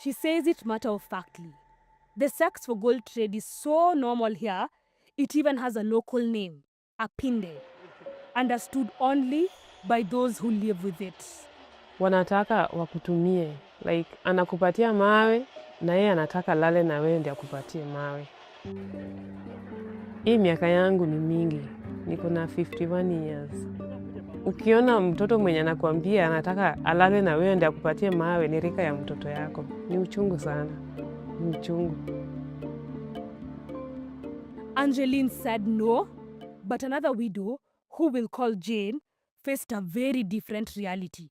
She says it matter-of-factly. The sex for gold trade is so normal here, it even has a local name, Apinde, understood only by those who live with it. Wanataka wakutumie, like anakupatia mawe na yeye anataka lale na wewe ndio akupatie mawe. Hii miaka yangu ni mingi, niko na 51 years. Ukiona mtoto mwenye anakuambia anataka alale na wewe ndio akupatie mawe, ni rika ya mtoto yako. Ni uchungu sana, ni uchungu. Angeline said no, but another widow, who we'll call Jane, faced a very different reality.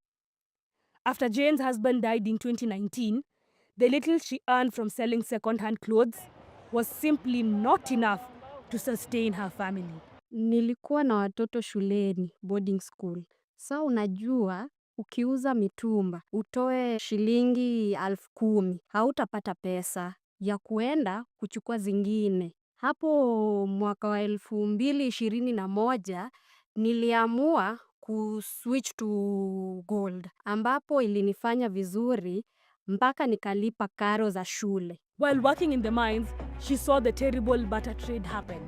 After Jane's husband died in 2019, the little she earned from selling second-hand clothes was simply not enough to sustain her family. Nilikuwa na watoto shuleni, boarding school. Sasa unajua, ukiuza mitumba, utoe shilingi 10,000, hautapata pesa ya kuenda kuchukua zingine. Hapo mwaka wa 2021, niliamua kuswitch to gold, ambapo ilinifanya vizuri mpaka nikalipa karo za shule. While working in the mines, she saw the terrible barter trade happen.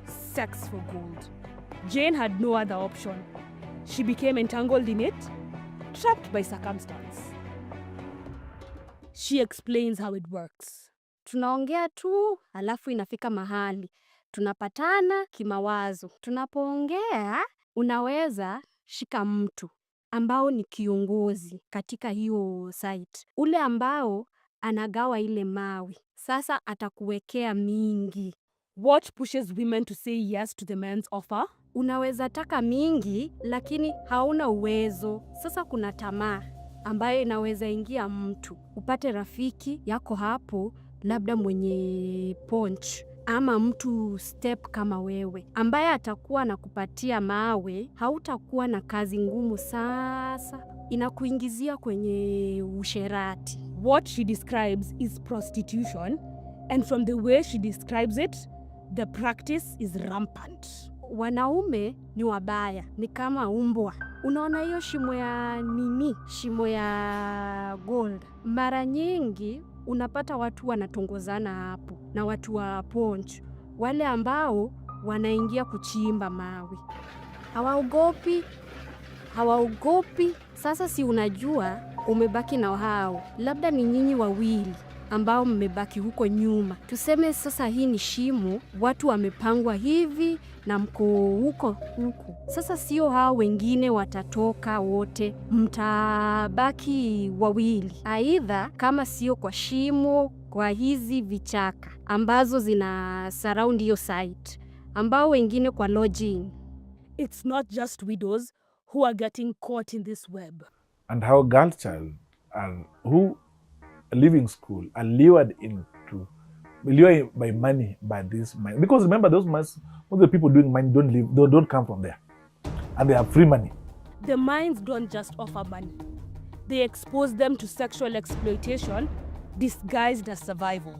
Sex for gold. Jane had no other option. She became entangled in it, trapped by circumstance. She explains how it works. Tunaongea tu, alafu inafika mahali. Tunapatana kimawazo. Tunapoongea, unaweza shika mtu ambao ni kiongozi katika hiyo site. Ule ambao anagawa ile mawe. Sasa atakuwekea mingi. What pushes women to say yes to the men's offer? Unaweza taka mingi, lakini hauna uwezo. Sasa kuna tamaa ambayo inaweza ingia mtu. Upate rafiki yako hapo, labda mwenye punch, ama mtu step kama wewe, ambaye atakuwa na kupatia mawe, hautakuwa na kazi ngumu. Sasa inakuingizia kwenye usherati. What she describes is prostitution, and from the way she describes it, the practice is rampant. Wanaume ni wabaya, ni kama umbwa. Unaona hiyo shimo ya nini? Shimo ya gold. Mara nyingi unapata watu wanatongozana hapo na watu wa ponch, wale ambao wanaingia kuchimba mawe. Hawaogopi. Sasa si unajua umebaki na hao, labda ni nyinyi wawili ambao mmebaki huko nyuma. Tuseme sasa hii ni shimo, watu wamepangwa hivi na mko huko. Sasa sio hao wengine watatoka wote, mtabaki wawili. Aidha kama sio kwa shimo, kwa hizi vichaka ambazo zina surround hiyo site, ambao wengine kwa lodging. It's not just widows who are getting caught in this web. And how girl child and who leaving school are lured by money by this mine. Because remember, those mines, most of the people doing mine don't come from there, and they have free money. The mines don't just offer money; they expose them to sexual exploitation disguised as survival.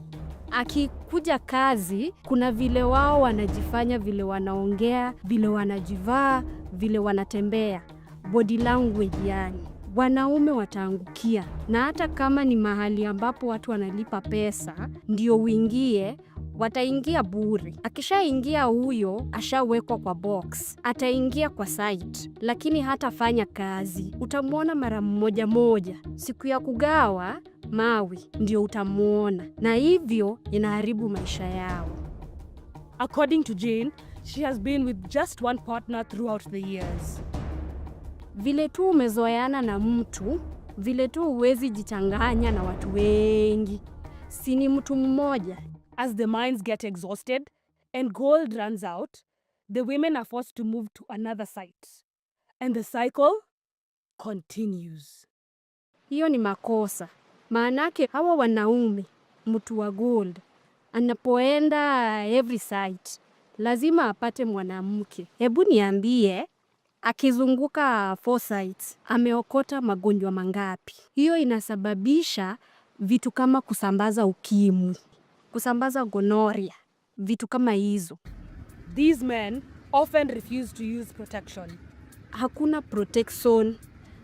Akikuja kazi, kuna vile wao wanajifanya, vile wanaongea, vile wanajivaa, vile wanatembea, body language yani. Wanaume wataangukia, na hata kama ni mahali ambapo watu wanalipa pesa ndio uingie, wataingia bure. Akishaingia huyo, ashawekwa kwa box, ataingia kwa site, lakini hatafanya kazi. Utamwona mara moja. Siku ya kugawa mawe ndio utamuona, na hivyo inaharibu maisha yao. According to Jane, she has been with just one partner throughout the years. Vile tu umezoeana na mtu, vile tu huwezi jichanganya na watu wengi. Si ni mtu mmoja. As the mines get exhausted and gold runs out, the women are forced to move to another site. And the cycle continues. Hiyo ni makosa. Maanake hawa wanaume, mtu wa gold, anapoenda every site, lazima apate mwanamke. Hebu niambie, akizunguka 4 sites, ameokota magonjwa mangapi? Hiyo inasababisha vitu kama kusambaza ukimwi, kusambaza gonorrhea, vitu kama hizo. These men often refuse to use protection. Hakuna protection.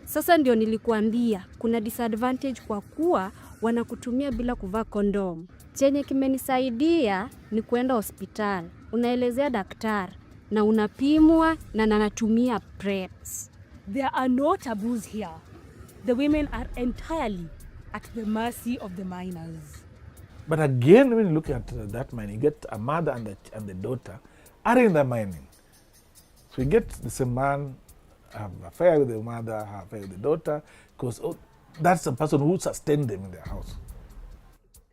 Sasa ndio nilikuambia kuna disadvantage kwa kuwa wanakutumia bila kuvaa kondom. Chenye kimenisaidia ni kuenda hospitali. Unaelezea daktari na unapimwa na nanatumia preps. There are no taboos here. The women are entirely at the mercy of the minors. But again, when you look at that mining, you get a mother and the daughter are in the mining. So you get the same man have an affair with the mother, have an affair with the daughter, because that's the person who sustained them in their house.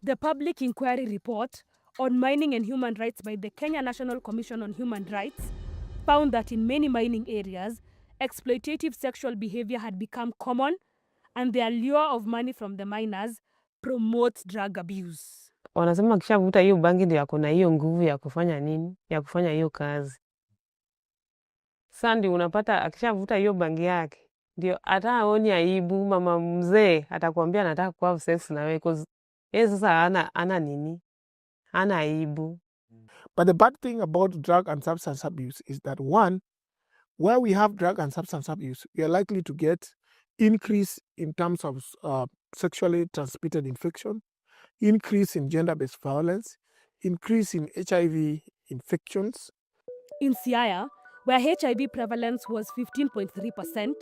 The public inquiry report on mining and human rights by the Kenya National Commission on Human Rights found that in many mining areas, exploitative sexual behavior had become common, and the allure of money from the miners promotes drug abuse. Wanasema akishavuta hiyo bangi ndio ako na hiyo nguvu ya kufanya nini? Ya kufanya hiyo kazi. Sasa ndio unapata akishavuta hiyo bangi yake ndio hata aoni aibu. Mama mzee atakwambia anataka kuwa sex na wewe cause yeye sasa ana nini? Ana aibu. But the bad thing about drug and substance abuse is that one, where we have drug and substance abuse, we are likely to get increase in terms of sexually transmitted infection, increase in gender-based violence, increase in HIV infections. In Siaya, where HIV prevalence was 15.3%,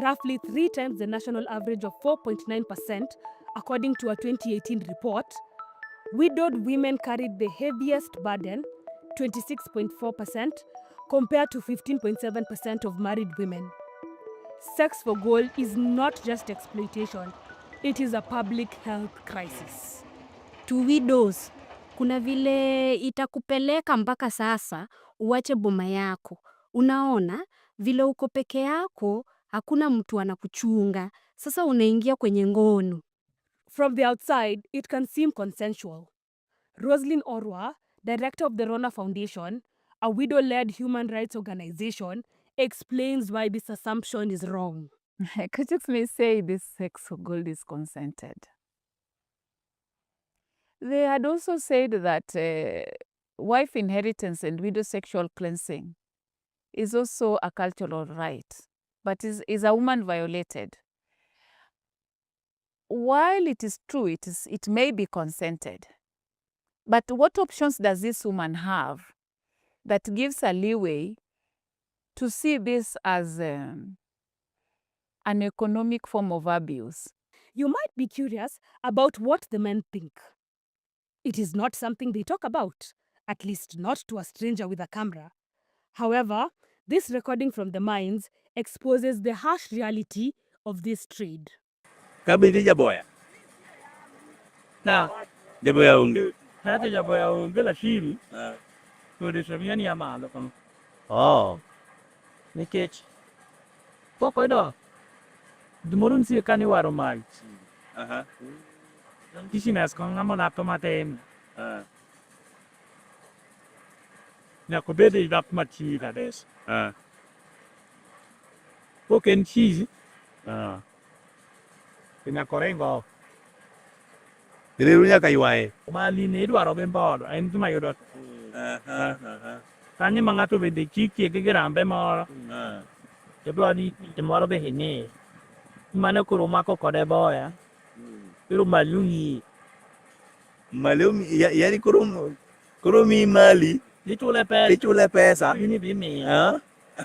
roughly 3 times the national average of 4.9%, according to a 2018 report, widowed women carried the heaviest burden, 26.4%, compared to 15.7% of married women. Sex for gold is not just exploitation, it is a public health crisis. To widows, kuna vile itakupeleka mpaka sasa uache boma yako. Unaona vile uko peke yako, hakuna mtu anakuchunga. Sasa unaingia kwenye ngono. From the outside, it can seem consensual. Roslyn Orwa, director of the Rona Foundation, a widow-led human rights organization, explains why this assumption is wrong. Critics may say this sex for gold is consented. They had also said that wife inheritance and widow sexual cleansing is also a cultural right, but is a woman violated. While it is true, it may be consented, but what options does this woman have that gives a leeway to see this as an economic form of abuse? You might be curious about what the men think. It is not something they talk about, at least not to a stranger with a camera. However, this recording from the mines exposes the harsh reality of this trade. Kabidi jaboya. Na jaboya unge. Hata jaboya unge la shiri. Tulishamia ni amalo kama. Oh. Nikech. Poko ndo. Dumorun si kani waro mai. Aha. Kisi nas kong ngamo na tomate. Na kubede idap machi la des. Poken cheese. Kina korengo. Irirunya kaiwae. Mali ne dwaro bembodo, en tuma yodot. Kani mangato bede chiki gegerambe moro. Jebodi temoro be hene. Mane kuruma ko kode boya. Pero malungi. Malumi yani kurumi mali. Dichule pesa. Ini bimi.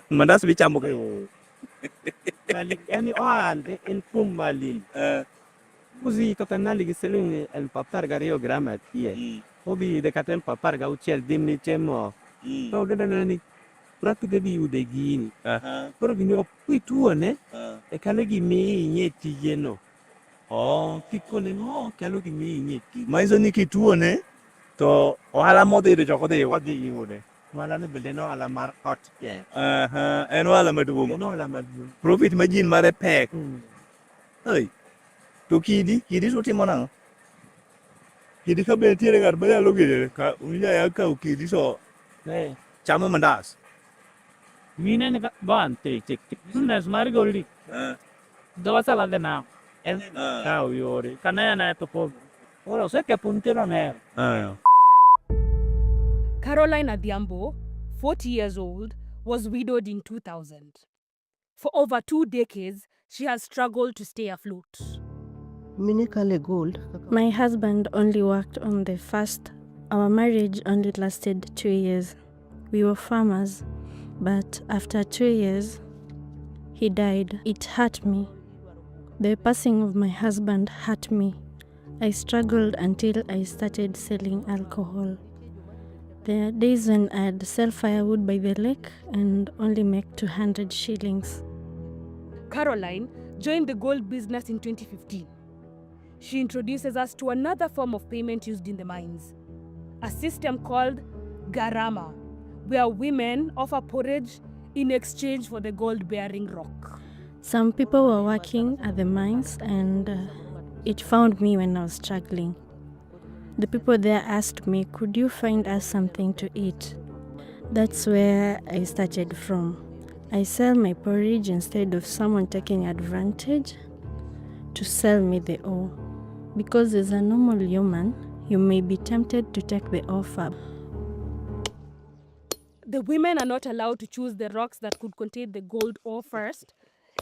Mandas bichambo kayo. Mali yani oande en mali. Così totanali che se lui il papar gario grama tie. Obi de katen papar ga ucel dimni chemo. To de nani pratu de bi ude gini. Però gini o qui tu ne e kalegi mi nyeti yeno. Oh, piccole no, quello che mi nyeti. Ma iso ni kituo ne to o ala mode de joko de wadi yone. Mala ne belde no ala mar hot ye. Eno ala madu. No ala madu. Profit margin mare pack. Hey. To kidi so timona. Kidi ka be tiere gar baya logi ka unya ya ka kidi so. Chama mandas. Mine ne ban te nas mar goldi. Dova sala de na. Ciao Iori. Canaya na to po. Ora sai che puntino ne. Caroline Adhiambo, 40 years old, was widowed in 2000. For over 2 decades, she has struggled to stay afloat. My husband only worked on the first. Our marriage only lasted 2 years. We were farmers, but after 2 years, he died. It hurt me. The passing of my husband hurt me. I struggled until I started selling alcohol. There are days when I'd sell firewood by the lake and only make 200 shillings. Caroline joined the gold business in 2015. She introduces us to another form of payment used in the mines, a system called garama, where women offer porridge in exchange for the gold-bearing rock. Some people were working at the mines and it found me when I was struggling. The people there asked me, could you find us something to eat? That's where I started from. I sell my porridge instead of someone taking advantage to sell me the ore. Because as a normal human, you may be tempted to take the offer. The women are not allowed to choose the rocks that could contain the gold ore first,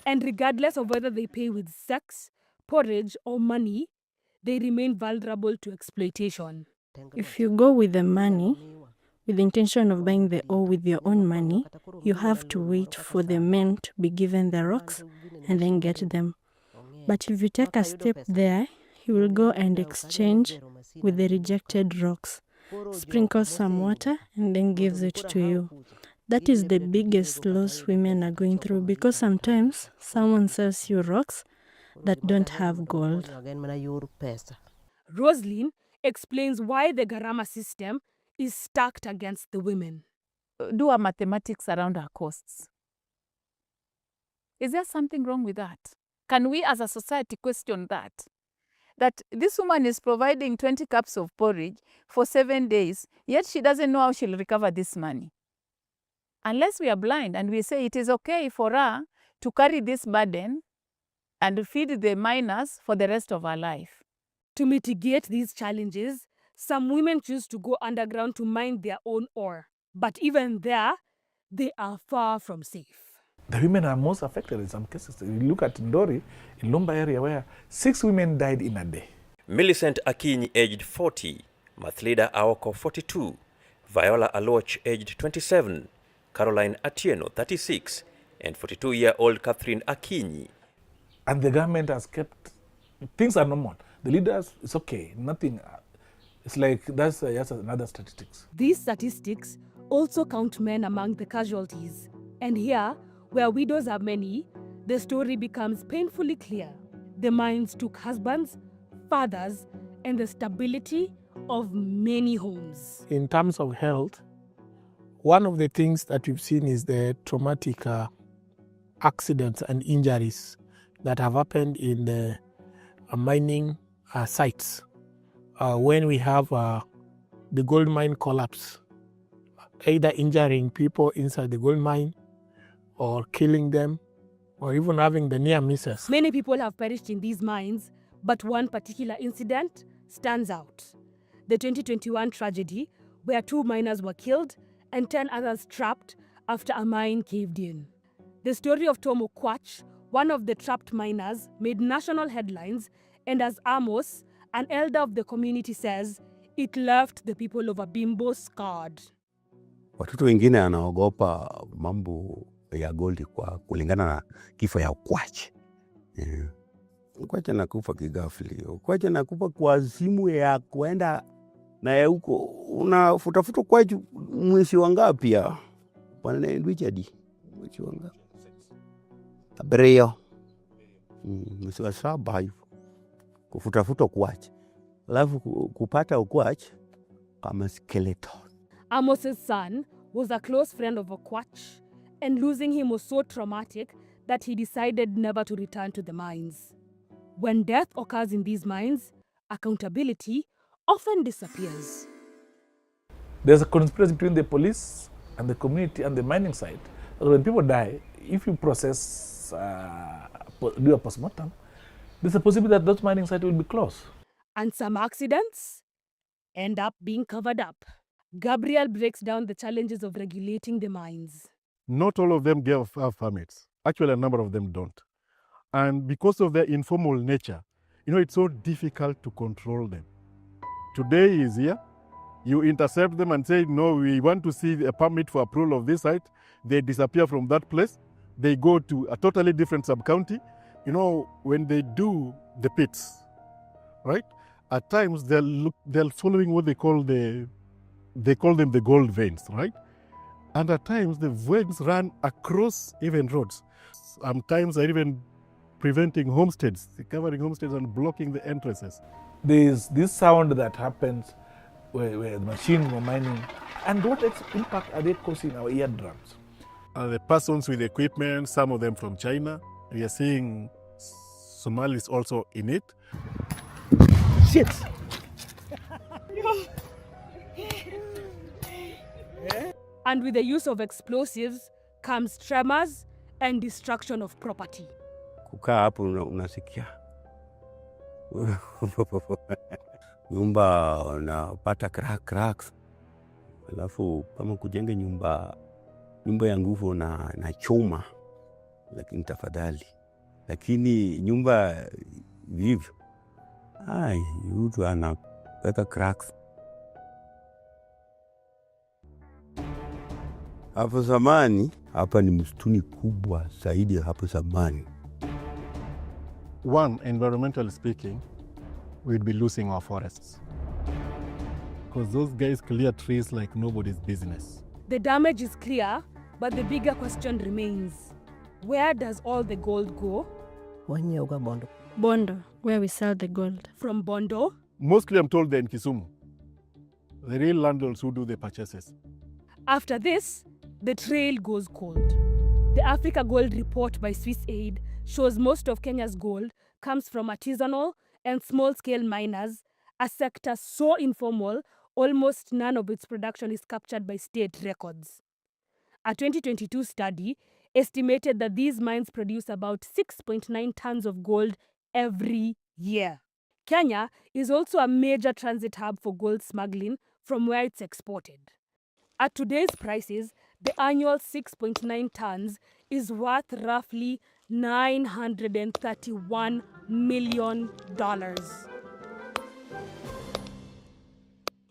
and regardless of whether they pay with sex, porridge, or money, they remain vulnerable to exploitation. If you go with the money, with the intention of buying the ore with your own money, you have to wait for the men to be given the rocks and then get them. But if you take a step there, you will go and exchange with the rejected rocks, sprinkle some water, and then gives it to you. That is the biggest loss women are going through, because sometimes someone sells you rocks that don't have gold. Rosaline explains why the Garama system is stacked against the women. Do a mathematics around our costs. Is there something wrong with that? Can we as a society question that? That this woman is providing 20 cups of porridge for 7 days, yet she doesn't know how she'll recover this money. Unless we are blind and we say it is okay for her to carry this burden and feed the miners for the rest of her life. To mitigate these challenges, some women choose to go underground to mine their own ore. But even there, they are far from safe. The women are most affected in some cases. You look at Ndori, in Lumba area, where 6 women died in a day. Millicent Akinyi, aged 40, Mathlida Aoko, 42, Viola Aloch, aged 27, Caroline Atieno, 36, and 42-year-old Catherine Akinyi. And the government has kept, things are normal. The leaders, it's okay, nothing. It's like, that's just another statistics. These statistics also count men among the casualties. And here, where widows are many, the story becomes painfully clear. The mines took husbands, fathers, and the stability of many homes. In terms of health, one of the things that we've seen is the traumatic accidents and injuries that have happened in the mining sites. When we have the gold mine collapse, either injuring people inside the gold mine or killing them, or even having the near misses. Many people have perished in these mines, but one particular incident stands out. The 2021 tragedy, where 2 miners were killed and 10 others trapped after a mine caved in. The story of Tomo Kwach, one of the trapped miners, made national headlines, and as Amos, an elder of the community, says, it left the people of Abimbo scarred. Watoto wengine anaogopa mambo ya goldi kwa kulingana na kifo ya Kwach. Kwach anakufa kigafli. Kwach anakufa kwa simu ya kuenda na ya huko. Unafutafuta Kwach mwezi wangapi ya? Bwana Richard. Mwezi wangapi? Abreo. Mwezi wa 7 hivyo. Kufutafuta Kwach. Alafu kupata Kwach kama skeleton. Amos's son was a close friend of Okwach, and losing him was so traumatic that he decided never to return to the mines. When death occurs in these mines, accountability often disappears. There's a conspiracy between the police and the community and the mining site. So when people die, if you process, do a postmortem, there's a possibility that those mining sites will be closed. And some accidents end up being covered up. Gabriel breaks down the challenges of regulating the mines. Not all of them give permits. Actually, a number of them don't. And because of their informal nature, it's so difficult to control them. Today is here. You intercept them and say, no, we want to see a permit for approval of this site. They disappear from that place. They go to a totally different sub-county. When they do the pits, right? At times they're following what they call them the gold veins, right? And at times the veins run across even roads. Sometimes they're even preventing homesteads, covering homesteads and blocking the entrances. There's this sound that happens where the machines were mining. And what impact are they causing our eardrums? The persons with equipment, some of them from China, we are seeing Somalis also in it. Shit! And with the use of explosives comes tremors and destruction of property. Kukaa hapo unasikia nyumba unapata cracks, alafu kama kujenge nyumba ya nguvu na chuma, lakini tafadhali, lakini nyumba vivyo mtu anapata cracks. Hapo zamani, hapa ni msituni kubwa zaidi hapo zamani. One, environmentally speaking, we'd be losing our forests. Because those guys clear trees like nobody's business. The damage is clear, but the bigger question remains. Where does all the gold go? Bondo, where we sell the gold. From Bondo? Mostly I'm told they're in Kisumu. The real landlords who do the purchases. After this, the trail goes cold. The Africa Gold Report by Swiss Aid shows most of Kenya's gold comes from artisanal and small-scale miners, a sector so informal, almost none of its production is captured by state records. A 2022 study estimated that these mines produce about 6.9 tons of gold every year. Kenya is also a major transit hub for gold smuggling from where it's exported. At today's prices, the annual 6.9 tons is worth roughly $931 million.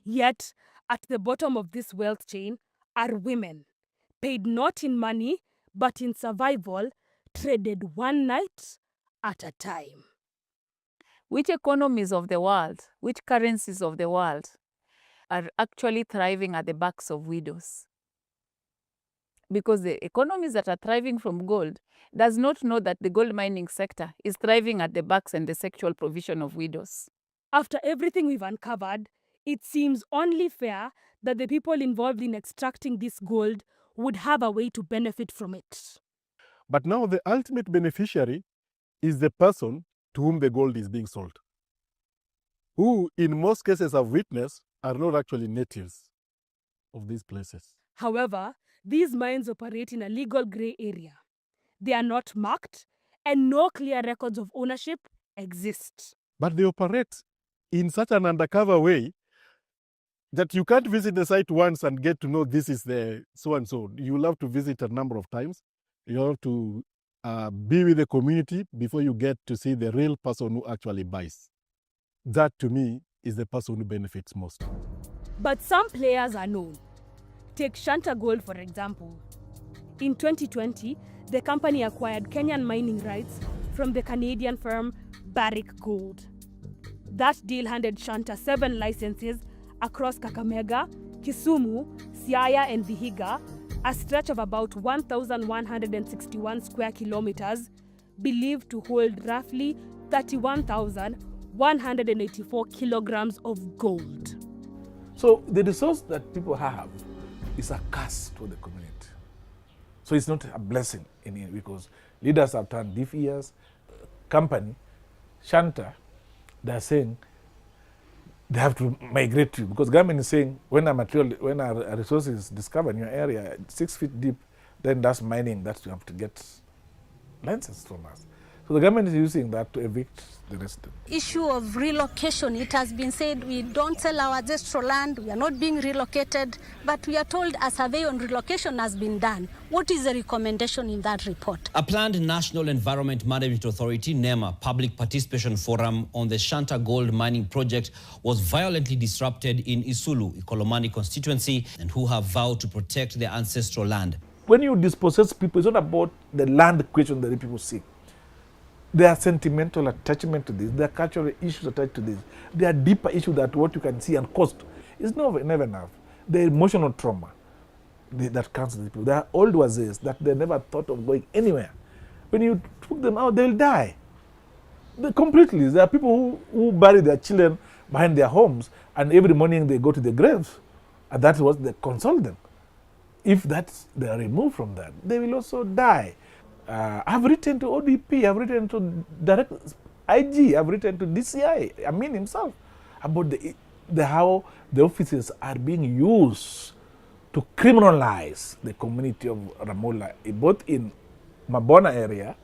Yet, at the bottom of this wealth chain are women, paid not in money, but in survival, traded one night at a time. Which economies of the world, which currencies of the world are actually thriving at the backs of widows? Because the economies that are thriving from gold does not know that the gold mining sector is thriving at the backs and the sexual provision of widows. After everything we've uncovered, it seems only fair that the people involved in extracting this gold would have a way to benefit from it. But now the ultimate beneficiary is the person to whom the gold is being sold, who in most cases I've witnessed are not actually natives of these places. However, these mines operate in a legal grey area. They are not marked, and no clear records of ownership exist. But they operate in such an undercover way that you can't visit the site once and get to know this is the so-and-so. You'll have to visit a number of times. You have to be with the community before you get to see the real person who actually buys. That, to me, is the person who benefits most. But some players are known. Take Shanta Gold, for example. In 2020, the company acquired Kenyan mining rights from the Canadian firm Barrick Gold. That deal handed Shanta 7 licenses across Kakamega, Kisumu, Siaya, and Vihiga, a stretch of about 1,161 square kilometers, believed to hold roughly 31,184 kilograms of gold. So the resource that people have is a curse to the community. So it's not a blessing in it because leaders have turned deaf ears. Company, Shanta, they're saying they have to migrate to, because government is saying when a resource is discovered in your area 6 feet deep, then that's mining, that you have to get licenses from us. So the government is using that to evict the residents. Issue of relocation, it has been said we don't sell our ancestral land, we are not being relocated, but we are told a survey on relocation has been done. What is the recommendation in that report? A planned National Environment Management Authority, NEMA, public participation forum on the Shanta Gold mining project was violently disrupted in Isulu, Ikolomani constituency, and who have vowed to protect their ancestral land. When you dispossess people, it's not about the land question that the people seek. There are sentimental attachment to this. There are cultural issues attached to this. There are deeper issues that what you can see and cost is never enough. The emotional trauma that comes to the people. There are old wazis that they never thought of going anywhere. When you took them out, they'll die. Completely. There are people who bury their children behind their homes, and every morning they go to the graves, and that's what they console them. If they are removed from that, they will also die. I've written to ODP, I've written to direct IG, I've written to DCI, Amin himself, about how the offices are being used to criminalize the community of Ramola, both in Mabona area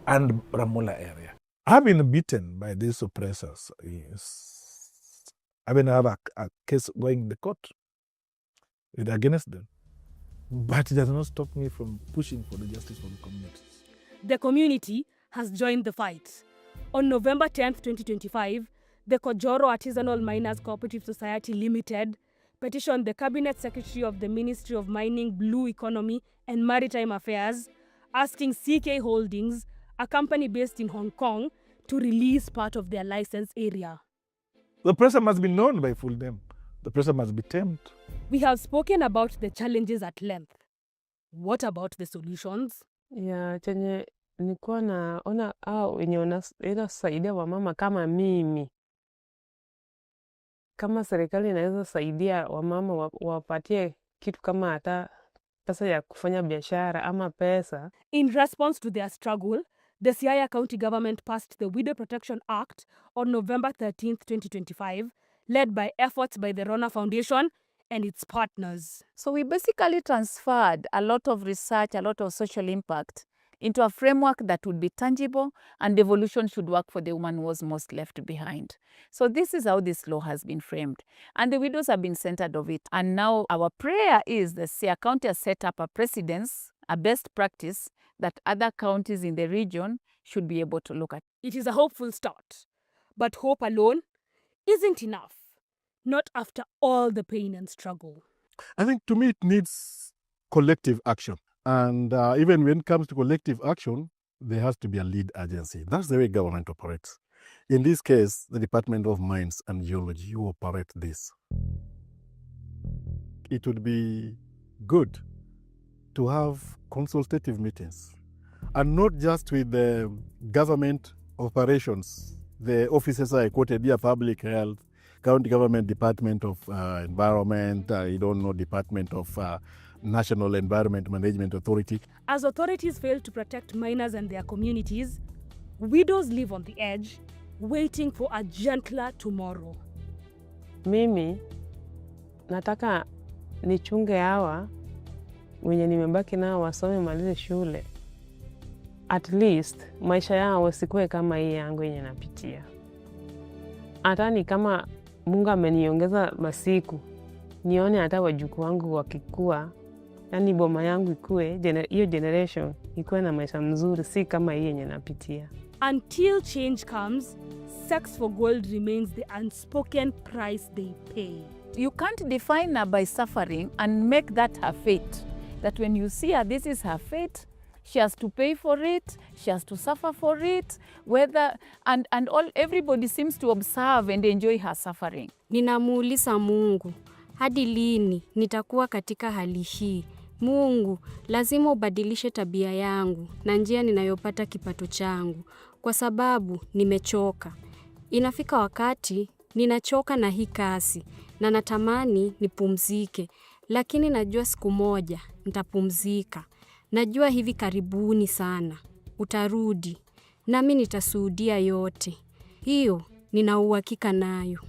and Ramola area. I've been beaten by these oppressors. Yes. I've been have a case going in the court against them. But it does not stop me from pushing for the justice for the communities. The community has joined the fight. On November 10th, 2025, the Kojoro Artisanal Miners Cooperative Society Limited petitioned the Cabinet Secretary of the Ministry of Mining, Blue Economy and Maritime Affairs, asking CK Holdings, a company based in Hong Kong, to release part of their licensed area. The person must be known by full name. The person must be tamed. We have spoken about the challenges at length. What about the solutions? Ya chenye nilikuwa naona wenye wanasaidia wamama kama mimi. Kama serikali inaweza saidia wamama wapatie kitu kama hata pesa ya kufanya biashara ama pesa. In response to their struggle, the Siaya County government passed the Widow Protection Act on November 13th, 2025, led by efforts by the Rona Foundation and its partners. So we basically transferred a lot of research, a lot of social impact into a framework that would be tangible, and devolution should work for the woman who was most left behind. So this is how this law has been framed. And the widows have been centered of it. And now our prayer is that Siaya County has set up a precedence, a best practice that other counties in the region should be able to look at. It is a hopeful start. But hope alone isn't enough. Not after all the pain and struggle. I think to me it needs collective action. And even when it comes to collective action, there has to be a lead agency. That's the way government operates. In this case, the Department of Mines and Geology, you operate this. It would be good to have consultative meetings, and not just with the government operations, the offices I quoted here, public health, county government, Department of Environment, Department of National Environment Management Authority. As authorities fail to protect miners and their communities, widows live on the edge, waiting for a gentler tomorrow. Mimi nataka nichunge hawa wenye nimebaki nao wasome malize shule. At least maisha yao wasikuwe kama hii yangu yenye napitia. Hata ni kama Mungu ameniongeza masiku, nione hata wajukuu wangu wakikua, yani boma yangu ikue, hiyo generation ikuwe na maisha mzuri, si kama hii yenye napitia. Until change comes, sex for gold remains the unspoken price they pay. You can't define her by suffering and make that her fate. That when you see her, this is her fate. She has to pay for it. She has to suffer for it. Everybody seems to observe and enjoy her suffering. Ninamuuliza Mungu, hadi lini nitakuwa katika hali hii? Mungu, lazima ubadilishe tabia yangu na njia ninayopata kipato changu, kwa sababu nimechoka. Inafika wakati ninachoka na hii kasi na natamani nipumzike, lakini najua siku moja nitapumzika. Najua hivi karibuni sana utarudi, nami nitashuhudia yote. Hiyo nina uhakika nayo.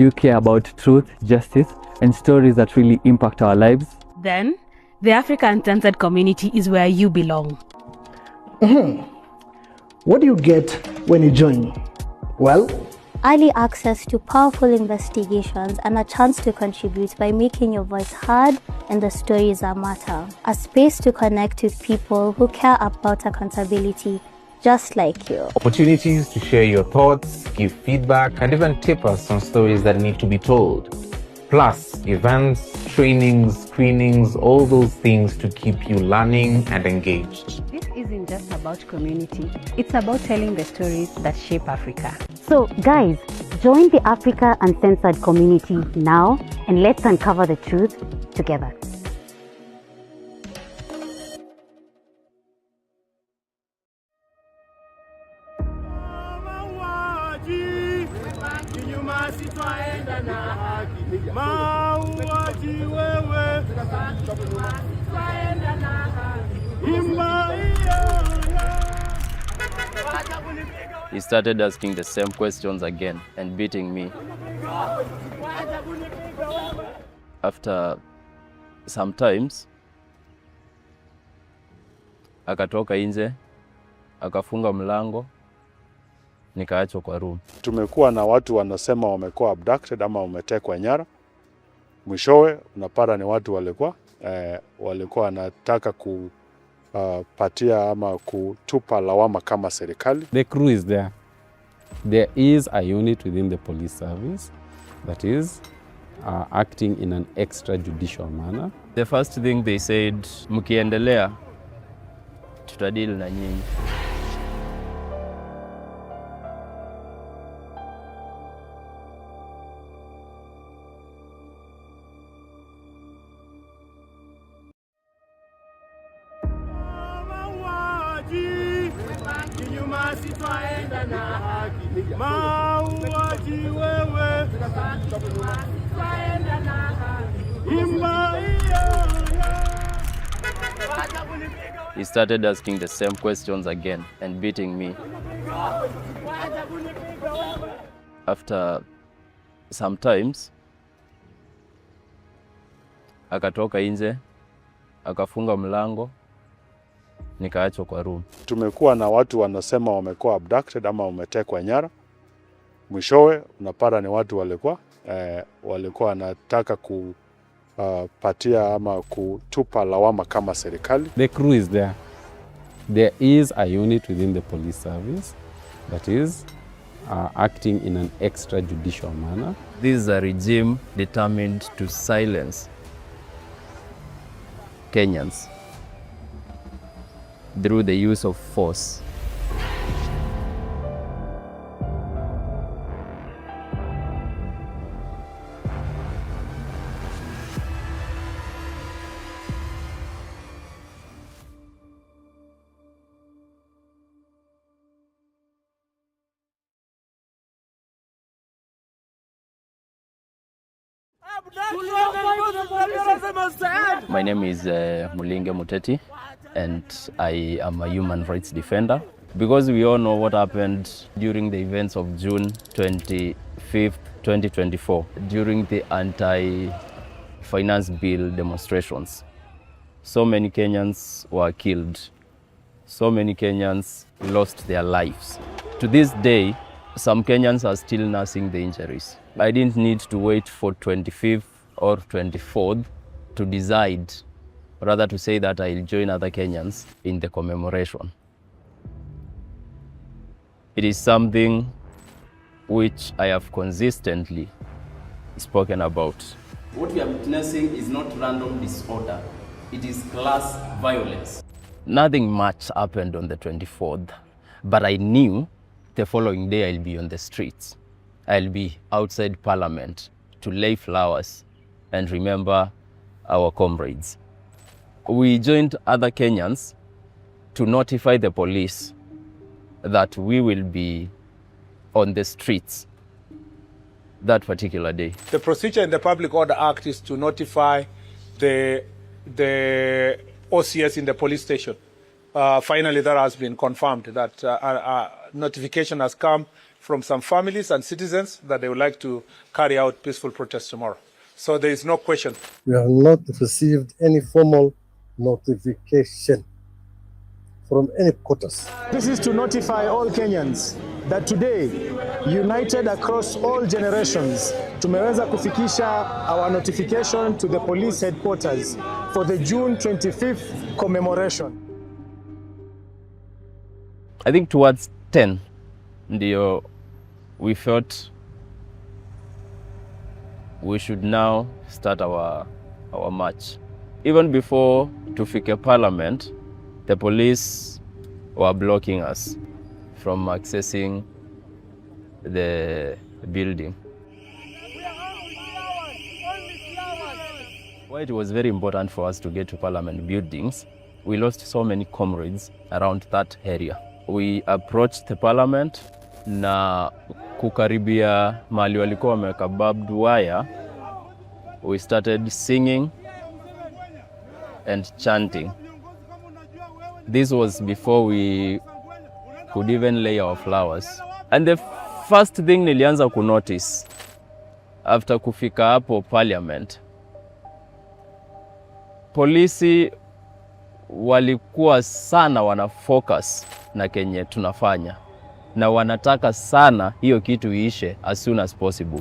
you care about truth, justice, and stories that really impact our lives, then the Africa Uncensored community is where you belong. What do you get when you join? Well, early access to powerful investigations and a chance to contribute by making your voice heard and the stories that matter. A space to connect with people who care about accountability just like you. Opportunities to share your thoughts, give feedback, and even tip us on stories that need to be told. Plus, events, trainings, screenings, all those things to keep you learning and engaged. This isn't just about community, it's about telling the stories that shape Africa. So guys, join the Africa Uncensored community now and let's uncover the truth together. He started asking the same questions again and beating me. After some times, akatoka nje, akafunga mlango, nikaachwa kwa room. Tumekuwa na watu wanasema wamekuwa abducted ama wametekwa nyara. Mwishowe unapata ni watu walikuwa wanataka kupatia ama kutupa lawama kama serikali. The crew is there. There is a unit within the police service that is acting in an extrajudicial manner. The first thing they said, mkiendelea, tutadili na nyinyi. He started asking the same questions again and beating me. After some times, akatoka nje, akafunga mlango, nikaachwa kwa room. Tumekuwa na watu wanasema wamekuwa abducted ama wametekwa nyara. Mwishowe unapata ni watu walikuwa wanataka kupatia ama kutupa lawama kama serikali. The crew is there. There is a unit within the police service that is acting in an extrajudicial manner. This is a regime determined to silence Kenyans through the use of force. My name is Mulinge Muteti, and I am a human rights defender. Because we all know what happened during the events of June 25th, 2024, during the anti-finance bill demonstrations. So many Kenyans were killed. So many Kenyans lost their lives. To this day, some Kenyans are still nursing the injuries. I didn't need to wait for 25th or 24th to decide, rather to say that I'll join other Kenyans in the commemoration. It is something which I have consistently spoken about. What we are witnessing is not random disorder, it is class violence. Nothing much happened on the 24th, but I knew the following day I'll be on the streets. I'll be outside Parliament to lay flowers and remember our comrades. We joined other Kenyans to notify the police that we will be on the streets that particular day. The procedure in the Public Order Act is to notify the OCS in the police station. Finally, that has been confirmed, that notification has come from some families and citizens that they would like to carry out peaceful protests tomorrow. So there is no question. We have not received any formal notification from any quarters. This is to notify all Kenyans that today, united across all generations, tumeweza kufikisha our notification to the police headquarters for the June 25th commemoration. I think towards 10 ndio we felt we should now start our march. Even before tufike parliament, the police were blocking us from accessing the building. Why it was very important for us to get to parliament buildings, we lost so many comrades around that area. We approached the parliament na kukaribia mahali walikuwa wameweka barbed wire. We started singing and chanting. This was before we could even lay our flowers. And the first thing nilianza kunotice after kufika hapo parliament, polisi walikuwa sana wana focus na kenye tunafanya na wanataka sana hiyo kitu iishe as soon as possible.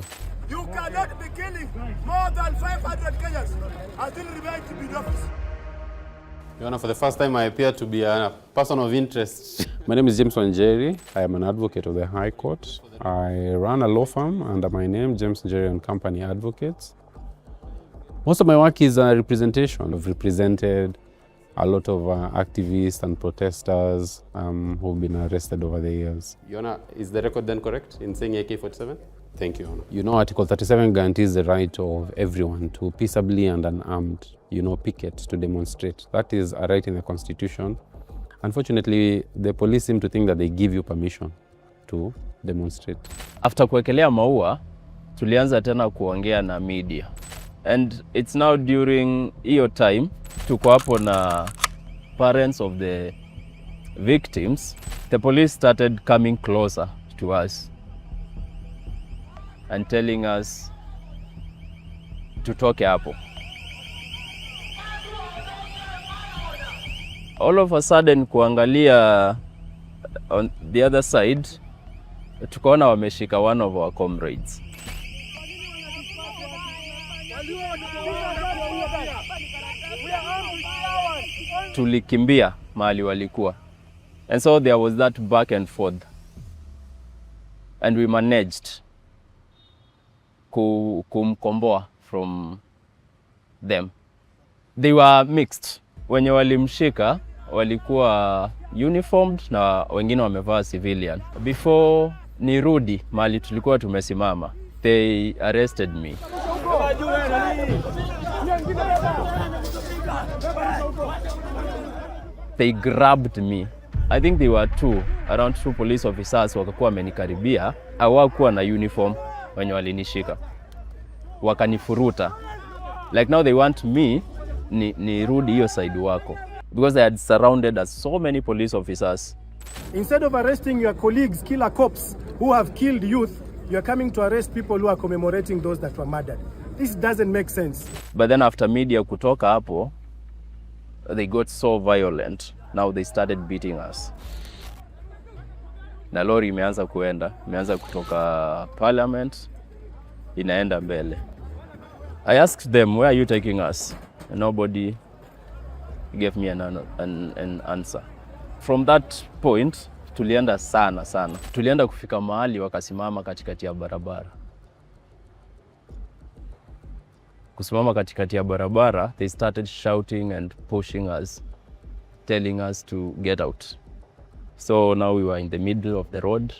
You cannot be killing more than 500 Kenyans until remain to be in office. Your Honor, for the first time I appear to be a person of interest. My name is James Wanjeri. I am an advocate of the High Court. I run a law firm under my name, James Wanjeri and Company Advocates. Most of my work is a representation. I've represented a lot of activists and protesters who've been arrested over the years. Your Honor, is the record then correct in saying AK-47? Thank you, Honor. You know, Article 37 guarantees the right of everyone to peaceably and unarmed, picket, to demonstrate. That is a right in the Constitution. Unfortunately, the police seem to think that they give you permission to demonstrate. After kuwekelea maua, tulianza tena kuongea na media. And it's now during hiyo time, tuko hapo na parents of the victims. The police started coming closer to us and telling us tutoke hapo. All of a sudden kuangalia on the other side, tukaona wameshika one of our comrades. Tulikimbia mahali walikuwa. And so there was that back and forth. And we managed kumkomboa from them. They were mixed. Wenye walimshika walikuwa uniformed na wengine wamevaa civilian. Before nirudi mahali tulikuwa tumesimama, they arrested me. They grabbed me. I think they were around two police officers wakakuwa wamenikaribia. Hawakuwa na uniform wenye walinishika. Wakanifuruta. Like now they want me nirudi hiyo side wako. Because they had surrounded us, so many police officers. Instead of arresting your colleagues, killer cops who have killed youth, you are coming to arrest people who are commemorating those that were murdered. This doesn't make sense. But then after media kutoka hapo, they got so violent. Now they started beating us. Na lori imeanza kutoka parliament, inaenda mbele. I asked them, where are you taking us? And nobody gave me an answer. From that point, tulienda sana. Tulienda kufika mahali wakasimama katikati ya barabara. Kusimama katikati ya barabara, they started shouting and pushing us, telling us to get out. So now we were in the middle of the road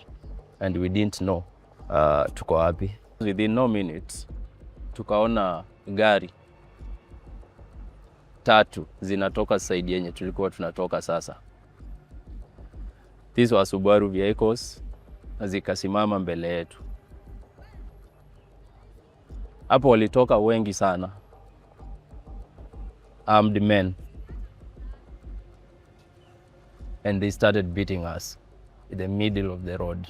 and we didn't know tuko wapi. Within no minutes, tukaona gari 3 zinatoka side yenye tulikuwa tunatoka sasa. These were Subaru vehicles, zikasimama mbele yetu. Hapo walitoka wengi sana. Armed men. And they started beating us in the middle of the road.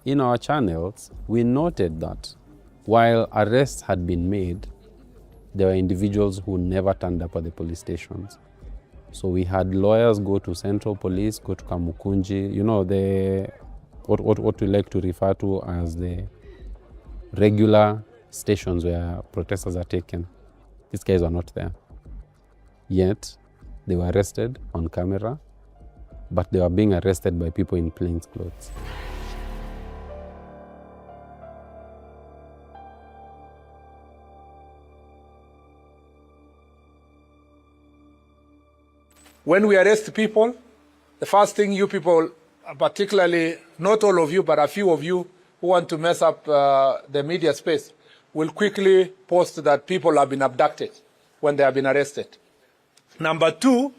In our channels, we noted that while arrests had been made, there were individuals who never turned up at the police stations. So we had lawyers go to Central Police, go to Kamukunji, you know, what we like to refer to as the regular stations where protesters are taken. These guys were not there. Yet, they were arrested on camera, but they were being arrested by people in plain clothes. When we arrest people, the first thing you people, particularly not all of you, but a few of you who want to mess up the media space, will quickly post that people have been abducted when they have been arrested. Number two,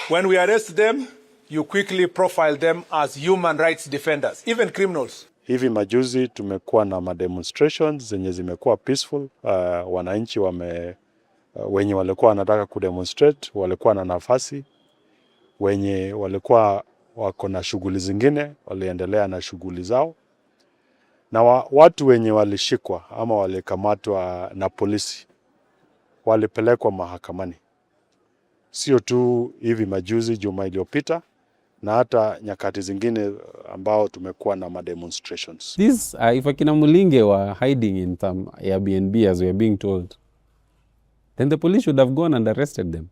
when we arrest them, you quickly profile them as human rights defenders, even criminals. Hivi majuzi tumekuwa na mademonstrations zenye zimekuwa peaceful. Wananchi wenye walikuwa wanataka kudemonstrate walikuwa na nafasi, wenye walikuwa wako na shughuli zingine waliendelea na shughuli zao, na watu wenye walishikwa ama walikamatwa na polisi walipelekwa mahakamani. Sio tu hivi majuzi juma iliyopita, na hata nyakati zingine ambao tumekuwa na mademonstrations. These, if akina Mulinge were hiding in some Airbnb as we are being told, then the police should have gone and arrested them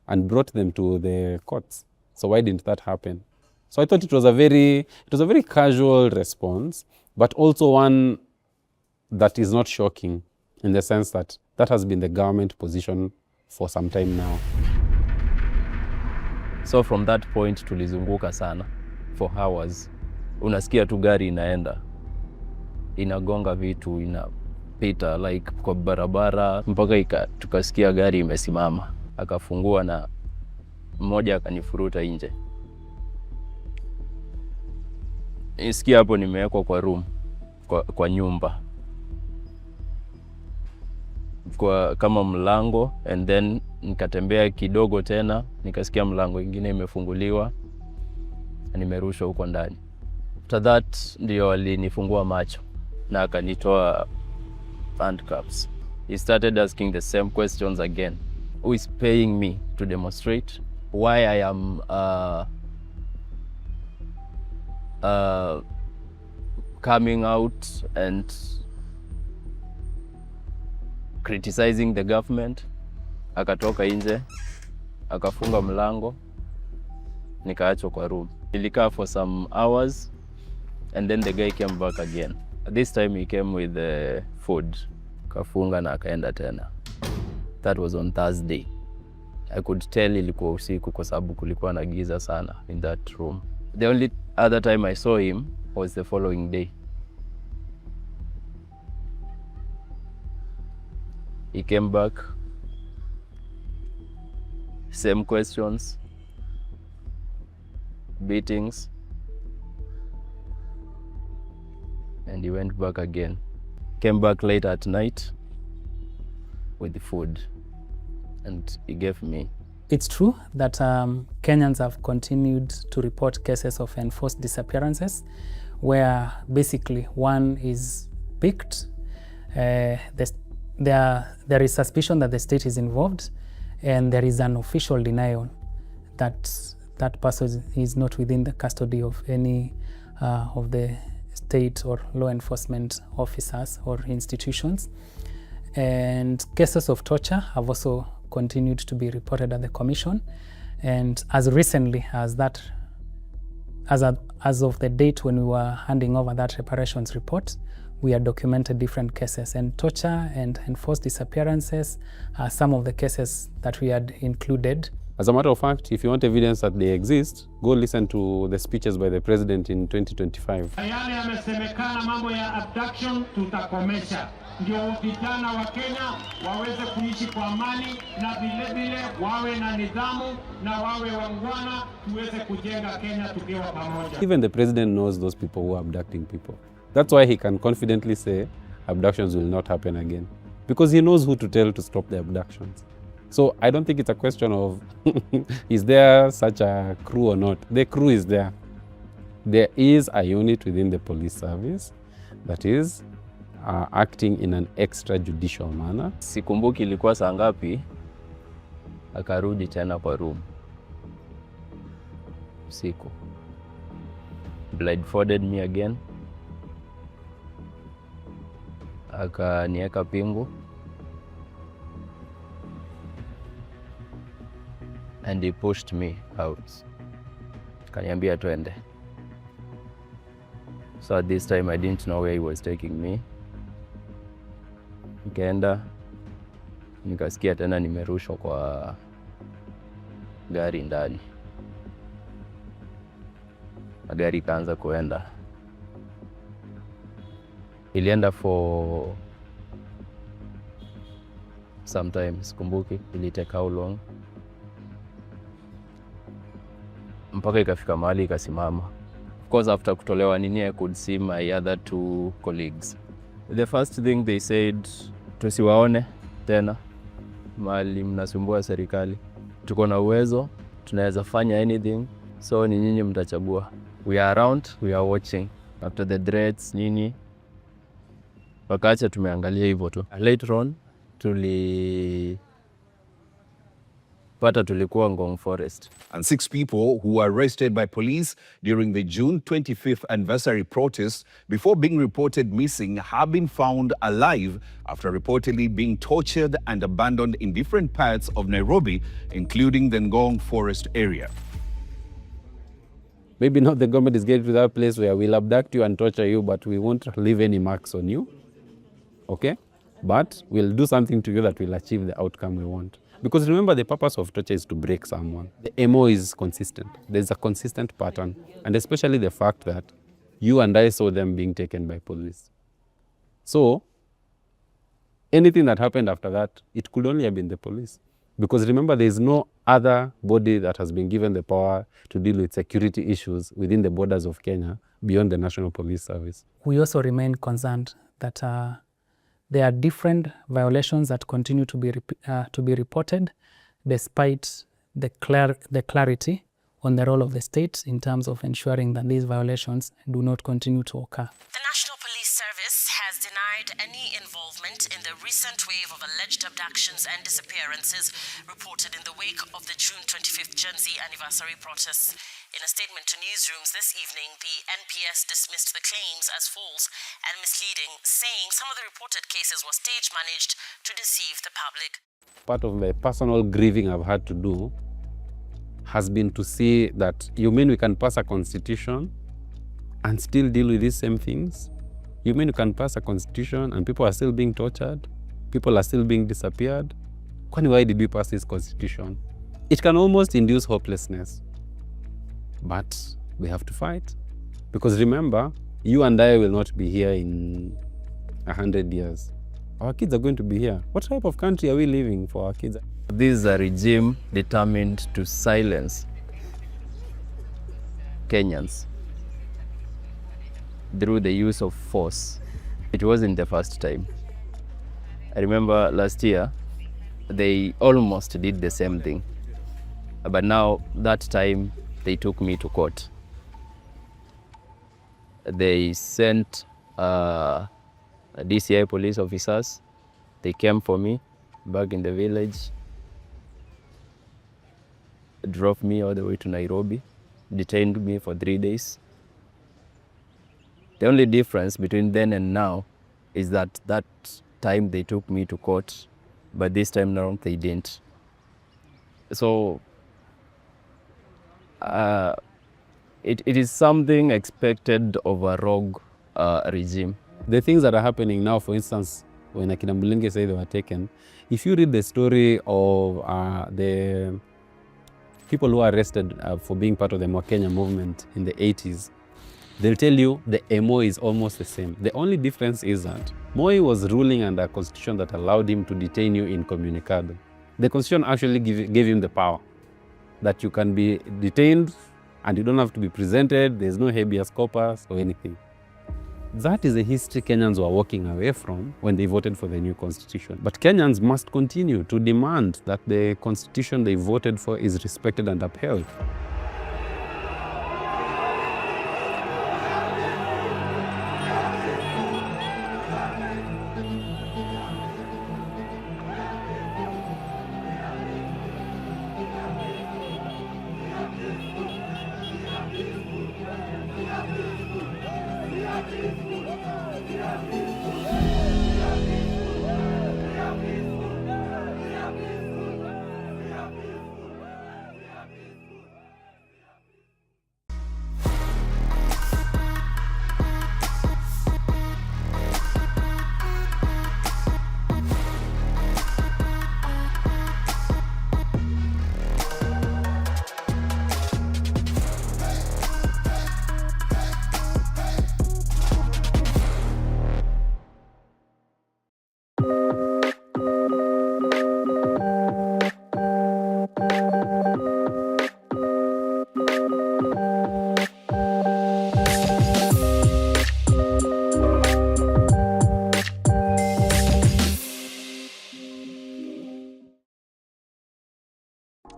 and brought them to the courts. So why didn't that happen? So I thought it was a very casual response, but also one that is not shocking in the sense that that has been the government position for some time now. So from that point tulizunguka sana for hours. Unasikia tu gari inaenda, inagonga vitu, inapita like kwa barabara mpaka tukasikia gari imesimama. Akafungua na mmoja akanifuruta nje. Isikia hapo nimewekwa kwa room, kwa nyumba, kwa kama mlango, and then nikatembea kidogo tena nikasikia mlango ingine imefunguliwa na nimerushwa huko ndani. After that ndio walinifungua macho na akanitoa handcuffs. He started asking the same questions again. Who is paying me to demonstrate? Why I am coming out and criticizing the government. Akatoka nje, akafunga mlango, nikaachwa kwa room. Nilikaa for some hours and then the guy came back again. This time he came with the food. Kafunga na akaenda tena. That was on Thursday. I could tell ilikuwa usiku kwa sababu kulikuwa na giza sana in that room. The only other time I saw him was the following day. He came back, same questions, beatings, and he went back again. Came back late at night with the food, and he gave me. It's true that Kenyans have continued to report cases of enforced disappearances, where basically one is picked, there is suspicion that the state is involved, and there is an official denial that that person is not within the custody of any of the state or law enforcement officers or institutions. And cases of torture have also continued to be reported at the commission, and as recently as that, as of the date when we were handing over that reparations report, we had documented different cases, and torture and enforced disappearances are some of the cases that we had included. As a matter of fact, if you want evidence that they exist, go listen to the speeches by the president in 2025. Yale yamesemekana mambo ya abduction tutakomesha. Ndio vijana wa Kenya waweze kuishi kwa amani, na vile vile wawe na nidhamu na wawe wangwana, tuweze kujenga Kenya tukiwa pamoja. Even the president knows those people who are abducting people. That's why he can confidently say abductions will not happen again, because he knows who to tell to stop the abductions. So I don't think it's a question of is there such a crew or not. The crew is there. There is a unit within the police service that is acting in an extrajudicial manner. Sikumbuki ilikuwa saa ngapi, akarudi tena kwa room usiku. Blindfolded me again. Akanieka pingu. And he pushed me out. Kaniambia twende. So at this time I didn't know where he was taking me. Nikaenda, nikasikia tena nimerushwa kwa gari ndani. Gari ikaanza kuenda. Ilienda for sometimes, kumbuki, ili take how long. Mpaka ikafika mahali ikasimama. Of course, after kutolewa nini, I could see my other two colleagues. The first thing they said, tusiwaone tena mahali mnasumbua serikali. Tuko na uwezo, tunaweza fanya anything, so ni nyinyi mtachagua. We are around, we are watching. After the threats nini, wakaacha tumeangalia hivyo tu. Later on, tulikuwa Ngong Forest. And 6 people who were arrested by police during the June 25th anniversary protests before being reported missing have been found alive after reportedly being tortured and abandoned in different parts of Nairobi, including the Ngong Forest area. Maybe not the government is getting to that place where we'll abduct you and torture you, but we won't leave any marks on you. Okay? But we'll do something to you that will achieve the outcome we want. Because remember, the purpose of torture is to break someone. The MO is consistent. There's a consistent pattern. And especially the fact that you and I saw them being taken by police. So, anything that happened after that, it could only have been the police. Because remember, there is no other body that has been given the power to deal with security issues within the borders of Kenya beyond the National Police Service. We also remain concerned that there are different violations that continue to be reported, despite the clarity on the role of the state in terms of ensuring that these violations do not continue to occur. The National Police Service has denied any involvement in the recent wave of alleged abductions and disappearances reported in the wake of the June 25th Gen Z anniversary protests. In a statement to newsrooms this evening, the NPS dismissed the claims as false and misleading, saying some of the reported cases were stage managed to deceive the public. Part of my personal grieving I've had to do has been to see that, you mean we can pass a constitution and still deal with these same things? You mean you can pass a constitution and people are still being tortured? People are still being disappeared? Why did we pass this constitution? It can almost induce hopelessness. But we have to fight. Because remember, you and I will not be here in 100 years. Our kids are going to be here. What type of country are we living for our kids? This is a regime determined to silence Kenyans through the use of force. It wasn't the first time. I remember last year, they almost did the same thing. But now, that time, they took me to court. They sent DCI police officers. They came for me back in the village, drove me all the way to Nairobi, detained me for 3 days. The only difference between then and now is that time they took me to court, but this time around they didn't. So it is something expected of a rogue regime. The things that are happening now, for instance, when Akina Mulenge say they were taken, if you read the story of the people who were arrested for being part of the Mwakenya movement in the 80s, they'll tell you the MO is almost the same. The only difference is that Moi was ruling under a constitution that allowed him to detain you incommunicado. The constitution actually gave him the power that you can be detained and you don't have to be presented, there's no habeas corpus or anything. That is a history Kenyans were walking away from when they voted for the new constitution. But Kenyans must continue to demand that the constitution they voted for is respected and upheld.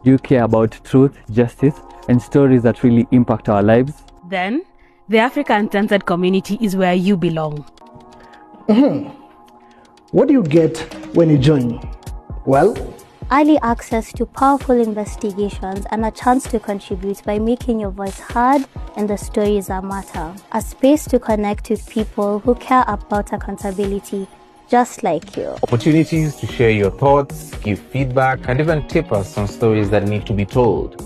Do you care about truth, justice, and stories that really impact our lives? Then, the Africa Uncensored community is where you belong. What do you get when you join? Well, early access to powerful investigations and a chance to contribute by making your voice heard and the stories that matter. A space to connect with people who care about accountability just like you. Opportunities to share your thoughts, give feedback, and even tip us on stories that need to be told.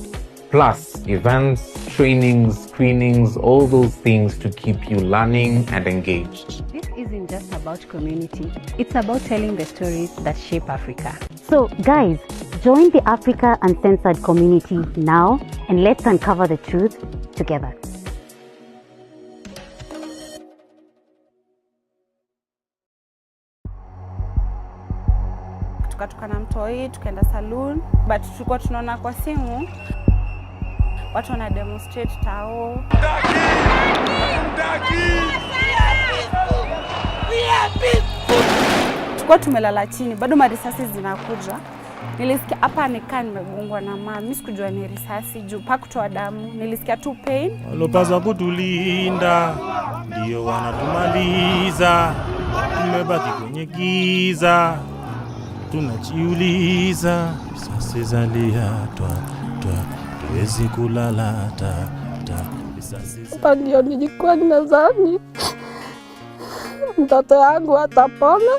Plus, events, trainings, screenings, all those things to keep you learning and engaged. This isn't just about community. It's about telling the stories that shape Africa. So, guys, join the Africa Uncensored community now and let's uncover the truth together. Tukatoka na mtoi, tukaenda saloon, but tulikuwa tunaona kwa simu watu wana demonstrate tao. Tulikuwa tumelala chini, bado marisasi zinakuja. Nilisikia hapa nikaa nimegongwa na mama, mimi sikujua ni risasi juu pa kutoa damu. Nilisikia tu pain. Walopaswa kutulinda ndio wanatumaliza, tumebaki kwenye giza, tunajiuliza risasi zalia tuwezi kulala Hapa ndio nilikuwa ninadhani mtoto yangu atapona.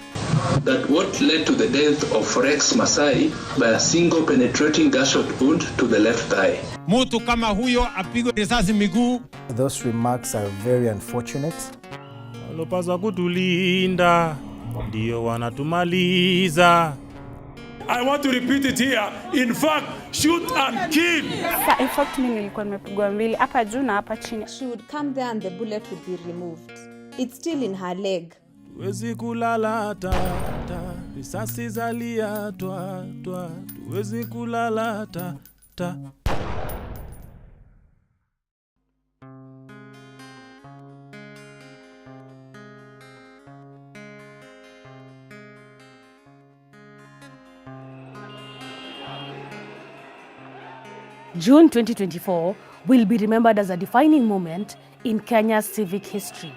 That what led to the death of Forex Masai by a single penetrating gunshot wound to the left thigh. Mtu kama huyo apigwe risasi miguu. Those remarks are very unfortunate. Walopaswa kutulinda ndio wanatumaliza. I want to repeat it here. In fact, shoot and kill. In fact, mimi nilikuwa nimepigwa mbili hapa juu na hapa chini. She would come there and the bullet would be removed. It's still in her leg. Tuwezi kulala risasi zalia tuwezi kulala June 2024 will be remembered as a defining moment in Kenya's civic history.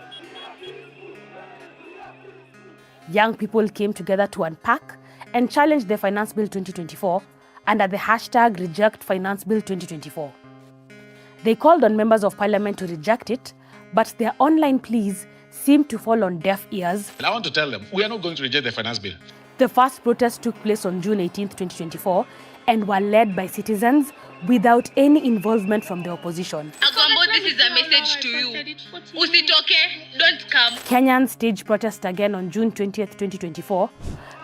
Young people came together to unpack and challenge the Finance Bill 2024 under the hashtag Reject Finance Bill 2024. They called on members of parliament to reject it, but their online pleas seemed to fall on deaf ears. And I want to tell them, we are not going to reject the Finance Bill. The first protests took place on June 18, 2024, and were led by citizens without any involvement from the opposition. Agombo, this is a message to you. Usitoke, don't come. Kenyans staged protests again on June 20th, 2024,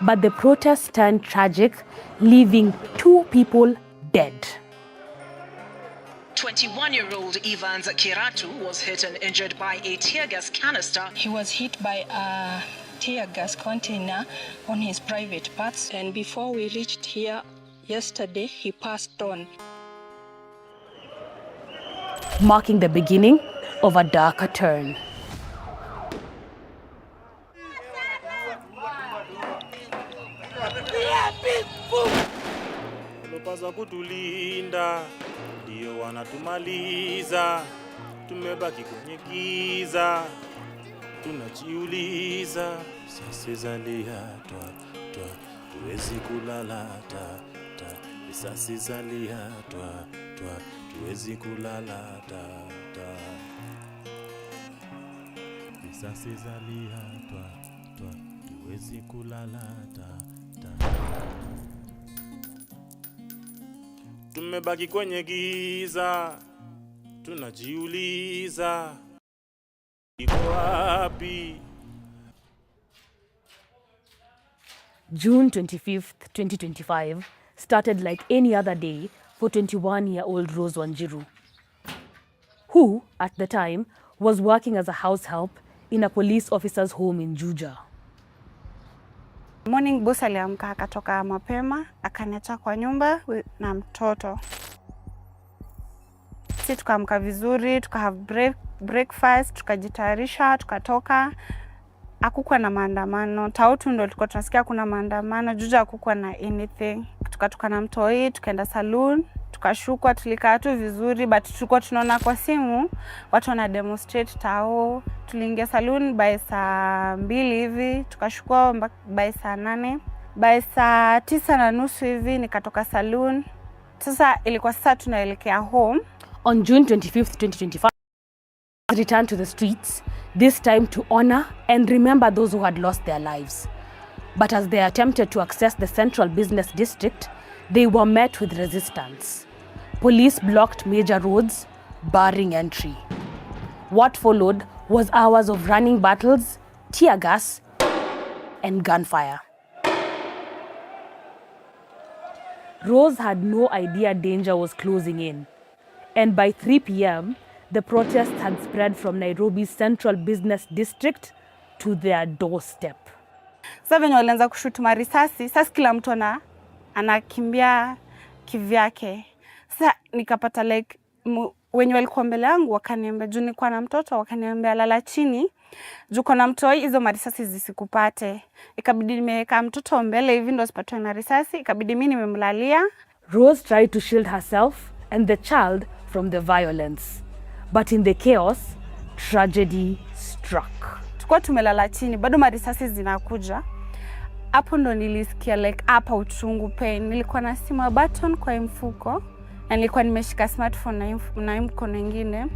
but the protests turned tragic, leaving 2 people dead. 21-year-old Evans Kiratu was hit and injured by a tear gas canister. He was hit by a tear gas container on his private parts, and before we reached here yesterday, he passed on. Marking the beginning of a darker turn. Walopaswa kutulinda ndio wanatumaliza, tumebaki kwenye giza, tunajiuliza risasi zalia tuwezi kulala risasi zalia tuwezi kulala risasi zalia tuwezi kulala tumebaki kwenye giza, tunajiuliza iko wapi. June 25th, 2025 started like any other day for 21-year-old Rose Wanjiru, who, at the time, was working as a house help in a police officer's home in Juja. Morning boss aliamka akatoka mapema, akaniacha kwa nyumba na mtoto. Sisi tukaamka vizuri, tuka have breakfast, tukajitayarisha, tukatoka. hakukuwa na maandamano. Tautu ndo tulikuwa tunasikia kuna maandamano, Juja hakukuwa na anything. Tukatoka na mtoi, tukaenda saloon, tukashukwa, tulikaa tu vizuri, but tulikuwa tunaona kwa simu watu wana demonstrate tao. Tuliingia saloon by saa 2 hivi, tukashukwa by saa 8. By saa 9:30 hivi nikatoka saloon. Sasa ilikuwa sasa tunaelekea home. On June 25th, 2025, returned to the streets, this time to honor and remember those who had lost their lives. But as they attempted to access the central business district, they were met with resistance. Police blocked major roads, barring entry. What followed was hours of running battles, tear gas, and gunfire. Rose had no idea danger was closing in. And by 3 p.m., the protests had spread from Nairobi's central business district to their doorstep. Sasa venye walianza kushoot marisasi, sasa kila mtu anakimbia kivyake. Sasa nikapata like wenye walikuwa mbele yangu wakaniambia juu nilikuwa na mtoto, wakaniambia lala chini juu kuna mtoi hizo marisasi zisikupate. Ikabidi nimeweka mtoto mbele hivi ndo sipatwe na risasi, ikabidi mimi nimemlalia. Rose tried to shield herself and the child from the violence. But in the chaos, tragedy struck. Tulikuwa tumelala chini, bado marisasi zinakuja. Hapo ndo nilisikia like hapa uchungu pain. Nilikuwa na simu button kwa mfuko na nilikuwa nimeshika smartphone na mkono mwingine.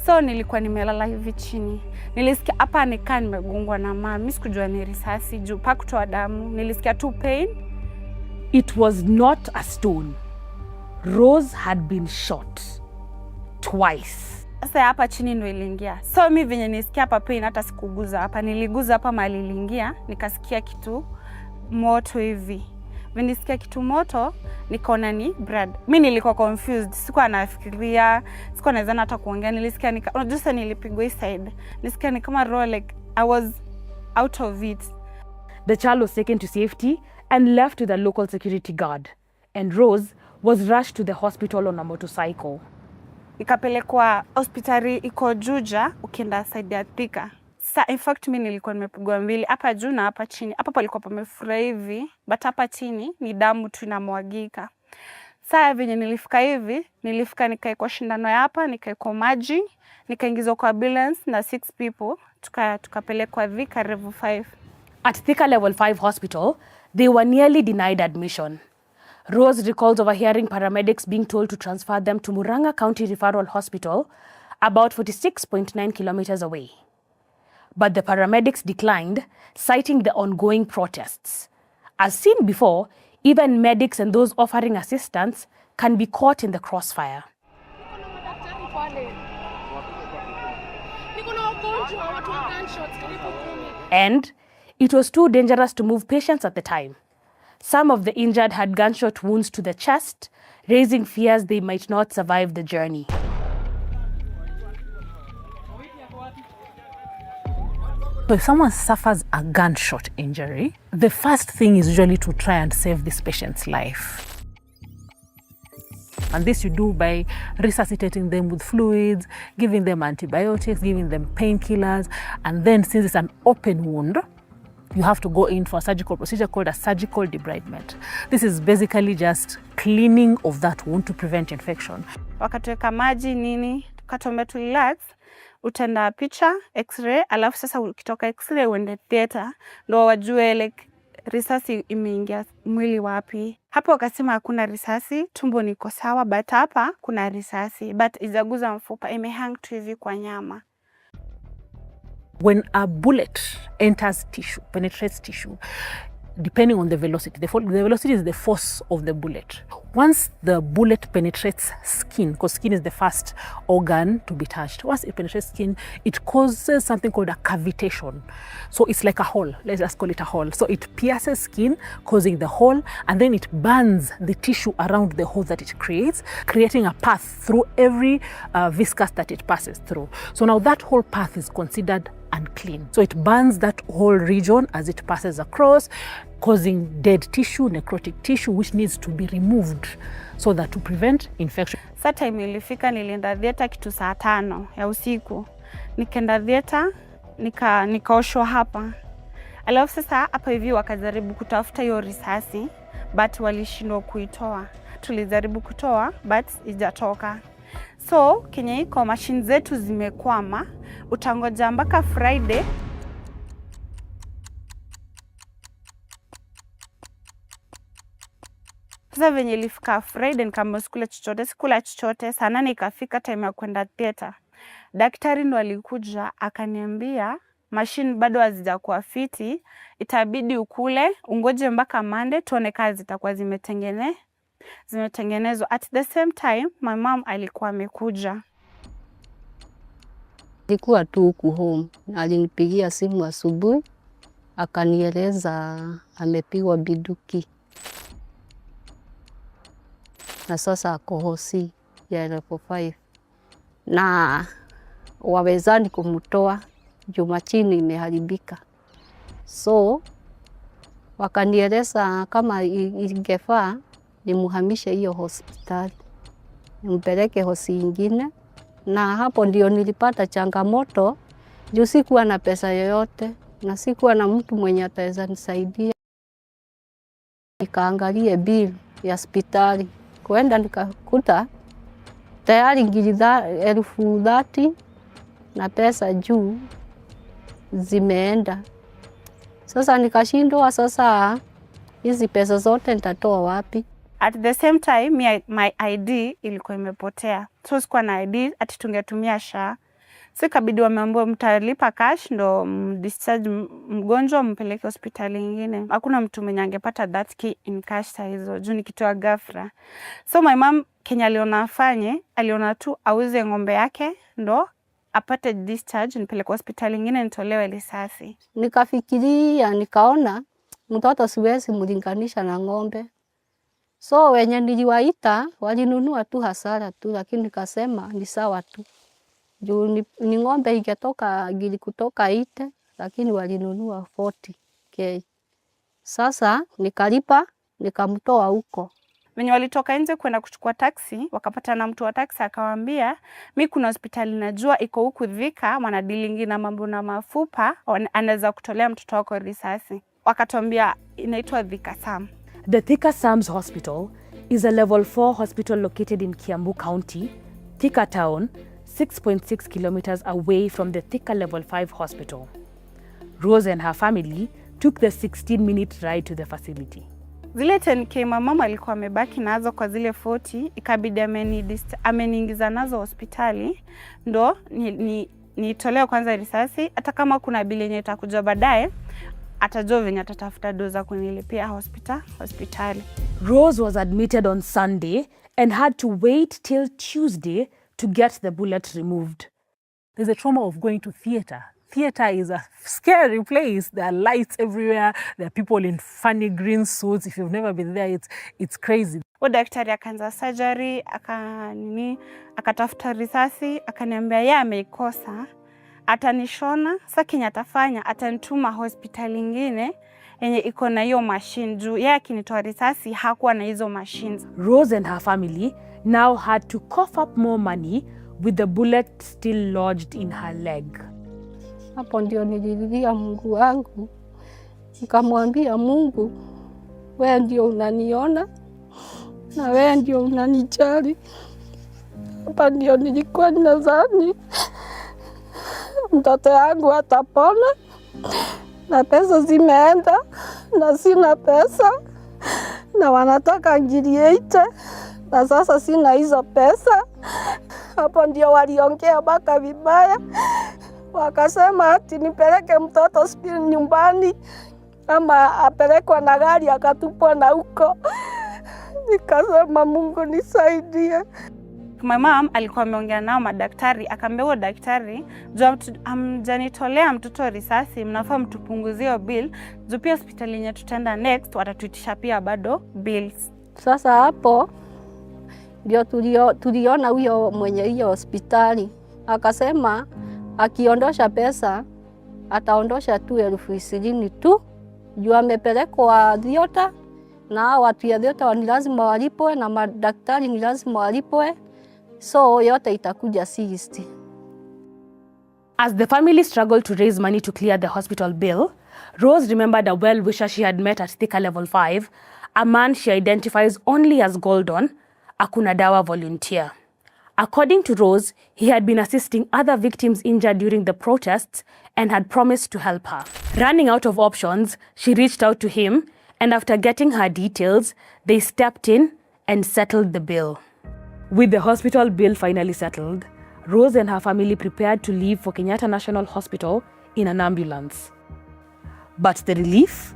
So nilikuwa nimelala hivi chini. Nilisikia hapa nikaa nimegongwa na mama. Mimi sikujua ni risasi juu pa kutoa damu. Nilisikia tu pain. It was not a stone. Rose had been shot twice. Sasa hapa chini ndo iliingia. So mimi venye nisikia hapa pain hata sikuguza hapa. Niliguza hapa mahali iliingia, nikasikia kitu moto hivi. Venye nisikia kitu moto, nikaona ni blood. Mimi nilikuwa confused, sikuwa nafikiria, sikuwa naweza hata kuongea. Nilisikia unajua sasa nilipigwa side. Nilisikia ni kama roho like I was out of it. The child was taken to safety and left with a local security guard. And Rose was rushed to the hospital on a motorcycle. Ikapelekwa hospitali iko Juja ukienda side ya Thika. Sa in fact mimi nilikuwa nimepigwa mbili hapa juu na hapa chini. Hapa palikuwa pamefura hivi, but hapa chini ni damu tu inamwagika. Saa venye nilifika hivi, nilifika nikaekwa shindano ya hapa, nikaekwa maji, nikaingizwa kwa ambulance na 6 people, tukapelekwa Thika level 5. At Thika level 5 hospital, they were nearly denied admission. Rose recalls overhearing paramedics being told to transfer them to Murang'a County Referral Hospital, about 46.9 kilometers away. But the paramedics declined, citing the ongoing protests. As seen before, even medics and those offering assistance can be caught in the crossfire. And it was too dangerous to move patients at the time. Some of the injured had gunshot wounds to the chest, raising fears they might not survive the journey. So if someone suffers a gunshot injury, the first thing is usually to try and save this patient's life. And this you do by resuscitating them with fluids, giving them antibiotics, giving them painkillers, and then since it's an open wound, you have to go in for a surgical procedure called a surgical debridement. This is basically just cleaning of that wound to prevent infection. Wakatuweka maji nini, tukatuambia tu relax, utaenda picha, x-ray, alafu sasa ukitoka x-ray uende theater, ndo wajue like risasi imeingia mwili wapi. Hapo wakasema hakuna risasi, tumbo niko sawa, but hapa kuna risasi, but izaguza mfupa, imehang tu hivi kwa nyama. When a bullet enters tissue, penetrates tissue, depending on the velocity, the velocity is the force of the bullet. Once the bullet penetrates skin, because skin is the first organ to be touched, once it penetrates skin, it causes something called a cavitation. So it's like a hole, let's just call it a hole. So it pierces skin, causing the hole, and then it burns the tissue around the hole that it creates, creating a path through every viscous that it passes through. So now that whole path is considered unclean. So it burns that whole region as it passes across, causing dead tissue, necrotic tissue, which needs to be removed so that to prevent infection. Sa time ilifika nilienda theater kitu saa 5 ya usiku. Nikaenda theater, nikaoshwa hapa. Alafu sasa hapa hivi wakajaribu kutafuta hiyo risasi but walishindwa kuitoa. Tulijaribu kutoa but ijatoka. So Kenya iko machine zetu zimekwama, utangoja mpaka Friday. Sasa venye ilifika Friday nikamwambia sikula chochote, saa 8 ikafika time ya kwenda theater. Daktari ndo alikuja akaniambia machine bado hazijakuwa fiti, itabidi ukule, ungoje mpaka Monday tuone kazi zitakuwa zimetengenezwa. At the same time my mom alikuwa amekuja. Nilikuwa tu huku home, alinipigia simu asubuhi akanieleza amepigwa biduki na sasa ako hosi ya level 5 na wawezani kumtoa juu machini imeharibika. So wakanieleza kama ingefaa nimuhamishe hiyo hospitali, nimpeleke hosi ingine, na hapo ndio nilipata changamoto juu sikuwa na pesa yoyote na sikuwa na mtu mwenye ataweza nisaidia. Nikaangalie bill ya hospitali, kwenda nikakuta tayari ngiri 30,000 na pesa juu zimeenda. Sasa nikashindwa, sasa hizi pesa zote nitatoa wapi? At the same time my ID ilikuwa imepotea, so sikuwa na ID ati tungetumia SHA. So ikabidi wameambiwa mtalipa cash ndo discharge mgonjwa mpeleke hospitali nyingine. Hakuna mtu mwenye angepata that key in cash saa hizo juu nikitoa ghafla. So my mom Kenya aliona tu auze ng'ombe yake ndo apate discharge nipeleke hospitali nyingine nitolewe risasi. Nikafikiria, nikaona mtoto siwezi mlinganisha na ng'ombe. So wenye niliwaita walinunua tu hasara tu, lakini nikasema ni sawa tu. Juu ni ng'ombe ingetoka gili kutoka 80, lakini walinunua 40k. Sasa nikalipa, nikamtoa huko. Wenye walitoka nje kwenda kuchukua taxi, wakapata na mtu wa taxi akawaambia, mimi kuna hospitali najua iko huku Thika, wanadilingi na mambo na mafupa, anaweza kutolea mtoto wako risasi. Wakatuambia inaitwa Thika Sam. The Thika Sam's Hospital is a level 4 hospital located in Kiambu County, Thika Town, 6.6 kilometers away from the Thika level 5 hospital. Rose and her family took the 16-minute ride to the facility. Zile 10k mama alikuwa amebaki nazo kwa zile 40, ikabidi ameniingiza nazo hospitali ndo nitolewe kwanza risasi, hata kama kuna bili yenye itakuja baadaye atajua venye atatafuta doza kunilipia hospitali. Rose was admitted on Sunday and had to wait till Tuesday to get the bullet removed. There's a trauma of going to theater. Theater is a scary place. There are lights everywhere. There are people in funny green suits. If you've never been there, it's crazy. Daktari akaanza surgery, akatafuta risasi, akaniambia yeye ameikosa, atanishona, sasa Kenya atafanya, atanituma hospitali nyingine yenye iko na hiyo machine juu yeye akinitoa risasi hakuwa na hizo machines. Rose and her family now had to cough up more money with the bullet still lodged in her leg. Hapo ndio nililia Mungu wangu, nikamwambia Mungu, wewe ndio unaniona na wewe ndio unanijali. Hapa ndio nilikuwa nadhani mtoto yangu atapona, na pesa zimeenda na sina pesa, na wanataka ngiriete na sasa sina hizo pesa. Hapo ndio waliongea mpaka vibaya, wakasema ati nipeleke mtoto hospitali nyumbani ama apelekwa na gari akatupwa na huko. Nikasema Mungu nisaidie. My mom alikuwa ameongea nao madaktari, akaambia huyo daktari, amjanitolea mtoto risasi, mnafaa mtupunguzie bill, juu pia hospitali yenye tutaenda next watatuitisha pia bado bills. Sasa hapo ndio tuliona huyo mwenye hiyo hospitali, akasema akiondosha pesa ataondosha tu 20,000 tu, juu amepelekwa theater na watu ya theater ni lazima walipwe na madaktari ni lazima walipwe, so yote itakuja 60. As the family struggled to raise money to clear the hospital bill, Rose remembered a well-wisher she had met at Thika Level 5, a man she identifies only as Goldon, a Kunadawa volunteer. According to Rose, he had been assisting other victims injured during the protests and had promised to help her. Running out of options, she reached out to him, and after getting her details, they stepped in and settled the bill. With the hospital bill finally settled, Rose and her family prepared to leave for Kenyatta National Hospital in an ambulance. But the relief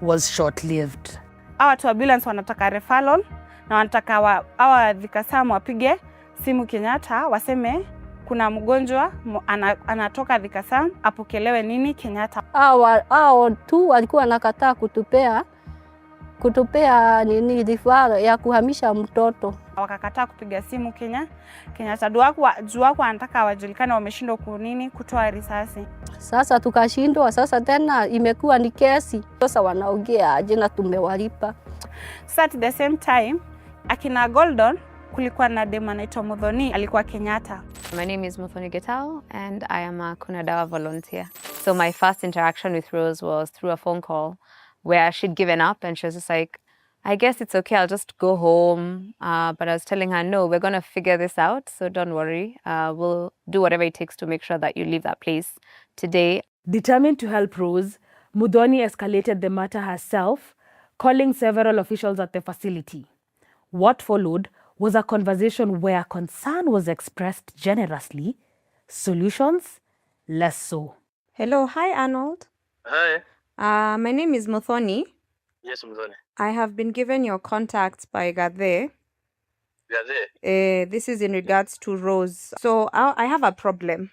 was short-lived. Hawa watu wa ambulance wanataka referral na wanataka hawa Thika-Sam wapige simu Kenyatta waseme kuna mgonjwa anatoka Thika-Sam apokelewe nini Kenyatta. Hao tu walikuwa nakataa kutupea nini referral ya kuhamisha mtoto. Wakakataa kupiga simu Kenyatta. Juu wako anataka wajulikane wameshindwa kutoa risasi. Sasa tukashindwa, sasa tena imekuwa ni kesi. Sasa wanaongea aje na tumewalipa. So at the same time, akina Goldon kulikuwa na dema anaitwa Muthoni alikuwa Kenyatta. My name is Muthoni Getao and I am a Kunadawa volunteer. So my first interaction with Rose was through a phone call where she'd given up and she was just like, I guess it's okay, I'll just go home. But I was telling her, no, we're going to figure this out, so don't worry. We'll do whatever it takes to make sure that you leave that place today. Determined to help Rose, Muthoni escalated the matter herself, calling several officials at the facility. What followed was a conversation where concern was expressed generously, solutions less so. Hello, hi Arnold. Hi. My name is Muthoni. Yes, Muthoni. I have been given your contacts by Gathe. Gathe? This is in regards to Rose. So I have a problem.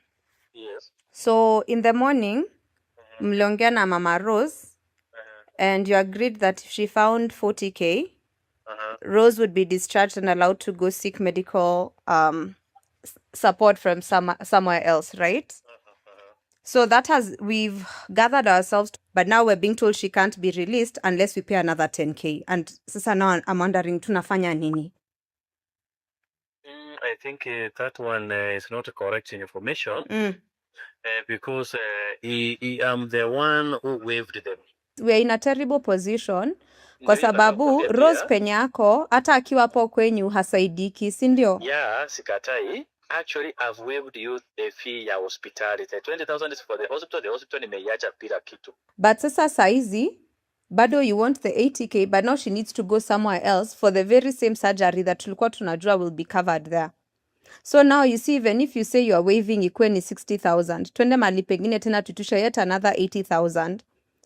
Yes. So in the morning, mliongea na Mama Rose, and you agreed that if she found 40K, Rose would be discharged and allowed to go seek medical support from somewhere else, right? So we've gathered ourselves, but now we're being told she can't be released unless we pay another 10K. And sasa now I'm wondering, tunafanya nini? I think that one is not correct information because I am the one who waived them. We're in a terrible position kwa sababu Rose penye yako hata akiwa hapo kwenyu hasaidiki, si ndio? Yeah, sikatai. Actually, I've waived you the fee ya hospitality. 20,000 is for the hospital. The hospital nimeiacha bila kitu. But sasa saizi, bado you want the 80K, but now she needs to go somewhere else for the very same surgery that tulikuwa tunajua will be covered there. So now you see, even if you say you are waiving ikuwe ni 60,000, twende mali pengine tena tutusha yet another 80,000.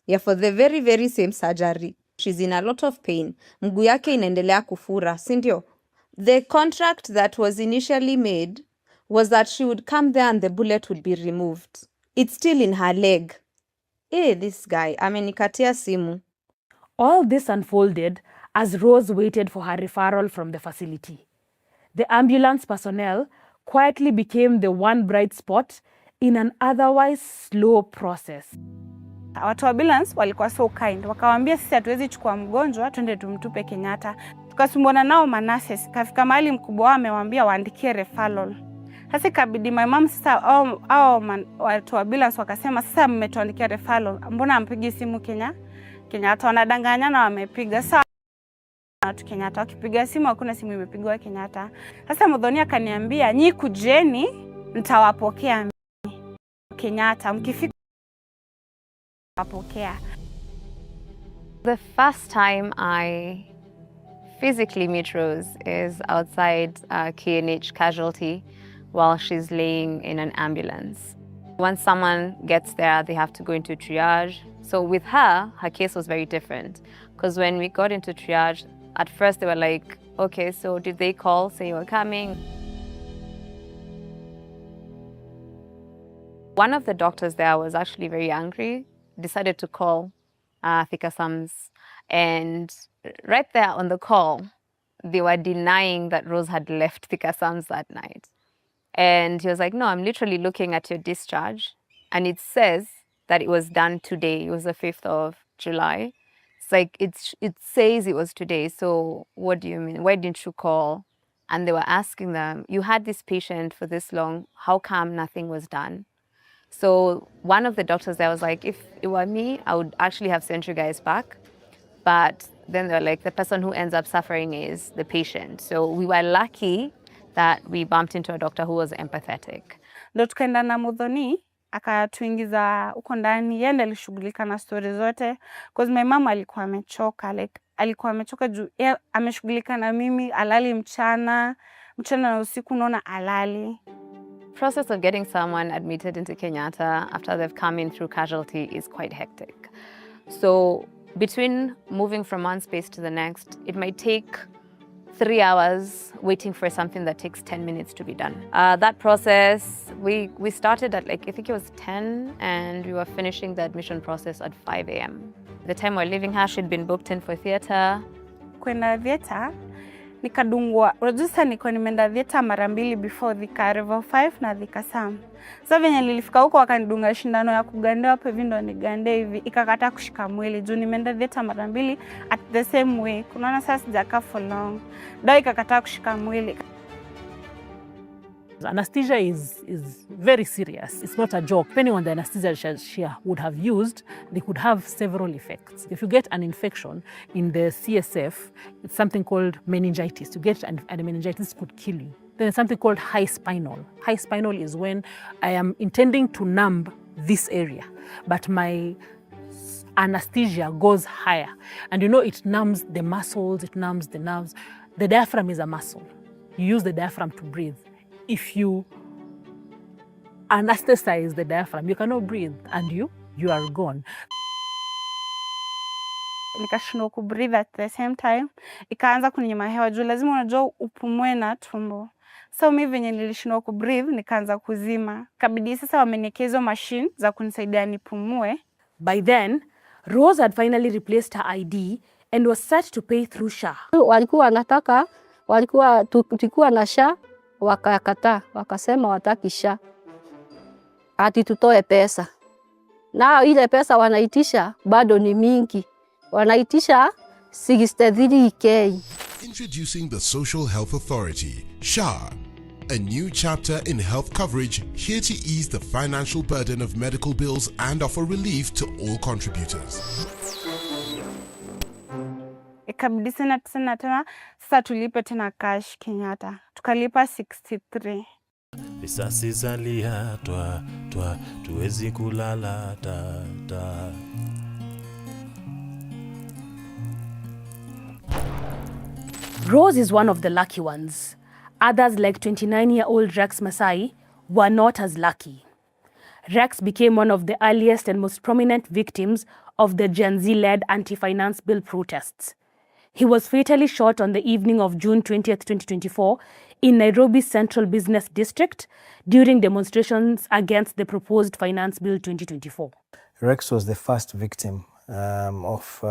Yeah, for the very, very same surgery. She's in a lot of pain. Mguu yake inaendelea kufura, si ndio? The contract that was initially made was that she would come there and the bullet would be removed. It's still in her leg. This guy, amenikatia simu. All this unfolded as Rose waited for her referral from the facility. The ambulance personnel quietly became the one bright spot in an otherwise slow process. Watu wa ambulance walikuwa so kind. Wakawaambia sisi hatuwezi chukua mgonjwa, twende tumtupe Kenyatta. Tukasumbwana nao manases. Kafika mahali mkubwa wao amewaambia waandikie referral. Sasa ikabidi my mom sasa watu wa ambulance wakasema sasa mmetuandikia referral. Mbona ampigi simu Kenyatta? Wanadanganyana wamepiga. Sasa watu Kenyatta wakipiga simu hakuna simu imepigwa Kenyatta. Sasa Muthoni akaniambia nyi kujeni nitawapokea Kenyatta mkifika wapokea. The first time I physically meet Rose is outside KNH casualty while she's laying in an ambulance. Once someone gets there, they have to go into triage. So with her case was very different because when we got into triage, at first they were like, okay, so did they call, say you were coming? One of the doctors there was actually very angry, decided to call Thika-Sam's, and right there on the call, they were denying that Rose had left Thika-Sam's that night. And he was like, no, I'm literally looking at your discharge, and it says that it was done today. It was the 5th of July. It's like, it says it was today, so what do you mean? Why didn't you call? And they were asking them, you had this patient for this long, how come nothing was done? So one of the doctors there was like, if it were me, I would actually have sent you guys back. But then they're like, the person who ends up suffering is the patient. So we were lucky that we bumped into a doctor who was empathetic. Ndo tukaenda na Muthoni, akatuingiza huko ndani, yeye ndiye alishughulika na story zote. Because my mom alikuwa amechoka, like alikuwa amechoka juu ameshughulika na mimi, alali mchana na usiku unaona alali. Process of getting someone admitted into Kenyatta after they've come in through casualty is quite hectic. So between moving from one space to the next, it might take 3 hours waiting for something that takes 10 minutes to be done. That process, we started at like, I think it was 10, and we were finishing the admission process at 5 a.m. The time we're leaving her, she'd been booked in for theatre. Kwenda theatre, nikadungwa. Unajua niko nimeenda theatre mara mbili before Thika Level 5 na Thika Sam. Sasa venye nilifika huko wakanidunga shindano ya kugandea hapo hivi ndo nigande hivi, ikakataa kushika mwili juu nimeenda theatre mara mbili at the same way. Kunaona sasa sijakaa for long. Dawa ikakataa kushika mwili. Anesthesia is very serious. It's not a joke. Depending on the anesthesia she would have used, they could have several effects. If you get an infection in the CSF, it's something called meningitis. You get an meningitis could kill you. Then there's something called high spinal. High spinal is when I am intending to numb this area, but my anesthesia goes higher. And you know it numbs the muscles, it numbs the nerves. The diaphragm is a muscle. You use the diaphragm to breathe. If you anesthetize the diaphragm, you cannot breathe, and you are gone. Nikashindwa kubreathe at the same time. Ikaanza kuninyima hewa juu lazima unajua upumue na tumbo. So mimi venye nilishindwa kubreathe, nikaanza kuzima. Kabidi sasa wameniwekea machine za kunisaidia nipumue. By then, Rose had finally replaced her ID and was set to pay through SHA. Tulikuwa na SHA, wakakataa, wakasema wataki SHA. Ati tutoe pesa. Na ile pesa wanaitisha bado ni mingi. Wanaitisha 63K. Introducing the Social Health Authority, SHA, a new chapter in health coverage here to ease the financial burden of medical bills and offer relief to all contributors. Ikabidi tena sasa tulipe tena cash Kenyatta. Tukalipa 63. Risasi zalia tuwezi kulala Rose is one of the lucky ones. Others, like 29-year-old Rex Masai, were not as lucky. Rex became one of the earliest and most prominent victims of the Gen Z-led anti-finance bill protests. He was fatally shot on the evening of June 20th, 2024 in Nairobi's Central Business District during demonstrations against the proposed Finance Bill 2024. Rex was the first victim of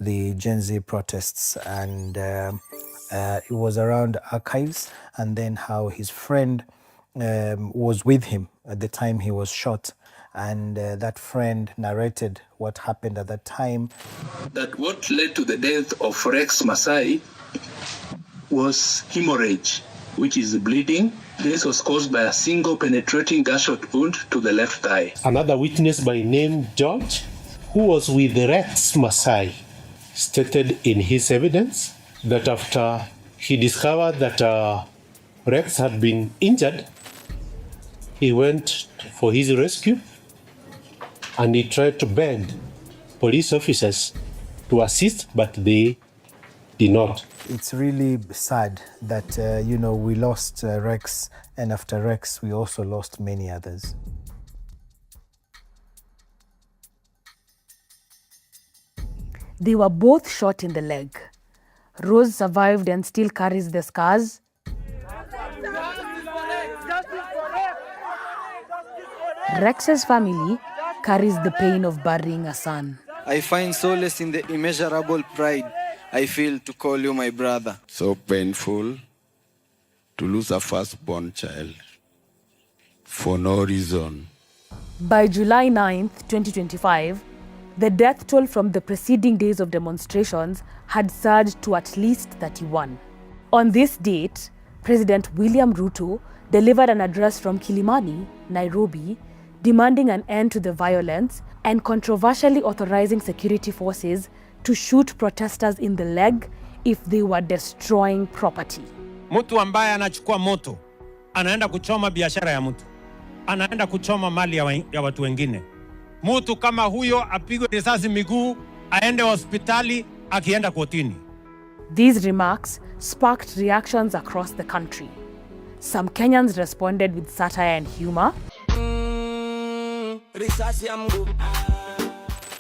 the Gen Z protests, and it was around archives, and then how his friend was with him at the time he was shot, and that friend narrated what happened at that time. That what led to the death of Rex Masai was hemorrhage, which is bleeding. This was caused by a single penetrating gunshot wound to the left thigh. Another witness by name George, who was with Rex Masai, stated in his evidence that after he discovered that Rex had been injured, he went for his rescue and he tried to beg police officers to assist, but they did not. It's really sad that, we lost Rex, and after Rex, we also lost many others. They were both shot in the leg. Rose survived and still carries the scars. Rex's family carries the pain of burying a son. I find solace in the immeasurable pride I feel to call you my brother. So painful to lose a firstborn child for no reason. By July 9th, 2025, the death toll from the preceding days of demonstrations had surged to at least 31. On this date, President William Ruto delivered an address from Kilimani, Nairobi, demanding an end to the violence and controversially authorizing security forces to shoot protesters in the leg if they were destroying property. Mtu ambaye anachukua moto, anaenda kuchoma biashara ya mtu, anaenda kuchoma mali ya watu wengine. Mtu kama huyo apigwe risasi miguu, aende hospitali, akienda kotini. These remarks sparked reactions across the country. Some Kenyans responded with satire and humor,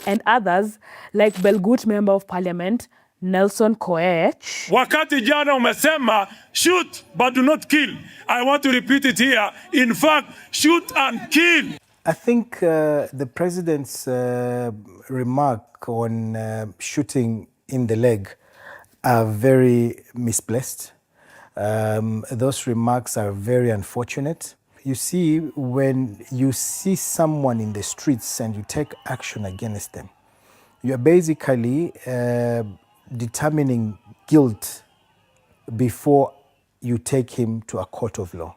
and others, like Belgut Member of Parliament Nelson Koech, wakati jana umesema shoot but do not kill. I want to repeat it here. In fact, shoot and kill. I think the president's remark on shooting in the leg are very misplaced. Those remarks are very unfortunate. You see, when you see someone in the streets and you take action against them, you are basically determining guilt before you take him to a court of law.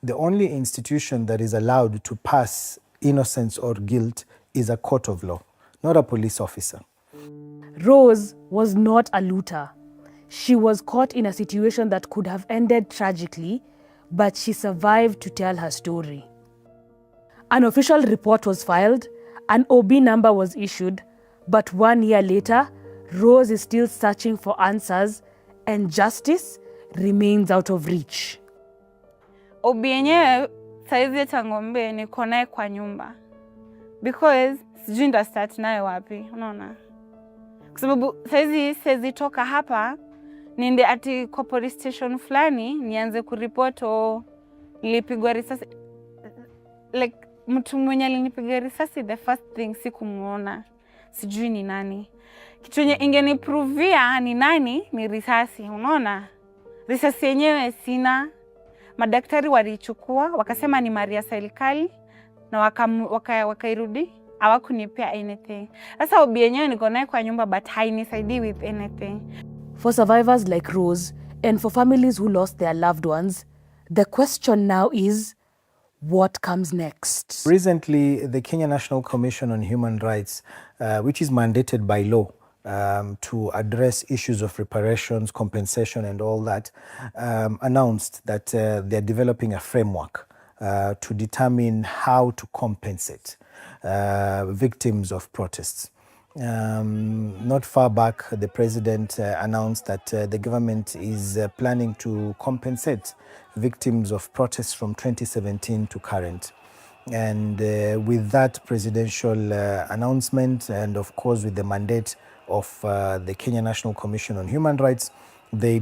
The only institution that is allowed to pass innocence or guilt is a court of law, not a police officer. Rose was not a looter. She was caught in a situation that could have ended tragically, but she survived to tell her story. An official report was filed, an OB number was issued, but 1 year later, Rose is still searching for answers and justice remains out of reach. OB yenyewe saizi ya ng'ombe niko naye kwa nyumba because sijui nda start naye wapi, unaona? Kwa sababu saizi siwezi toka hapa niende ati kwa police station fulani nianze kuripoti nilipigwa risasi. Like mtu mwenye alinipiga risasi, the first thing sikumuona, sijui ni nani. Kitu yenye ingeniprovia ni nani ni risasi, unaona? Risasi yenyewe sina. Madaktari walichukua wakasema ni mali ya serikali na wakairudi, hawakunipea anything. Sasa OB yenyewe niko naye kwa nyumba but hainisaidii with anything. For survivors like Rose and for families who lost their loved ones, the question now is, what comes next? Recently, the Kenya National Commission on Human Rights, which is mandated by law to address issues of reparations, compensation and all that, announced that they're developing a framework to determine how to compensate victims of protests. Not far back, the president announced that the government is planning to compensate victims of protests from 2017 to current. And with that presidential announcement, and of course with the mandate of the Kenya National Commission on Human Rights, they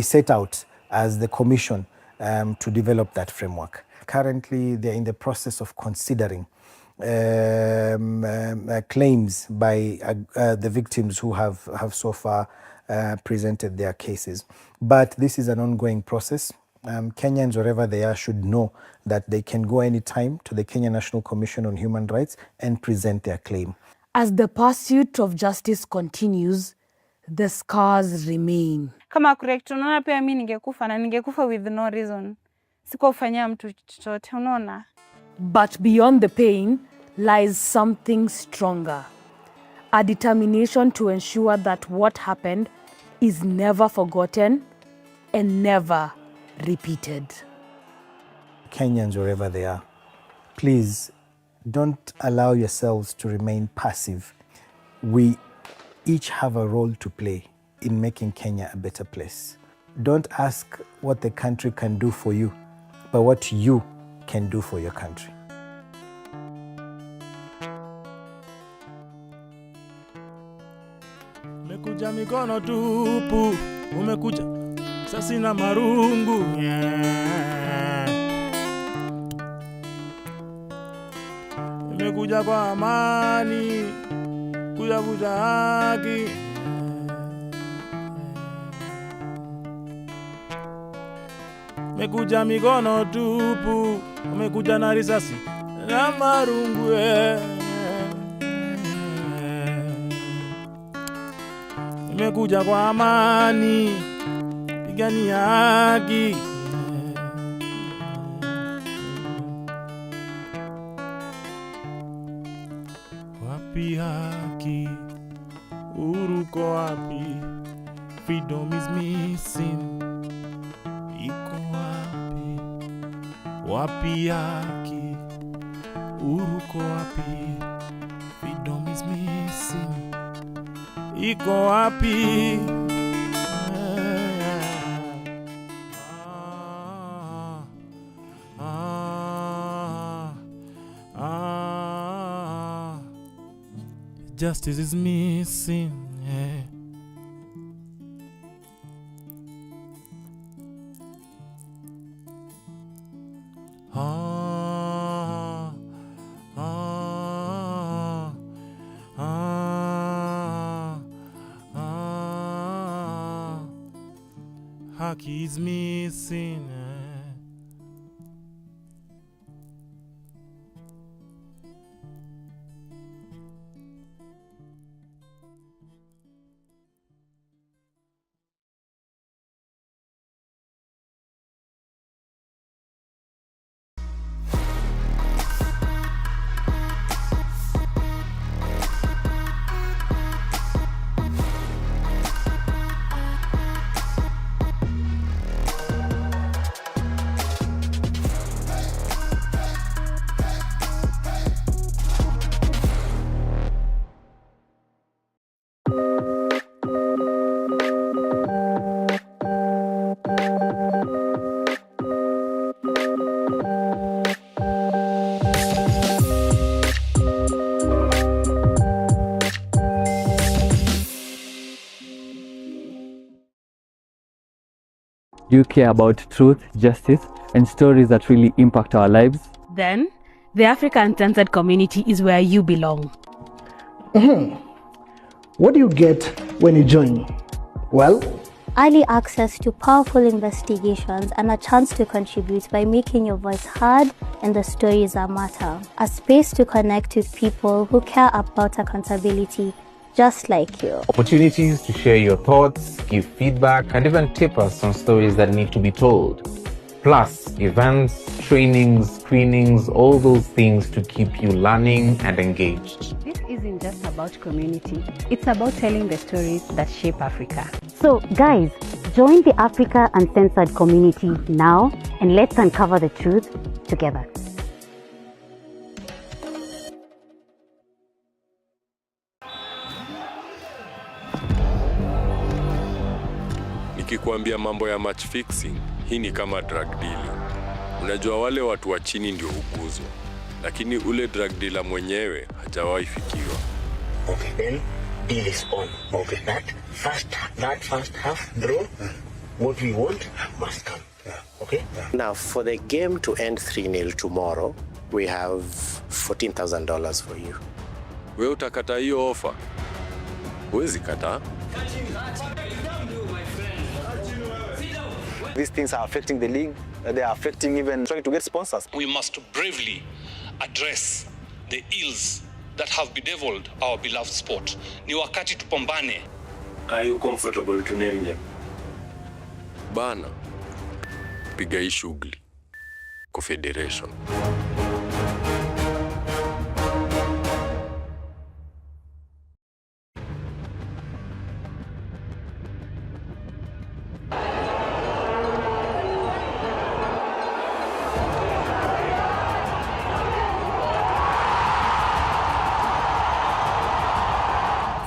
set out as the commission to develop that framework. Currently, they're in the process of considering claims by the victims who have so far presented their cases. But this is an ongoing process. Kenyans, wherever they are, should know that they can go anytime to the Kenya National Commission on Human Rights and present their claim. As the pursuit of justice continues, the scars remain. Kama correct, unaona pia mimi ningekufa na ningekufa with no reason. Sikufanyia mtu chochote, unaona? But beyond the pain lies something stronger. A determination to ensure that what happened is never forgotten and never repeated. Kenyans, wherever they are, please don't allow yourselves to remain passive. We each have a role to play in making Kenya a better place. Don't ask what the country can do for you, but what you can do for your country. Umekuja mikono tupu, umekuja sasi na marungu. Umekuja kwa amani, kujavuja haki. Umekuja mikono tupu, umekuja na risasi na marungu. Umekuja kwa amani, pigania haki. wapi haki? Uruko wapi? Freedom is missing. Iko wapi? Wapi haki? Uruko wapi? Freedom is missing. Iko wapi? Justice is missing. Haki is missing. Do you care about truth, justice, and stories that really impact our lives? Then, the Africa Uncensored community is where you belong. What do you get when you join? Well, early access to powerful investigations and a chance to contribute by making your voice heard and the stories that matter. A space to connect with people who care about accountability just like you. Opportunities to share your thoughts, give feedback, and even tip us on stories that need to be told. Plus, events, trainings, screenings, all those things to keep you learning and engaged. This isn't just about community, it's about telling the stories that shape Africa. So, guys, join the Africa Uncensored community now and let's uncover the truth together. Nikikuambia mambo ya match fixing, hii ni kama drug dealing. Unajua wale watu wa chini ndio hukuzwa, lakini ule drug dealer mwenyewe hajawahi fikiwa. Okay, then deal is on. Okay, that first half draw, what we want must come. Okay? Now, for the game to end 3-0 tomorrow, we have $14,000 for you. Wewe utakata hiyo offer? Huwezi kataa. These things are affecting the league. They are affecting even trying to get sponsors. We must bravely address the ills that have bedeviled our beloved sport. Ni wakati tupambane. Are you comfortable to name them? Bana, piga hii shughuli. Confederation.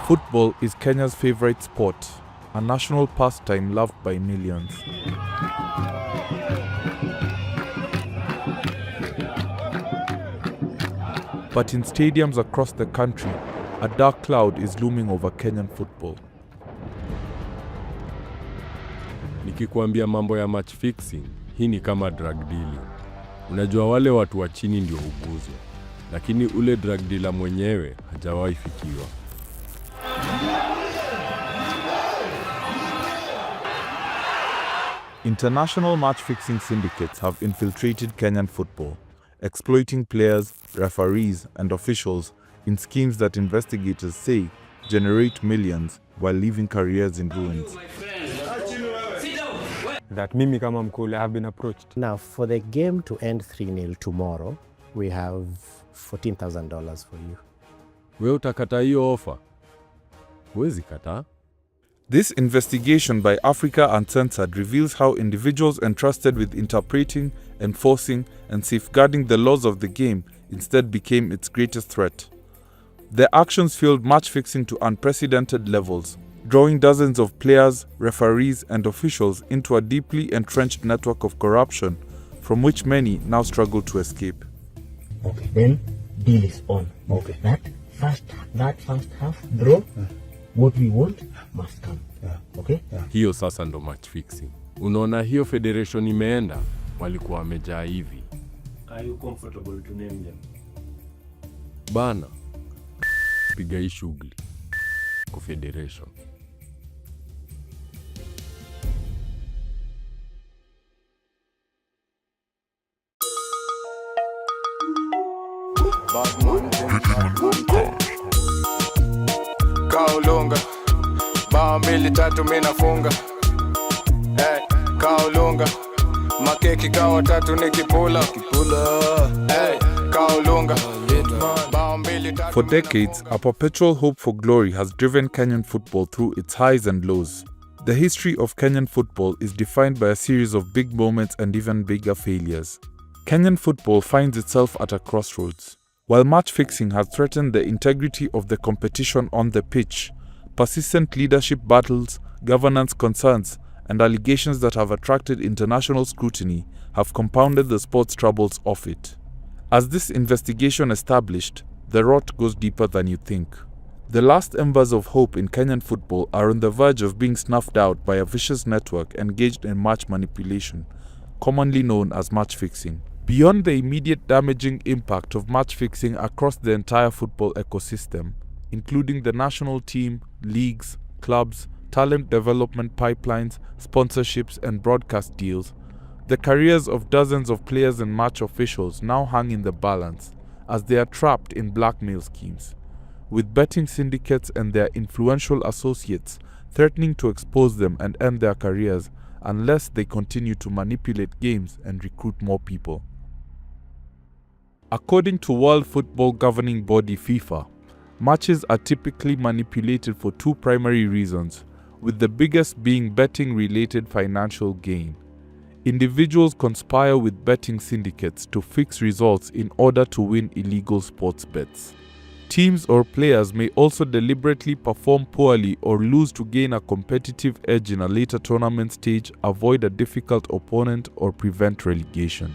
Football is Kenya's favorite sport, a national pastime loved by millions. But in stadiums across the country, a dark cloud is looming over Kenyan football. Nikikuambia mambo ya match fixing, hii ni kama drug dealing. Unajua wale watu wa chini ndio hukuzwa, lakini ule drug dealer mwenyewe hajawahi fikiwa. International match-fixing syndicates have infiltrated Kenyan football, exploiting players, referees, and officials in schemes that investigators say generate millions while leaving careers in ruins. That mimi kama mkule have been approached. Now, for the game to end 3-0 tomorrow, we have $14,000 for you. We utakata hiyo ofa? Huwezi kataa. This investigation by Africa Uncensored reveals how individuals entrusted with interpreting, enforcing, and safeguarding the laws of the game instead became its greatest threat. Their actions fueled match fixing to unprecedented levels, drawing dozens of players, referees, and officials into a deeply entrenched network of corruption from which many now struggle to escape. Okay, then deal is on. Okay, that first half draw, what we want must come. Okay? Hiyo sasa ndo match fixing. Unaona hiyo federation imeenda, walikuwa wamejaa hivi. Are you comfortable to name them? Bana, piga hii shughuli kwa federation. Kaulunga bao 2-3 mimi nafunga. Kaulunga makeki kawa 3 nikipula. Kaulunga bao 2-3. For decades, a perpetual hope for glory has driven Kenyan football through its highs and lows. The history of Kenyan football is defined by a series of big moments and even bigger failures. Kenyan football finds itself at a crossroads. While match fixing has threatened the integrity of the competition on the pitch, persistent leadership battles, governance concerns, and allegations that have attracted international scrutiny have compounded the sport's troubles of it. As this investigation established, the rot goes deeper than you think. The last embers of hope in Kenyan football are on the verge of being snuffed out by a vicious network engaged in match manipulation, commonly known as match fixing. Beyond the immediate damaging impact of match fixing across the entire football ecosystem, including the national team, leagues, clubs, talent development pipelines, sponsorships, and broadcast deals, the careers of dozens of players and match officials now hang in the balance as they are trapped in blackmail schemes, with betting syndicates and their influential associates threatening to expose them and end their careers unless they continue to manipulate games and recruit more people. According to World Football governing body FIFA, matches are typically manipulated for 2 primary reasons, with the biggest being betting-related financial gain. Individuals conspire with betting syndicates to fix results in order to win illegal sports bets. Teams or players may also deliberately perform poorly or lose to gain a competitive edge in a later tournament stage, avoid a difficult opponent, or prevent relegation.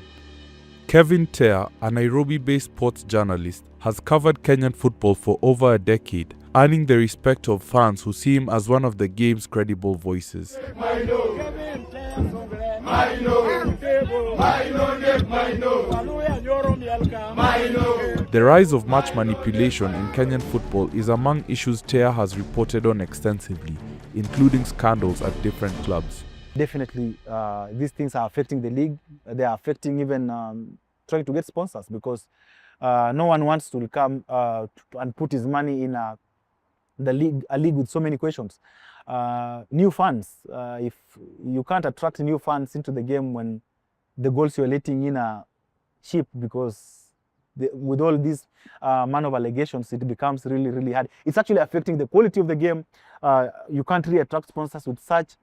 Kevin Tea, a Nairobi-based sports journalist, has covered Kenyan football for over a decade, earning the respect of fans who see him as one of the game's credible voices. The rise of match manipulation in Kenyan football is among issues Tea has reported on extensively, including scandals at different clubs. Definitely, these things are affecting the league. They are affecting even trying to get sponsors, because no one wants to come and put his money in a league with so many questions. New fans, if you can't attract new fans into the game when the goals you're letting in are cheap, because with all these man of allegations, it becomes really, really hard. It's actually affecting the quality of the game. You can't really attract sponsors with such.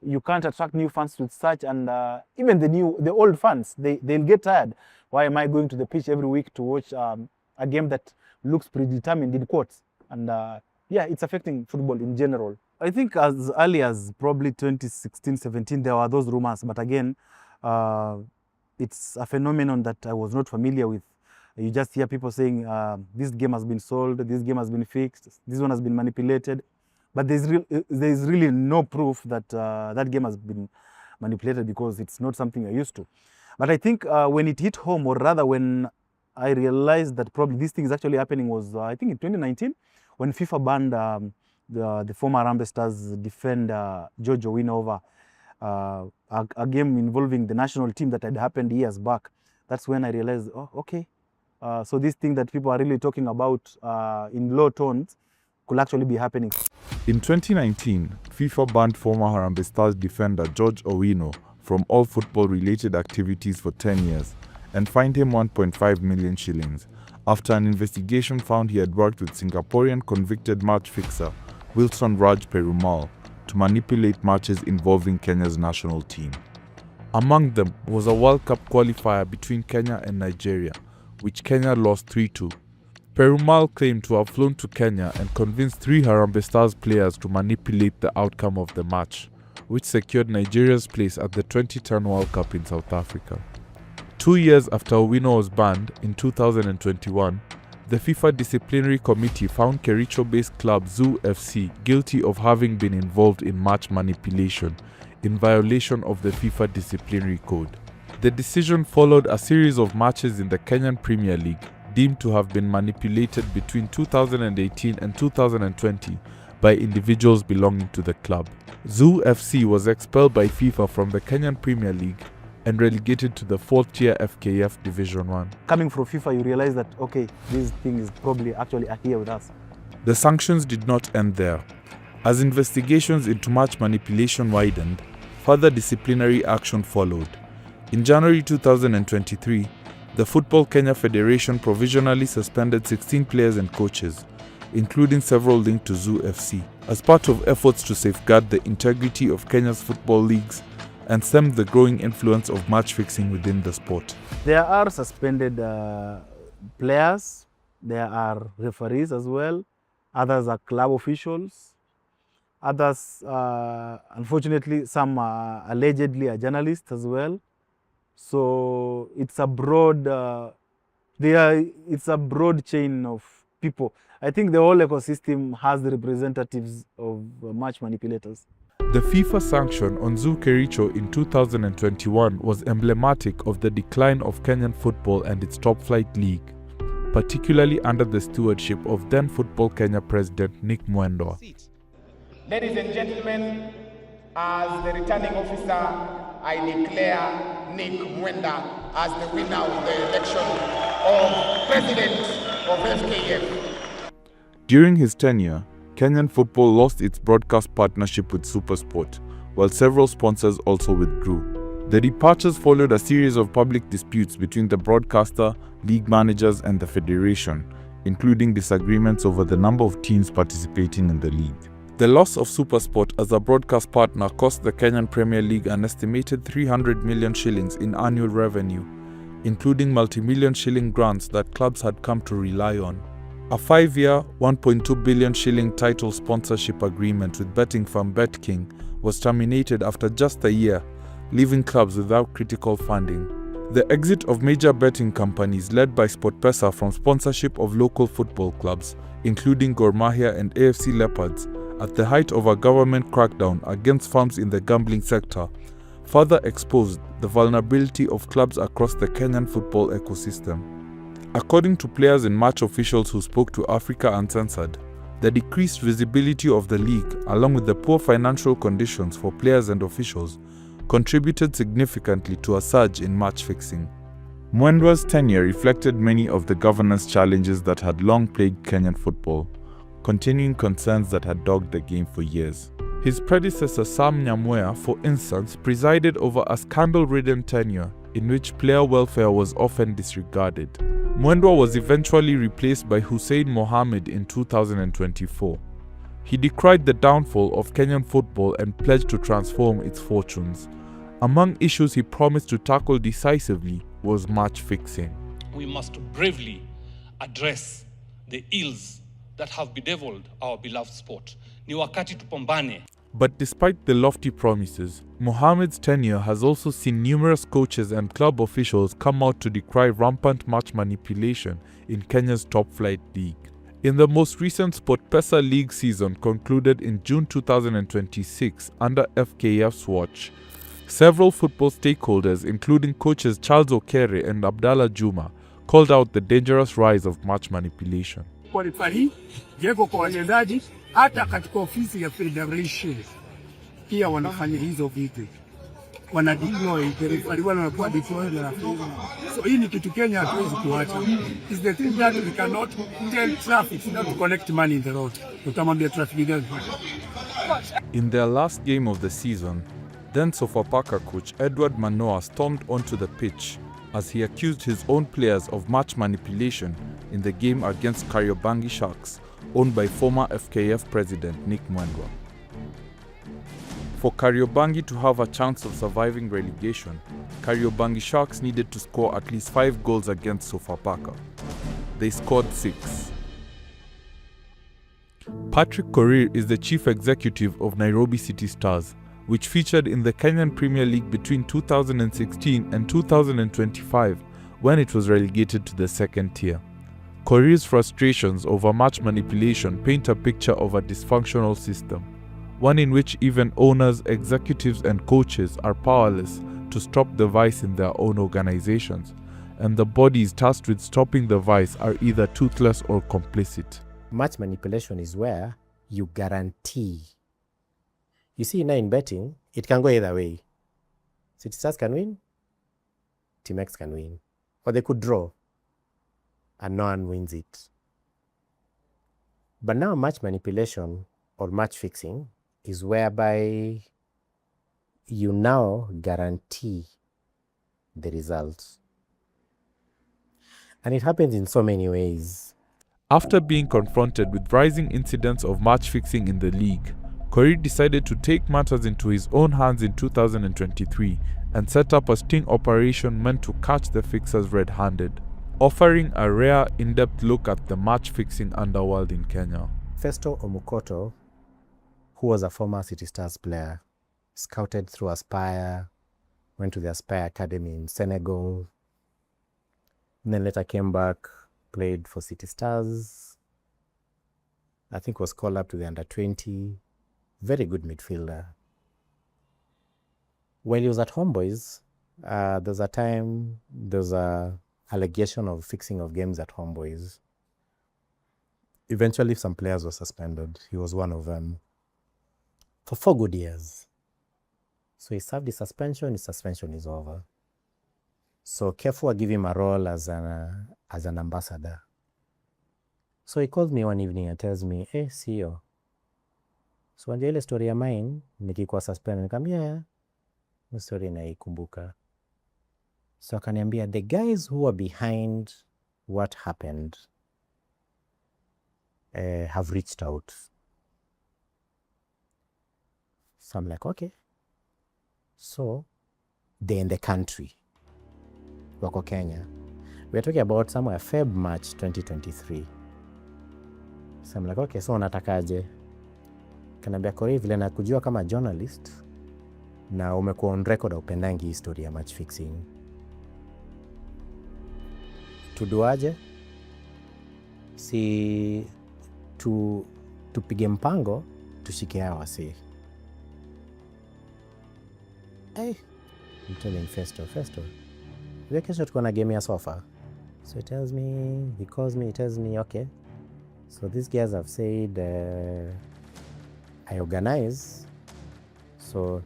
You can't attract new fans with such, and even the old fans, they'll get tired. Why am I going to the pitch every week to watch a game that looks predetermined in quotes? And yeah, it's affecting football in general. I think as early as probably 2016, 17, there were those rumors, but again, it's a phenomenon that I was not familiar with. You just hear people saying, this game has been sold, this game has been fixed, this one has been manipulated. But there's really no proof that that game has been manipulated, because it's not something I'm used to. But I think when it hit home, or rather when I realized that probably this thing is actually happening, was I think in 2019, when FIFA banned the former Harambee Stars defender George Owino over a game involving the national team that had happened years back. That's when I realized, oh, okay. So this thing that people are really talking about in low tones could actually be happening. In 2019, FIFA banned former Harambee Stars defender George Owino from all football-related activities for 10 years and fined him 1.5 million shillings, after an investigation found he had worked with Singaporean convicted match fixer Wilson Raj Perumal to manipulate matches involving Kenya's national team. Among them was a World Cup qualifier between Kenya and Nigeria, which Kenya lost 3-2. Perumal claimed to have flown to Kenya and convinced 3 Harambee Stars players to manipulate the outcome of the match, which secured Nigeria's place at the 2010 World Cup in South Africa. 2 years after Owino was banned, in 2021, the FIFA Disciplinary Committee found Kericho-based club Zoo FC guilty of having been involved in match manipulation in violation of the FIFA Disciplinary Code. The decision followed a series of matches in the Kenyan Premier League deemed to have been manipulated between 2018 and 2020 by individuals belonging to the club. Zoo FC was expelled by FIFA from the Kenyan Premier League and relegated to the 4th-tier FKF Division 1. Coming from FIFA, you realize that, okay, this thing is probably actually here with us. The sanctions did not end there. As investigations into match manipulation widened, further disciplinary action followed. In January 2023, the Football Kenya Federation provisionally suspended 16 players and coaches, including several linked to Zoo FC, as part of efforts to safeguard the integrity of Kenya's football leagues and stem the growing influence of match fixing within the sport. There are suspended players, there are referees as well, others are club officials, others, unfortunately, some are allegedly a journalist as well. So it's a broad, it's a broad chain of people. I think the whole ecosystem has the representatives of match manipulators. The FIFA sanction on Zoo Kericho in 2021 was emblematic of the decline of Kenyan football and its top-flight league, particularly under the stewardship of then Football Kenya president Nick Mwendwa. Ladies and gentlemen, as the returning officer, I declare Nick Mwendwa as the winner of the election of president of FKF. During his tenure, Kenyan football lost its broadcast partnership with SuperSport, while several sponsors also withdrew. The departures followed a series of public disputes between the broadcaster, league managers, and the federation, including disagreements over the number of teams participating in the league. The loss of SuperSport as a broadcast partner cost the Kenyan Premier League an estimated 300 million shillings in annual revenue, including multi-million shilling grants that clubs had come to rely on. A 5-year, 1.2 billion shilling title sponsorship agreement with betting firm BetKing was terminated after just a year, leaving clubs without critical funding. The exit of major betting companies led by SportPesa from sponsorship of local football clubs, including Gor Mahia and AFC Leopards, at the height of a government crackdown against firms in the gambling sector, further exposed the vulnerability of clubs across the Kenyan football ecosystem. According to players and match officials who spoke to Africa Uncensored, the decreased visibility of the league, along with the poor financial conditions for players and officials, contributed significantly to a surge in match fixing. Mwendwa's tenure reflected many of the governance challenges that had long plagued Kenyan football, continuing concerns that had dogged the game for years. His predecessor Sam Nyamweya, for instance, presided over a scandal-ridden tenure in which player welfare was often disregarded. Mwendwa was eventually replaced by Hussein Mohamed in 2024. He decried the downfall of Kenyan football and pledged to transform its fortunes. Among issues he promised to tackle decisively was match fixing. We must bravely address the ills that have bedeviled our beloved sport. Ni wakati tupambane. But despite the lofty promises, Mohamed's tenure has also seen numerous coaches and club officials come out to decry rampant match manipulation in Kenya's top-flight league. In the most recent SportPesa League season concluded in June 2026 under FKF's watch, several football stakeholders, including coaches Charles Okere and Abdallah Juma, called out the dangerous rise of match manipulation. Hata katika ofisi ya federation pia wanafanya hizo vitu, wanadeploy wanakuwa deployed na so hii ni kitu Kenya hatuwezi kuacha. Is the thing that we cannot tell traffic not to collect money in the road. Tutamwambia traffic guys. In their last game of the season, then Sofapaka coach Edward Manoa stormed onto the pitch, as he accused his own players of match manipulation in the game against Kariobangi Sharks, owned by former FKF president Nick Mwendwa. For Kariobangi to have a chance of surviving relegation, Kariobangi Sharks needed to score at least 5 goals against Sofapaka. They scored 6. Patrick Korir is the chief executive of Nairobi City Stars, which featured in the Kenyan Premier League between 2016 and 2025 when it was relegated to the second tier. Korir's frustrations over match manipulation paint a picture of a dysfunctional system, one in which even owners, executives and coaches are powerless to stop the vice in their own organizations, and the bodies tasked with stopping the vice are either toothless or complicit. Match manipulation is where you guarantee. You see, now in betting, it can go either way. City Stars can win, Team X can win, or they could draw, and no one wins it. But now match manipulation or match fixing is whereby you now guarantee the results. And it happens in so many ways. After being confronted with rising incidents of match fixing in the league, Korir decided to take matters into his own hands in 2023 and set up a sting operation meant to catch the fixers red-handed, offering a rare, in-depth look at the match-fixing underworld in Kenya. Festo Omukoto, who was a former City Stars player, scouted through Aspire, went to the Aspire Academy in Senegal, and then later came back, played for City Stars. I think was called up to the under-20. Very good midfielder. While he was at Homeboys, there was a time there was an allegation of fixing of games at Homeboys. Eventually, some players were suspended. He was one of them for 4 good years. So he served his suspension is over. So Kefu gave him a role as an ambassador. So he calls me one evening and tells me, "Hey, CEO, so wanjua ile story ya mine nikikuwa suspended." Nikamwambia, "Yeah, hiyo story naikumbuka." So akaniambia, "The guys who are behind what happened have reached out." So I'm like, okay. So they're in the country. Wako Kenya. We're talking about somewhere Feb, March 2023. So I'm like, okay, so unatakaje? Kanambia, Korir, vile nakujua kama journalist na umekuwa on record upendangi history ya match fixing. Tuduaje? Si tupige mpango tushike hawa wasi. Hey, I'm telling Festo, we kesho tuko na game ya sofa. So he tells me, he calls me, he tells me, okay, so these guys have said I organize. So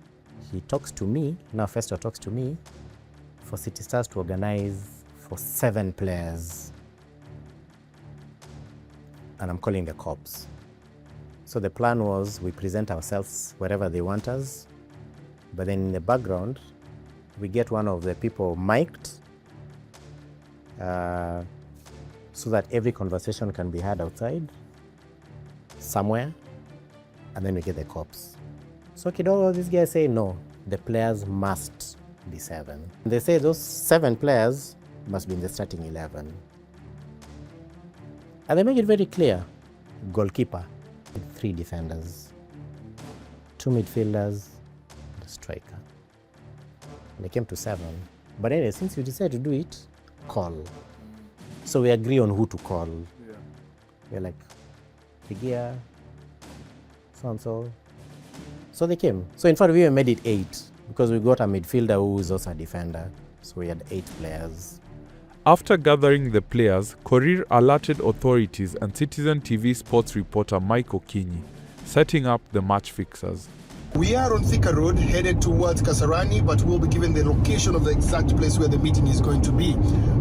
he talks to me, now Festo talks to me for City Stars to organize for 7 players. And I'm calling the cops. So the plan was we present ourselves wherever they want us, but then in the background, we get one of the people mic'd so that every conversation can be heard outside somewhere, and then we get the cops. So kidogo, these guys say no, the players must be 7. They say those 7 players must be in the starting 11. And they make it very clear. Goalkeeper, 3 defenders, 2 midfielders, and a striker. And they came to 7. But anyway, since you decide to do it, call. So we agree on who to call. Yeah. We're like, Pigia, so-and-so. So they came. So in fact, we made it 8 because we got a midfielder who is also a defender. So we had 8 players. After gathering the players, Korir alerted authorities and Citizen TV sports reporter Mike Okinyi, setting up the match fixers. We are on Thika Road, headed towards Kasarani, but we'll be given the location of the exact place where the meeting is going to be.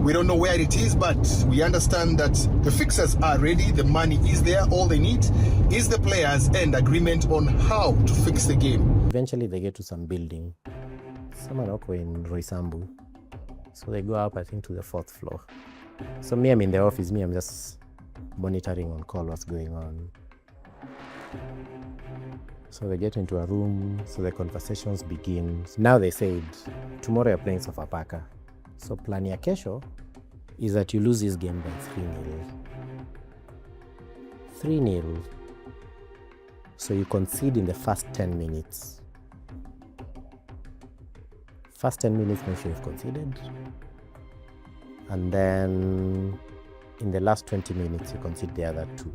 We don't know where it is, but we understand that the fixers are ready, the money is there, all they need is the players and agreement on how to fix the game. Eventually they get to some building. Someone in Roysambu. So they go up, I think, to the 4th floor. So me, I'm in the office. I'm just monitoring on call what's going on. So they get into a room, so the conversations begin. Now they said, tomorrow you're playing Sofapaka. So plan ya kesho is that you lose this game by 3-0. 3-0. So you concede in the first 10 minutes. First 10 minutes, make sure you've conceded. And then in the last 20 minutes, you concede the other 2.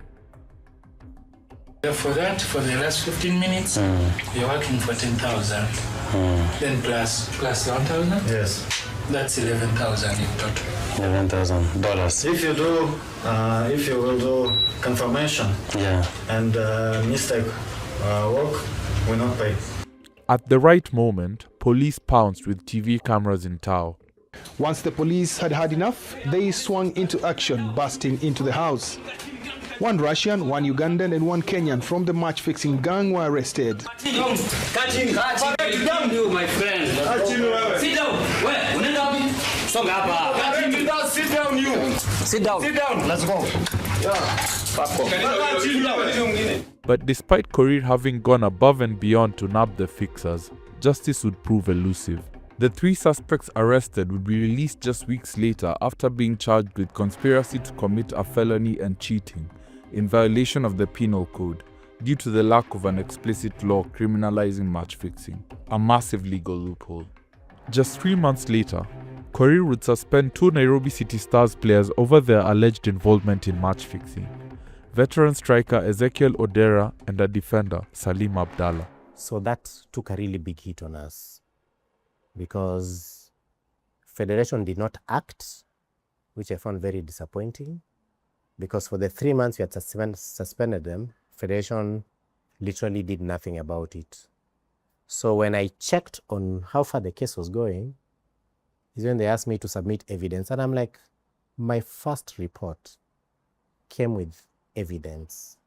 For that, for the last 15 minutes, you're working for 10,000. Then plus 1,000? Yes. That's 11,000 in total. $11,000. If you will do confirmation and mistake work, will not pay. At the right moment, police pounced with TV cameras in tow. Once the police had had enough, they swung into action, bursting into the house. 1 Russian, 1 Ugandan, and 1 Kenyan from the match-fixing gang were arrested. Sit down, you, my friend. Sit down. Where? Sit down, you. Sit down. Let's go. But despite Korir having gone above and beyond to nab the fixers, justice would prove elusive. The 3 suspects arrested would be released just weeks later after being charged with conspiracy to commit a felony and cheating, in violation of the penal code, due to the lack of an explicit law criminalizing match fixing, a massive legal loophole. Just 3 months later, Korir would suspend 2 Nairobi City Stars players over their alleged involvement in match fixing: veteran striker Ezekiel Odera and a defender, Salim Abdallah. So that took a really big hit on us because Federation did not act, which I found very disappointing, because for the 3 months we had suspended them, Federation literally did nothing about it. So when I checked on how far the case was going, is when they asked me to submit evidence, and I'm like, my first report came with evidence.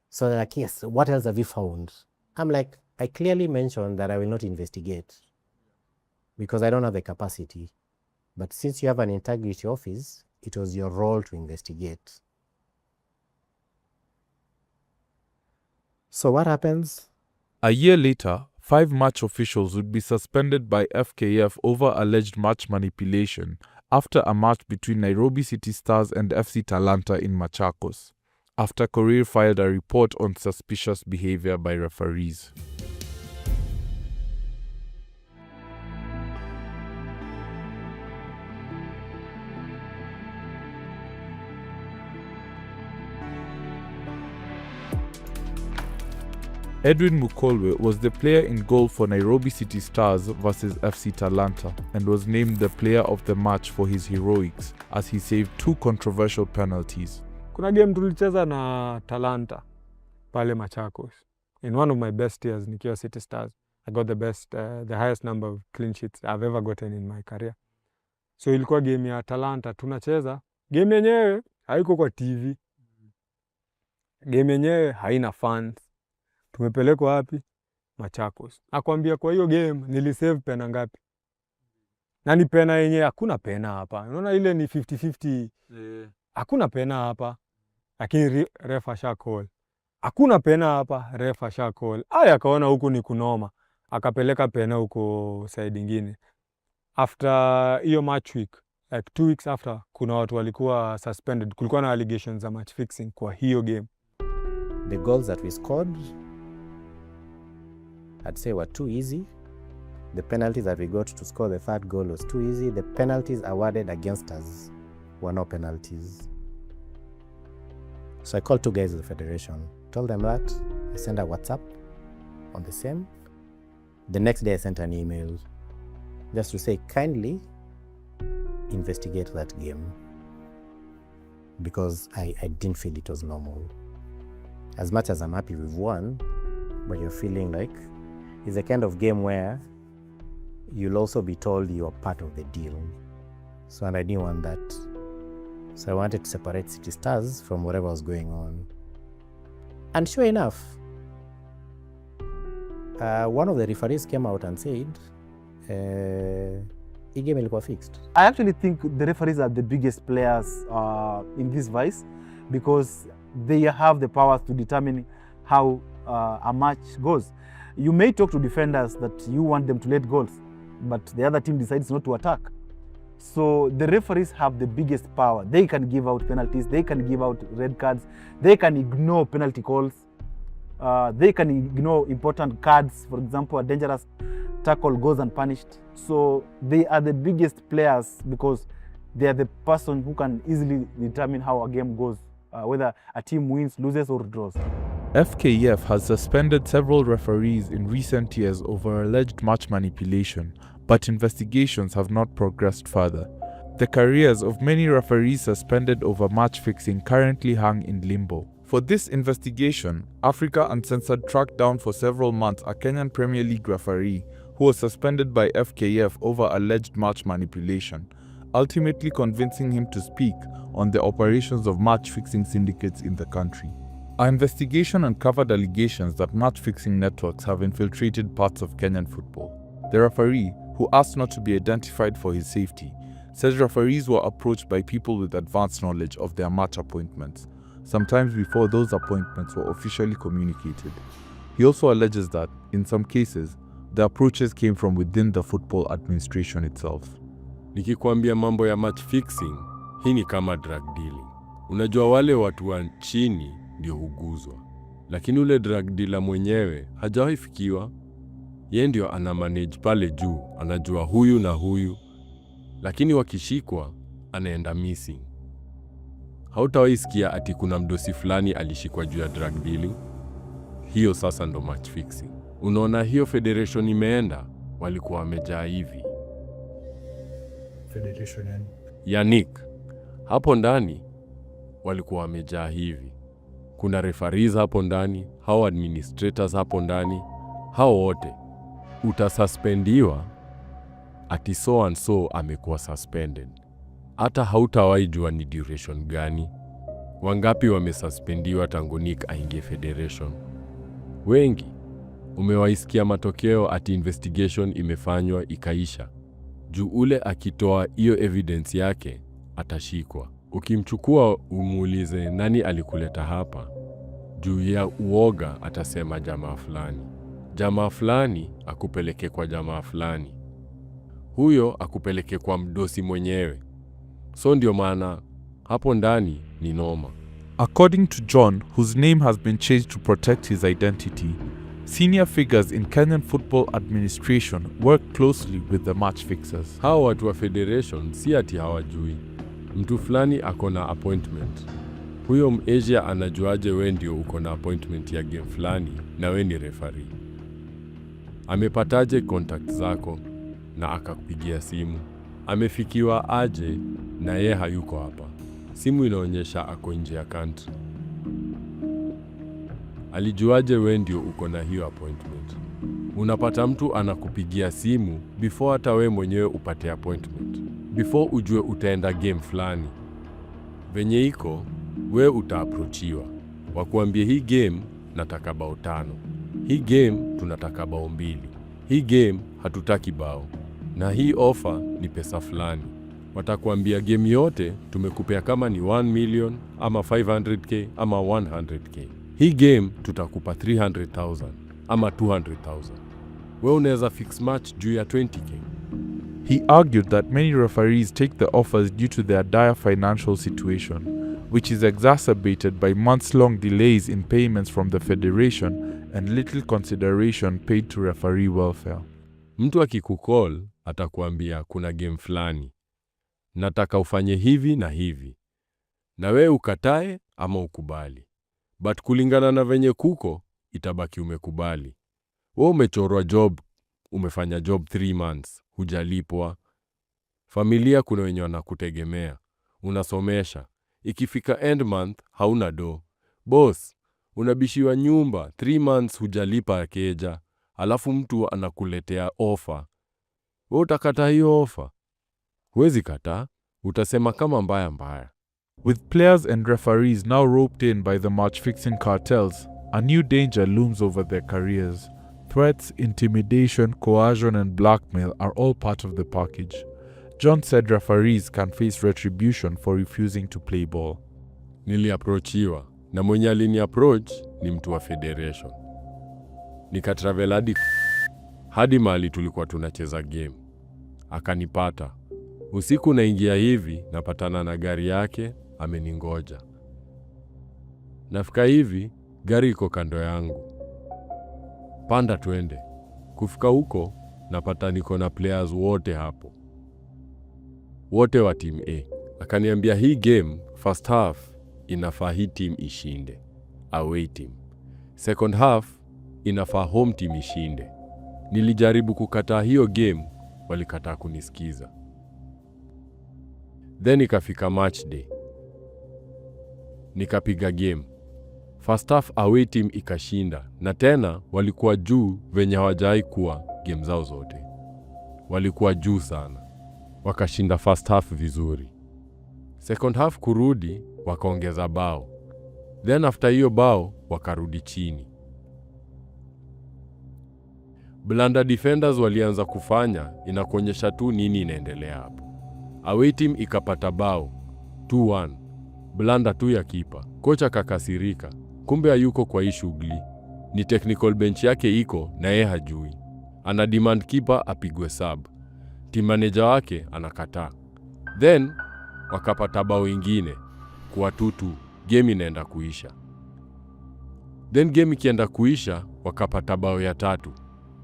So they're like, yes, what else have you found? I'm like, I clearly mentioned that I will not investigate because I don't have the capacity. But since you have an integrity office, it was your role to investigate. So what happens? A year later, 5 match officials would be suspended by FKF over alleged match manipulation after a match between Nairobi City Stars and FC Talanta in Machakos, after Korir filed a report on suspicious behavior by referees. Edwin Mukolwe was the player in goal for Nairobi City Stars versus FC Talanta and was named the player of the match for his heroics as he saved 2 controversial penalties. Kuna game tulicheza na Talanta pale Machakos. In one of my best years nikiwa City Stars, I got the highest number of clean sheets I've ever gotten in my career. So ilikuwa game ya Talanta tunacheza. Game yenyewe haiko kwa TV. Game yenyewe haina fans. Tumepelekwa wapi? Machakos. Nakwambia kwa hiyo game nilisave pena ngapi? Na ni pena yenyewe hakuna pena hapa. Unaona ile ni 50-50. Hakuna pena hapa. Lakini ref asha call. Hakuna pena hapa, ref asha call. Akaona huku ni kunoma. Akapeleka pena huko side ingine. After hiyo match week, like 2 weeks after, kuna watu walikuwa suspended. Kulikuwa na allegations za match fixing kwa hiyo game. The goals that we scored, I'd say were too easy. The penalties that we got to score the 3rd goal was too easy. The penalties awarded against us were no penalties. So I called 2 guys at the Federation, told them that. I sent a WhatsApp on the same. The next day I sent an email just to say, kindly investigate that game because I didn't feel it was normal. As much as I'm happy we've won, but you're feeling like it's a kind of game where you'll also be told you're part of the deal. So, and I didn't want that. So I wanted to separate City Stars from whatever was going on. And sure enough, one of the referees came out and said, hii game ilikuwa fixed. I actually think the referees are the biggest players in this vice because they have the powers to determine how a match goes. You may talk to defenders that you want them to let goals, but the other team decides not to attack. So the referees have the biggest power. They can give out penalties, they can give out red cards, they can ignore penalty calls, they can ignore important cards. For example, a dangerous tackle goes unpunished. So they are the biggest players because they are the person who can easily determine how a game goes, whether a team wins, loses, or draws. FKF has suspended several referees in recent years over alleged match manipulation, but investigations have not progressed further. The careers of many referees suspended over match fixing currently hang in limbo. For this investigation, Africa Uncensored tracked down for several months a Kenyan Premier League referee who was suspended by FKF over alleged match manipulation, ultimately convincing him to speak on the operations of match-fixing syndicates in the country. Our investigation uncovered allegations that match-fixing networks have infiltrated parts of Kenyan football. The referee, who asked not to be identified for his safety, says referees were approached by people with advanced knowledge of their match appointments, sometimes before those appointments were officially communicated. He also alleges that, in some cases, the approaches came from within the football administration itself. Nikikwambia mambo ya match fixing, hii ni kama drug dealing. Unajua wale watu wa chini ndio huguzwa, lakini ule drug dealer mwenyewe hajawahi fikiwa. Yeye ndio ana manage pale juu, anajua huyu na huyu, lakini wakishikwa anaenda missing. Hautawahi sikia ati kuna mdosi fulani alishikwa juu ya drug dealing. Hiyo sasa ndo match fixing. Unaona hiyo federation imeenda, walikuwa wamejaa hivi. Federation yani? Yannick, hapo ndani walikuwa wamejaa hivi. Kuna referees hapo ndani, hao administrators hapo ndani, hao wote. Utasuspendiwa ati so and so amekuwa suspended. Hata hautawahi jua ni duration gani. Wangapi wamesuspendiwa tangu Nick aingie federation? Wengi. Umewaisikia matokeo ati investigation imefanywa ikaisha. Juu ule akitoa hiyo evidence yake atashikwa. Ukimchukua umuulize nani alikuleta hapa, juu ya uoga atasema jamaa fulani. Jamaa fulani akupeleke kwa jamaa fulani. Huyo akupeleke kwa mdosi mwenyewe. So ndio maana hapo ndani ni noma. According to John, whose name has been changed to protect his identity, senior figures in Kenyan football administration work closely with the match fixers. Hao watu wa federation si ati hawajui. Mtu fulani akona appointment. Huyo Asia anajuaje we ndio uko na appointment ya game fulani na we ni referee? Amepataje contact zako na akakupigia simu? Amefikiwa aje na ye hayuko hapa? Simu inaonyesha ako nje ya country. Alijuaje we ndio uko na hiyo appointment? Unapata mtu anakupigia simu before hata we mwenyewe upate appointment. Before ujue utaenda game fulani. Venye iko, we utaapproachiwa. Wakuambie hii game nataka bao 5. Hii game tunataka bao 2. Hii game hatutaki bao. Na hii offer ni pesa fulani. Watakuambia game yote tumekupea kama ni 1 million ama 500k ama 100k. Hii game tutakupa 300,000 ama 200,000. We unaweza fix match juu ya 20k. He argued that many referees take the offers due to their dire financial situation, which is exacerbated by months-long delays in payments from the federation and little consideration paid to referee welfare. Mtu akikukall atakuambia kuna game fulani, nataka ufanye hivi na hivi, na we ukatae ama ukubali. But kulingana na venye kuko, itabaki umekubali. Wewe umechorwa job, umefanya job 3 months, hujalipwa. Familia kuna wenye wanakutegemea, unasomesha. Ikifika end month, hauna do. Boss, unabishiwa nyumba, 3 months hujalipa keja, alafu mtu anakuletea offer. Wewe utakata hiyo offer? Huwezi kataa, utasema kama mbaya. With players and referees now roped in by the match-fixing cartels, a new danger looms over their careers. Threats, intimidation, coercion, and blackmail are all part of the package. John said referees can face retribution for refusing to play ball. Niliapproachiwa na mwenye alini approach ni mtu wa federation. Nikatravel hadi mahali tulikuwa tunacheza game. Akanipata. Usiku naingia hivi, napatana na gari yake, ameningoja. Nafika hivi, gari iko kando yangu. Panda twende. Kufika huko, napata niko na players wote hapo. Wote wa team A. Akaniambia hii game, first half, inafaa hii team ishinde. Away team. Second half, inafaa home team ishinde. Nilijaribu kukataa hiyo game, walikataa kunisikiza. Then ikafika match day. Nikapiga game. First half away team ikashinda, na tena walikuwa juu venye hawajai kuwa game zao zote. Walikuwa juu sana. Wakashinda first half vizuri. Second half kurudi, wakaongeza bao. Then after hiyo bao, wakarudi chini. Blanda defenders walianza kufanya, inakuonyesha tu nini inaendelea hapo. Away team ikapata bao 2-1. Blanda tu ya kipa. Kocha kakasirika. Kumbe hayuko kwa hii shughuli. Ni technical bench yake iko na yeye hajui. Ana demand kipa apigwe sub. Team manager wake anakataa. Then wakapata bao ingine kwa 2-2. Game inaenda kuisha. Then game ikienda kuisha, wakapata bao ya 3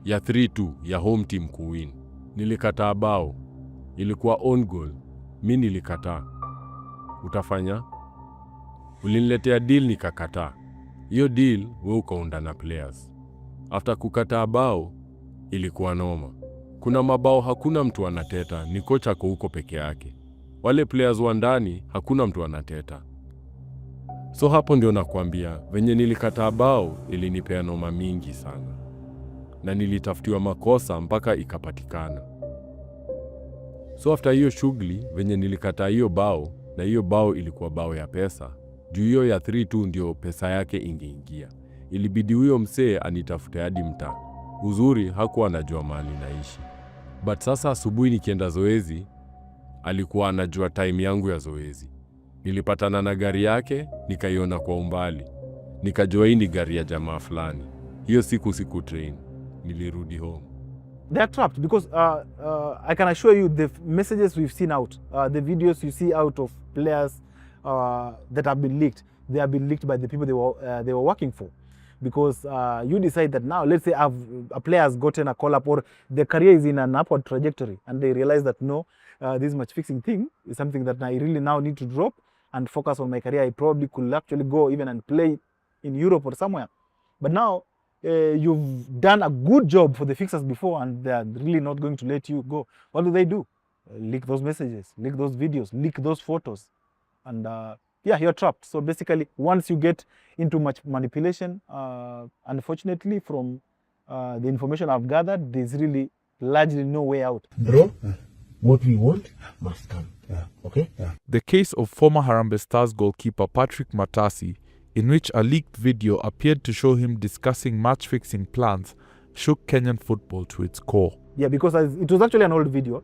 ya 3-2 ya home team kuwin. Nilikataa bao. Ilikuwa on goal. Mimi nilikataa. Utafanya? Uliniletea deal nikakataa. Hiyo deal wewe ukaunda na players. After kukataa bao, ilikuwa noma. Kuna mabao hakuna mtu anateta, ni kocha ako huko peke yake. Wale players wa ndani hakuna mtu anateta. So hapo ndio nakwambia, venye nilikataa bao ilinipea noma mingi sana. Na nilitafutiwa makosa mpaka ikapatikana. So after hiyo shughuli, venye nilikataa hiyo bao, na hiyo bao ilikuwa bao ya pesa. Juu hiyo ya 3-2 ndio pesa yake ingeingia. Ilibidi huyo msee anitafute hadi mtaa. Uzuri hakuwa anajua mahali naishi. But sasa asubuhi nikienda zoezi, alikuwa anajua time yangu ya zoezi. Nilipatana na gari yake, nikaiona kwa umbali. Nikajua hii ni gari ya jamaa fulani. Hiyo siku train. Nilirudi home. They are trapped because I can assure you the messages we've seen out, the videos you see out of players that have been leaked, they have been leaked by the people they were working for. Because you decide that now, let's say a player has gotten a call-up or the career is in an upward trajectory and they realize that no, this match-fixing thing is something that I really now need to drop and focus on my career. I probably could actually go even and play in Europe or somewhere. But now, you've done a good job for the fixers before and they are really not going to let you go. What do? Leak those messages, leak those videos, leak those photos. And yeah, you're trapped. So basically, once you get into much manipulation, unfortunately, from the information I've gathered, there's really largely no way out. Bro, what we want must come. Okay? The case of former Harambee Stars goalkeeper Patrick Matasi, in which a leaked video appeared to show him discussing match-fixing plans, shook Kenyan football to its core. Yeah, because it was actually an old video.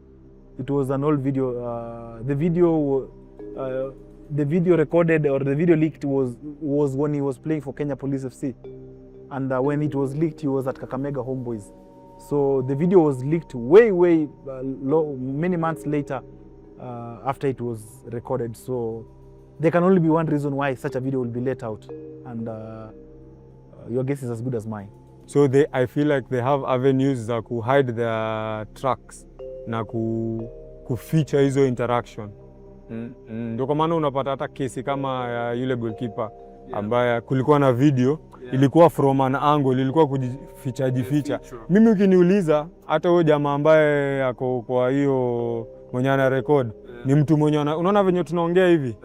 It was an old video. The video recorded or the video leaked was when he was playing for Kenya Police FC. And when it was leaked, he was at Kakamega Homeboys. So the video was leaked many months later after it was recorded. So there can only be one reason why such a video will be let out. And your guess is as good as mine. So I feel like they have avenues za hide their tracks na kuficha hizo interaction. Ndio kwa maana unapata hata kesi kama ya yule goalkeeper ambaye kulikuwa na video, ilikuwa from an angle, ilikuwa kujificha. Mimi ukiniuliza hata huyo jamaa ambaye ako kwa hiyo mwenye ana record ni mtu mwenye unaona venye tunaongea hivi.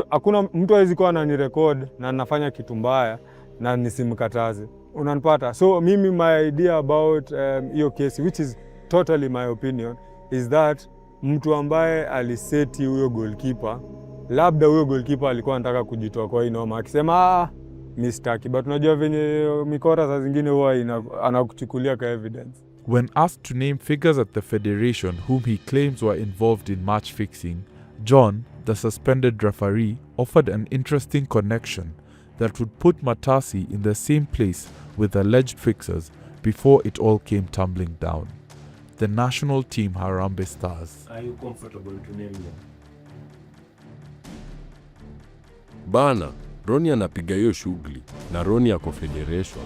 Hakuna mtu hawezi kuwa anani record na anafanya kitu mbaya na nisimkataze. Unanipata? So mimi my idea about hiyo case, which is totally my opinion, is that mtu ambaye aliseti huyo goalkeeper, labda huyo goalkeeper alikuwa anataka kujitoa kwa hii noma akisema mistaki, but unajua venye mikora saa zingine huwa anakuchukulia ka evidence. When asked to name figures at the federation whom he claims were involved in match fixing, John, the suspended referee, offered an interesting connection that would put Matasi in the same place with alleged fixers before it all came tumbling down. The national team Harambee Stars. Are you comfortable to name them? Bana, Roni anapiga hiyo shughuli na Roni ako federation.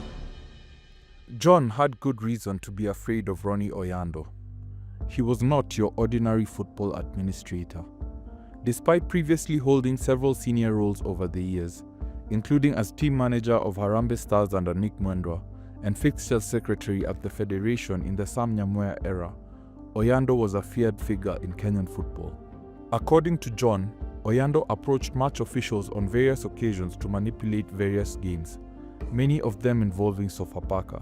John had good reason to be afraid of Ronnie Oyando. He was not your ordinary football administrator. Despite previously holding several senior roles over the years, including as team manager of Harambee Stars under Nick Mwendwa and fixtures secretary at the federation in the Sam Nyamweya era, Oyando was a feared figure in Kenyan football. According to John, Oyando approached match officials on various occasions to manipulate various games, many of them involving Sofapaka.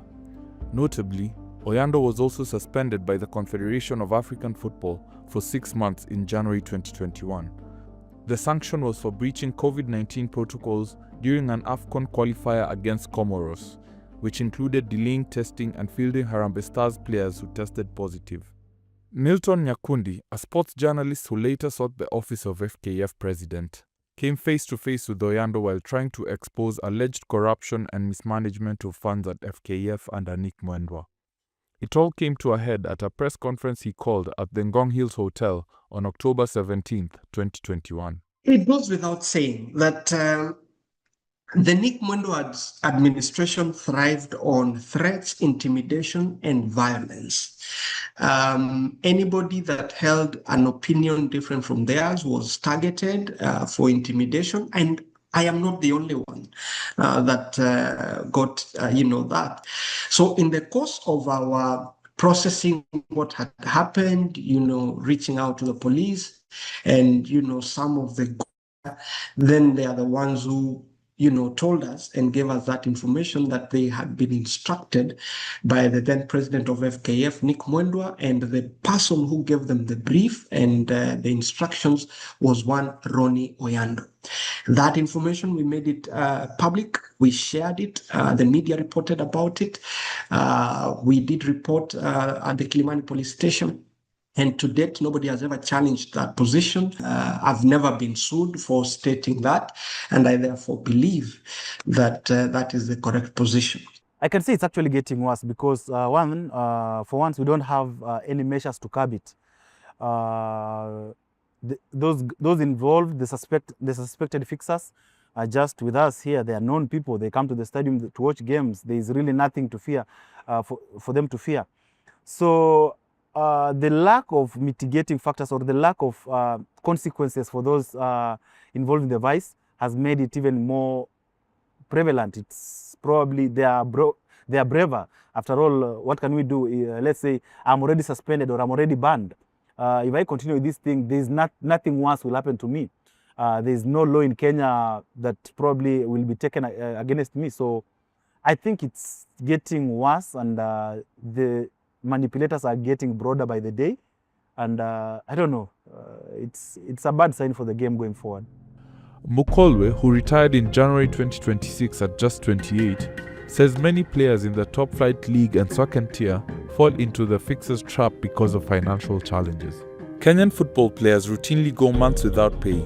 Notably, Oyando was also suspended by the Confederation of African Football for 6 months in January 2021. The sanction was for breaching COVID-19 protocols during an AFCON qualifier against Comoros, which included delaying testing and fielding Harambee Stars players who tested positive. Milton Nyakundi, a sports journalist who later sought the office of FKF president, came face-to-face with Oyando while trying to expose alleged corruption and mismanagement of funds at FKF under Nick Mwendwa. It all came to a head at a press conference he called at the Ngong Hills Hotel on October 17, 2021. It goes without saying that the Nick Mwendwa administration thrived on threats, intimidation, and violence. Anybody that held an opinion different from theirs was targeted for intimidation, and I am not the only one that got, that. So in the course of our processing what had happened, reaching out to the police, and, some of the, then they are the ones who told us and gave us that information that they had been instructed by the then president of FKF, Nick Mwendwa, and the person who gave them the brief and the instructions was one Ronnie Oyando. That information, we made it public. We shared it. The media reported about it. We did report at the Kilimani police station. And to date, nobody has ever challenged that position. I've never been sued for stating that, and I therefore believe that that is the correct position. I can say it's actually getting worse because for once, we don't have any measures to curb it. Those involved, the suspected fixers, are just with us here. They are known people. They come to the stadium to watch games. There is really nothing to fear for them to fear. So the lack of mitigating factors or the lack of consequences for those involved in the vice has made it even more prevalent. It's probably they are braver. After all, what can we do? Let's say I'm already suspended or I'm already banned. If I continue with this thing, there's nothing worse will happen to me. There's no law in Kenya that probably will be taken against me. So I think it's getting worse, and the manipulators are getting broader by the day, and I don't know, it's a bad sign for the game going forward. Mukolwe, who retired in January 2026 at just 28, says many players in the top flight league and second tier fall into the fixers trap because of financial challenges. Kenyan football players routinely go months without pay,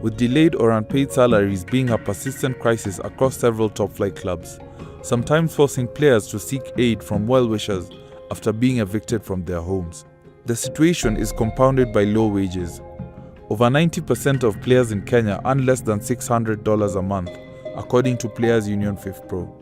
with delayed or unpaid salaries being a persistent crisis across several top flight clubs, sometimes forcing players to seek aid from well-wishers after being evicted from their homes. The situation is compounded by low wages. Over 90% of players in Kenya earn less than $600 a month, according to Players Union FIFPro,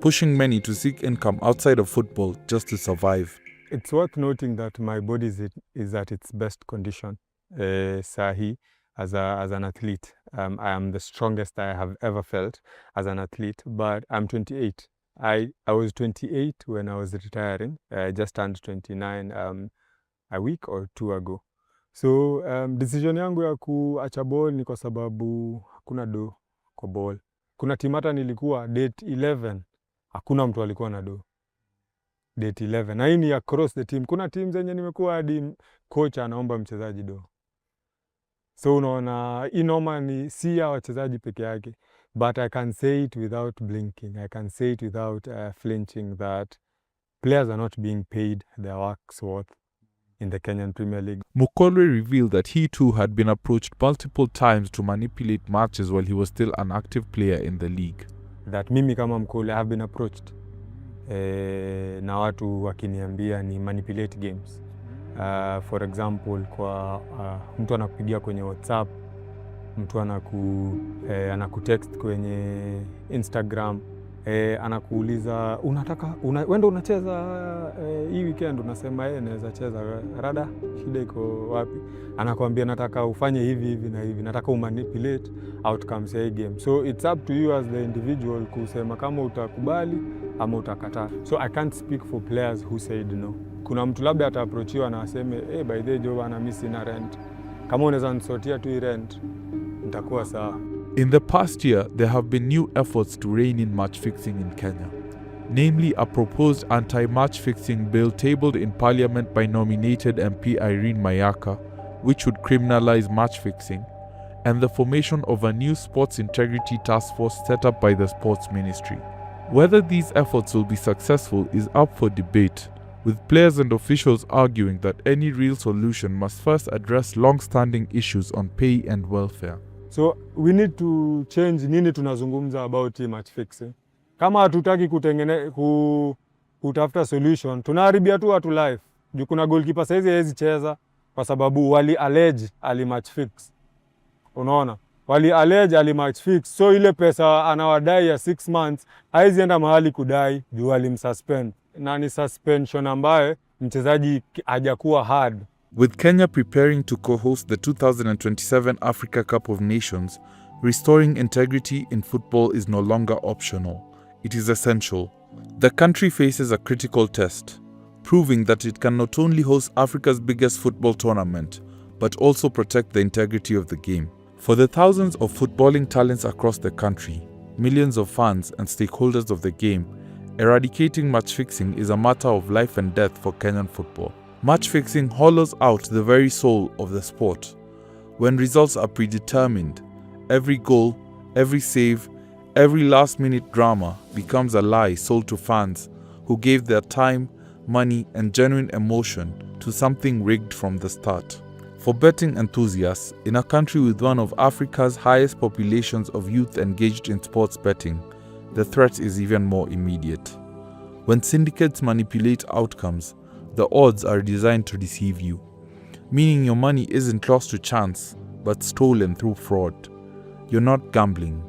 pushing many to seek income outside of football just to survive. It's worth noting that my body is at its best condition, Sahi, as an athlete. I am the strongest I have ever felt as an athlete, but I'm 28. I was 28 when I was retiring. I just turned 29 a week or two ago. So decision yangu ya kuacha ball ni kwa sababu hakuna do kwa ball. Kuna timu hata nilikuwa date 11, hakuna mtu alikuwa na do. Date 11. Na hii ni across the team. Kuna team zenye nimekuwa hadi coach anaomba mchezaji do. So unaona inoma ni si ya wachezaji peke yake. But I can say it without blinking. I can say it without flinching that players are not being paid their work's worth in the Kenyan Premier League. Mukolwe revealed that he too had been approached multiple times to manipulate matches while he was still an active player in the league. That mimi kama Mkolwe I have been approached na watu wakiniambia ni manipulate games. For example, kwa mtu anakupigia kwenye WhatsApp, mtu anakutext kwenye Instagram, anakuuliza wenda unacheza hii weekend, unasema naweza cheza, rada shida iko wapi? Anakuambia nataka ufanye hivi na hivi, nataka umanipulate outcomes ya hii game. So it's up to you as the individual kusema kama utakubali ama utakataa. So I can't speak for players who said no. Kuna mtu labda ataapproachiwa na aseme by the job ana miss na rent, kama unaweza nisotia tu rent nitakuwa sawa. In the past year, there have been new efforts to rein in match fixing in Kenya, namely a proposed anti-match fixing bill tabled in Parliament by nominated MP Irene Mayaka, which would criminalize match fixing, and the formation of a new sports integrity task force set up by the Sports Ministry. Whether these efforts will be successful is up for debate, with players and officials arguing that any real solution must first address long-standing issues on pay and welfare. So we need to change nini tunazungumza about match fixing. Kama hatutaki kutafuta solution, tunaharibia tu watu life. Juu kuna goalkeeper saizi hawezi cheza kwa sababu wali allege ali match fix. Unaona? Wali allege ali match fix. So ile pesa anawadai ya 6 months, haizi enda mahali kudai juu alimsuspend. Na ni suspension ambaye mchezaji hajakuwa hard. With Kenya preparing to co-host the 2027 Africa Cup of Nations, restoring integrity in football is no longer optional. It is essential. The country faces a critical test, proving that it can not only host Africa's biggest football tournament, but also protect the integrity of the game. For the thousands of footballing talents across the country, millions of fans and stakeholders of the game, eradicating match fixing is a matter of life and death for Kenyan football. Match fixing hollows out the very soul of the sport. When results are predetermined, every goal, every save, every last-minute drama becomes a lie sold to fans who gave their time, money, and genuine emotion to something rigged from the start. For betting enthusiasts, in a country with one of Africa's highest populations of youth engaged in sports betting, the threat is even more immediate. When syndicates manipulate outcomes, the odds are designed to deceive you, meaning your money isn't lost to chance, but stolen through fraud. You're not gambling,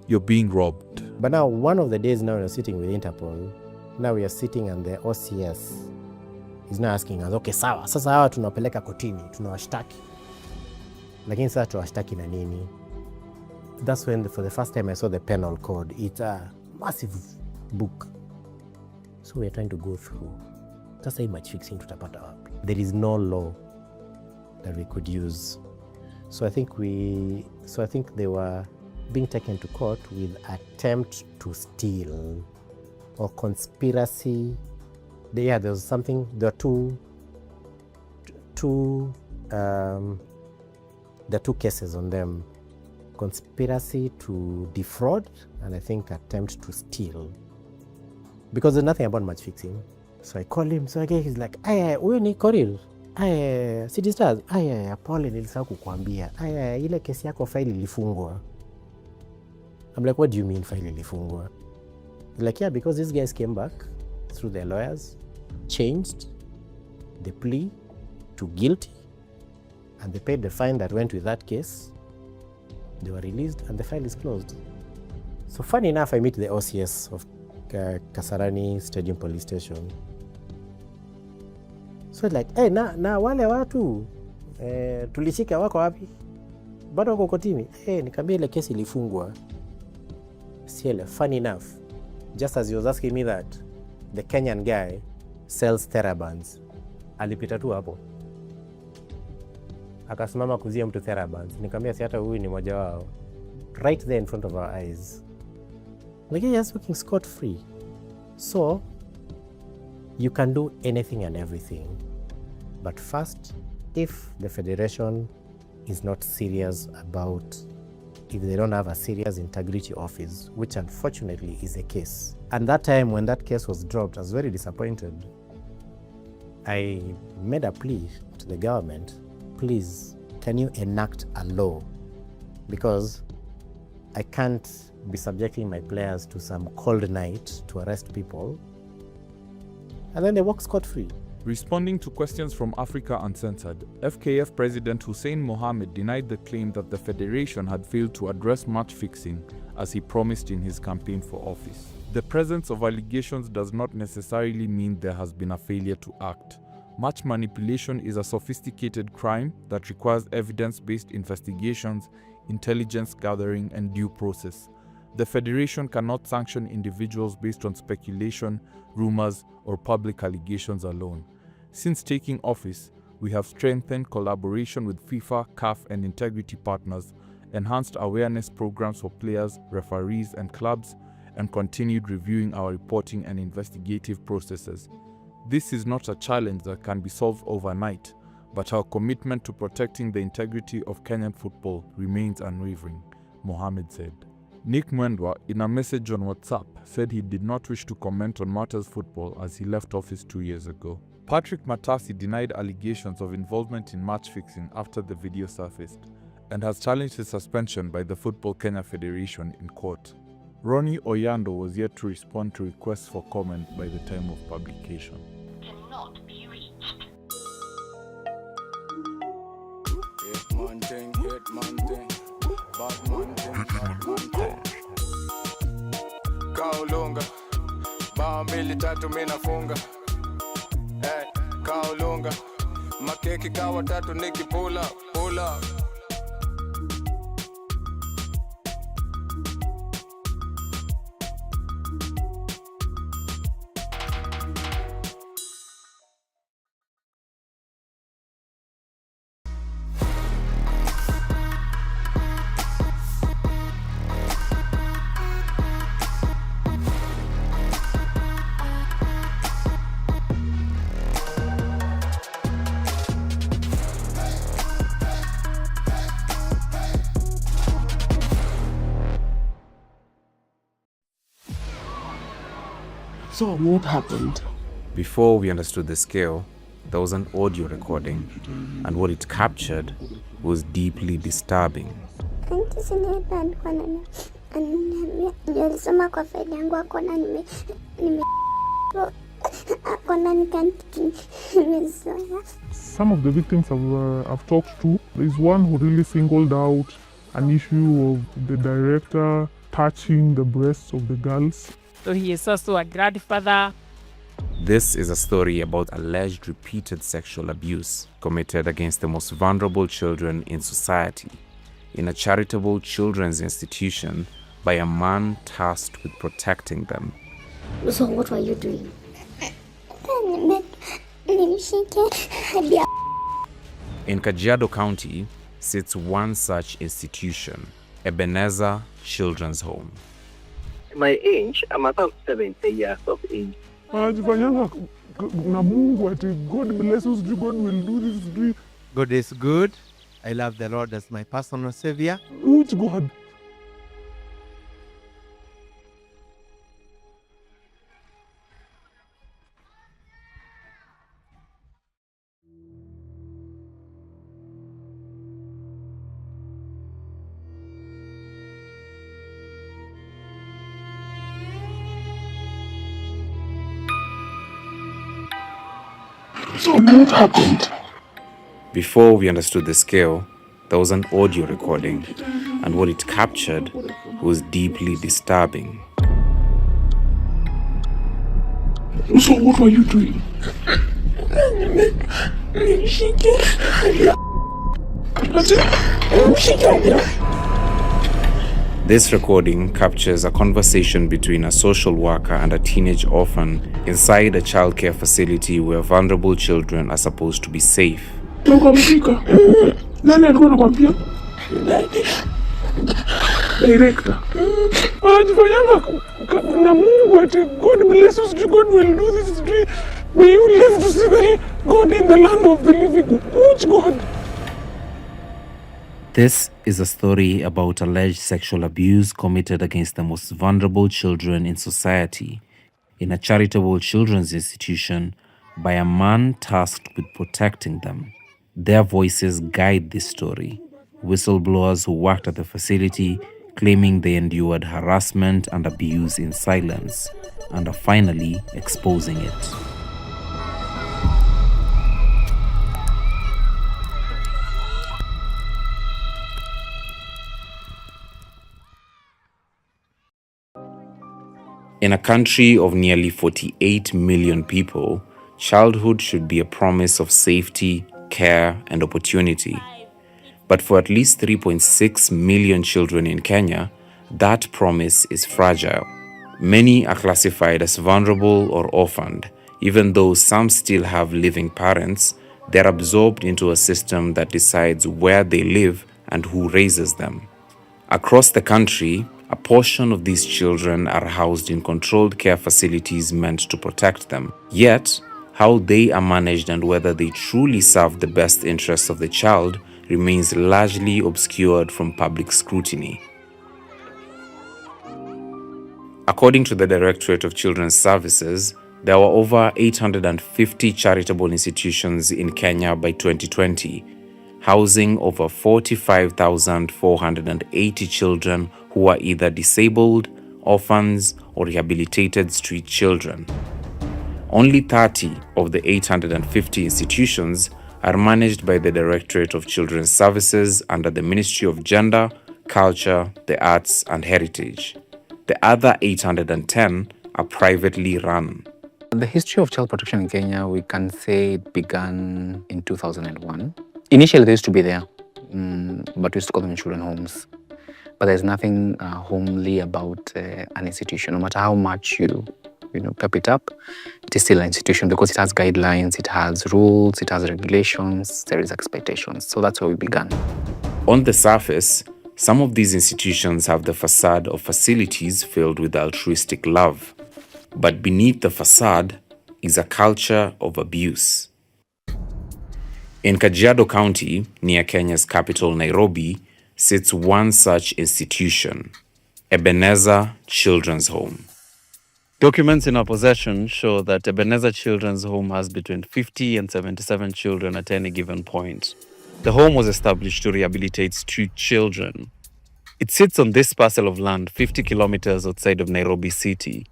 you're being robbed. But now, one of the days now we're sitting with Interpol, now we are sitting and the OCS is now asking us, okay, sawa, sasa hawa tunawapeleka kotini, tunawashtaki. Lakini sasa tunawashtaki na nini? That's when, for the first time, I saw the penal code. It's a massive book. So we're trying to go through. Sasa hii match fixing tutapata wapi? There is no law that we could use. So I think they were being taken to court with attempt to steal or conspiracy. There was something. There are two cases on them: conspiracy to defraud and I think attempt to steal. Because there's nothing about match fixing. So I call him. So again he's like, huyo ni Koril. City Stars. Pole nilisahau kukuambia. Ile kesi yako file ilifungwa. I'm like, what do you mean file ilifungwa? Like, yeah, because these guys came back through their lawyers, changed the plea to guilty, and they paid the fine that went with that case. They were released and the file is closed. So funny enough, I meet the OCS of Kasarani Stadium Police Station. So like, na wale watu tulishika wako wapi? Bado wako kotini. Nikamwambia ile kesi ilifungwa. Siele, funny enough, just as he was asking me that, the Kenyan guy sells TheraBands. Alipita tu hapo. Akasimama kuzia mtu TheraBands. Nikamwambia si hata huyu ni mmoja wao. Right there in front of our eyes. Like, he's looking scot-free. So, you can do anything and everything. But first, if the federation is not serious about if they don't have a serious integrity office, which unfortunately is the case. And that time when that case was dropped, I was very disappointed. I made a plea to the government, please, can you enact a law? Because I can't be subjecting my players to some cold night to arrest people, and then they walk scot-free. Responding to questions from Africa Uncensored, FKF President Hussein Mohammed denied the claim that the federation had failed to address match fixing as he promised in his campaign for office. The presence of allegations does not necessarily mean there has been a failure to act. Match manipulation is a sophisticated crime that requires evidence-based investigations, intelligence gathering, and due process. The federation cannot sanction individuals based on speculation, rumors, or public allegations alone. Since taking office, we have strengthened collaboration with FIFA, CAF, and integrity partners, enhanced awareness programs for players, referees, and clubs, and continued reviewing our reporting and investigative processes. This is not a challenge that can be solved overnight, but our commitment to protecting the integrity of Kenyan football remains unwavering, Mohammed said. Nick Mwendwa, in a message on WhatsApp, said he did not wish to comment on matters football as he left office 2 years ago. Patrick Matasi denied allegations of involvement in match fixing after the video surfaced, and has challenged his suspension by the Football Kenya Federation in court. Ronnie Oyando was yet to respond to requests for comment by the time of publication. Cannot be reached. Kaulunga bao 2-3 mimi nafunga. Kaulunga makeki kawa 3 nikipula pula. So what happened? Before we understood the scale, there was an audio recording, and what it captured was deeply disturbing. Some of the victims I've talked to, there's one who really singled out an issue of the director touching the breasts of the girls. So he is also a grandfather. This is a story about alleged repeated sexual abuse committed against the most vulnerable children in society in a charitable children's institution by a man tasked with protecting them. So what were you doing? In Kajiado County sits one such institution, Ebenezer Children's Home. My age, I'm about 70 years of age. God bless us, God will do this. God is good. I love the Lord as my personal savior. Which God? So what happened? Before we understood the scale, there was an audio recording, and what it captured was deeply disturbing. So what were you doing? This recording captures a conversation between a social worker and a teenage orphan inside a childcare facility where vulnerable children are supposed to be safe. Director. God bless us, God will do this. May you live to see the God in the land of the living. Which God? This is a story about alleged sexual abuse committed against the most vulnerable children in society in a charitable children's institution by a man tasked with protecting them. Their voices guide this story. Whistleblowers who worked at the facility claiming they endured harassment and abuse in silence and are finally exposing it. In a country of nearly 48 million people, childhood should be a promise of safety, care, and opportunity. But for at least 3.6 million children in Kenya, that promise is fragile. Many are classified as vulnerable or orphaned. Even though some still have living parents, they're absorbed into a system that decides where they live and who raises them. Across the country, a portion of these children are housed in controlled care facilities meant to protect them. Yet, how they are managed and whether they truly serve the best interests of the child remains largely obscured from public scrutiny. According to the Directorate of Children's Services, there were over 850 charitable institutions in Kenya by 2020, housing over 45,480 children who are either disabled, orphans, or rehabilitated street children. Only 30 of the 850 institutions are managed by the Directorate of Children's Services under the Ministry of Gender, Culture, the Arts, and Heritage. The other 810 are privately run. The history of child protection in Kenya, we can say it began in 2001. Initially, they used to be there, but we used to call them children homes. But there's nothing homely about an institution. No matter how much you pep it up, it is still an institution because it has guidelines, it has rules, it has regulations, there is expectations. So that's where we began. On the surface, some of these institutions have the facade of facilities filled with altruistic love. But beneath the facade is a culture of abuse. In Kajiado County, near Kenya's capital Nairobi, sits one such institution, Ebenezer Children's Home. Documents in our possession show that Ebenezer Children's Home has between 50 and 77 children at any given point. The home was established to rehabilitate street children. It sits on this parcel of land 50 kilometers outside of Nairobi City.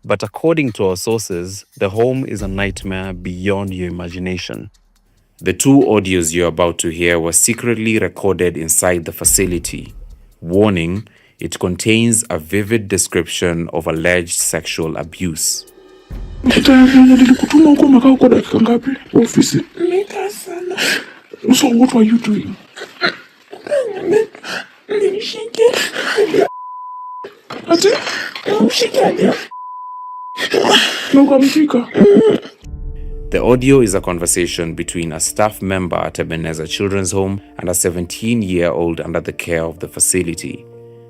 But according to our sources, the home is a nightmare beyond your imagination. The two audios you're about to hear were secretly recorded inside the facility. Warning, it contains a vivid description of alleged sexual abuse. So what were you doing? The audio is a conversation between a staff member at Ebenezer Children's Home and a 17-year-old under the care of the facility.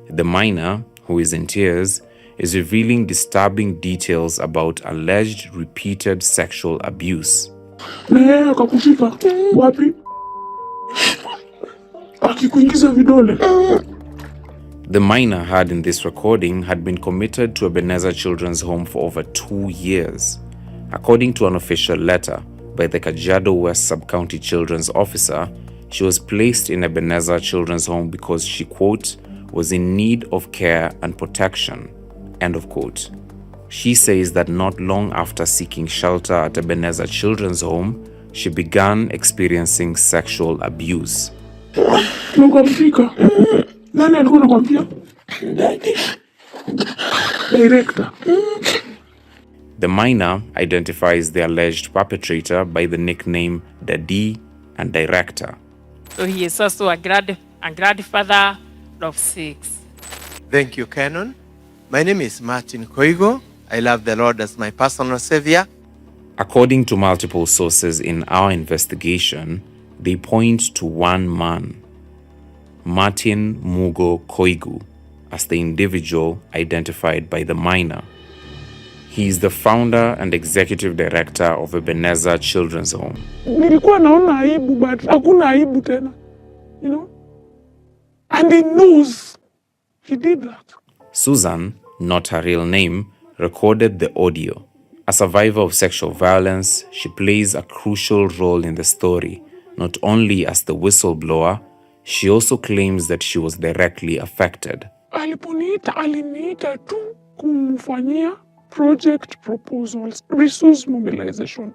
The minor, who is in tears, is revealing disturbing details about alleged repeated sexual abuse. The minor heard in this recording had been committed to Ebenezer Children's Home for over 2 years. According to an official letter by the Kajiado West Sub-County Children's Officer, she was placed in Ebenezer Children's Home because she, quote, was in need of care and protection, end of quote. She says that not long after seeking shelter at Ebenezer Children's Home, she began experiencing sexual abuse. The minor identifies the alleged perpetrator by the nickname Daddy and Director. So he is also a grandfather of 6. Thank you, Canon. My name is Martin Koigo. I love the Lord as my personal savior. According to multiple sources in our investigation, they point to one man, Martin Mugo Koigu, as the individual identified by the minor. He is the founder and executive director of Ebenezer Children's Home. Nilikuwa naona aibu, but hakuna aibu tena. And he knows he did that. Susan, not her real name, recorded the audio. A survivor of sexual violence, she plays a crucial role in the story, not only as the whistleblower, she also claims that she was directly affected. Aliniita tu kumfanyia project proposals, resource mobilization.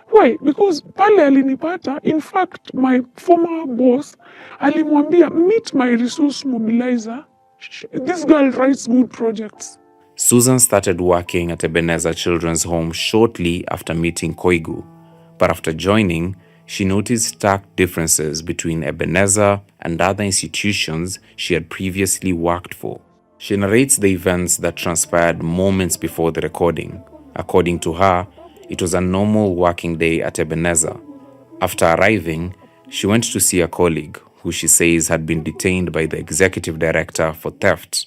Why? Because pale alinipata, in fact, my former boss, alimwambia, meet my resource mobilizer. This girl writes good projects. Susan started working at Ebenezer Children's Home shortly after meeting Koigu, but after joining, she noticed stark differences between Ebenezer and other institutions she had previously worked for. She narrates the events that transpired moments before the recording. According to her, it was a normal working day at Ebenezer. After arriving, she went to see a colleague who she says had been detained by the executive director for theft.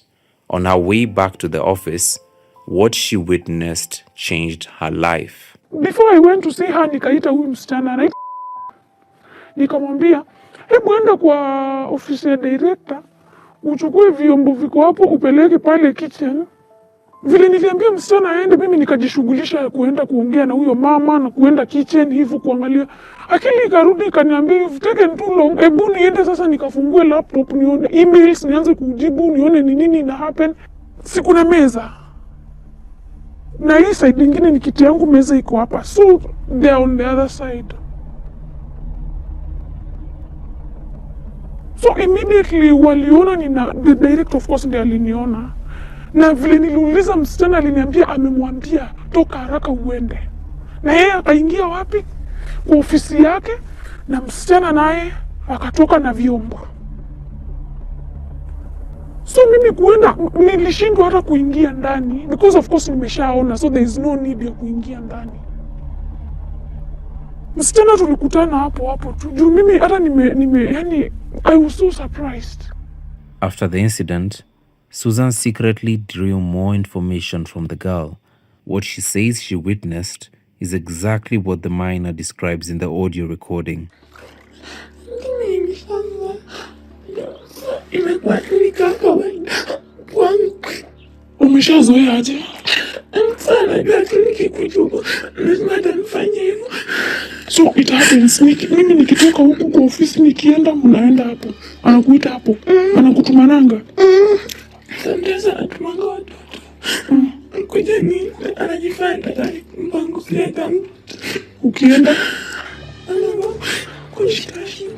On her way back to the office, what she witnessed changed her life. Before I went to see her, nikaita huyu msichana, nikamwambia, hebu enda kwa ofisi ya director, uchukue vyombo viko hapo upeleke pale kitchen. Vile niliambia msichana aende, mimi nikajishughulisha kuenda kuongea na huyo mama na kuenda kitchen hivyo kuangalia. Akili ikarudi ikaniambia, you've taken too long. Hebu niende sasa nikafungue laptop nione emails, nianze kujibu, nione ni nini ina happen. Sikuna meza. Na hii side nyingine ni kiti yangu, meza iko hapa. So they are on the other side. So immediately waliona the director of course ndiye aliniona. Na vile niliuliza msichana aliniambia amemwambia toka haraka uende. Na yeye akaingia wapi? Kwa ofisi yake, na msichana naye akatoka na vyombo. So mimi kuenda nilishindwa hata kuingia ndani because of course nimeshaona, so there is no need ya kuingia ndani. Msichana tulikutana hapo tu. Juu mimi hata yani I was so surprised. After the incident, Susan secretly drew more information from the girl. What she says she witnessed is exactly what the minor describes in the audio recording. Umeshazoea aje? So it happens, mimi nikitoka huku kwa ofisi nikienda, mnaenda hapo. Anakuita hapo. Anakutumananga. Sometimes anatumanga watoto. Kuja ni anajifanya tayari mpango kuleta ukienda kunishikashi.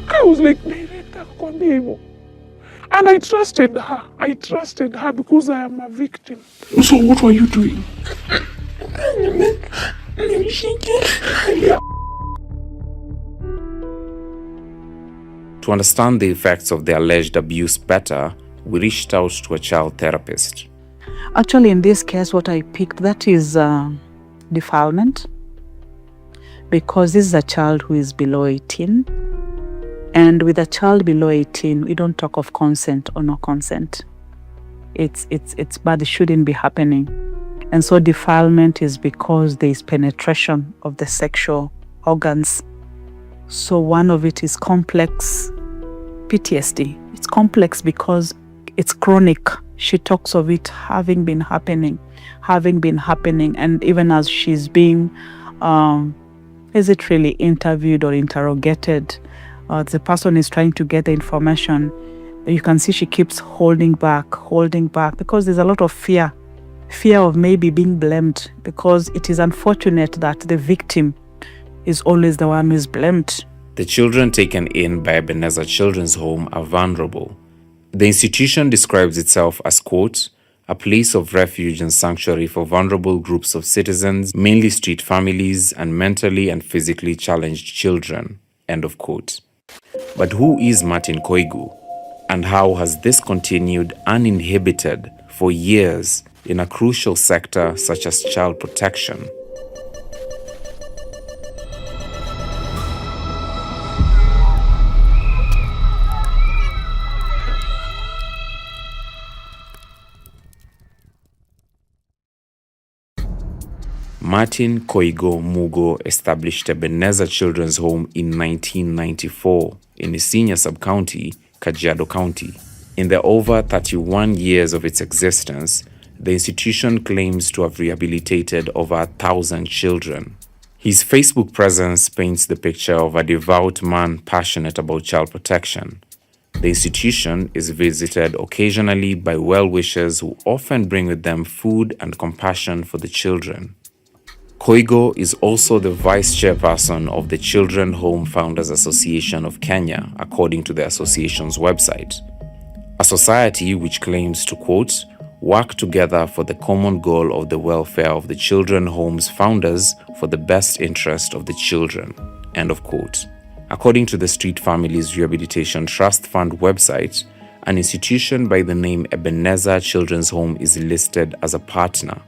I was like, director kwambia hivyo. And I trusted her because I am a victim. So what were you doing? To understand the effects of the alleged abuse better, we reached out to a child therapist. Actually, in this case, what I picked, that is defilement, because this is a child who is below 18. And with a child below 18, we don't talk of consent or no consent. It's bad, it shouldn't be happening. And so defilement is because there is penetration of the sexual organs. So one of it is complex PTSD. It's complex because it's chronic. She talks of it having been happening. And even as she's being, is it really interviewed or interrogated, the person is trying to get the information, you can see she keeps holding back, because there's a lot of fear of maybe being blamed, because it is unfortunate that the victim is always the one who is blamed. The children taken in by Ebenezer Children's Home are vulnerable. The institution describes itself as, quote, a place of refuge and sanctuary for vulnerable groups of citizens, mainly street families and mentally and physically challenged children, end of quote. But who is Martin Koigu? And how has this continued uninhibited for years in a crucial sector such as child protection? Martin Koigo Mugo established Ebenezer Children's Home in 1994 in Isinya sub-county Kajiado County. In the over 31 years of its existence, the institution claims to have rehabilitated over 1,000 children. His Facebook presence paints the picture of a devout man passionate about child protection. The institution is visited occasionally by well-wishers who often bring with them food and compassion for the children. Koigo is also the vice chairperson of the Children Home Founders Association of Kenya, according to the association's website. A society which claims to, quote, work together for the common goal of the welfare of the children homes founders for the best interest of the children, end of quote. According to the Street Families Rehabilitation Trust Fund website, an institution by the name Ebenezer Children's Home is listed as a partner.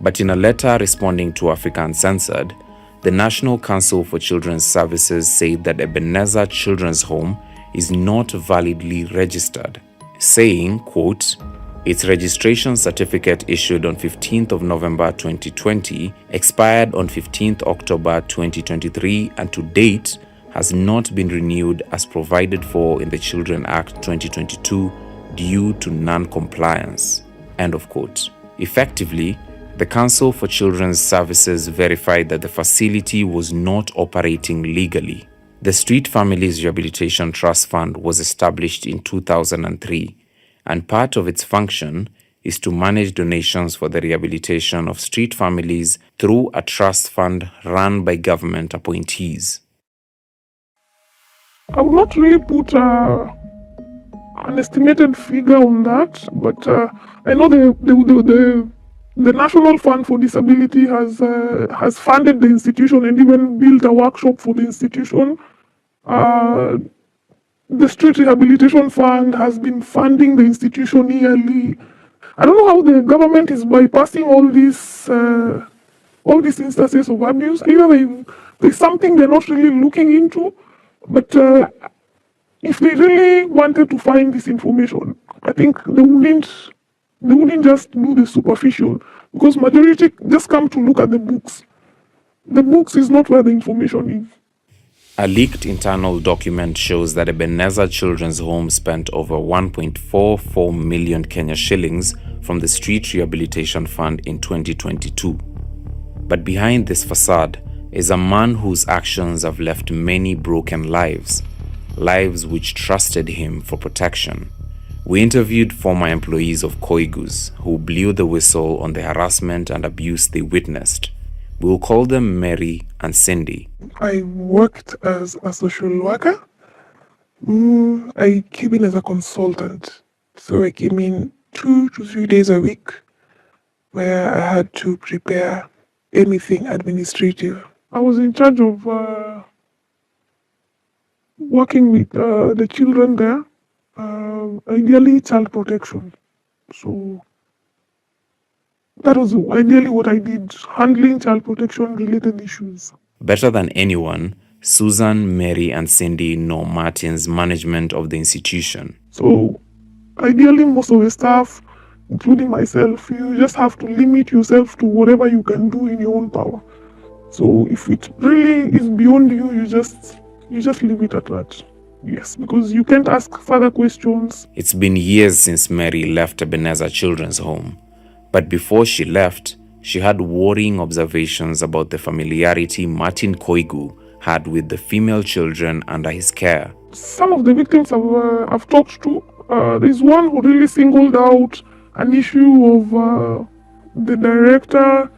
But in a letter responding to Africa Uncensored, the National Council for Children's Services said that Ebenezer Children's Home is not validly registered, saying, quote, its registration certificate issued on 15th of November 2020 expired on 15th October 2023 and to date has not been renewed as provided for in the Children Act 2022 due to non-compliance, end of quote. Effectively, the Council for Children's Services verified that the facility was not operating legally. The Street Families Rehabilitation Trust Fund was established in 2003, and part of its function is to manage donations for the rehabilitation of street families through a trust fund run by government appointees. I would not really put an estimated figure on that, but I know the National Fund for Disability has funded the institution and even built a workshop for the institution. The Street Rehabilitation Fund has been funding the institution yearly. I don't know how the government is bypassing all these instances of abuse. Either there's something they're not really looking into, but if they really wanted to find this information, I think they wouldn't just do the superficial, because majority just come to look at the books. The books is not where the information is. A leaked internal document shows that Ebenezer Children's Home spent over 1.44 million Kenya shillings from the Street Rehabilitation Fund in 2022. But behind this facade is a man whose actions have left many broken lives, lives which trusted him for protection. We interviewed former employees of Koigu's who blew the whistle on the harassment and abuse they witnessed. We will call them Mary and Cindy. I worked as a social worker. I came in as a consultant. So I came in 2 to 3 days a week where I had to prepare anything administrative. I was in charge of working with the children there, ideally child protection. So that was ideally what I did, handling child protection related issues. Better than anyone, Susan, Mary, and Cindy know Martin's management of the institution. So ideally, most of the staff, including myself, you just have to limit yourself to whatever you can do in your own power. So if it really is beyond you, you just leave it at that. Yes, because you can't ask further questions. It's been years since Mary left Ebenezer Children's Home. But before she left, she had worrying observations about the familiarity Martin Koigu had with the female children under his care. Some of the victims I've talked to, there's one who really singled out an issue of the director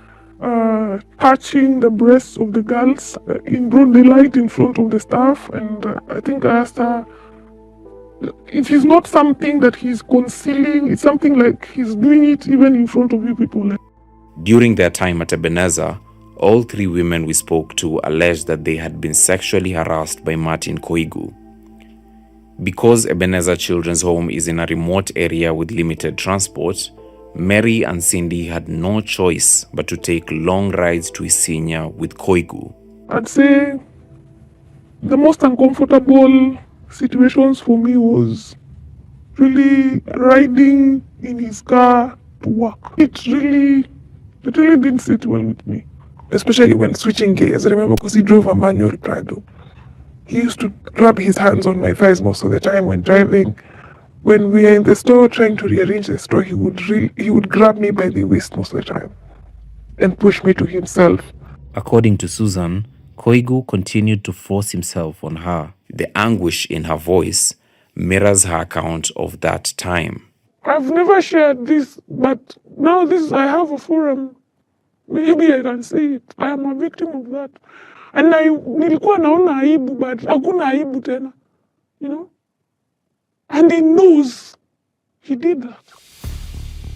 touching the breasts of the girls in broad daylight in front of the staff, and I think I asked her, it is not something that he's concealing, it's something like he's doing it even in front of you people. During their time at Ebenezer, all 3 women we spoke to alleged that they had been sexually harassed by Martin Koigu. Because Ebenezer Children's Home is in a remote area with limited transport, Mary and Cindy had no choice but to take long rides to Isinya with Koigu. I'd say the most uncomfortable situations for me was really riding in his car to work. It really didn't sit well with me, especially when switching gears. I remember because he drove a manual Prado. He used to rub his hands on my thighs most of the time when driving. When we are in the store trying to rearrange the store, he would grab me by the waist most of the time and push me to himself. According to Susan, Koigu continued to force himself on her. The anguish in her voice mirrors her account of that time. I've never shared this, but now I have a forum. Maybe I can say it. I am a victim of that. And nilikuwa naona aibu, but hakuna aibu tena. You know? And he knows he did that.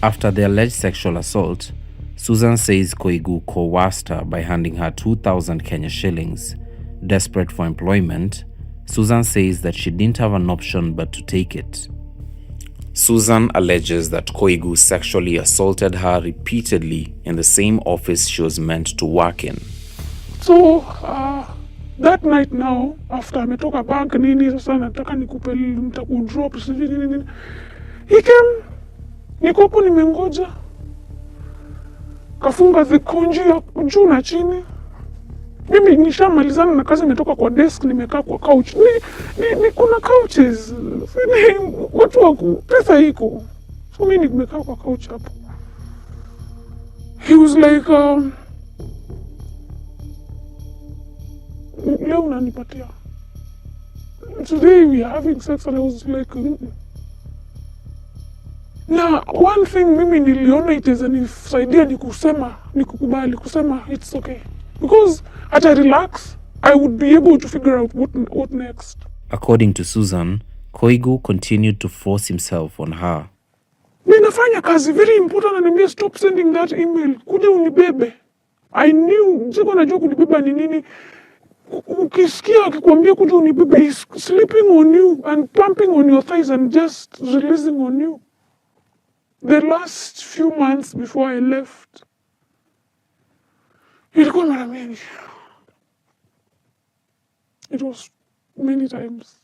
After the alleged sexual assault, Susan says Koigu coerced her by handing her 2,000 Kenya shillings. Desperate for employment, Susan says that she didn't have an option but to take it. Susan alleges that Koigu sexually assaulted her repeatedly in the same office she was meant to work in. So, that night now, after ametoka bank nini, sasa nataka nikupe nitakudrop nini. He came, niko hapo nimengoja. Kafunga zikonji ya juu na chini. Mimi nishamalizana na kazi, nimetoka kwa desk, nimekaa kwa couch. Ni kuna couches. Watu wako, pesa iko. So mimi nimekaa kwa couch hapo. He was like, leo unanipatia. Today we are having sex and I was like, na one thing mimi niliona itanisaidia ni kukubali, kusema it's okay. Because as I relax, I would be able to figure out what next. According to Susan, Koigu continued to force himself on her. Ninafanya kazi, very important, ananiambia stop sending that email. Kuja unibebe. I knew, siko najua kunibeba ni nini. Ukisikia akikwambia kuja unibebe, he's sleeping on you and pumping on your thighs and just releasing on you. The last few months before I left, ilikuwa mara mingi. It was many times.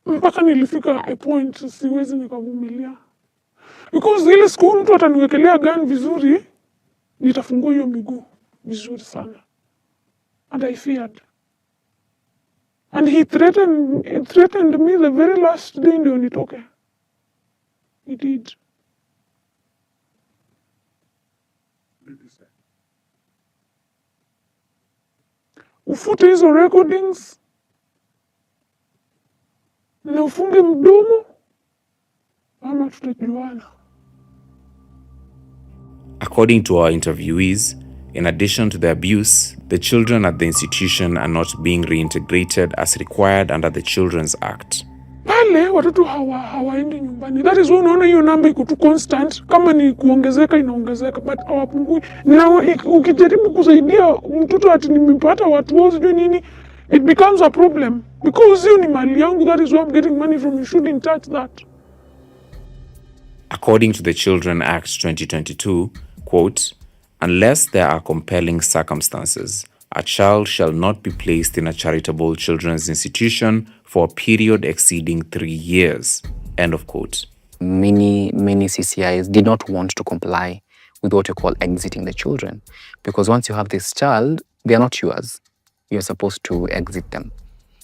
Mpaka nilifika a point siwezi nikavumilia. Because ile siku mtu ataniwekelea gun vizuri, nitafungua hiyo miguu vizuri sana. And I feared. And he threatened me the very last day ndio nitoke. He did. Ufute hizo recordings na ufunge mdomo ama tutajuana. According to our interviewees, in addition to the abuse, the children at the institution are not being reintegrated as required under the Children's Act. Pale watoto hawaendi nyumbani. That is why unaona hiyo namba iko tu constant. Kama ni kuongezeka inaongezeka, but hawapungui. Na ukijaribu kusaidia mtoto ati nimepata watu wao sijui nini, it becomes a problem. Because hiyo ni mali yangu, that is why I'm getting money from, you shouldn't touch that. According to the Children Act 2022, quote, unless there are compelling circumstances, a child shall not be placed in a charitable children's institution for a period exceeding 3 years. End of quote. Many CCIs did not want to comply with what you call exiting the children. Because once you have this child, they are not yours. You're supposed to exit them.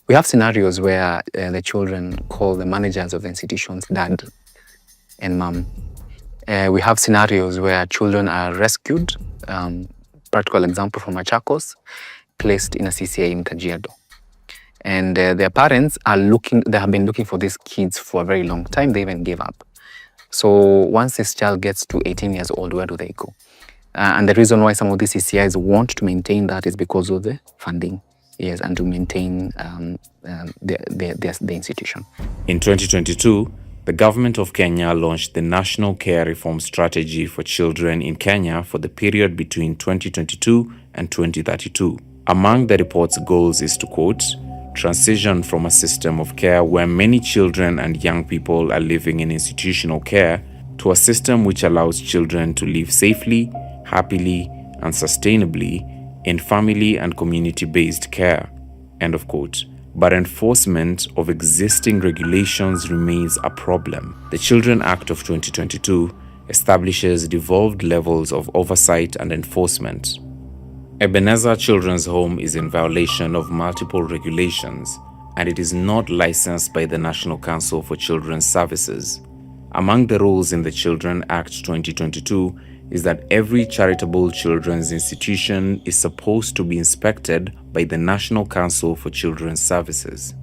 We have scenarios where the children call the managers of the institutions dad and mom. We have scenarios where children are rescued, practical example from Machakos, placed in a CCI in Kajiado. And their parents are they have been looking for these kids for a very long time. They even gave up. So once this child gets to 18 years old, where do they go? And the reason why some of these CCIs want to maintain that is because of the funding, yes, and to maintain the institution. In 2022, the government of Kenya launched the National Care Reform Strategy for Children in Kenya for the period between 2022 and 2032. Among the report's goals is to, quote, transition from a system of care where many children and young people are living in institutional care to a system which allows children to live safely, happily, and sustainably in family and community-based care, end of quote. But enforcement of existing regulations remains a problem. The Children Act of 2022 establishes devolved levels of oversight and enforcement. Ebenezer Children's Home is in violation of multiple regulations, and it is not licensed by the National Council for Children's Services. Among the rules in the Children Act 2022 is that every charitable children's institution is supposed to be inspected by the National Council for Children's Services.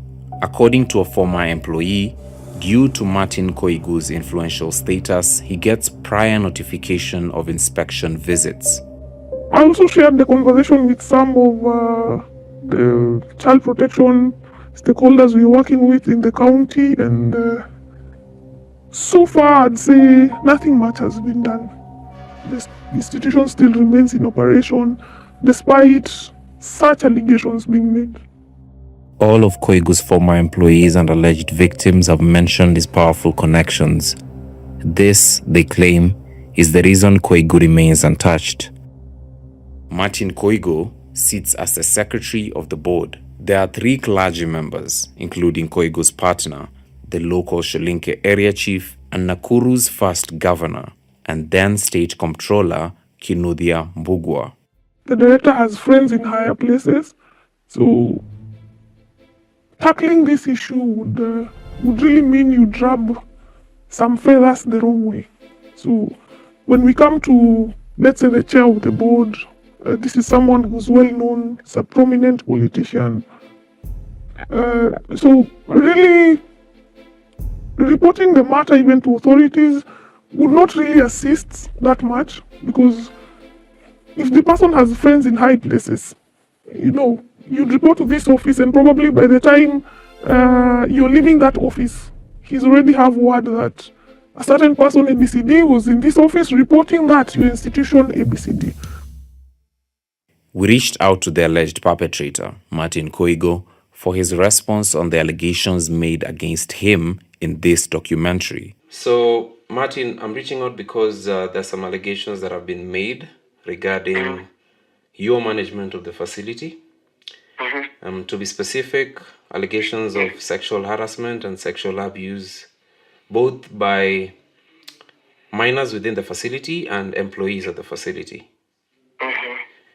According to a former employee, due to Martin Koigu's influential status, he gets prior notification of inspection visits. I also shared the conversation with some of the child protection stakeholders we're working with in the county, and so far I'd say nothing much has been done. The institution still remains in operation despite such allegations being made. All of Koigu's former employees and alleged victims have mentioned his powerful connections. This, they claim, is the reason Koigu remains untouched. Martin Koigu sits as the secretary of the board. There are 3 clergy members, including Koigu's partner, the local Sholinke area chief, and Nakuru's first governor, and then state comptroller Kinuthia Mbugua. The director has friends in higher places, so tackling this issue would really mean you drab some feathers the wrong way. So when we come to, let's say, the chair of the board, this is someone who's well known, it's a prominent politician. So really reporting the matter even to authorities would not really assist that much, because if the person has friends in high places, you'd report to this office, and probably by the time you're leaving that office, he's already have word that a certain person ABCD was in this office reporting that your institution ABCD. We reached out to the alleged perpetrator, Martin Koigu, for his response on the allegations made against him in this documentary. So, Martin, I'm reaching out because there's some allegations that have been made regarding your management of the facility. To be specific, allegations of sexual harassment and sexual abuse, both by minors within the facility and employees at the facility.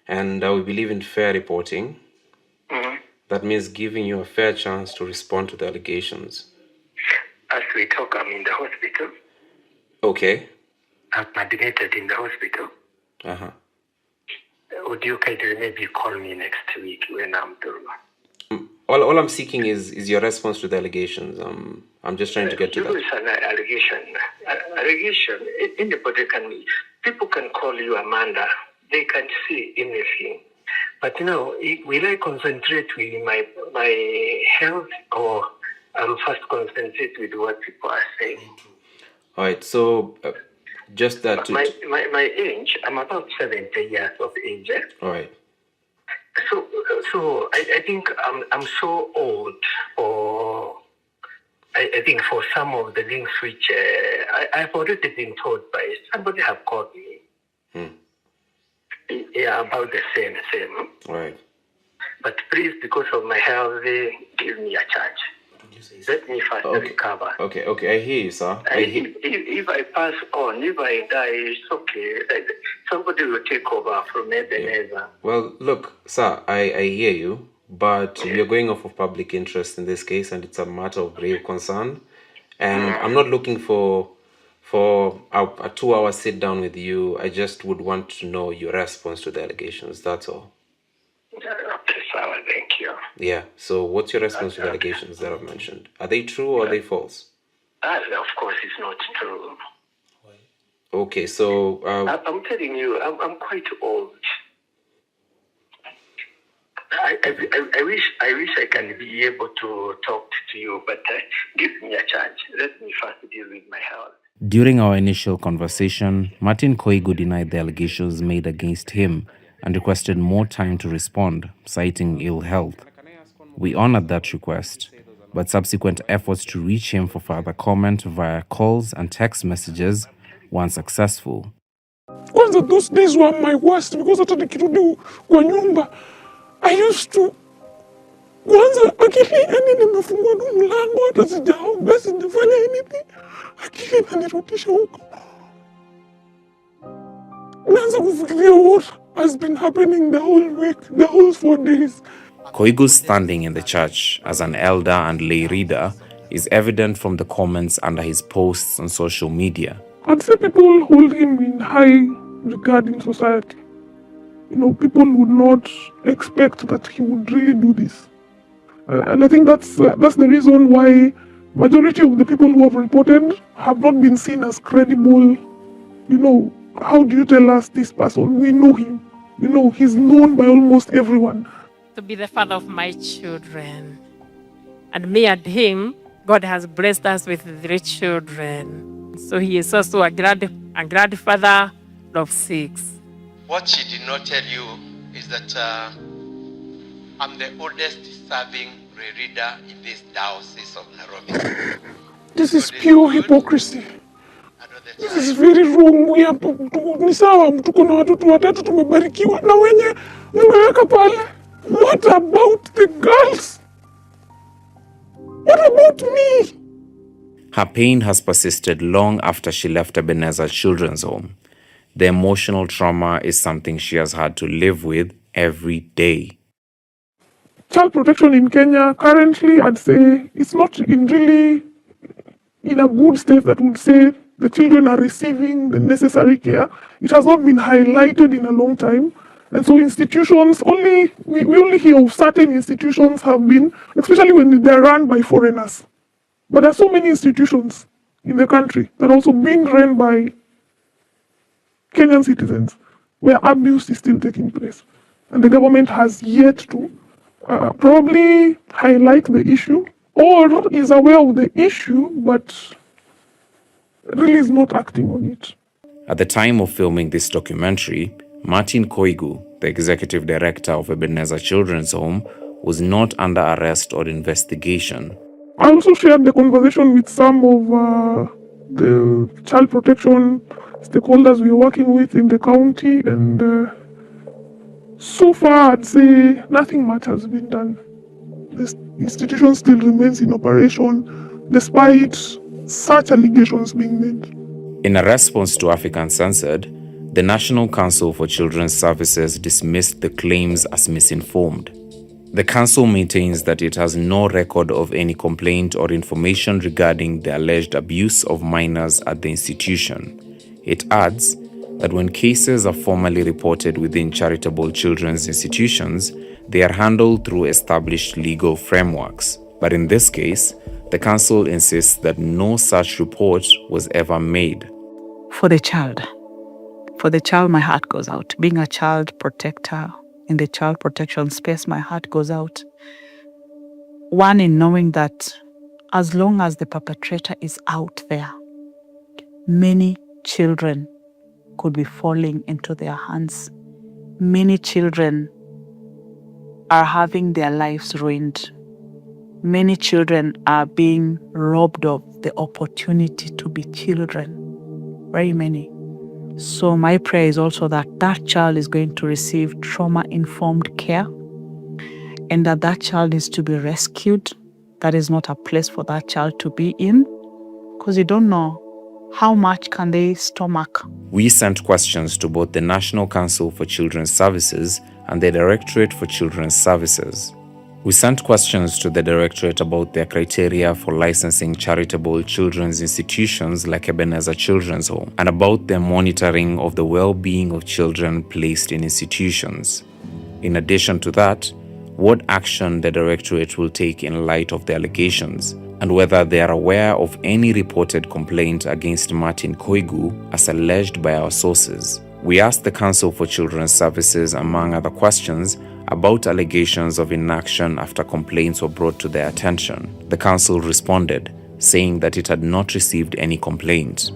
And we believe in fair reporting. That means giving you a fair chance to respond to the allegations. As we talk, I'm in the hospital. Okay. I'm admitted in the hospital. Would you kindly maybe call me next week when I'm through? All I'm seeking is your response to the allegations. I'm just trying to get to that. It's an allegation. Allegation. Anybody can. People can call you Amanda. They can see anything. But will I concentrate with my health, or I'm first concentrate with what people are saying? All right. So just that. My age, I'm about 70 years of age. All right. So I think I'm so old for. I think for some of the things which I've already been told by somebody have called me. Yeah, about the same. Right. But please, because of my health, give me a charge. Let me first recover. Okay, I hear you, sir. If I pass on, if I die, it's okay. Somebody will take over from Ebenezer. Well, look, sir, I hear you, but you're going off of public interest in this case, and it's a matter of grave concern. And I'm not looking for a 2-hour sit down with you. I just would want to know your response to the allegations. That's all. Okay, sir, thank you. Yeah. So, what's your response to the allegations that I've mentioned? Are they true or are they false? Of course, it's not true. Okay, so I'm telling you, I'm quite old. I wish I can be able to talk to you, but give me a chance. Let me first deal with my health. During our initial conversation, Martin Koigu denied the allegations made against him and requested more time to respond, citing ill health. We honored that request, but subsequent efforts to reach him for further comment via calls and text messages weren't successful. Kwanza, those days were my worst, because hata nikirudi kwa nyumba I used to kwanza akili nimefungua tu mlango, hata sijaoga, sijafanya anything, akili inanirudisha huko. Naanza kufikiria what has been happening the whole week, the whole 4 days. Koigu's standing in the church as an elder and lay reader is evident from the comments under his posts on social media. I'd say people hold him in high regard in society. You know, people would not expect that he would really do this. And I think that's the reason why majority of the people who have reported have not been seen as credible. You know, how do you tell us this person? We know him. You know, he's known by almost everyone. To be the father of my children. And me and him, God has blessed us with 3 children. So he is also a grandfather of 6. What she did not tell you is that I'm the oldest serving reader in this diocese of Nairobi. This is pure hypocrisy. This is very wrong. We are ni sawa, tuko na watoto watatu tumebarikiwa na wenye mmeweka pale. What about the girls? What about me? Her pain has persisted long after she left Ebenezer Children's Home. The emotional trauma is something she has had to live with every day. Child protection in Kenya currently, I'd say, it's not really in a good state that would say the children are receiving the necessary care. It has not been highlighted in a long time. And so institutions, we only hear of certain institutions have been, especially when they're run by foreigners. But there are so many institutions in the country that are also being run by Kenyan citizens where abuse is still taking place. And the government has yet to probably highlight the issue or is aware of the issue but really is not acting on it. At the time of filming this documentary, Martin Koigu, the executive director of Ebenezer Children's Home, was not under arrest or investigation. I also shared the conversation with some of the child protection stakeholders we are working with in the county, and so far I'd say nothing much has been done. This institution still remains in operation despite such allegations being made. In a response to Uncensored, the National Council for Children's Services dismissed the claims as misinformed. The council maintains that it has no record of any complaint or information regarding the alleged abuse of minors at the institution. It adds that when cases are formally reported within charitable children's institutions, they are handled through established legal frameworks. But in this case, the council insists that no such report was ever made. For the child, my heart goes out. Being a child protector in the child protection space, my heart goes out. One, in knowing that as long as the perpetrator is out there, many children could be falling into their hands. Many children are having their lives ruined. Many children are being robbed of the opportunity to be children. Very many. So my prayer is also that that child is going to receive trauma-informed care and that child is to be rescued. That is not a place for that child to be in because you don't know how much can they stomach. We sent questions to both the National Council for Children's Services and the Directorate for Children's Services. We sent questions to the Directorate about their criteria for licensing charitable children's institutions like Ebenezer Children's Home and about their monitoring of the well-being of children placed in institutions. In addition to that, what action the Directorate will take in light of the allegations and whether they are aware of any reported complaint against Martin Koigu as alleged by our sources. We asked the Council for Children's Services, among other questions, about allegations of inaction after complaints were brought to their attention. The council responded, saying that it had not received any complaint.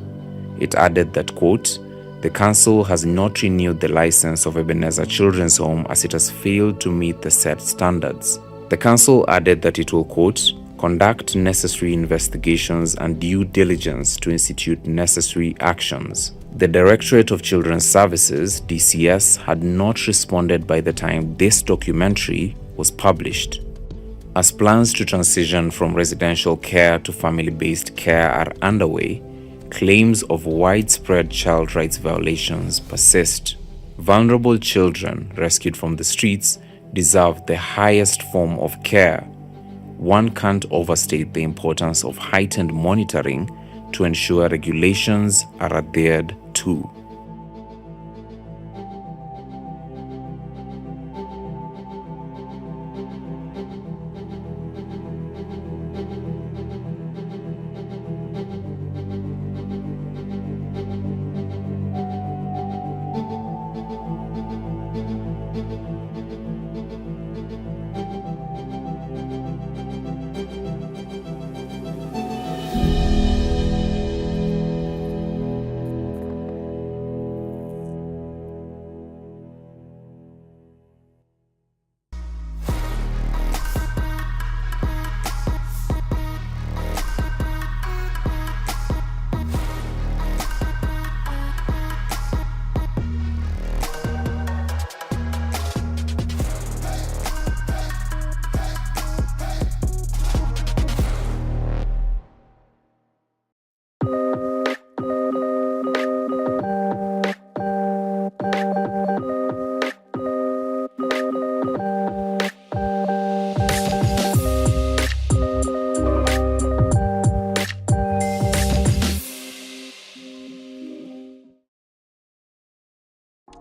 It added that, quote, the council has not renewed the license of Ebenezer Children's Home as it has failed to meet the set standards. The council added that it will, quote, conduct necessary investigations and due diligence to institute necessary actions. The Directorate of Children's Services, DCS, had not responded by the time this documentary was published. As plans to transition from residential care to family-based care are underway, claims of widespread child rights violations persist. Vulnerable children rescued from the streets deserve the highest form of care. One can't overstate the importance of heightened monitoring to ensure regulations are adhered to.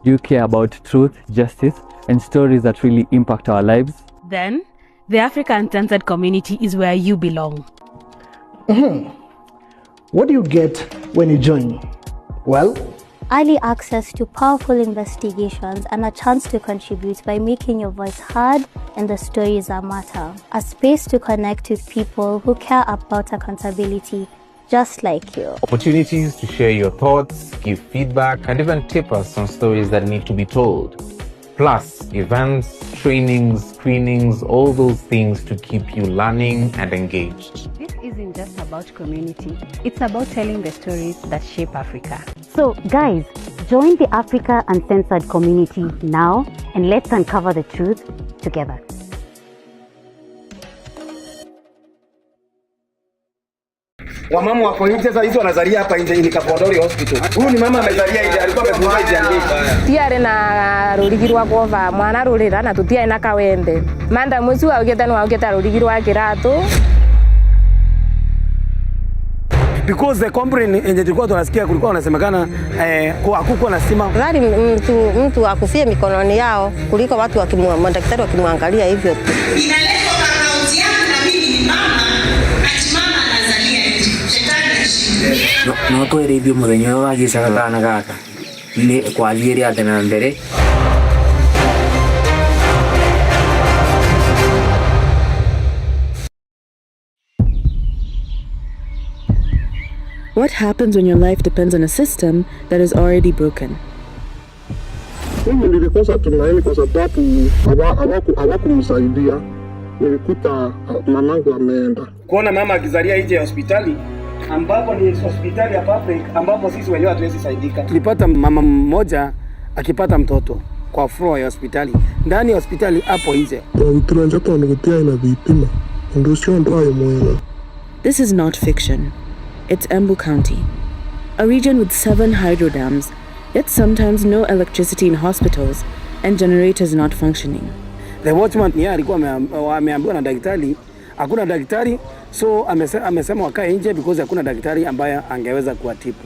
Do you care about truth, justice, and stories that really impact our lives? Then, the Africa Uncensored community is where you belong. What do you get when you join? Well, early access to powerful investigations and a chance to contribute by making your voice heard and the stories that matter. A space to connect with people who care about accountability just like you. Opportunities to share your thoughts, give feedback, and even tip us on stories that need to be told. Plus, events, trainings, screenings, all those things to keep you learning and engaged. This isn't just about community, it's about telling the stories that shape Africa. So, guys, join the Africa Uncensored community now and let's uncover the truth together. Wamama wako nje sasa hizo wanazalia hapa nje ni Kapondori Hospital. Huyu ni mama amezalia nje alikuwa amefunga ijiandika. Tiare na rurigirwa gova mwana rurira na tutia ina kawende. Manda mwezu augeta no augeta rurigirwa kirato. Because the company yenye tulikuwa tunasikia kulikuwa wanasemekana kwa hakukuwa na stima. Gari mtu akufie mikononi yao kuliko watu madaktari wakimwangalia hivyo tu. Inaletwa kwa akaunti yangu na mimi ni mama. No twere muthenya wa gicaga kana gaka ni kwathiire atena mbere. What happens when your life depends on a system that is already broken? Mimi nilikosa tumaini kwa sababu hawakumsaidia. Nilikuta mamangu ameenda. Kuona mama akizalia nje ya hospitali ambapo ni hospitali ya public ambapo sisi wenyewe hatuwezi saidika. Tulipata mama mmoja akipata mtoto kwa floor ya hospitali. Ndani ya hospitali hapo nje. This is not fiction. It's Embu County, a region with 7 hydro dams, yet sometimes no electricity in hospitals and generators not functioning. The watchman ni alikuwa ameambiwa na daktari, hakuna daktari, so amesema wakae nje because hakuna daktari ambaye angeweza kuwatibu.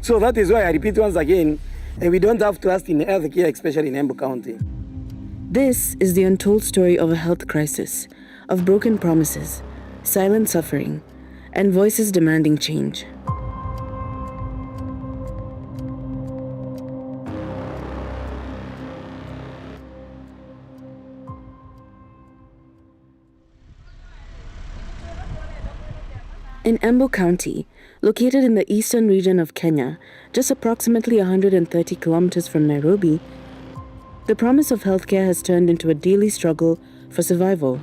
So that is why I repeat once again, we don't have trust in healthcare, especially in Embu County. This is the untold story of a health crisis, of broken promises, silent suffering, and voices demanding change. In Embu County, located in the eastern region of Kenya, just approximately 130 kilometers from Nairobi, the promise of healthcare has turned into a daily struggle for survival.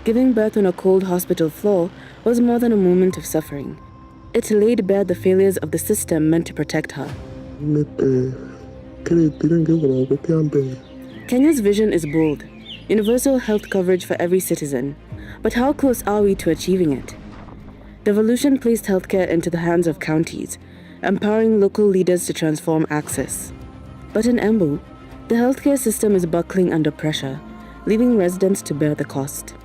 Giving birth on a cold hospital floor was more than a moment of suffering. It laid bare the failures of the system meant to protect her. Kenya's vision is bold, universal health coverage for every citizen. But how close are we to achieving it? Devolution placed healthcare into the hands of counties, empowering local leaders to transform access. But in Embu, the healthcare system is buckling under pressure, leaving residents to bear the cost.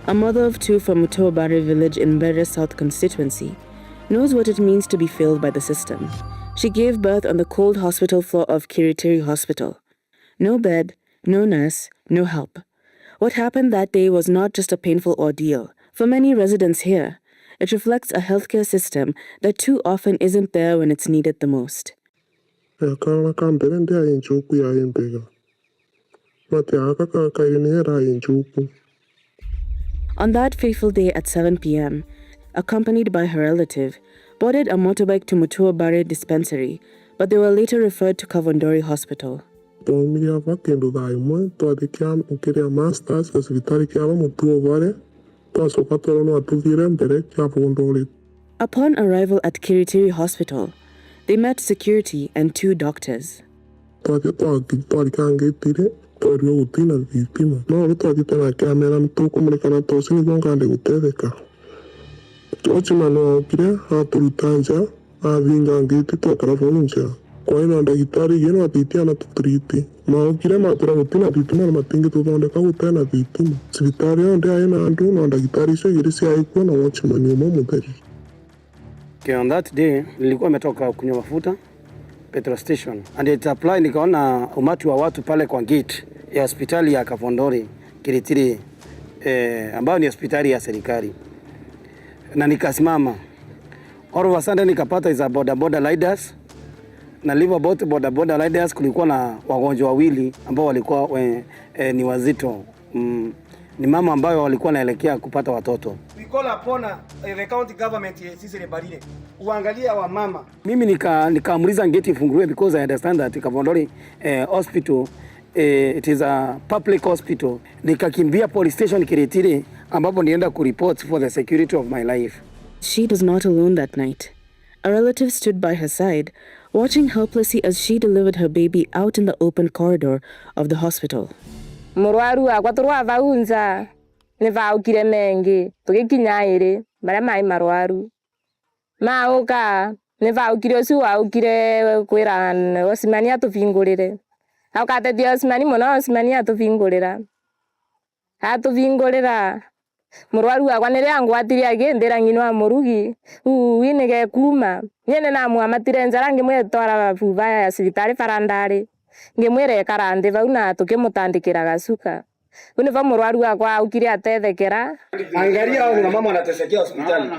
A mother of two from Mutobare village in Mbere South constituency knows what it means to be failed by the system. She gave birth on the cold hospital floor of Kiritiri Hospital. No bed, no nurse, no help. What happened that day was not just a painful ordeal. For many residents here, it reflects a healthcare system that too often isn't there when it's needed the most. On that fateful day at 7 p.m., accompanied by her relative, boarded a motorbike to Mutuobare Dispensary, but they were later referred to Kavondori Hospital. Upon arrival at Kiritiri Hospital, they met security and two doctors. Okay, on that day nilikuwa nimetoka kunywa mafuta petrol station and it apply, nikaona umati wa watu pale kwa gate ya hospitali ya Kavondori Kiritiri ambayo ni hospitali ya serikali, na nikasimama. All of a sudden nikapata is boda riders na live about boda riders. Kulikuwa na wagonjwa wawili ambao walikuwa ni wazito, ni mama ambayo walikuwa naelekea kupata watoto. We call upon the county government sisi Lebarire uangalia wa mama. Mimi nikaamuliza ngeti ifunguliwe because I understand that Kavondori hospital it is a public hospital. Nikakimbia police station Kiritiri ambapo nienda kureport for the security of my life. She was not alone that night. A relative stood by her side, watching helplessly as she delivered her baby out in the open corridor of the hospital. Murwaru akwa turwavaunza nivaukire mengi tugikinya iri maria mai marwaru mauka nivaukire ucio waukire kwira osimania tuvingurire aukatethia osimani muno osimani atuvingurira murwaru akwa niria ngwatirie agindira ng'ino wa murugi nige kuma nyene na mwamatire njara ngimwetwara vuvaya ya cibitari farandari ngimwire karande vau na tukimutandikira gacuka univa murwaru akwa aukire atethekera. Angalia huyu mama anatesekea hospitali.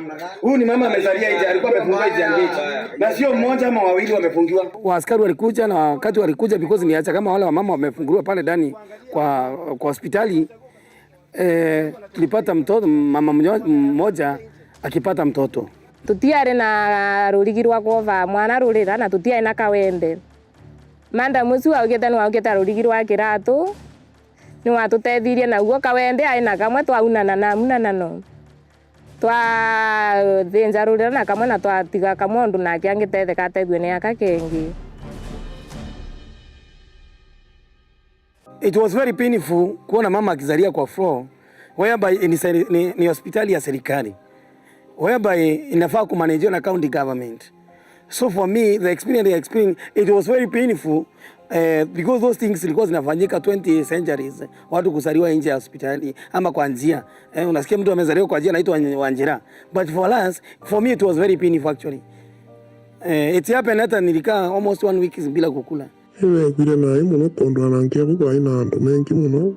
Huyu ni mama amezalia nje, alikuwa amefunga nje ngeti. Na sio mmoja ama wawili wamefungiwa. Waaskari walikuja, na wakati walikuja because niacha kama wale wamama wamefungiwa pale ndani kwa hospitali, tulipata mtoto, mama mmoja akipata mtoto. Tutiare na rurigi rwa kuva mwana rurira na tutiare na kawembe. Manda mucu augete rurigi rwa kiratu ni watutethirie naguo kawembe aina kamwe twaunana na munanano twa thinja rurira na kamwe na twatiga kamondu nake angitetheka atethwe ni aka kengi. It was very painful kuona mama akizalia kwa floor whereby ni hospitali ya serikali whereby inafaa kumanage na county government. So for me the experience it was very painful because those things zilikuwa zinafanyika 20 centuries, watu kusaliwa nje ya hospitali ama kwa njia. Unasikia mtu amezaliwa kwa njia anaitwa wanjira, but for me it was very painful actually. It happened hata nilikaa almost 1 week bila kukula. Kwire naye muno tondu anangia kugai na andu mengi muno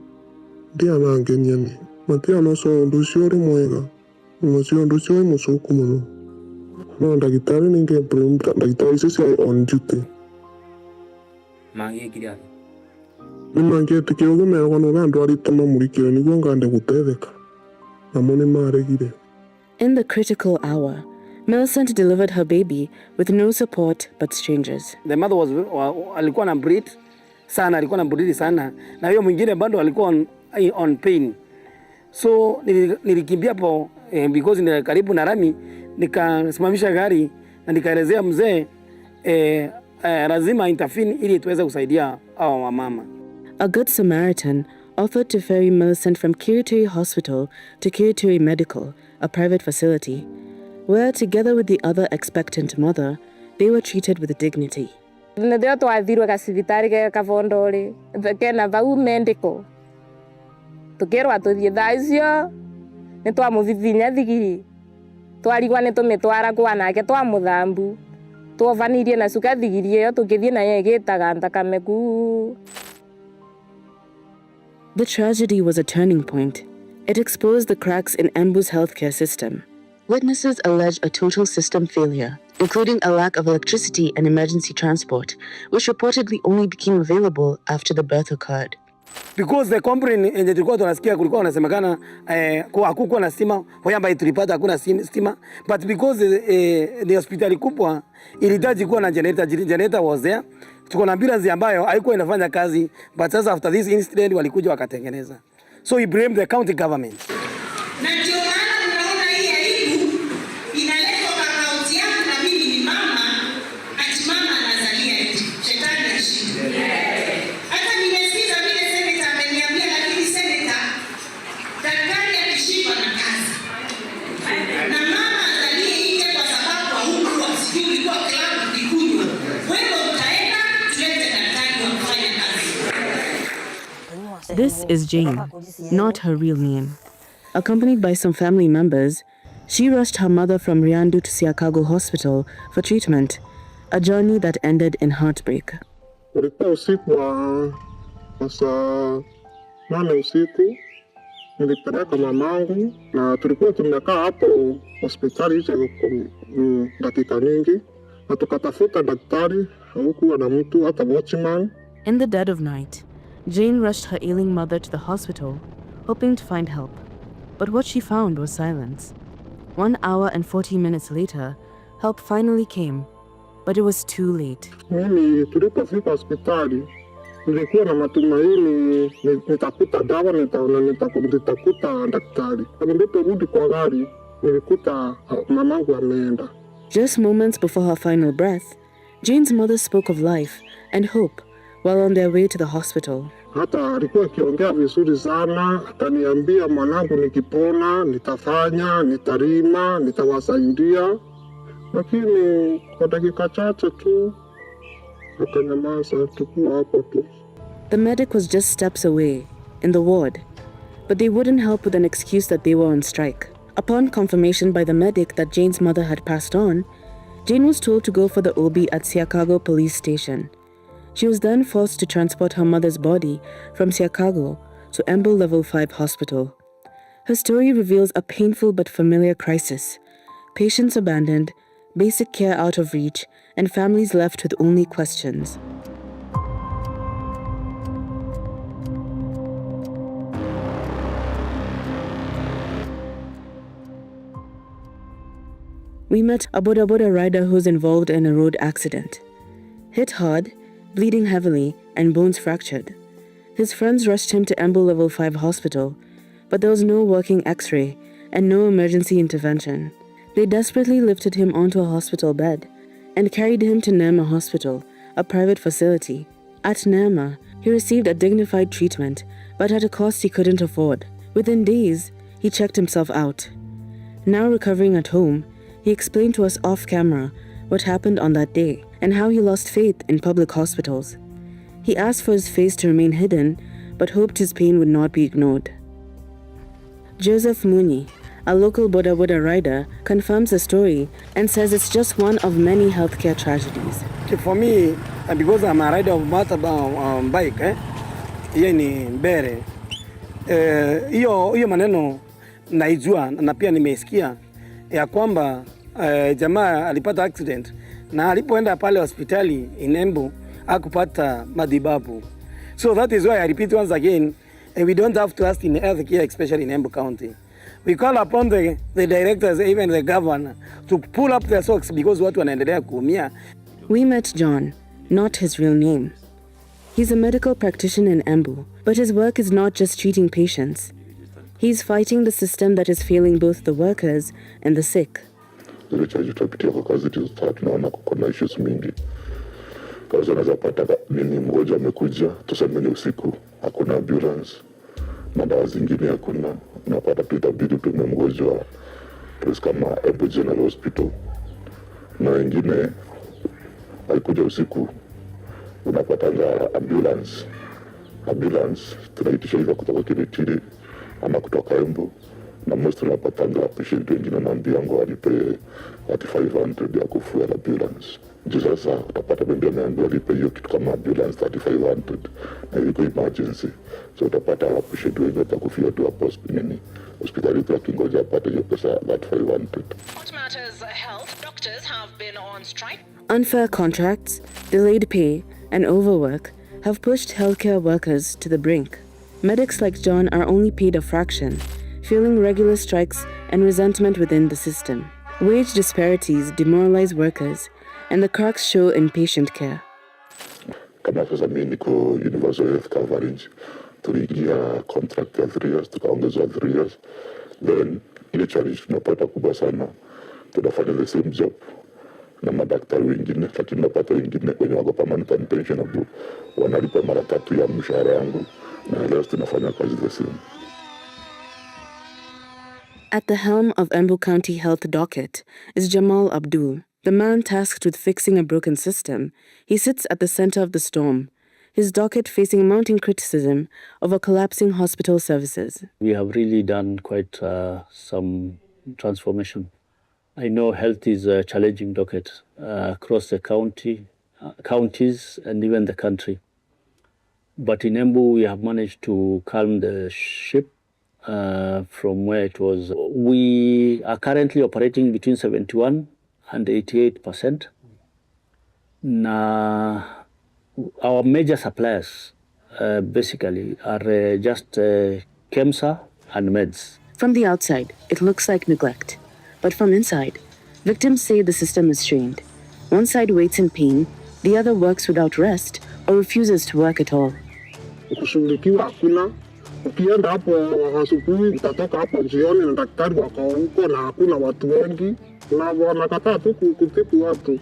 ndi anangenia ni matia no so nducio ri mwega mucio nducio mucuku muno no ndagitari ninge ndagitari sisi on duty mangi kiriathi ni mangi tikiro mego no andu arituma murikiro niguo ngande gutetheka na mone maregire. In the critical hour, Millicent delivered her baby with no support but strangers. The mother alikuwa na bleed sana, na hiyo mwingine bado alikuwa on pain. So nilikimbia hapo because ni karibu na rami, nikasimamisha gari na nikaelezea mzee lazima intervene ili tuweze kusaidia hao wamama. A good Samaritan offered to ferry Millicent from Kiritiri Hospital to Kiritiri Medical, a private facility, where, together with the other expectant mother, they were treated with dignity. Nithio twathirwe gacibitari ge Kavondori kena vau medical tukirwa tuthie thaa icio ni twamuthinya thigiri twarigwa ni tumitwara kwa nake twamuthambu twovanirie na cuka thigiri iyo tukithie nayo igitaga nthakame ku. The tragedy was a turning point. It exposed the cracks in Embu's healthcare system. Witnesses allege a total system failure, including a lack of electricity and emergency transport, which reportedly only became available after the birth occurred. Because the complaint yenye tulikuwa tunasikia kulikuwa unasemekana kwa hakukuwa na stima, hoyamba tulipata hakuna stima, but because the hospitali kubwa ilihitaji kuwa na generator was there. Tuko na ambulance ambayo haikuwa inafanya kazi, but sasa after this incident walikuja wakatengeneza. So he blamed the county government. Na ndio maana mnaona hii aibu inaletwa kwa kaunti yangu na mimi ni mama, ati mama anazalia eti. Shetani ashinde. Hata nimesikiza vile senator ameniambia, lakini senator daktari akishindwa na kazi. Na mama azalie nje kwa sababu haukuwa sijui ulikuwa klabu kikunywa. Wewe utaenda tulete daktari wa kufanya kazi. This is Jane, not her real name. Accompanied by some family members, she rushed her mother from Riandu to Siakago Hospital for treatment, a journey that ended in heartbreak. Ulikuwa usiku wa saa 8 usiku, nilipeleka mamangu na tulikuwa tumekaa hapo hospitali hizo dakika nyingi na tukatafuta daktari, hakukuwa na mtu hata watchman. In the dead of night, Jane rushed her ailing mother to the hospital, hoping to find help. But what she found was silence. 1 hour and 40 minutes later, help finally came, but it was too late. Mimi tulipofika hospitali, nilikuwa na matumaini nitakuta dawa, nitakuta daktari. Niliporudi kwa gari, nilikuta mamangu ameenda. Just moments before her final breath, Jane's mother spoke of life and hope while on their way to the hospital. Hata alikuwa akiongea vizuri sana, akaniambia mwanangu, nikipona nitafanya, nitarima, nitawasaidia. Lakini kwa dakika chache tu akanyamaza, tukuwa hapo tu. The medic was just steps away, in the ward, but they wouldn't help with an excuse that they were on strike. Upon confirmation by the medic that Jane's mother had passed on, Jane was told to go for the OB at Siakago police station. She was then forced to transport her mother's body from Siakago to Embu Level 5 Hospital. Her story reveals a painful but familiar crisis. Patients abandoned, basic care out of reach, and families left with only questions. We met a Boda Boda rider who's involved in a road accident. Hit hard, bleeding heavily, and bones fractured. His friends rushed him to Embu Level 5 Hospital, but there was no working x-ray and no emergency intervention. They desperately lifted him onto a hospital bed and carried him to Nema Hospital, a private facility. At Nema, he received a dignified treatment, but at a cost he couldn't afford. Within days, he checked himself out. Now recovering at home, he explained to us off-camera what happened on that day and how he lost faith in public hospitals. He asked for his face to remain hidden, but hoped his pain would not be ignored. Joseph Muni, a local Boda Boda rider, confirms the story and says it's just one of many healthcare tragedies. For me, because I'm a rider of motor bike, hiyo ni mbere. Hiyo maneno naijua na pia nimeisikia ya kwamba jamaa alipata accident na alipoenda pale hospitali in Embu hakupata matibabu. So that is why I repeat once again, we don't have to ask in healthcare, especially in Embu County. We call upon the directors, even the governor, to pull up their socks because watu wanaendelea kuumia. We met John, not his real name. He's a medical practitioner in Embu, but his work is not just treating patients. He's fighting the system that is failing both the workers and the sick. Zile chaji tutapitia kwa kazi tunaona kuna issues mingi. Kazi unaweza pata nini, mgonjwa amekuja tuseme ni usiku, hakuna ambulance, madawa zingine hakuna, unapata tu itabidi tume mgonjwa place kama Embu General Hospital, na wengine alikuja usiku unapatanga ambulance tunaitisha hizo kutoka Kiritiri ama kutoka Embu, na most unapatanga patient wengine wanaambiwa walipe 3500 ya kufuel ambulance. Juu sasa utapata bembea ameambiwa lipe hiyo kitu kama ambulance 3500 na iko emergency, so utapata patient wengi watakufia tu hapo hospitali tu akingoja apate hiyo pesa 3500. Unfair contracts, delayed pay, and overwork have pushed healthcare workers to the brink. Medics like John are only paid a fraction, fueling regular strikes and resentment within the system. Wage disparities demoralize workers, and the cracks show in patient care. Kama sasa mimi niko universal health coverage, tuliingia contract ya 3 years, tukaongezwa 3 years, then ile challenge tunapata kubwa sana, tunafanya the same job na madaktari wengine, lakini napata wengine wenye wako permanent and pensionable wanalipa mara 3 ya mshahara yangu, na leo tunafanya kazi the same. At the helm of Embu County Health Docket is Jamal Abdul, the man tasked with fixing a broken system. He sits at the center of the storm, his docket facing mounting criticism over collapsing hospital services. We have really done quite some transformation. I know health is a challenging docket across the counties and even the country. But in Embu, we have managed to calm the ship from where it was. We are currently operating between 71 and 88%. Now, our major suppliers basically are just KEMSA and meds. From the outside, it looks like neglect. But from inside, victims say the system is strained. One side waits in pain, the other works without rest or refuses to work at all. Kushughulikiwa hakuna. Ukienda hapo asubuhi utatoka hapo jioni na daktari wako huko na hakuna watu wengi na wanakataa tu kutibu watu.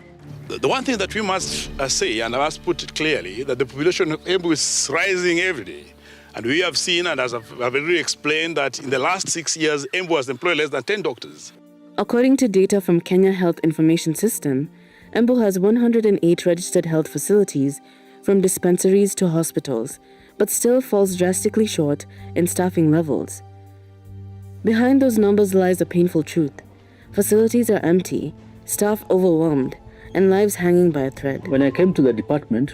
The one thing that we must say, and I must put it clearly, that the population of Embu is rising every day. And we have seen, and as I've already explained, that in the last 6 years, Embu has employed less than 10 doctors. According to data from Kenya Health Information System, Embu has 108 registered health facilities, from dispensaries to hospitals, but still falls drastically short in staffing levels. Behind those numbers lies a painful truth. Facilities are empty, staff overwhelmed, and lives hanging by a thread. When I came to the department,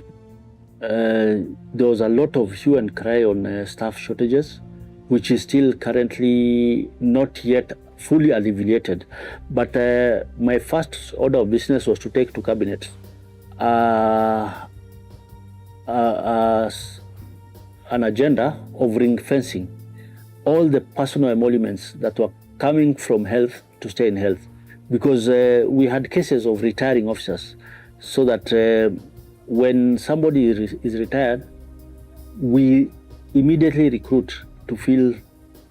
there was a lot of hue and cry on staff shortages, which is still currently not yet fully alleviated. But my first order of business was to take to cabinet an agenda of ring fencing all the personal emoluments that were coming from health to stay in health, because we had cases of retiring officers, so that when somebody is retired, we immediately recruit to fill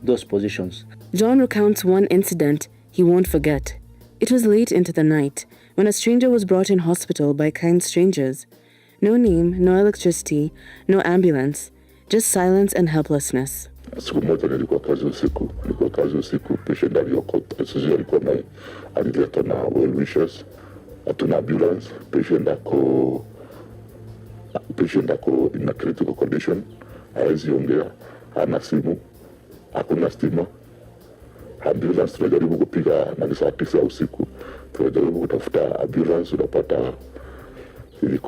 those positions. John recounts one incident he won't forget. It was late into the night when a stranger was brought in hospital by kind strangers. No name, no electricity, no ambulance, just silence and helplessness. Siku moja nilikuwa kazi usiku, patient alikuwa na aliletwa na well wishers, hatuna ambulance, patient ako in a critical condition, hawezi ongea, hana simu, hakuna stima. Ambulance tunajaribu kupiga na saa 9 usiku, tunajaribu kutafuta ambulance, unapata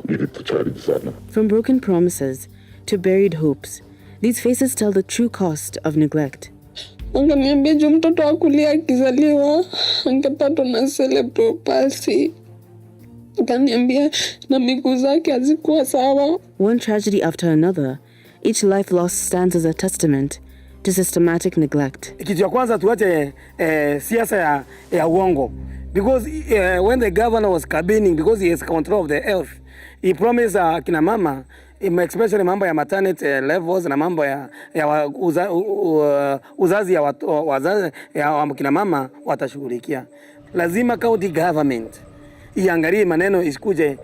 ili tuchallenge sana. From broken promises to buried hopes, these faces tell the true cost of neglect. Angeniambia juu mtoto akulia akizaliwa angepatwa na cerebral palsy. Akaniambia na miguu zake hazikuwa sawa. One tragedy after another, each life lost stands as a testament to systematic neglect. Kitu ya kwanza tuache siasa ya uongo, because when the governor was campaigning, because he has control of the health, he promised kina mama, especially mambo ya maternity levels na mambo ya uzazi ya kina mama watashughulikia. Lazima county government iangalie maneno isikuje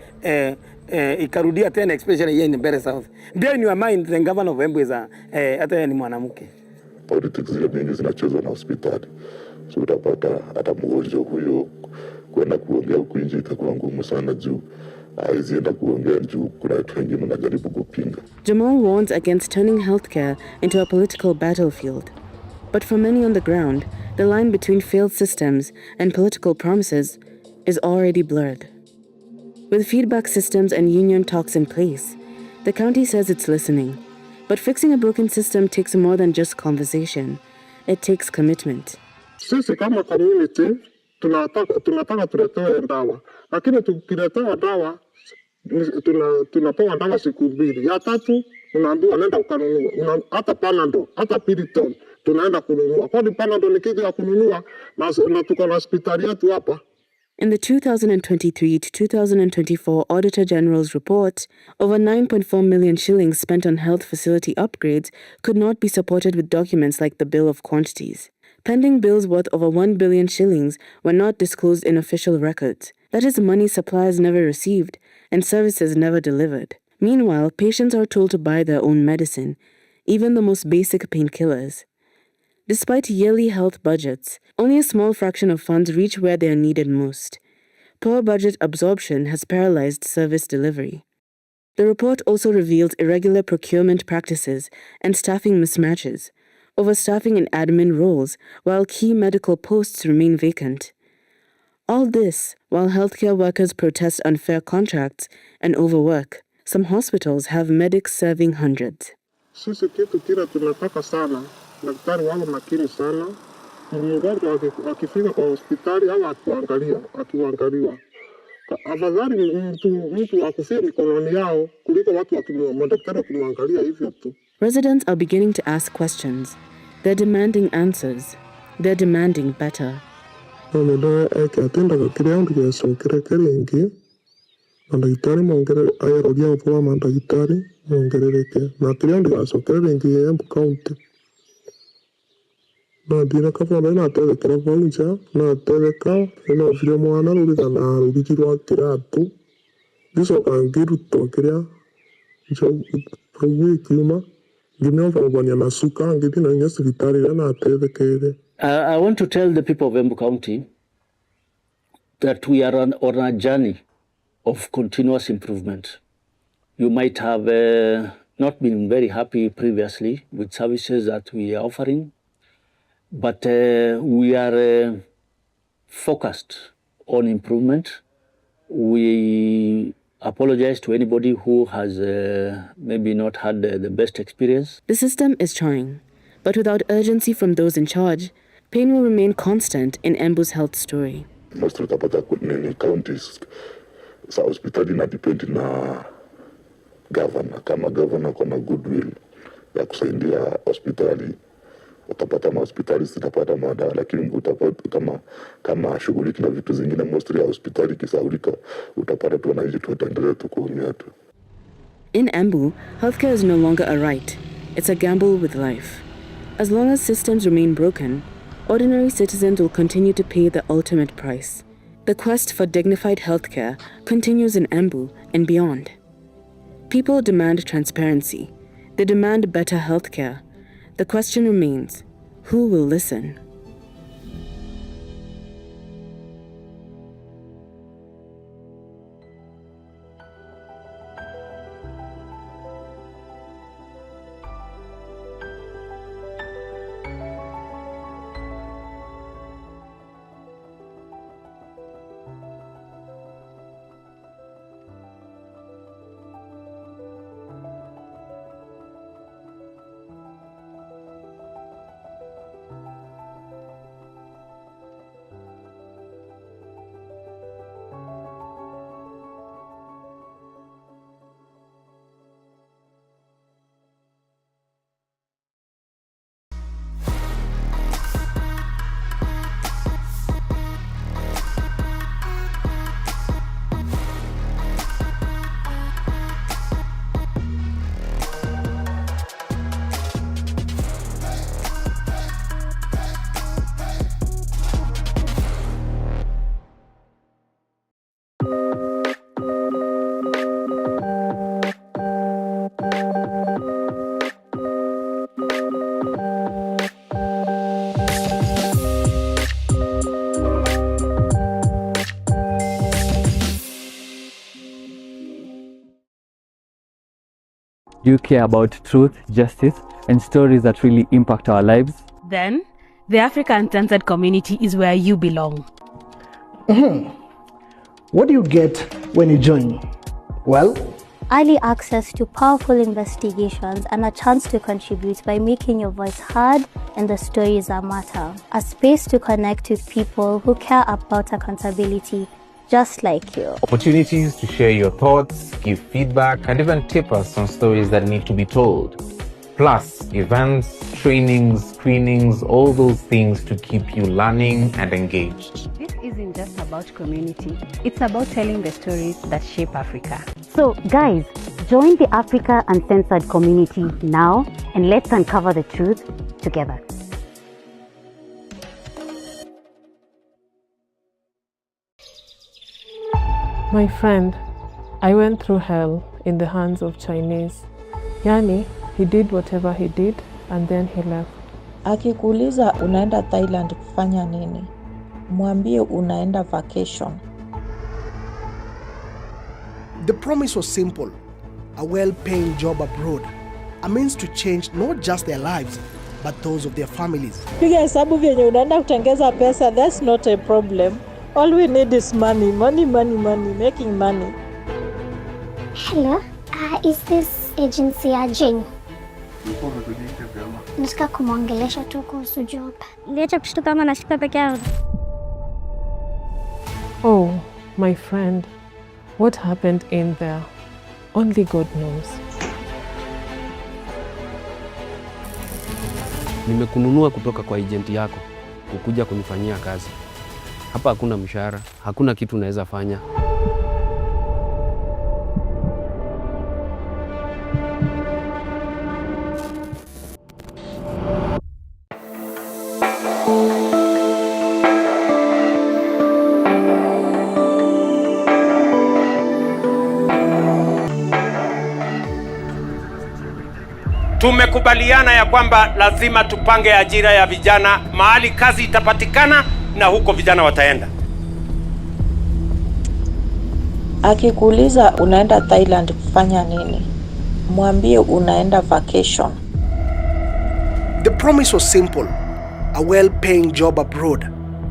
ikarudia tena, especially here in the Mbeere South. Bear in your mind, the governor of Embu is hata ni mwanamke. Politics zile mingi zinachezwa na hospitali, so utapata hata mgonjwa huyo kwenda kuongea huku nje itakuwa ngumu sana, juu haizienda kuongea juu kuna watu wengine wanajaribu kupinga. Jamal warns against turning healthcare into a political battlefield. But for many on the ground, the line between failed systems and political promises is already blurred. With feedback systems and union talks in place, the county says it's listening. But fixing a broken system takes more than just conversation. It takes commitment. Sisi kama community tunataka tuletewe dawa, lakini tukiletewa dawa tunapewa dawa siku 2, ya 3 unaambiwa nenda ukanunua. Hata Panadol, hata Piriton tunaenda kununua. Kwani Panadol ni kitu ya kununua na tuko na hospitali yetu hapa. In the 2023 to 2024 Auditor General's report, over 9.4 million shillings spent on health facility upgrades could not be supported with documents like the bill of quantities. Pending bills worth over 1 billion shillings were not disclosed in official records. That is money suppliers never received and services never delivered. Meanwhile, patients are told to buy their own medicine, even the most basic painkillers. Despite yearly health budgets, only a small fraction of funds reach where they are needed most. Poor budget absorption has paralyzed service delivery. The report also revealed irregular procurement practices and staffing mismatches, overstaffing in admin roles, while key medical posts remain vacant. All this while healthcare workers protest unfair contracts and overwork. Some hospitals have medics serving hundreds. Sisi kitu kile tunataka sana, daktari wao makini sana. Mgonjwa akifika kwa hospitali au akiangaliwa. Afadhali mtu akufie mikononi yao kuliko watu madaktari wakimwangalia hivyo tu. Residents are beginning to ask questions. They're demanding answers. They're demanding better. Atenda kile ndio kile madaktari mwongere aerogia kwa madaktari mwongerereke na kile ndio asokere Embu County. Na dina kafa na telekera vonja na teleka na vile mwana rulika na rubikirwa kiratu biso kangiru tokeria jo kuma gimeo fabanya na suka ngiti na nyasi vitali na telekere. I want to tell the people of Embu County that we are on a journey of continuous improvement. You might have not been very happy previously with services that we are offering, but we are focused on improvement. We apologize to anybody who has maybe not had the best experience. The system is trying, but without urgency from those in charge, pain will remain constant in Embu's health story. Most utapata nini counties sa hospitali na depend na governor. Kama governor kuna goodwill ya kusaidia hospitali, utapata hospitali zitapata madawa, lakini utapata kama shughuliki na vitu zingine mostly ya hospitali kisaulika, utapata tu wananchi tu wataendelea tu kuumia tu. In Embu, healthcare is no longer a right. It's a gamble with life. As long as systems remain broken, ordinary citizens will continue to pay the ultimate price. The quest for dignified healthcare continues in Embu and beyond. People demand transparency. They demand better healthcare. The question remains, who will listen? you care about truth, justice, and stories that really impact our lives, then the Africa Uncensored community is where you belong. What do you get when you join? Well, Early access to powerful investigations and a chance to contribute by making your voice heard and the stories that matter. A space to connect with people who care about accountability just like you. Opportunities to share your thoughts, give feedback, and even tip us on stories that need to be told. Plus, events, trainings, screenings, all those things to keep you learning and engaged. This isn't just about community, it's about telling the stories that shape Africa. So, guys, join the Africa Uncensored community now and let's uncover the truth together. My friend, I went through hell in the hands of Chinese. Yani, he did whatever he did and then he left. Akikuuliza unaenda Thailand kufanya nini? Mwambie unaenda vacation. the promise was simple: a well-paying job abroad, a means to change not just their lives, but those of their families. Piga hesabu vyenye unaenda kutengeza pesa, that's not a problem. All we need is money, money, money, money, making money. Hello, is this agency ya Jane? Nataka kumwongelesha tu kuhusu job. Liacha kushtuka kama nashika peke yangu. Oh, my friend, what happened in there? Only God knows. Nimekununua kutoka kwa agent yako kukuja kunifanyia kazi. Hapa hakuna mshahara, hakuna kitu naweza fanya. Tumekubaliana ya kwamba lazima tupange ajira ya vijana mahali kazi itapatikana na huko vijana wataenda. Akikuuliza unaenda Thailand kufanya nini? Mwambie unaenda vacation. The promise was simple: a well-paying job abroad,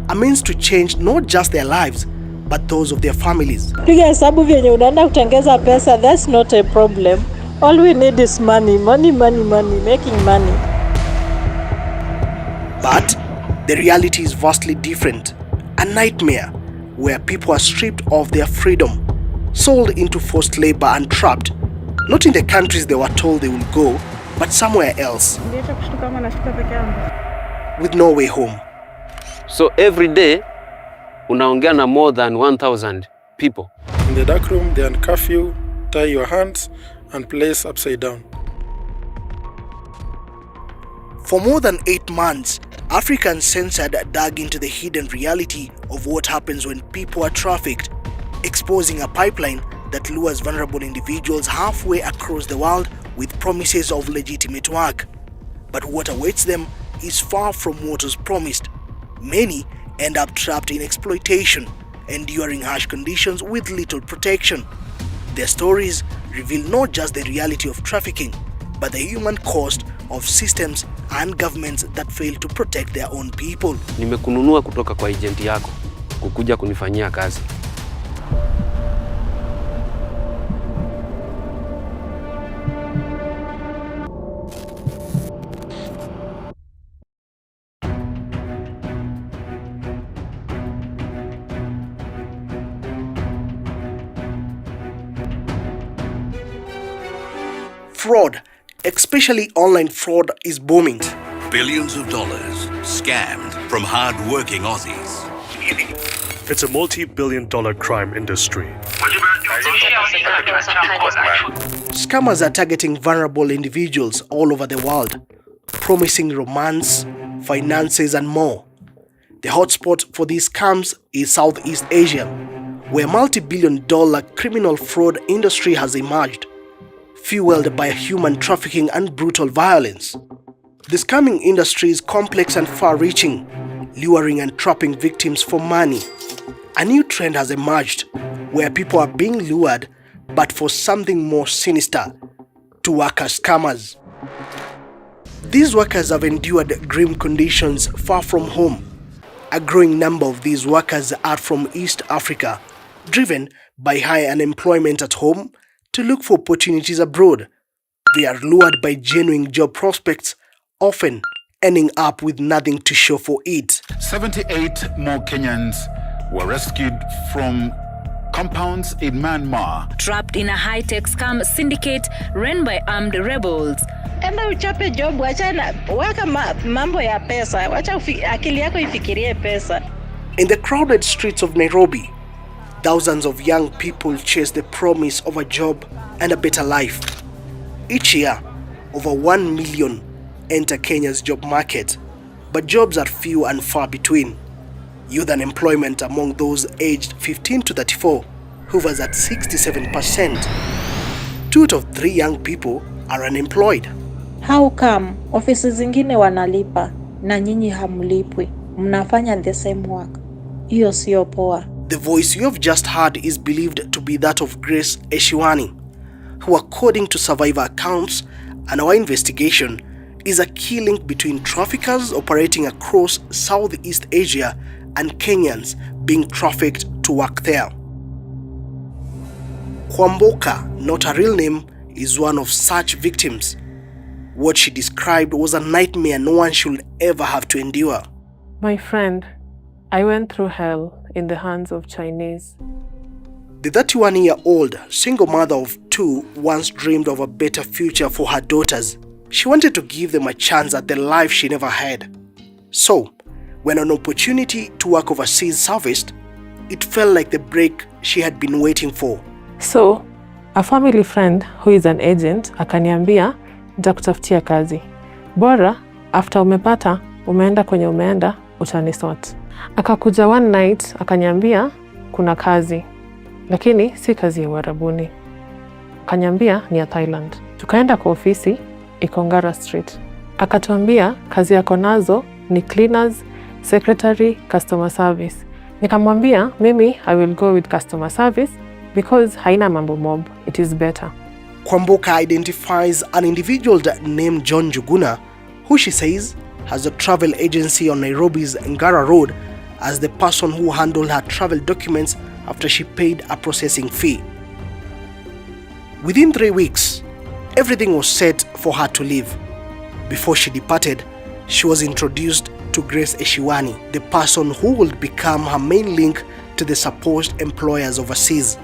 a means to change not just their lives, but those of their families. Piga hesabu vyenye unaenda kutengeza pesa, that's not a problem. All we need is money, money, money, money, making money. But the reality is vastly different. A nightmare where people are stripped of their freedom, sold into forced labor and trapped, not in the countries they were told they will go, but somewhere else, with no way home. So every day, unaongea na more than 1,000 people. In the dark room, they are on curfew, tie your hands and place upside down. For more than 8 months, Africa Uncensored dug into the hidden reality of what happens when people are trafficked, exposing a pipeline that lures vulnerable individuals halfway across the world with promises of legitimate work. But what awaits them is far from what was promised. Many end up trapped in exploitation, enduring harsh conditions with little protection. Their stories reveal not just the reality of trafficking, but the human cost of systems and governments that fail to protect their own people. Nimekununua kutoka kwa agent yako kukuja kunifanyia kazi. Fraud, especially online fraud, is booming. Billions of dollars scammed from hard-working Aussies. It's a multi-billion-dollar crime industry. Scammers are targeting vulnerable individuals all over the world, promising romance, finances, and more. The hotspot for these scams is Southeast Asia, where multi-billion-dollar criminal fraud industry has emerged, fueled by human trafficking and brutal violence. The scamming industry is complex and far-reaching, luring and trapping victims for money. A new trend has emerged, where people are being lured, but for something more sinister, to worker scammers. These workers have endured grim conditions far from home. A growing number of these workers are from East Africa, driven by high unemployment at home to look for opportunities abroad. They are lured by genuine job prospects, often ending up with nothing to show for it. 78 more Kenyans were rescued from compounds in Myanmar. Trapped in a high-tech scam syndicate run by armed rebels. Enda uchape job, wacha weka mambo ya pesa, wacha akili yako ifikirie pesa. In the crowded streets of Nairobi, thousands of young people chase the promise of a job and a better life. Each year, over 1 million enter Kenya's job market, but jobs are few and far between. Youth unemployment among those aged 15 to 34 hovers at 67%. 2 out of 3 young people are unemployed. How come ofisi zingine wanalipa na nyinyi hamlipwi? Mnafanya the same work. Hiyo sio poa. The voice you have just heard is believed to be that of Grace Eshiwani, who, according to survivor accounts and our investigation, is a key link between traffickers operating across Southeast Asia and Kenyans being trafficked to work there. Kwamboka, not a real name, is one of such victims. What she described was a nightmare no one should ever have to endure. My friend, I went through hell in the hands of Chinese. The 31-year-old single mother of 2 once dreamed of a better future for her daughters. She wanted to give them a chance at the life she never had. So, when an opportunity to work overseas surfaced, it felt like the break she had been waiting for. So, a family friend who is an agent akaniambia nitakutafutia kazi. Bora after umepata, umeenda kwenye umeenda, utanisort. Akakuja one night akaniambia kuna kazi, lakini si kazi ya Uarabuni. Akaniambia ni ya Thailand. Tukaenda kwa ofisi iko Ngara Street. Akatuambia kazi yako nazo ni cleaners, secretary, customer service. Nikamwambia mimi I will go with customer service because haina mambo mob, it is better. Kwamboka identifies an individual named John Juguna, who she says has a travel agency on Nairobi's Ngara Road, as the person who handled her travel documents after she paid a processing fee. Within 3 weeks, everything was set for her to leave. Before she departed, she was introduced to Grace Eshiwani, the person who would become her main link to the supposed employers overseas.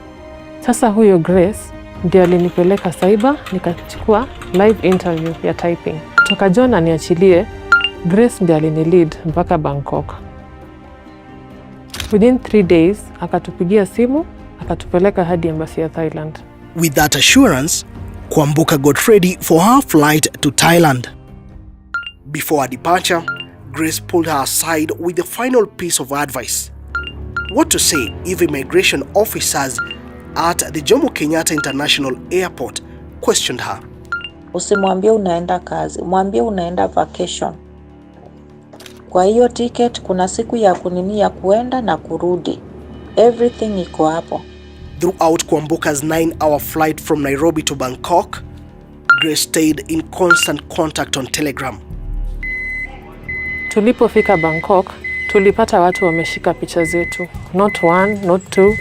Sasa huyo Grace ndiye alinipeleka cyber nikachukua live interview ya typing. Kutoka John aniachilie, Grace ndiye alinilid mpaka Bangkok. Within 3 days, akatupigia simu, akatupeleka hadi embassy ya Thailand. With that assurance, Kwamboka got ready for her flight to Thailand. Before her departure, Grace pulled her aside with the final piece of advice. What to say if immigration officers at the Jomo Kenyatta International Airport questioned her. Usimwambie unaenda kazi, mwambie unaenda vacation. Kwa hiyo ticket kuna siku ya kunini ya kuenda na kurudi. Everything iko hapo. Throughout Kwamboka's 9-hour flight from Nairobi to Bangkok, Grace stayed in constant contact on Telegram. Tulipofika Bangkok, tulipata watu wameshika picha zetu. Not 1, not 2.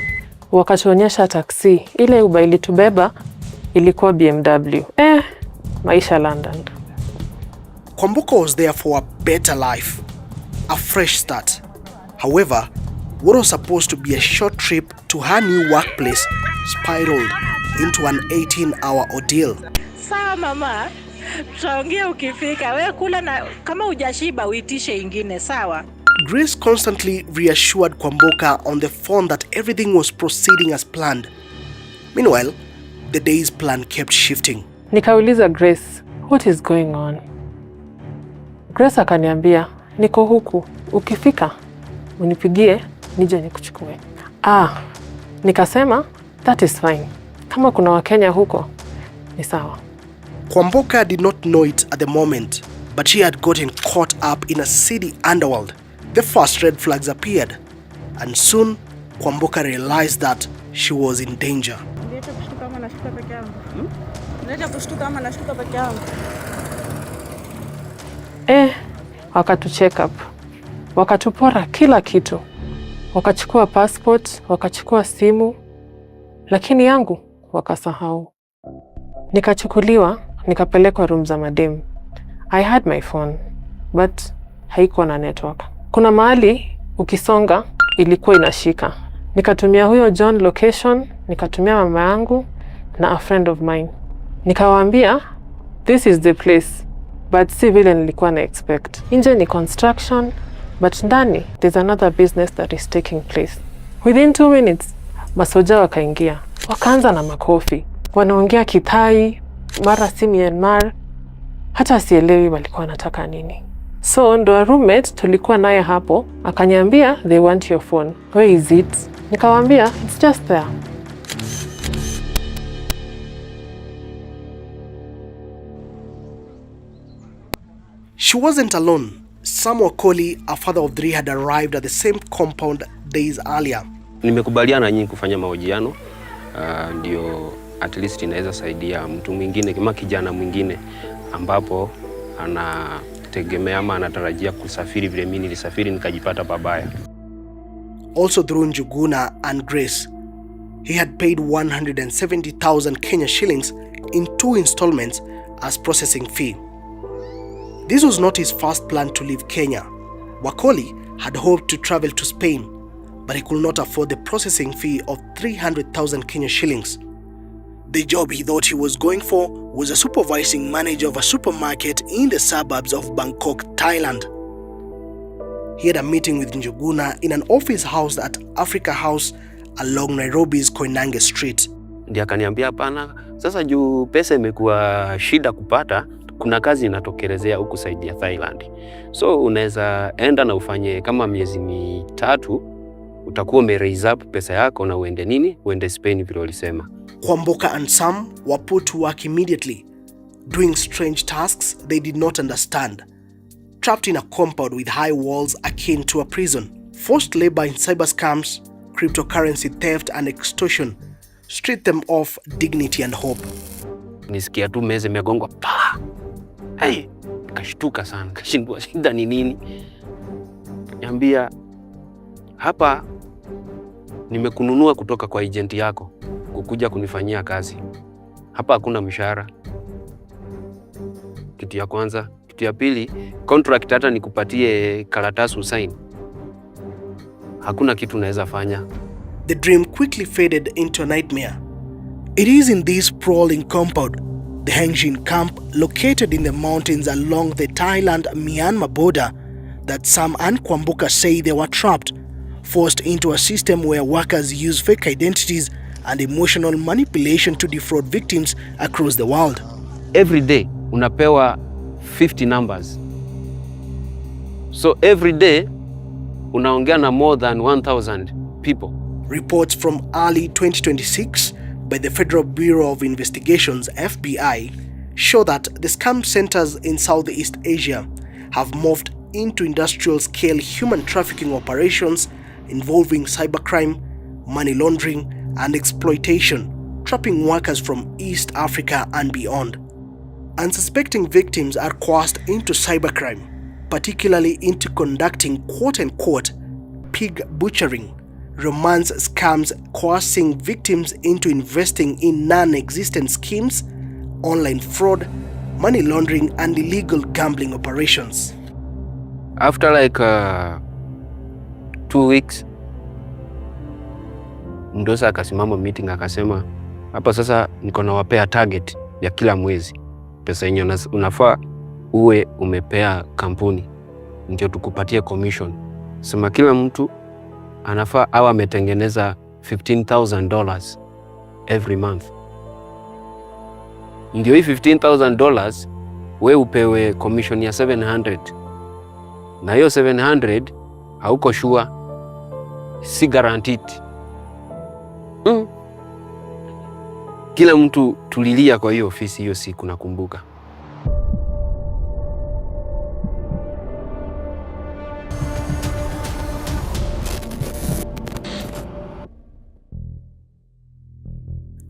Wakatuonyesha taksi. Ile Uber ilitubeba ilikuwa BMW. Maisha London. Kwamboka was there for a better life, a fresh start. However, what was supposed to be a short trip to her new workplace spiraled into an 18-hour ordeal. Sawa mama, tutaongea ukifika. Wewe kula na kama hujashiba uitishe ingine, sawa? Grace constantly reassured Kwamboka on the phone that everything was proceeding as planned. Meanwhile, the day's plan kept shifting. Nikauliza Grace, what is going on? Grace akaniambia, niko huku, ukifika unipigie nije nikuchukue. Nikasema, that is fine. Kama kuna Wakenya huko, ni sawa. Kwamboka did not know it at the moment, but she had gotten caught up in a seedy underworld. The first red flags appeared, and soon Kwamboka realized that she was in danger. Nileta kushtuka ama nashtuka peke yangu. Wakatu check up. Wakatupora kila kitu. Wakachukua passport, wakachukua simu, lakini yangu wakasahau. Nikachukuliwa, nikapelekwa room za madem. I had my phone, but haikuwa na network. Kuna mahali ukisonga ilikuwa inashika. Nikatumia huyo John location, nikatumia mama yangu na a friend of mine. Nikawaambia, this is the place, but si vile nilikuwa na expect. Nje ni construction, but ndani there's another business that is taking place. Within 2 minutes, masoja wakaingia. Wakaanza na makofi. Wanaongea Kitai, mara si Myanmar. Hata sielewi walikuwa wanataka nini. So ndo roommate tulikuwa naye hapo, akaniambia they want your phone. Where is it? Nikawaambia it's just there. She wasn't alone. Sam Wakoli, a father of 3, had arrived at the same compound days earlier. Nimekubaliana nyinyi kufanya mahojiano ndio at least inaweza saidia mtu mwingine kama kijana mwingine ambapo anategemea ama anatarajia kusafiri vile mimi nilisafiri nikajipata babaya. Also through Njuguna and Grace, he had paid 170,000 Kenya shillings in 2 installments as processing fee. This was not his first plan to leave Kenya. Wakoli had hoped to travel to Spain, but he could not afford the processing fee of 300,000 Kenya shillings. The job he thought he was going for was a supervising manager of a supermarket in the suburbs of Bangkok, Thailand. He had a meeting with Njuguna in an office house at Africa House along Nairobi's Koinange Street. Ndiye akaniambia hapana, sasa juu pesa imekuwa shida kupata, kuna kazi inatokelezea huku side ya Thailand. So unaweza enda na ufanye kama miezi 3, utakuwa raise up pesa yako na uende Spain vile walisema. Kwamboka and Sam were put to work immediately, doing strange tasks they did not understand. Trapped in a compound with high walls akin to a prison, forced labor in cyber scams, cryptocurrency theft and extortion stripped them of dignity and hope. Nisikia tu meze megongwa pa. Hey, kashtuka sana, kashindwa shida ni nini? Niambia hapa nimekununua kutoka kwa agent yako kukuja kunifanyia kazi. Hapa hakuna mshahara. Kitu ya kwanza, kitu ya pili, contract hata nikupatie karatasi usaini. Hakuna kitu naweza fanya. The dream quickly faded into a nightmare. It is in this sprawling compound, the Hengjin camp located in the mountains along the Thailand-Myanmar border, that Sam and Kwamboka say they were trapped, forced into a system where workers use fake identities and emotional manipulation to defraud victims across the world. Every day unapewa 50 numbers. So every day unaongea na more than 1,000 people. Reports from early 2026 by the Federal Bureau of Investigations, FBI, show that the scam centers in Southeast Asia have morphed into industrial-scale human trafficking operations involving cybercrime, money laundering, and exploitation, trapping workers from East Africa and beyond. Unsuspecting victims are coerced into cybercrime, particularly into conducting quote-unquote pig butchering, romance scams coercing victims into investing in non-existent schemes, online fraud, money laundering, and illegal gambling operations. After like 2 weeks, Ndosa akasimama meeting akasema, hapa sasa niko na wapea target ya kila mwezi. Pesa yenye unafaa uwe umepea kampuni ndio tukupatie commission. Sema kila mtu anafaa awe ametengeneza $15,000 every month. Ndio hii $15,000 we upewe commission ya 700. Na hiyo 700 hauko sure, si guaranteed. Kila mtu tulilia kwa hiyo ofisi hiyo siku nakumbuka.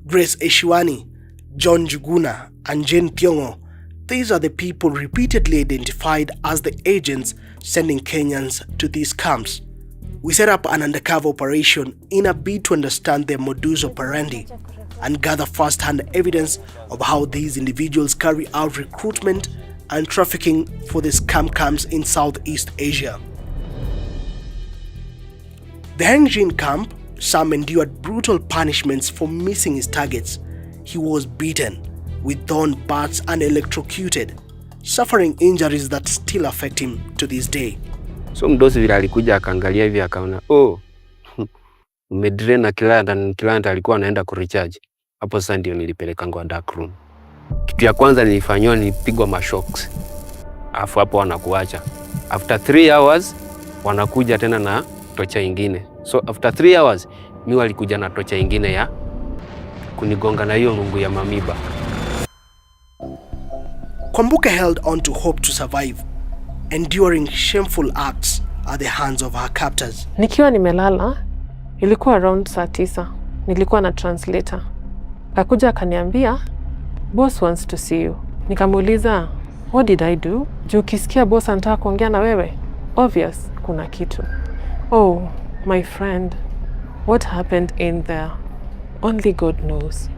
Grace Eshiwani, John Njuguna and Jane Thiongo, these are the people repeatedly identified as the agents sending Kenyans to these camps. We set up an undercover operation in a bid to understand their modus operandi and gather first-hand evidence of how these individuals carry out recruitment and trafficking for the scam camps in Southeast Asia. The Hengjin camp, Sam endured brutal punishments for missing his targets. He was beaten with thorn bats and electrocuted, suffering injuries that still affect him to this day. So mdosi vile alikuja akaangalia hivi akaona, umedrain na client alikuwa anaenda kurecharge. Hapo sasa ndio nilipeleka kwa dark room. Kitu ya kwanza nilifanywa nilipigwa mashocks. Afu hapo wanakuacha. After 3 hours wanakuja tena na tocha ingine. So after 3 hours mimi walikuja na tocha ingine ya kunigonga na hiyo rungu ya mamiba. Kwambuka held on to hope to survive, enduring shameful acts at the hands of her captors. Nikiwa nimelala, ilikuwa around saa 9. Nilikuwa na translator. Akakuja akaniambia, boss wants to see you. Nikamuuliza, what did I do? Juu ukisikia boss anataka kuongea na wewe, obvious kuna kitu. Oh, my friend, what happened in there? Only God knows.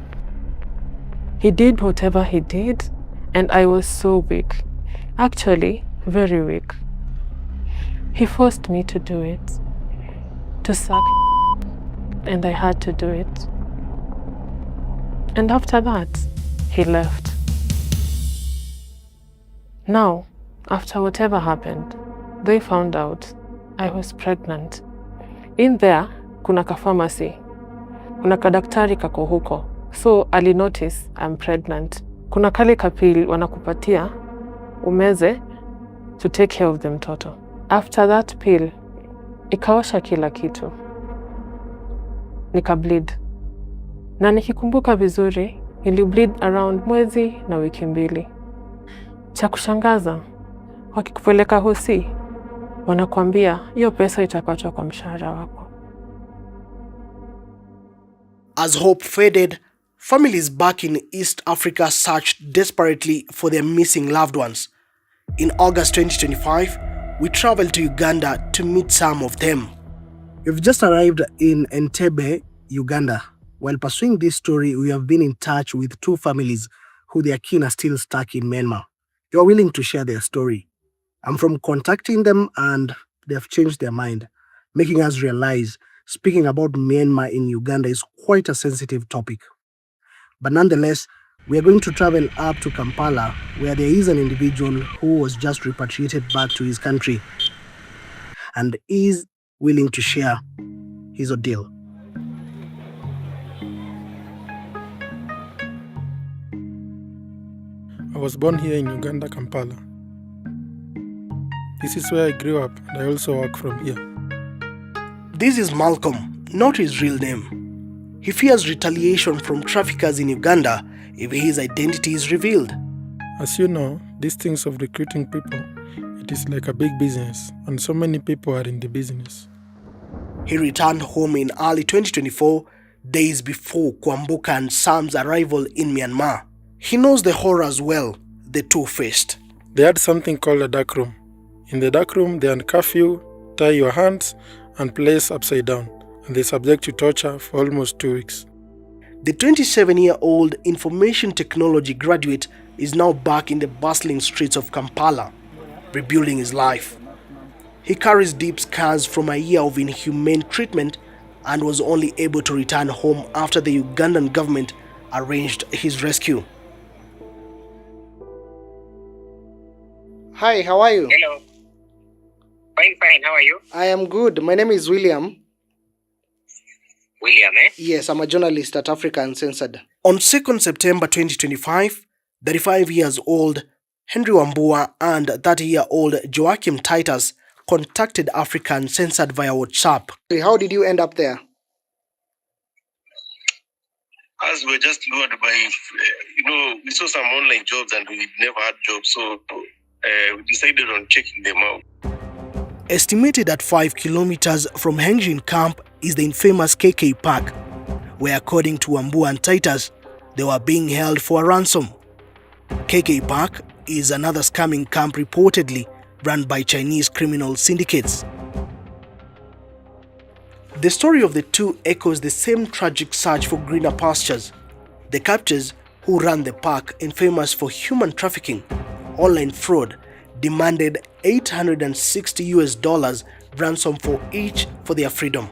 He did whatever he did, and I was so weak. Actually, very weak. He forced me to do it. To suck, and I had to do it. And after that, he left. Now, after whatever happened, they found out I was pregnant. In there, kuna ka pharmacy. Kuna kadaktari kako huko. So, ali notice I'm pregnant. Kuna kale kapili wanakupatia umeze to take care of the mtoto. After that pill, ikaosha kila kitu. Nikableed. Na nikikumbuka vizuri, nilibleed around mwezi na wiki 2. Cha kushangaza, wakikupeleka hosi, wanakuambia hiyo pesa itakatwa kwa mshahara wako. As hope faded, families back in East Africa searched desperately for their missing loved ones. In August 2025, we traveled to Uganda to meet some of them. We've just arrived in Entebbe, Uganda. While pursuing this story, we have been in touch with 2 families who their kin are still stuck in Myanmar. They are willing to share their story. I'm from contacting them and they have changed their mind, making us realize speaking about Myanmar in Uganda is quite a sensitive topic. But nonetheless, we are going to travel up to Kampala, where there is an individual who was just repatriated back to his country and is willing to share his ordeal. I was born here in Uganda, Kampala. This is where I grew up, and I also work from here. This is Malcolm, not his real name. He fears retaliation from traffickers in Uganda if his identity is revealed. As you know, these things of recruiting people, it is like a big business, and so many people are in the business. He returned home in early 2024, days before Kwambuka and Sam's arrival in Myanmar. He knows the horrors well, the 2 faced. They had something called a dark room. In the dark room, they handcuff you, tie your hands, and place upside down, and they subject you to torture for almost 2 weeks. The 27-year-old information technology graduate is now back in the bustling streets of Kampala, rebuilding his life. He carries deep scars from a year of inhumane treatment and was only able to return home after the Ugandan government arranged his rescue. Hi, how are you? Hello. Fine. How are you? I am good. My name is William. William, eh? Yes, I'm a journalist at Africa Uncensored. On 2nd September 2025, 35 years old Henry Wambua and 30-year-old Joachim Titus contacted Africa Uncensored via WhatsApp. How did you end up there? As we were just lured by, we saw some online jobs and we never had jobs, so we decided on checking them out. Estimated at 5 kilometers from Hengjin camp is the infamous KK Park, where according to Wambua and Titus, they were being held for a ransom. KK Park is another scamming camp reportedly run by Chinese criminal syndicates. The story of the two echoes the same tragic search for greener pastures. The captors who ran the park, infamous for human trafficking, online fraud, demanded $860 ransom for each for their freedom.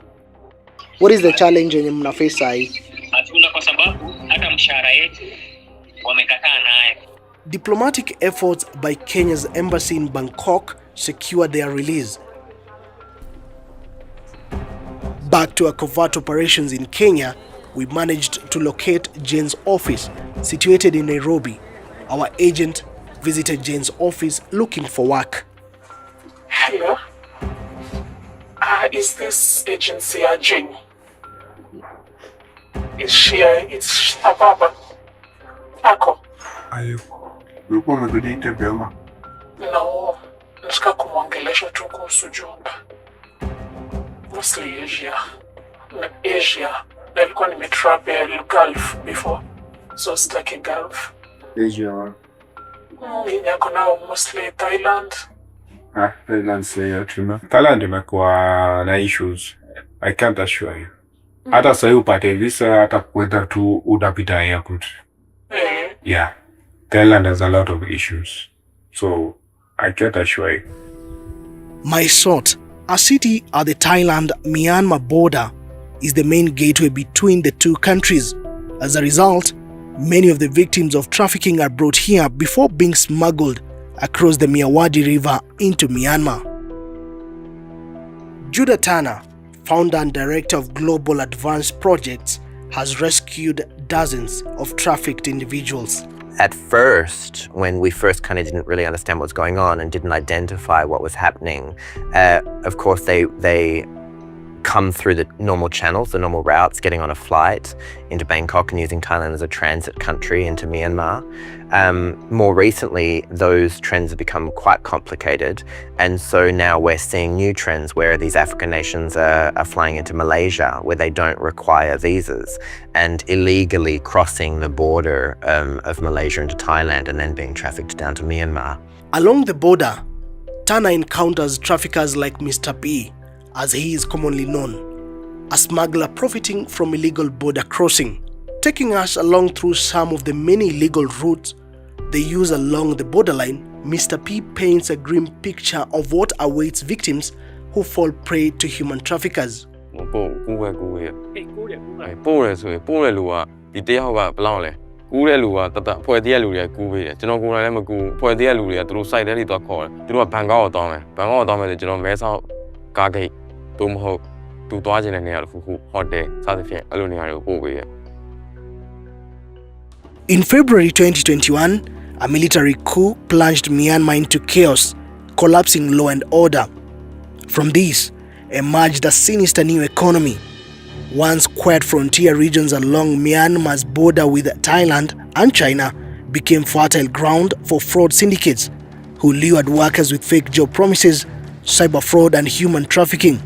What is the challenge yenye mnaface sahi? Hatuna kwa sababu hata mshahara yetu wamekataa naye. Diplomatic efforts by Kenya's embassy in Bangkok secured their release. Back to our covert operations in Kenya, we managed to locate Jane's office, situated in Nairobi. Our agent visited Jane's office looking for work. Hello? Is this agency Jane? Is she, it's Ababa. Ako? Ulikuwa umekuja interview ama? No, nataka kumwongelesha tu kuhusu job. Mostly Asia. Nilikuwa nimetravel Gulf before, so sitaki Gulf. Asia. Niko nao mostly Thailand. Thailand sio tuma. Thailand imekuwa na issues. I can't assure you. Hata sasa upate visa hata kwenda tu utapita airport. Yeah. Thailand has a lot of issues. So I can't assure you. Mysot, a city at the Thailand-Myanmar border, is the main gateway between the two countries. As a result, many of the victims of trafficking are brought here before being smuggled across the Myawaddy River into Myanmar. Judah Tanner, founder and director of Global Advanced Projects, has rescued dozens of trafficked individuals. At first, when we first kind of didn't really understand what was going on and didn't identify what was happening, of course they come through the normal channels, the normal routes, getting on a flight into Bangkok and using Thailand as a transit country into Myanmar. More recently, those trends have become quite complicated, and so now we're seeing new trends where these African nations are flying into Malaysia, where they don't require visas, and illegally crossing the border of Malaysia into Thailand and then being trafficked down to Myanmar. Along the border, Tana encounters traffickers like Mr. P, as he is commonly known, a smuggler profiting from illegal border crossing. Taking us along through some of the many illegal routes they use along the borderline, Mr. P paints a grim picture of what awaits victims who fall prey to human traffickers. In February 2021, a military coup plunged Myanmar into chaos, collapsing law and order. From this emerged a sinister new economy. Once quiet frontier regions along Myanmar's border with Thailand and China became fertile ground for fraud syndicates who lured workers with fake job promises, cyber fraud and human trafficking.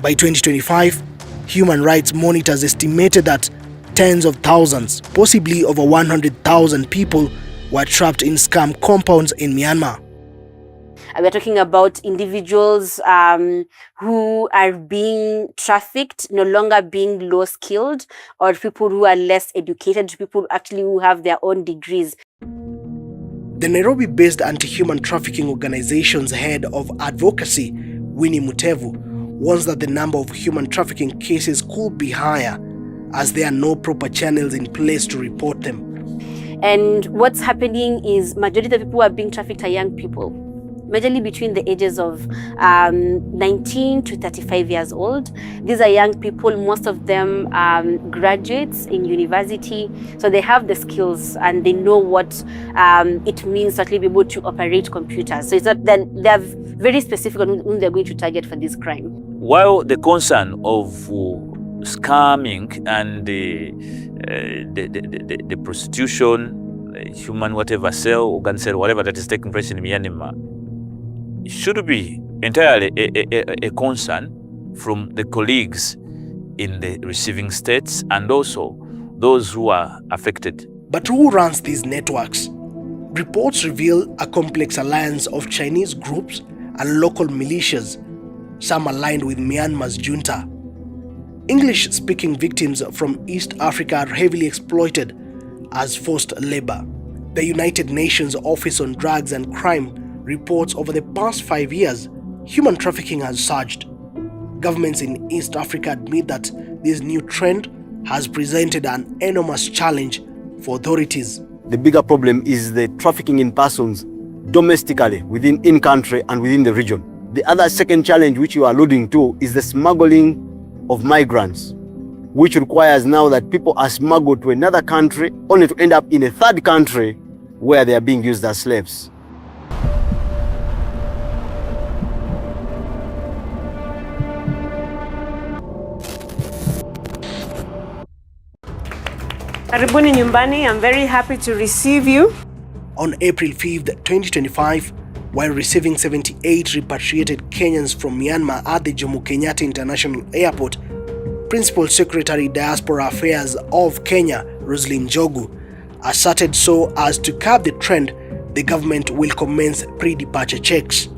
By 2025, human rights monitors estimated that tens of thousands, possibly over 100,000 people, were trapped in scam compounds in Myanmar. We're talking about individuals who are being trafficked, no longer being low skilled, or people who are less educated, people actually who have their own degrees. The Nairobi-based anti-human trafficking organization's head of advocacy, Winnie Mutevu, warns that the number of human trafficking cases could be higher as there are no proper channels in place to report them. And what's happening is majority of the people who are being trafficked are young people, majorly between the ages of 19 to 35 years old. These are young people, most of them graduates in university, so they have the skills and they know what it means to actually be able to operate computers. So it's not that they're very specific on whom they're going to target for this crime. While the concern of scamming and the prostitution, human whatever sale, organ sale, whatever that is taking place in Myanmar, should be entirely a concern from the colleagues in the receiving states and also those who are affected. But who runs these networks? Reports reveal a complex alliance of Chinese groups and local militias, some aligned with Myanmar's junta. English-speaking victims from East Africa are heavily exploited as forced labor. The United Nations Office on Drugs and Crime reports over the past 5 years, human trafficking has surged. Governments in East Africa admit that this new trend has presented an enormous challenge for authorities. The bigger problem is the trafficking in persons domestically, within in-country and within the region. The other second challenge which you are alluding to is the smuggling of migrants, which requires now that people are smuggled to another country only to end up in a third country where they are being used as slaves. Karibuni nyumbani, I'm very happy to receive you. On April 5th, 2025, while receiving 78 repatriated Kenyans from Myanmar at the Jomo Kenyatta International Airport, Principal Secretary Diaspora Affairs of Kenya, Roslyn Jogu, asserted so as to curb the trend, the government will commence pre-departure checks.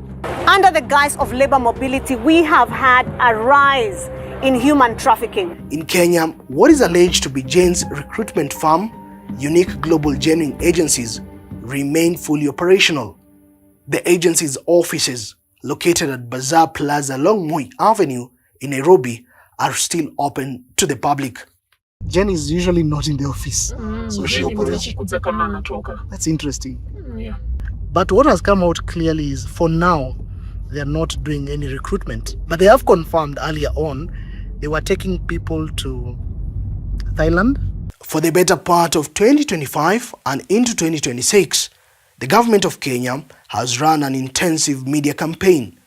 Under the guise of labor mobility, we have had a rise in human trafficking. In Kenya, what is alleged to be Jane's recruitment firm, Unique Global Genuine Agencies, remain fully operational. The agency's offices, located at Bazaar Plaza along Moi Avenue in Nairobi, are still open to the public. Jane is usually not in the office, so she operates. That's interesting. Yeah. But what has come out clearly is, for now, they are not doing any recruitment. But they have confirmed earlier on they were taking people to Thailand. For the better part of 2025 and into 2026, the government of Kenya has run an intensive media campaign,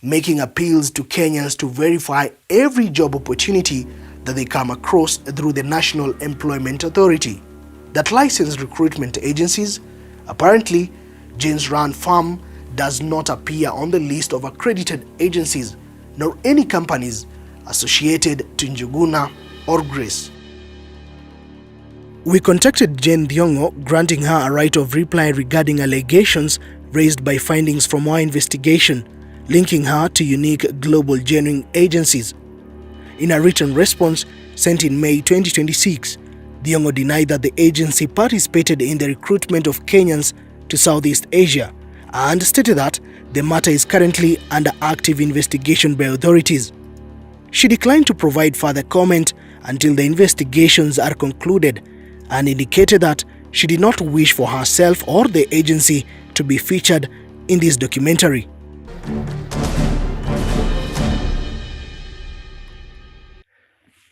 making appeals to Kenyans to verify every job opportunity that they come across through the National Employment Authority that license recruitment agencies. Apparently, Jane's Run Farm does not appear on the list of accredited agencies nor any companies associated to Njuguna or Grace. We contacted Jane Thiongo, granting her a right of reply regarding allegations raised by findings from our investigation, linking her to Unique Global Genuine Agencies. In a written response sent in May 2026, Thiongo denied that the agency participated in the recruitment of Kenyans to Southeast Asia and stated that the matter is currently under active investigation by authorities. She declined to provide further comment until the investigations are concluded and indicated that she did not wish for herself or the agency to be featured in this documentary.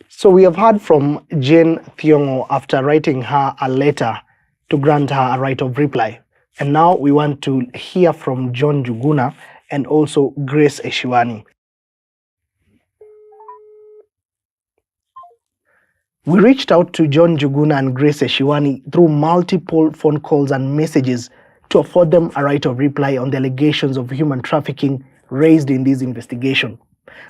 So we have heard from Jane Thiongo after writing her a letter to grant her a right of reply. And now we want to hear from John Njuguna and also Grace Eshiwani. We reached out to John Njuguna and Grace Eshiwani through multiple phone calls and messages to afford them a right of reply on the allegations of human trafficking raised in this investigation.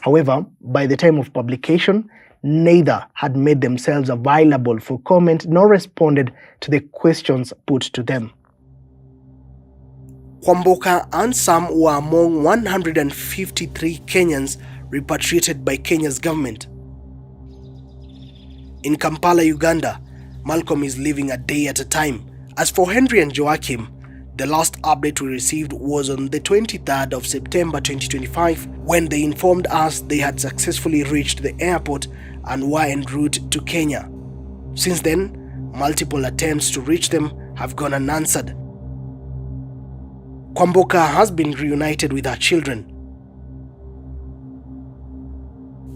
However, by the time of publication, neither had made themselves available for comment nor responded to the questions put to them. Kwamboka and Sam were among 153 Kenyans repatriated by Kenya's government. In Kampala, Uganda, Malcolm is living a day at a time. As for Henry and Joachim, the last update we received was on the 23rd of September 2025 when they informed us they had successfully reached the airport and were en route to Kenya. Since then, multiple attempts to reach them have gone unanswered. Kwamboka has been reunited with her children.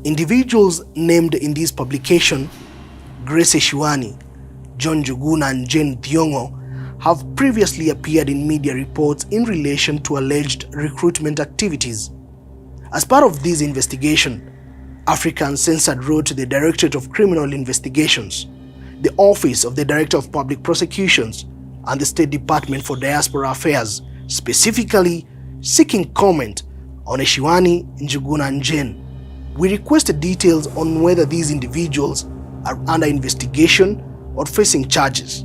Individuals named in this publication, Grace Eshiwani, John Njuguna and Jane Thiongo, have previously appeared in media reports in relation to alleged recruitment activities. As part of this investigation, Africa Uncensored wrote to the Directorate of Criminal Investigations, the Office of the Director of Public Prosecutions, and the State Department for Diaspora Affairs, specifically seeking comment on Eshiwani, Njuguna and Jane. We requested details on whether these individuals are under investigation or facing charges,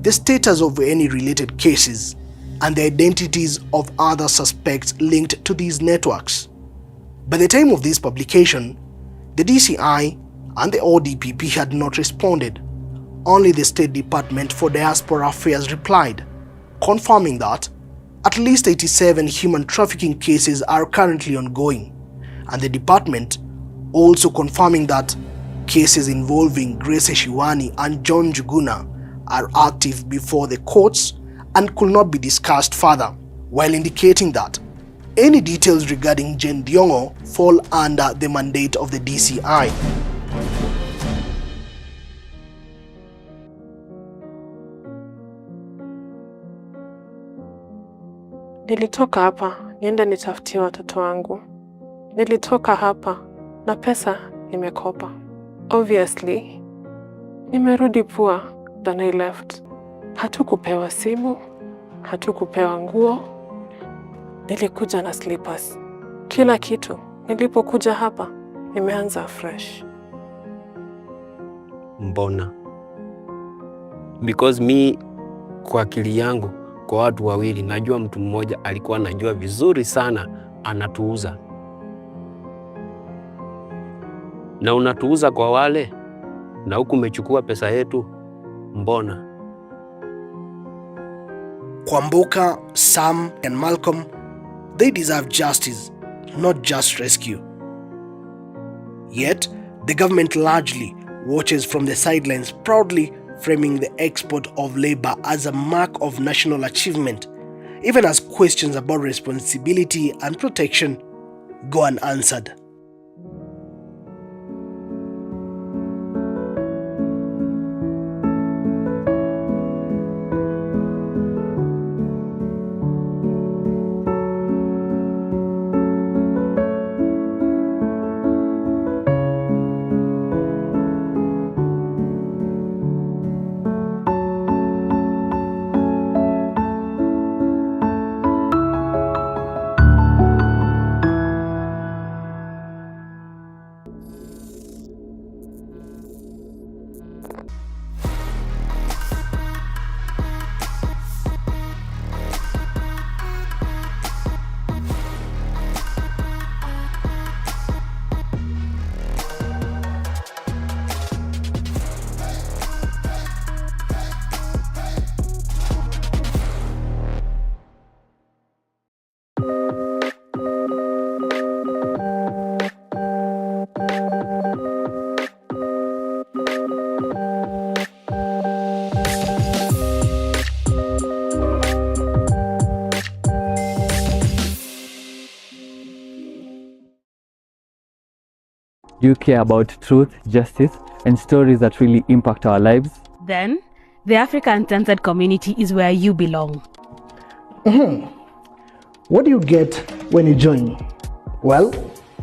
the status of any related cases, and the identities of other suspects linked to these networks. By the time of this publication, the DCI and the ODPP had not responded. Only the State Department for Diaspora Affairs replied, confirming that at least 87 human trafficking cases are currently ongoing, and the department also confirming that cases involving Grace Eshiwani and John Njuguna are active before the courts and could not be discussed further, while indicating that any details regarding Jane Thiongo fall under the mandate of the DCI. Nilitoka hapa nienda nitafutie watoto wangu. Nilitoka hapa na pesa nimekopa. Obviously, nimerudi poor than I left. Hatukupewa simu, hatukupewa nguo. Nilikuja na slippers. Kila kitu. Nilipokuja hapa, nimeanza fresh. Mbona? Because me, kwa akili yangu, kwa watu wawili, najua mtu mmoja alikuwa anajua vizuri sana anatuuza. Na unatuuza kwa wale, na huku umechukua pesa yetu, mbona? Kwa Mboka, Sam and Malcolm, they deserve justice, not just rescue. Yet, the government largely watches from the sidelines, proudly framing the export of labor as a mark of national achievement, even as questions about responsibility and protection go unanswered. Do you care about truth, justice, and stories that really impact our lives? Then, the Africa Uncensored community is where you belong. What do you get when you join? Well,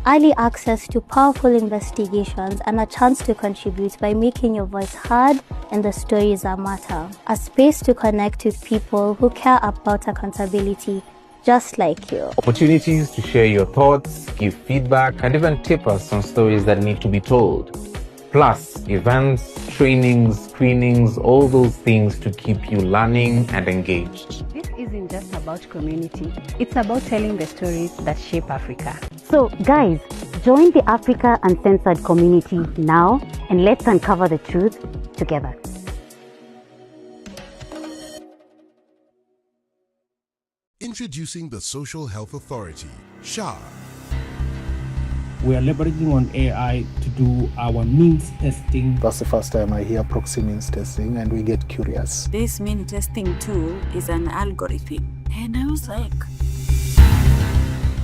Early access to powerful investigations and a chance to contribute by making your voice heard and the stories that matter. A space to connect with people who care about accountability just like you. Opportunities to share your thoughts, give feedback, and even tip us on stories that need to be told. Plus, events, trainings, screenings, all those things to keep you learning and engaged. This isn't just about community, it's about telling the stories that shape Africa. So, guys, join the Africa Uncensored community now and let's uncover the truth together. Introducing the Social Health Authority, SHA. We are leveraging on AI to do our means testing. That's the first time I hear proxy means testing, and we get curious. This mean testing tool is an algorithm. And I was like,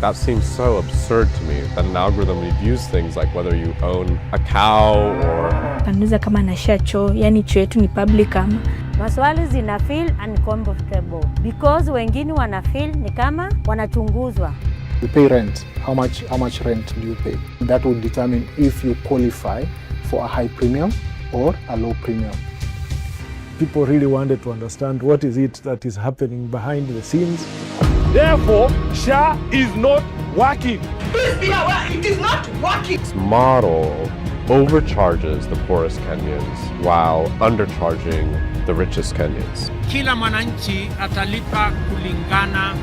that seems so absurd to me, that an algorithm reviews things like whether you own a cow or... Kanuza kama nasha choo, yani choo yetu ni public kama. Maswali zina feel uncomfortable because wengine wana feel ni kama wanachunguzwa. You pay rent. How much rent do you pay? That will determine if you qualify for a high premium or a low premium. People really wanted to understand what is it that is happening behind the scenes. Therefore, SHA is not working. Please be aware, it is not working. This model overcharges the poorest Kenyans while undercharging the richest Kenyans. Kila mwananchi atalipa kulingana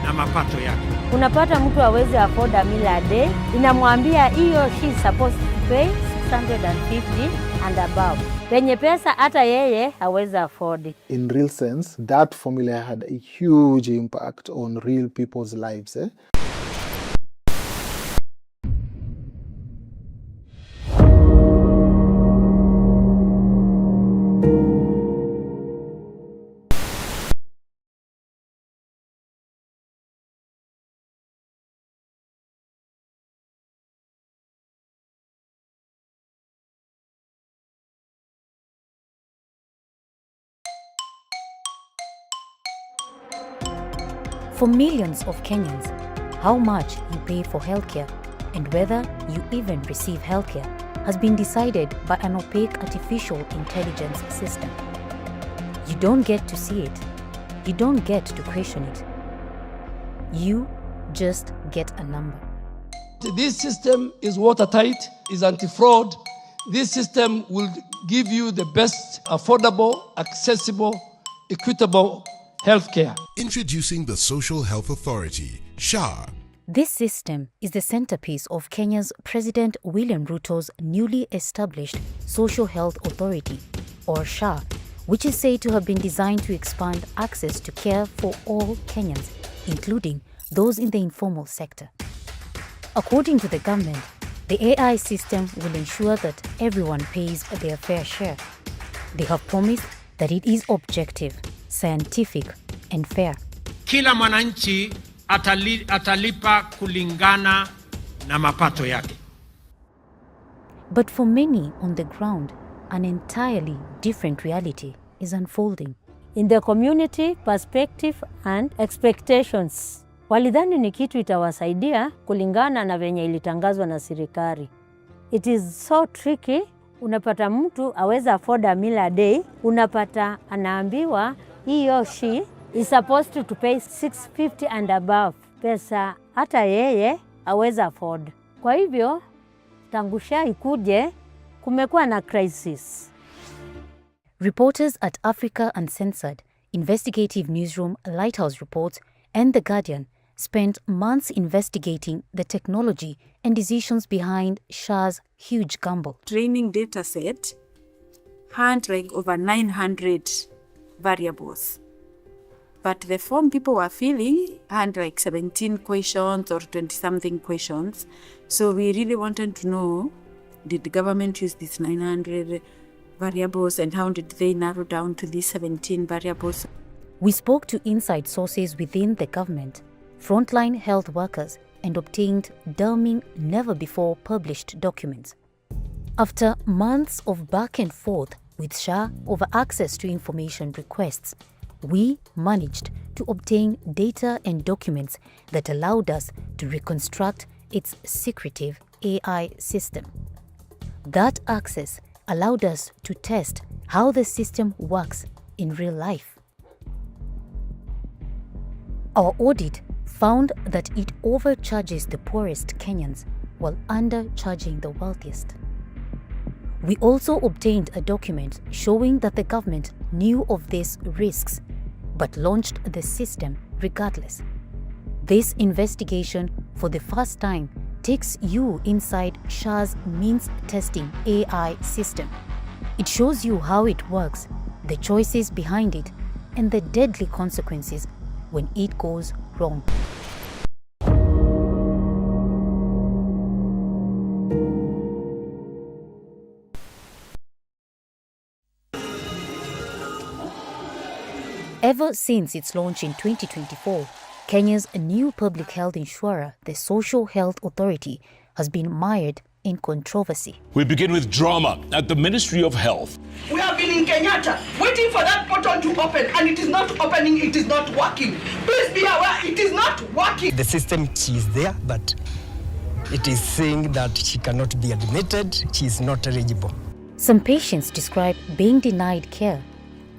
na mapato yake. Unapata mtu aweze afford a meal a day, inamwambia hiyo she is supposed to pay 650 and above. Wenye pesa hata yeye hawezi afford. In real sense, that formula had a huge impact on real people's lives. For millions of Kenyans, how much you pay for healthcare and whether you even receive healthcare has been decided by an opaque artificial intelligence system. You don't get to see it. You don't get to question it. You just get a number. This system is watertight, is anti-fraud. This system will give you the best affordable, accessible, equitable healthcare. Introducing the Social Health Authority, SHA. This system is the centerpiece of Kenya's President William Ruto's newly established Social Health Authority, or SHA, which is said to have been designed to expand access to care for all Kenyans, including those in the informal sector. According to the government, the AI system will ensure that everyone pays their fair share. They have promised that it is objective, scientific, and fair. Kila mwananchi atalipa kulingana na mapato yake. But for many on the ground, an entirely different reality is unfolding. In the community perspective and expectations, walidhani ni kitu itawasaidia kulingana na venye ilitangazwa na serikali. It is so tricky. Unapata mtu aweza afford a meal a day, unapata anaambiwa he or she is supposed to pay 650 and above. Pesa hata yeye aweza afford. Kwa hivyo tangu SHA ikuje kumekuwa na crisis. Reporters at Africa Uncensored, Investigative Newsroom, Lighthouse Reports, and The Guardian spent months investigating the technology and decisions behind SHA's huge gamble. Training data set had like over 900 variables. But the form people were filling had like 17 questions or 20-something questions. So we really wanted to know, did the government use these 900 variables and how did they narrow down to these 17 variables? We spoke to inside sources within the government, frontline health workers, and obtained damning, never-before-published documents. After months of back and forth with SHA over access to information requests, we managed to obtain data and documents that allowed us to reconstruct its secretive AI system. That access allowed us to test how the system works in real life. Our audit found that it overcharges the poorest Kenyans while undercharging the wealthiest. We also obtained a document showing that the government knew of these risks but launched the system regardless. This investigation, for the first time, takes you inside SHA's means testing AI system. It shows you how it works, the choices behind it, and the deadly consequences when it goes wrong. Ever since its launch in 2024, Kenya's new public health insurer, the Social Health Authority, has been mired in controversy. We begin with drama at the Ministry of Health. We have been in Kenyatta waiting for that portal to open, and it is not opening, it is not working. Please be aware, it is not working. The system, she is there, but it is saying that she cannot be admitted, she is not eligible. Some patients describe being denied care.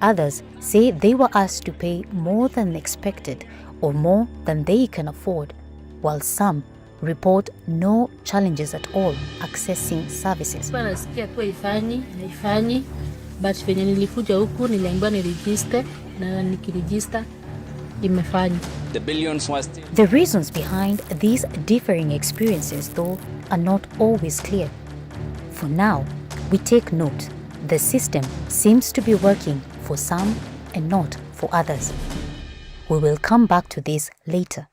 Others say they were asked to pay more than expected or more than they can afford, while some report no challenges at all accessing services. Nasikia tu haifanyi, but venye nilikuja huku niliambiwa ni register na nikiregister imefanya. The reasons behind these differing experiences, though, are not always clear. For now, we take note. The system seems to be working for some and not for others. We will come back to this later.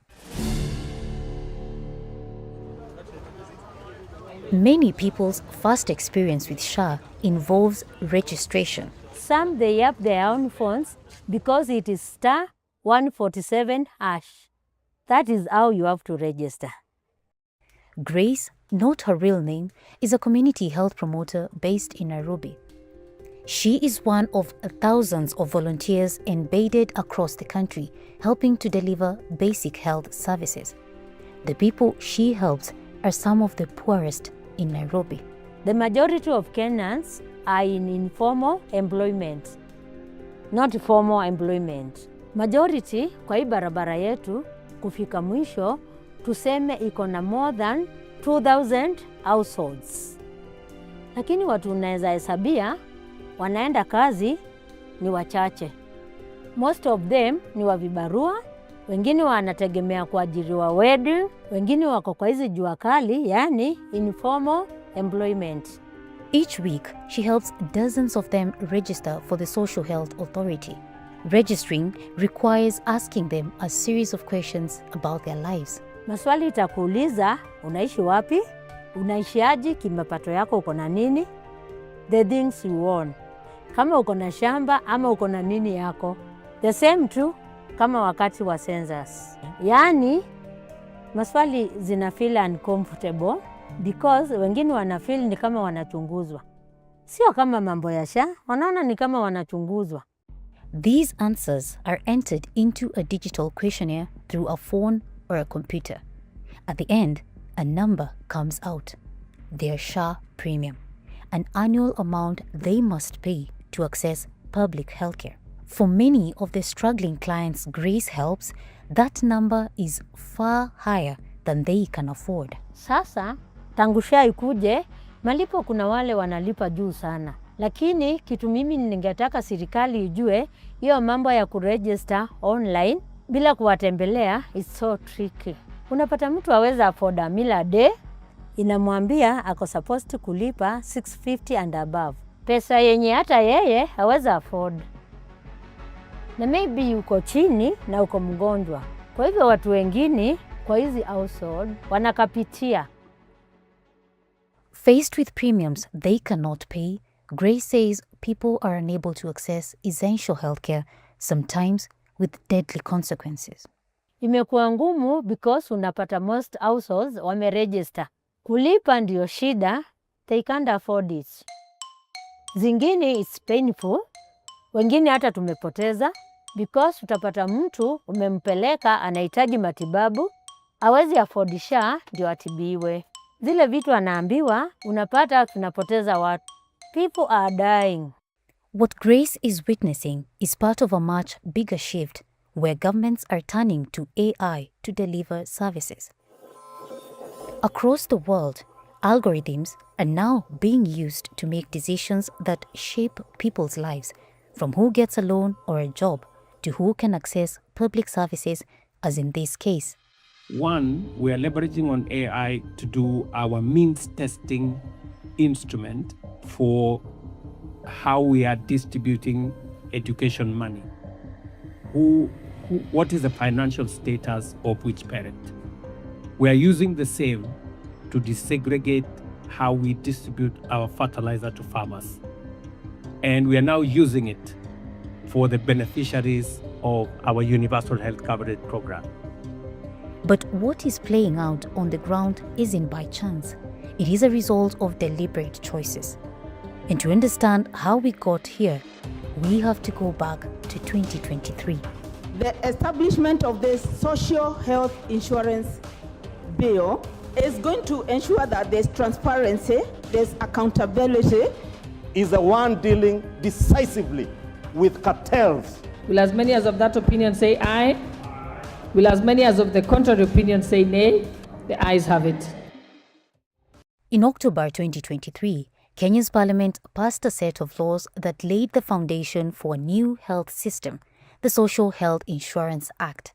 Many people's first experience with SHA involves registration. Some they have their own phones because it is star 147 hash. That is how you have to register. Grace, not her real name, is a community health promoter based in Nairobi. She is one of thousands of volunteers embedded across the country, helping to deliver basic health services. The people she helps are some of the poorest in Nairobi. The majority of Kenyans are in informal employment, not formal employment. Majority kwa hii barabara yetu kufika mwisho tuseme iko na more than 2,000 households. Lakini watu unaweza hesabia wanaenda kazi ni wachache. Most of them ni wavibarua, wengine wanategemea kuajiriwa wedding, wengine wako kwa hizi jua kali, yani informal employment. Each week, she helps dozens of them register for the Social Health Authority. Registering requires asking them a series of questions about their lives. Maswali itakuuliza unaishi wapi, unaishiaje, kimapato yako uko na nini, the things you own, kama uko na shamba ama uko na nini yako. The same too kama wakati wa census. Yani maswali zina feel uncomfortable because wengine wana feel ni kama wanachunguzwa. Sio kama mambo ya SHA, wanaona ni kama wanachunguzwa. These answers are entered into a digital questionnaire through a phone or a computer. At the end, a number comes out, their SHA premium, an annual amount they must pay to access public healthcare. For many of the struggling clients Grace helps, that number is far higher than they can afford. Sasa, tangu SHA ikuje, malipo kuna wale wanalipa juu sana. Lakini kitu mimi ningetaka serikali ijue, hiyo mambo ya kuregister online bila kuwatembelea is so tricky. Unapata mtu aweza afford a meal a day, inamwambia ako supposed kulipa 650 and above. Pesa yenye hata yeye haweza afford. Na maybe uko chini na uko mgonjwa. Kwa hivyo watu wengine kwa hizi household wanakapitia. Faced with premiums they cannot pay, Grace says people are unable to access essential healthcare, sometimes with deadly consequences. Imekuwa ngumu because unapata most households wameregister. Kulipa ndio shida, they can't afford it. Zingine it's painful, wengine hata tumepoteza because utapata mtu umempeleka anahitaji matibabu, hawezi afford SHA ndio atibiwe. Zile vitu anaambiwa unapata tunapoteza watu. People are dying. What Grace is witnessing is part of a much bigger shift where governments are turning to AI to deliver services. Across the world, algorithms are now being used to make decisions that shape people's lives, from who gets a loan or a job to who can access public services, as in this case. One, we are leveraging on AI to do our means testing instrument for how we are distributing education money. What is the financial status of which parent? We are using the same to desegregate how we distribute our fertilizer to farmers. And we are now using it for the beneficiaries of our universal health coverage program. But what is playing out on the ground isn't by chance. It is a result of deliberate choices. And to understand how we got here, we have to go back to 2023. The establishment of the social health insurance bill is going to ensure that there's transparency, there's accountability. Is the one dealing decisively with cartels. Will as many as of that opinion say aye? Will as many as of the contrary opinion say nay? The ayes have it. In October 2023, Kenya's parliament passed a set of laws that laid the foundation for a new health system, the Social Health Insurance Act.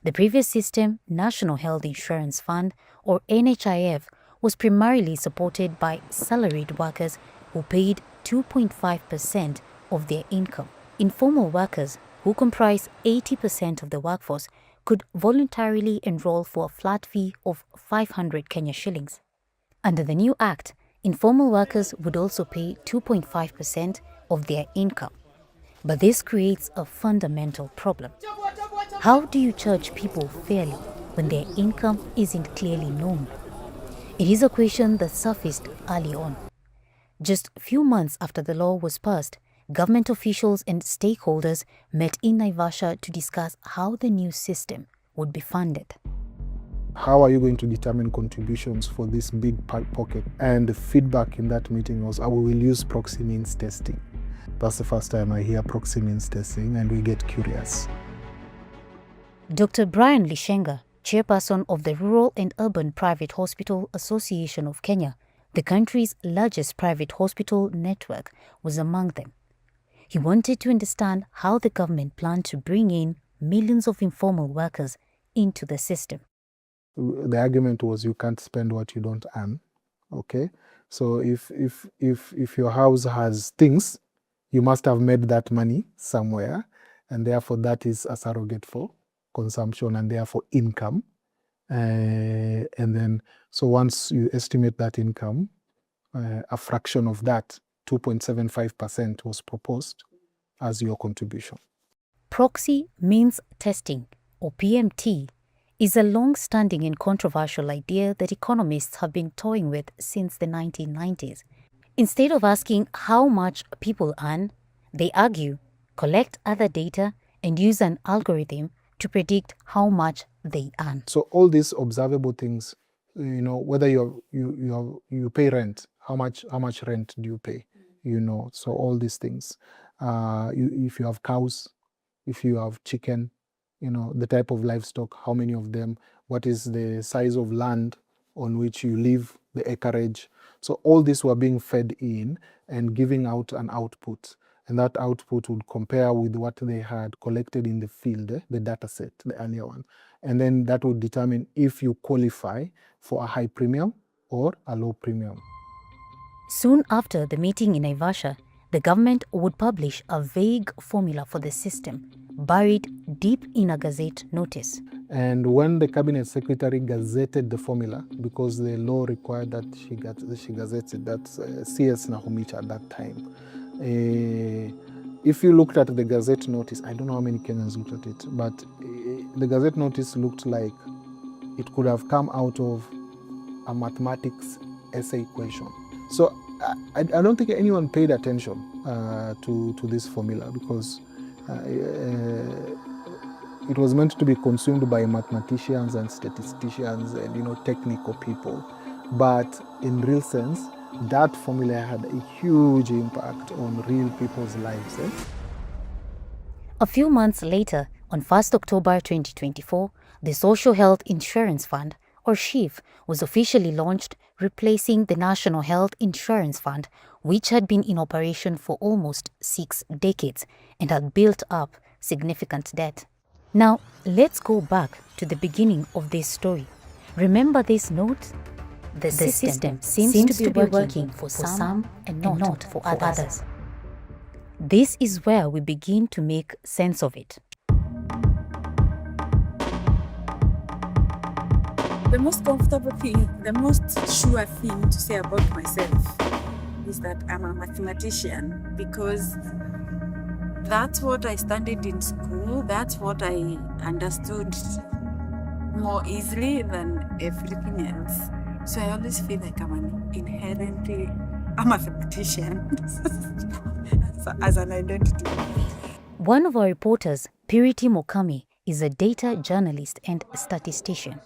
The previous system, National Health Insurance Fund, or NHIF, was primarily supported by salaried workers who paid 2.5% of their income. Informal workers, who comprise 80% of the workforce, could voluntarily enroll for a flat fee of 500 Kenya shillings. Under the new act, informal workers would also pay 2.5% of their income. But this creates a fundamental problem. How do you charge people fairly when their income isn't clearly known? It is a question that surfaced early on. Just a few months after the law was passed, government officials and stakeholders met in Naivasha to discuss how the new system would be funded. How are you going to determine contributions for this big pocket? And the feedback in that meeting was, we will use proxy means testing. That's the first time I hear proxy means testing, and we get curious. Dr. Brian Lishenga, chairperson of the Rural and Urban Private Hospital Association of Kenya, the country's largest private hospital network, was among them. He wanted to understand how the government planned to bring in millions of informal workers into the system. The argument was you can't spend what you don't earn. Okay, so if your house has things, you must have made that money somewhere, and therefore that is a surrogate for consumption and therefore income. And then, so once you estimate that income, a fraction of that, 2.75%, was proposed as your contribution. Proxy means testing, or PMT, is a long-standing and controversial idea that economists have been toying with since the 1990s. Instead of asking how much people earn, they argue, collect other data, and use an algorithm to predict how much they earn. So all these observable things, whether you pay rent, how much rent do you pay? So all these things. If you have cows, if you have chicken, the type of livestock, how many of them, what is the size of land on which you live, the acreage. So all these were being fed in and giving out an output. And that output would compare with what they had collected in the field, the data set, the earlier one. And then that would determine if you qualify for a high premium or a low premium. Soon after the meeting in Naivasha, the government would publish a vague formula for the system, buried deep in a gazette notice. And when the cabinet secretary gazetted the formula, because the law required that she gazettes it, that's CS Nahumicha at that time. If you looked at the gazette notice, I don't know how many Kenyans looked at it, but the gazette notice looked like it could have come out of a mathematics essay question. So I don't think anyone paid attention to this formula, because it was meant to be consumed by mathematicians and statisticians and technical people. But in real sense, that formula had a huge impact on real people's lives. A few months later, on 1st October 2024, the Social Health Insurance Fund, or SHIF, was officially launched, replacing the National Health Insurance Fund, which had been in operation for almost 6 decades and had built up significant debt. Now, let's go back to the beginning of this story. Remember this note? The system seems to be working for some and not for others. This is where we begin to make sense of it. The most comfortable thing, the most sure thing to say about myself is that I'm a mathematician, because that's what I studied in school, that's what I understood more easily than everything else. So I always feel like I'm inherently a mathematician so as an identity. One of our reporters, Purity Mokami, is a data journalist and statistician.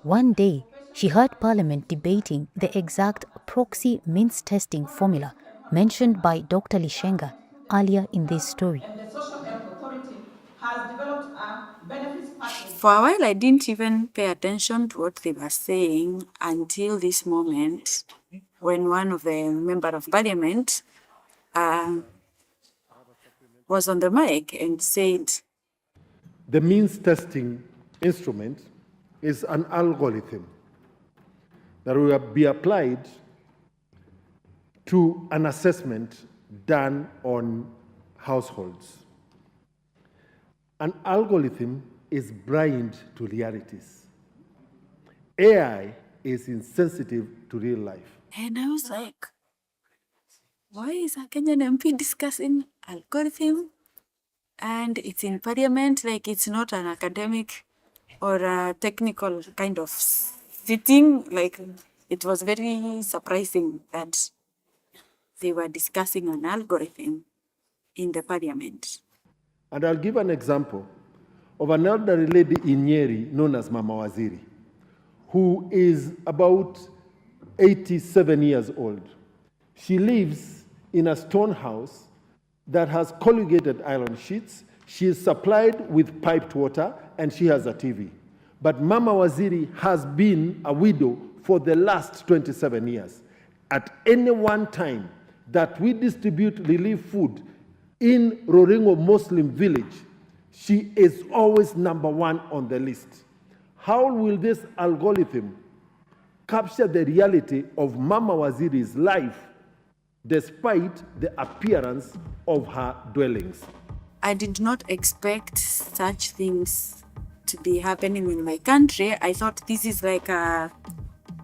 One day, she heard Parliament debating the exact proxy means testing formula mentioned by Dr. Lishenga earlier in this story. And the Social Health Authority has developed For a while, I didn't even pay attention to what they were saying until this moment when one of the member of parliament was on the mic and said, The means testing instrument is an algorithm that will be applied to an assessment done on households. An algorithm is blind to realities. AI is insensitive to real life. and I was like, why is a Kenyan MP discussing algorithm? And it's in parliament, like it's not an academic or a technical kind of sitting. Like it was very surprising that they were discussing an algorithm in the parliament. And I'll give an example of an elderly lady in Nyeri known as Mama Waziri, who is about 87 years old. She lives in a stone house that has corrugated iron sheets. She is supplied with piped water and she has a TV. But Mama Waziri has been a widow for the last 27 years. At any one time that we distribute relief food in Roringo Muslim village, she is always number one on the list. How will this algorithm capture the reality of Mama Waziri's life despite the appearance of her dwellings? I did not expect such things to be happening in my country. I thought this is like an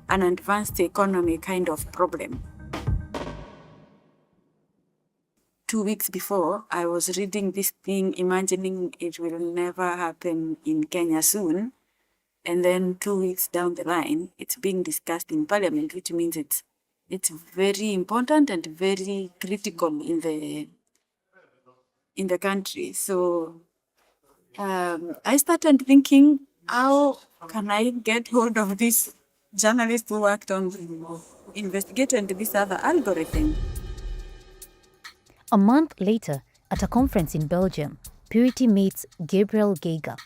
advanced economy kind of problem. 2 weeks before, I was reading this thing, imagining it will never happen in Kenya soon. And then 2 weeks down the line, it's being discussed in parliament, which means it's very important and very critical in the country. So I started thinking, how can I get hold of this journalist who worked on investigating this other algorithm? A month later, at a conference in Belgium, Purity meets Gabriel Geiger,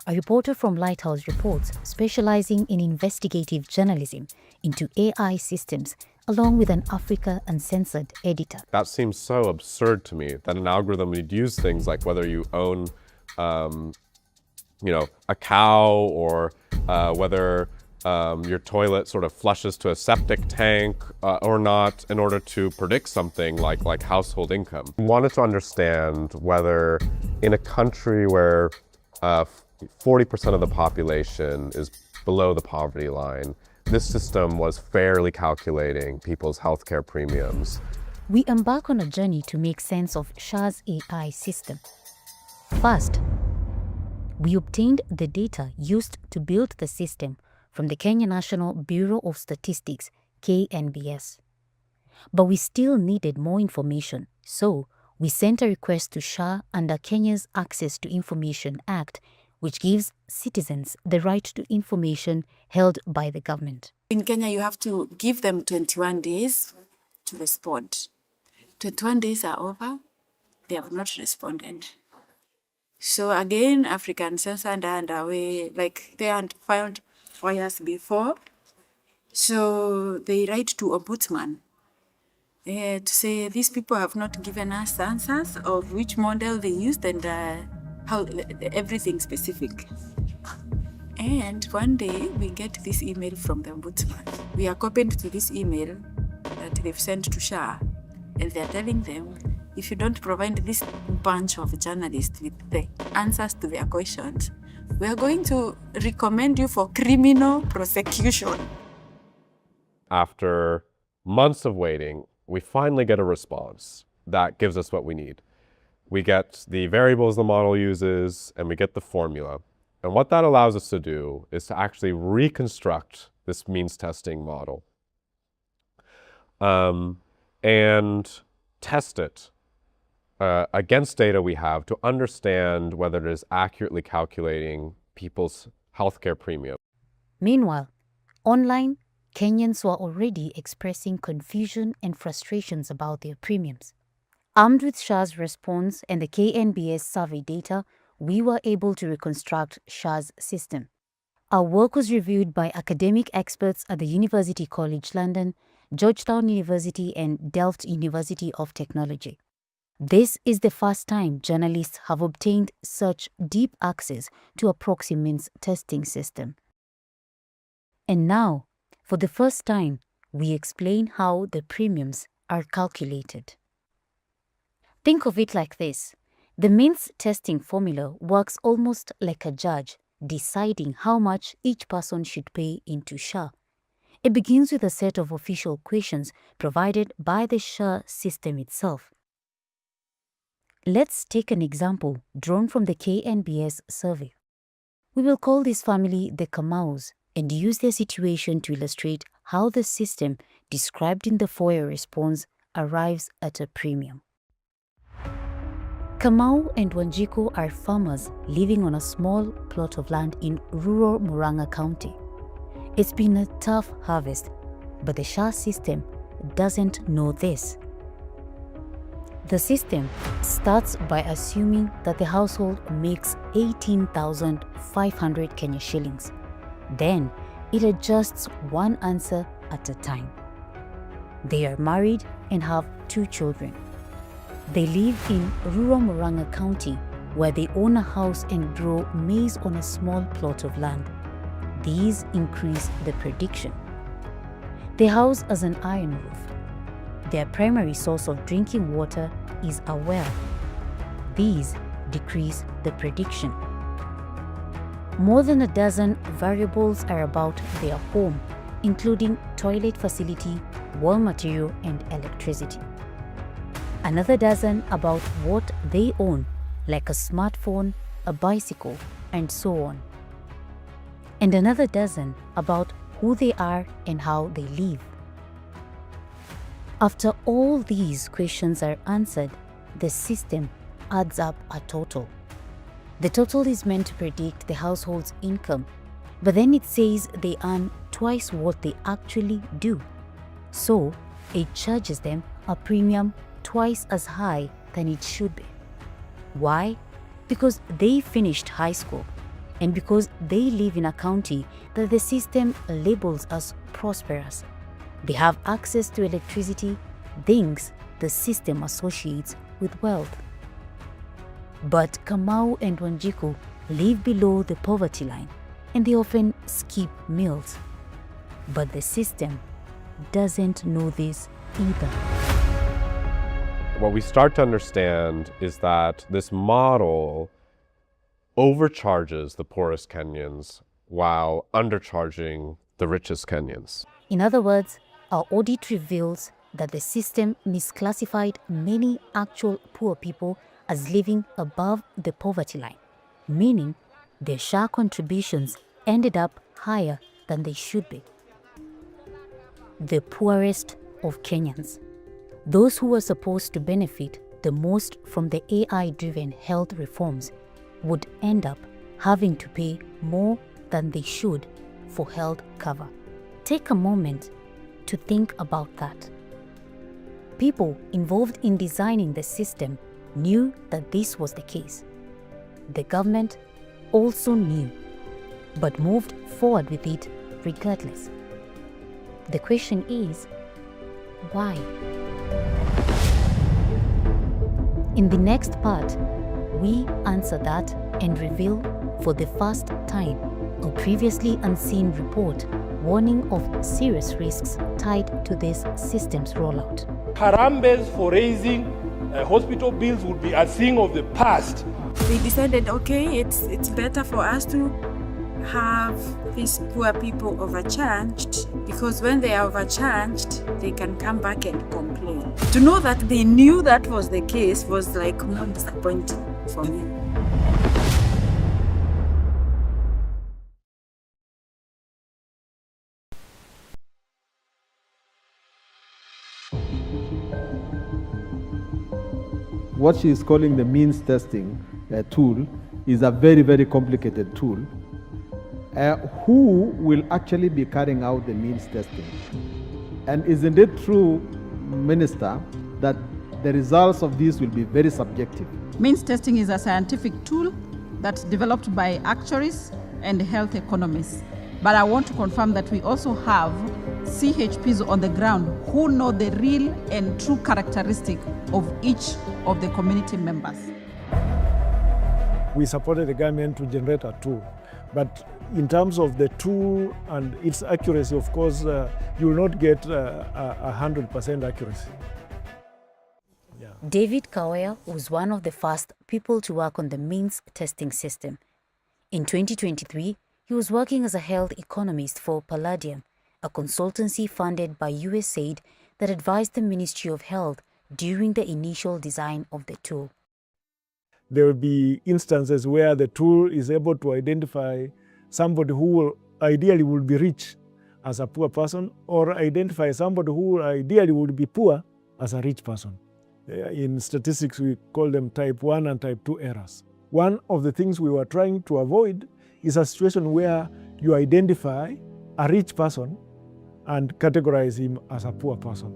a reporter from Lighthouse Reports specializing in investigative journalism into AI systems, along with an Africa Uncensored editor. That seems so absurd to me, that an algorithm would use things like whether you own, a cow or whether your toilet sort of flushes to a septic tank or not in order to predict something like household income. I wanted to understand whether in a country where 40% of the population is below the poverty line, this system was fairly calculating people's healthcare premiums. We embark on a journey to make sense of Shah's AI system. First, we obtained the data used to build the system from the Kenya National Bureau of Statistics, KNBS. But we still needed more information, so we sent a request to Shah under Kenya's Access to Information Act, which gives citizens the right to information held by the government. In Kenya, you have to give them 21 days to respond. 21 days are over, they have not responded. So again, African Uncensored are underway, like they had filed fires before. So they write to Ombudsman to say these people have not given us answers of which model they used and how everything specific. And one day we get this email from the Ombudsman. We are copied to this email that they've sent to Shah, and they're telling them, if you don't provide this bunch of journalists with the answers to their questions, we are going to recommend you for criminal prosecution. After months of waiting, we finally get a response that gives us what we need. We get the variables the model uses, and we get the formula. And what that allows us to do is to actually reconstruct this means testing model and test it against data we have to understand whether it is accurately calculating people's healthcare premium. Meanwhile, online, Kenyans were already expressing confusion and frustrations about their premiums. Armed with Shah's response and the KNBS survey data, we were able to reconstruct SHA's system. Our work was reviewed by academic experts at the University College London, Georgetown University and Delft University of Technology. This is the first time journalists have obtained such deep access to a proxy means testing system. And now, for the first time, we explain how the premiums are calculated. Think of it like this. The means testing formula works almost like a judge deciding how much each person should pay into SHA. It begins with a set of official questions provided by the SHA system itself. Let's take an example drawn from the KNBS survey. We will call this family the Kamaus and use their situation to illustrate how the system described in the FOIA response arrives at a premium. Kamau and Wanjiku are farmers living on a small plot of land in rural Murang'a County. It's been a tough harvest, but the SHA system doesn't know this. The system starts by assuming that the household makes 18,500 Kenya shillings. Then it adjusts one answer at a time. They are married and have 2 children. They live in rural Murang'a County, where they own a house and grow maize on a small plot of land. These increase the prediction. The house has an iron roof. Their primary source of drinking water is a well. These decrease the prediction. More than a dozen variables are about their home, including toilet facility, wall material, and electricity. Another dozen about what they own, like a smartphone, a bicycle, and so on. And another dozen about who they are and how they live. After all these questions are answered, the system adds up a total. The total is meant to predict the household's income, but then it says they earn twice what they actually do. So it charges them a premium twice as high than it should be. Why? Because they finished high school and because they live in a county that the system labels as prosperous. They have access to electricity, things the system associates with wealth. But Kamau and Wanjiku live below the poverty line and they often skip meals. But the system doesn't know this either. What we start to understand is that this model overcharges the poorest Kenyans while undercharging the richest Kenyans. In other words, our audit reveals that the system misclassified many actual poor people as living above the poverty line, meaning their SHA contributions ended up higher than they should be. The poorest of Kenyans, those who were supposed to benefit the most from the AI-driven health reforms, would end up having to pay more than they should for health cover. Take a moment to think about that. People involved in designing the system knew that this was the case. The government also knew, but moved forward with it regardless. The question is, why? In the next part, we answer that and reveal for the first time a previously unseen report warning of serious risks tied to this system's rollout. Harambes for raising hospital bills would be a thing of the past. We decided, okay, it's better for us to have these poor people overcharged, because when they are overcharged, they can come back and complain. To know that they knew that was the case was like more disappointing for me. What she is calling the means testing tool is a very, very complicated tool. Who will actually be carrying out the means testing? And isn't it true, Minister, that the results of this will be very subjective? Means testing is a scientific tool that's developed by actuaries and health economists. But I want to confirm that we also have CHPs on the ground who know the real and true characteristic of each of the community members. We supported the government to generate a tool, but in terms of the tool and its accuracy, of course, you will not get 100% accuracy. David Kawaya was one of the first people to work on the means testing system. In 2023, he was working as a health economist for Palladium, a consultancy funded by USAID that advised the Ministry of Health during the initial design of the tool. There will be instances where the tool is able to identify somebody who will ideally would be rich as a poor person, or identify somebody who ideally would be poor as a rich person. In statistics, we call them type 1 and type 2 errors. One of the things we were trying to avoid is a situation where you identify a rich person and categorize him as a poor person.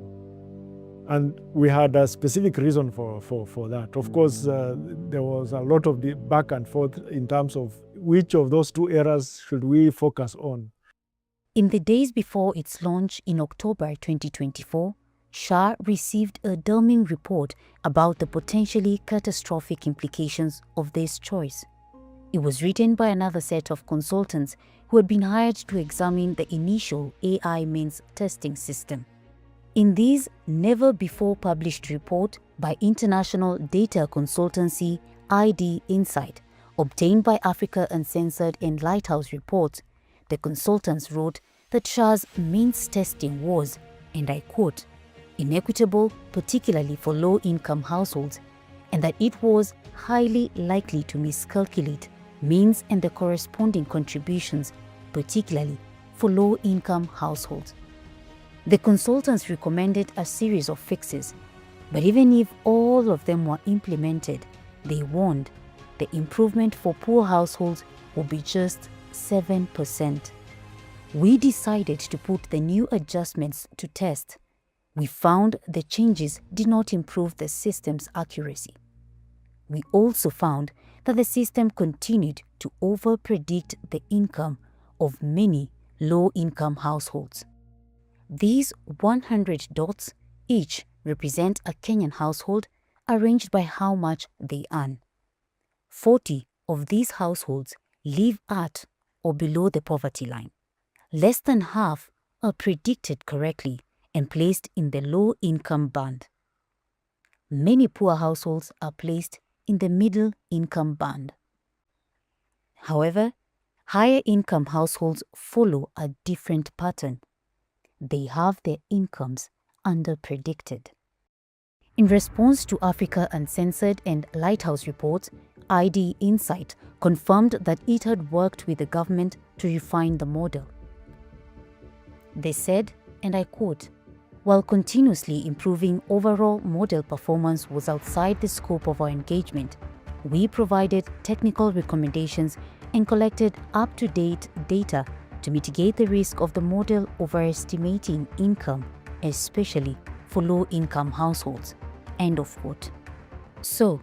And we had a specific reason for that. Of course, there was a lot of the back and forth in terms of which of those two errors should we focus on. In the days before its launch in October 2024, SHA received a damning report about the potentially catastrophic implications of this choice. It was written by another set of consultants who had been hired to examine the initial AI means testing system. In this never-before-published report by international data consultancy ID Insight, obtained by Africa Uncensored and Lighthouse Reports, the consultants wrote that SHA's means testing was, and I quote, inequitable, particularly for low-income households, and that it was highly likely to miscalculate means and the corresponding contributions, particularly for low-income households. The consultants recommended a series of fixes, but even if all of them were implemented, they warned the improvement for poor households would be just 7%. We decided to put the new adjustments to test. We found the changes did not improve the system's accuracy. We also found that the system continued to overpredict the income of many low-income households. These 100 dots each represent a Kenyan household arranged by how much they earn. 40 of these households live at or below the poverty line. Less than half are predicted correctly and placed in the low-income band. Many poor households are placed in the middle-income band. However, higher-income households follow a different pattern. They have their incomes underpredicted. In response to Africa Uncensored and Lighthouse Reports, ID Insight confirmed that it had worked with the government to refine the model. They said, and I quote, "While continuously improving overall model performance was outside the scope of our engagement, we provided technical recommendations and collected up-to-date data to mitigate the risk of the model overestimating income, especially for low-income households." End of quote. So,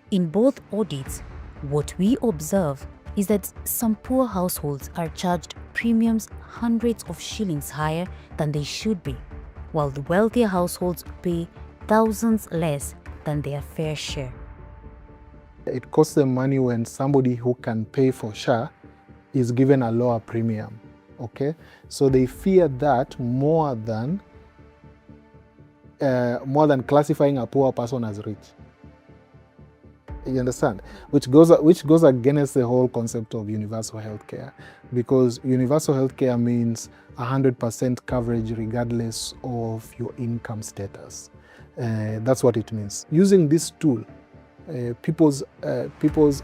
in both audits, what we observe is that some poor households are charged premiums hundreds of shillings higher than they should be, while the wealthier households pay thousands less than their fair share. It costs them money when somebody who can pay for SHA is given a lower premium, okay? So they fear that more than classifying a poor person as rich. You understand? Which goes against the whole concept of universal healthcare, because universal healthcare means 100% coverage regardless of your income status. That's what it means. Using this tool, people's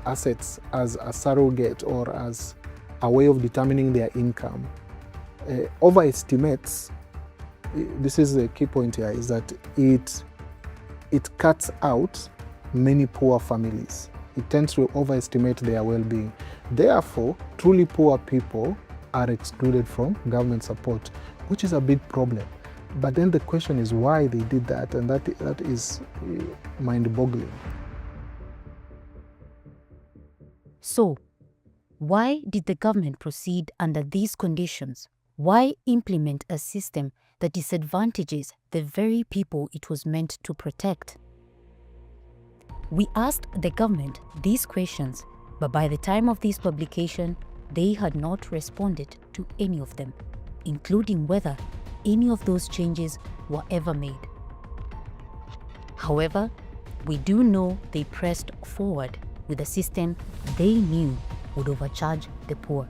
assets as a surrogate or as a way of determining their income overestimates. This is the key point here, is that it cuts out many poor families. It tends to overestimate their well-being. Therefore, truly poor people are excluded from government support, which is a big problem. But then the question is why they did that, and that is mind-boggling. So, why did the government proceed under these conditions? Why implement a system that disadvantages the very people it was meant to protect? We asked the government these questions, but by the time of this publication, they had not responded to any of them, including whether any of those changes were ever made. However, we do know they pressed forward with a system they knew would overcharge the poor.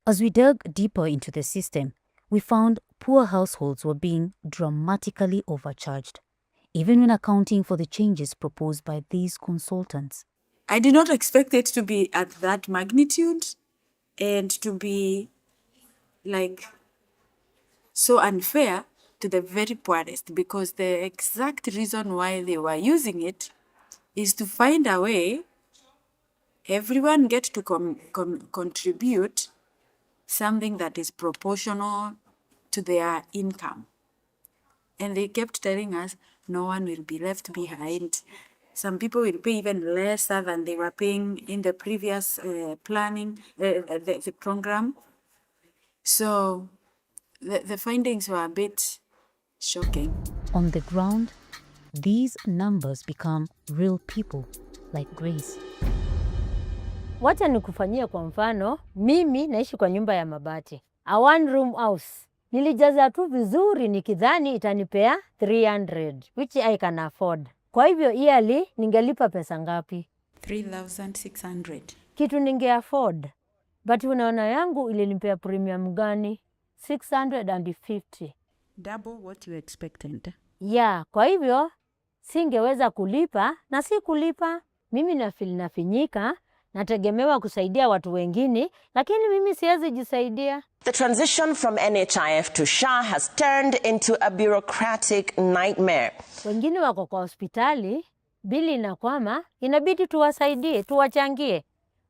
As we dug deeper into the system, we found poor households were being dramatically overcharged, even when accounting for the changes proposed by these consultants. I did not expect it to be at that magnitude and to be like so unfair to the very poorest, because the exact reason why they were using it is to find a way everyone get to contribute something that is proportional to their income. And they kept telling us no one will be left behind. Some people will pay even less than they were paying in the previous planning, the program. So the findings were a bit shocking. On the ground, these numbers become real people like Grace. Wacha nikufanyia kwa mfano, mimi naishi kwa nyumba ya mabati. A one room house. Nilijaza tu vizuri nikidhani itanipea 300, which I can afford. Kwa hivyo yearly ningelipa pesa ngapi? 3,600. Kitu ninge afford. But unaona yangu ilinipea premium gani? 650. Double what you expected. Yeah, kwa hivyo singeweza kulipa na si kulipa. Mimi nafinyika, nategemewa kusaidia watu wengine, lakini mimi siwezi jisaidia. The transition from NHIF to SHA has turned into a bureaucratic nightmare. Wengine wako kwa hospitali, bili inakwama, inabidi tuwasaidie, tuwachangie.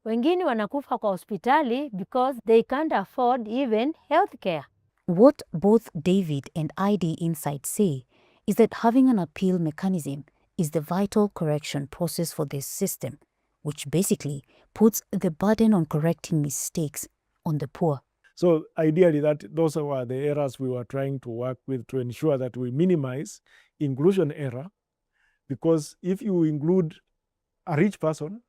Wengine wanakufa kwa hospitali because they can't afford even healthcare. What both David and ID Insight say is that having an appeal mechanism is the vital correction process for this system, which basically puts the burden on correcting mistakes on the poor. So ideally, those were the errors we were trying to work with to ensure that we minimize inclusion error, because if you include a rich person,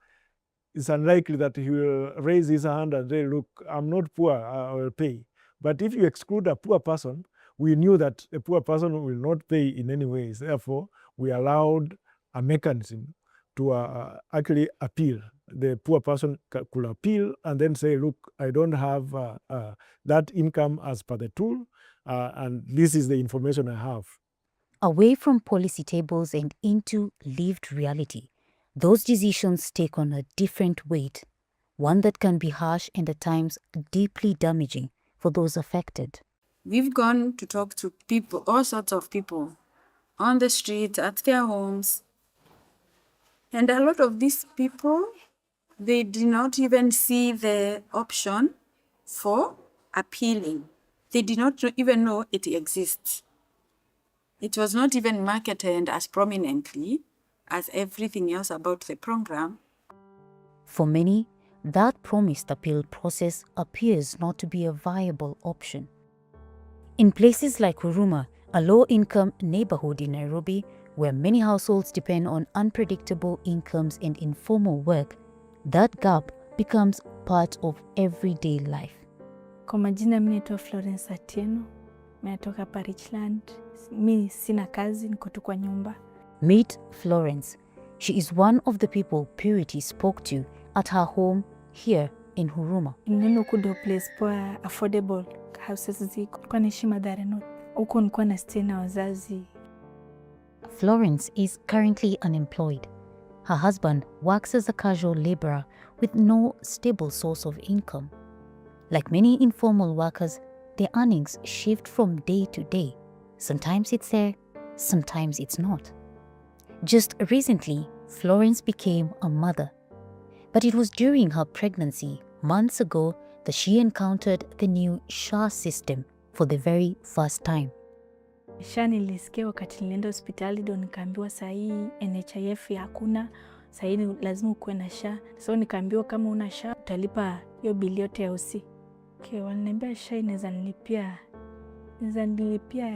it's unlikely that he will raise his hand and say, look, I'm not poor, I will pay. But if you exclude a poor person, we knew that a poor person will not pay in any ways. Therefore, we allowed a mechanism to actually appeal. The poor person could appeal and then say, look, I don't have that income as per the tool, and this is the information I have. Away from policy tables and into lived reality, those decisions take on a different weight, one that can be harsh and at times deeply damaging for those affected. We've gone to talk to people, all sorts of people, on the street, at their homes. And a lot of these people, they did not even see the option for appealing. They did not even know it exists. It was not even marketed as prominently as everything else about the program. For many, that promised appeal process appears not to be a viable option. In places like Huruma, a low-income neighborhood in Nairobi, where many households depend on unpredictable incomes and informal work, that gap becomes part of everyday life. Kwa majina mimi naitwa Florence Atieno, natoka hapa Richland. Mimi sina kazi, niko tu kwa nyumba. Meet Florence. She is one of the people Purity spoke to at her home here in Huruma. Neno kudo place poa affordable houses ziko. Kwa naishi Mathare North. Huko nilikuwa na stay na wazazi. Florence is currently unemployed. Her husband works as a casual laborer with no stable source of income. Like many informal workers, their earnings shift from day to day. Sometimes it's there, sometimes it's not. Just recently, Florence became a mother. But it was during her pregnancy, months ago, that she encountered the new SHA system for the very first time. SHA nilisikia wakati nilienda hospitali ndo nikaambiwa saa hii NHIF hakuna, saa hii lazima ukuwe na SHA. So nikaambiwa kama una SHA utalipa hiyo bili yote ya usi. Okay, waliniambia SHA inaweza nilipia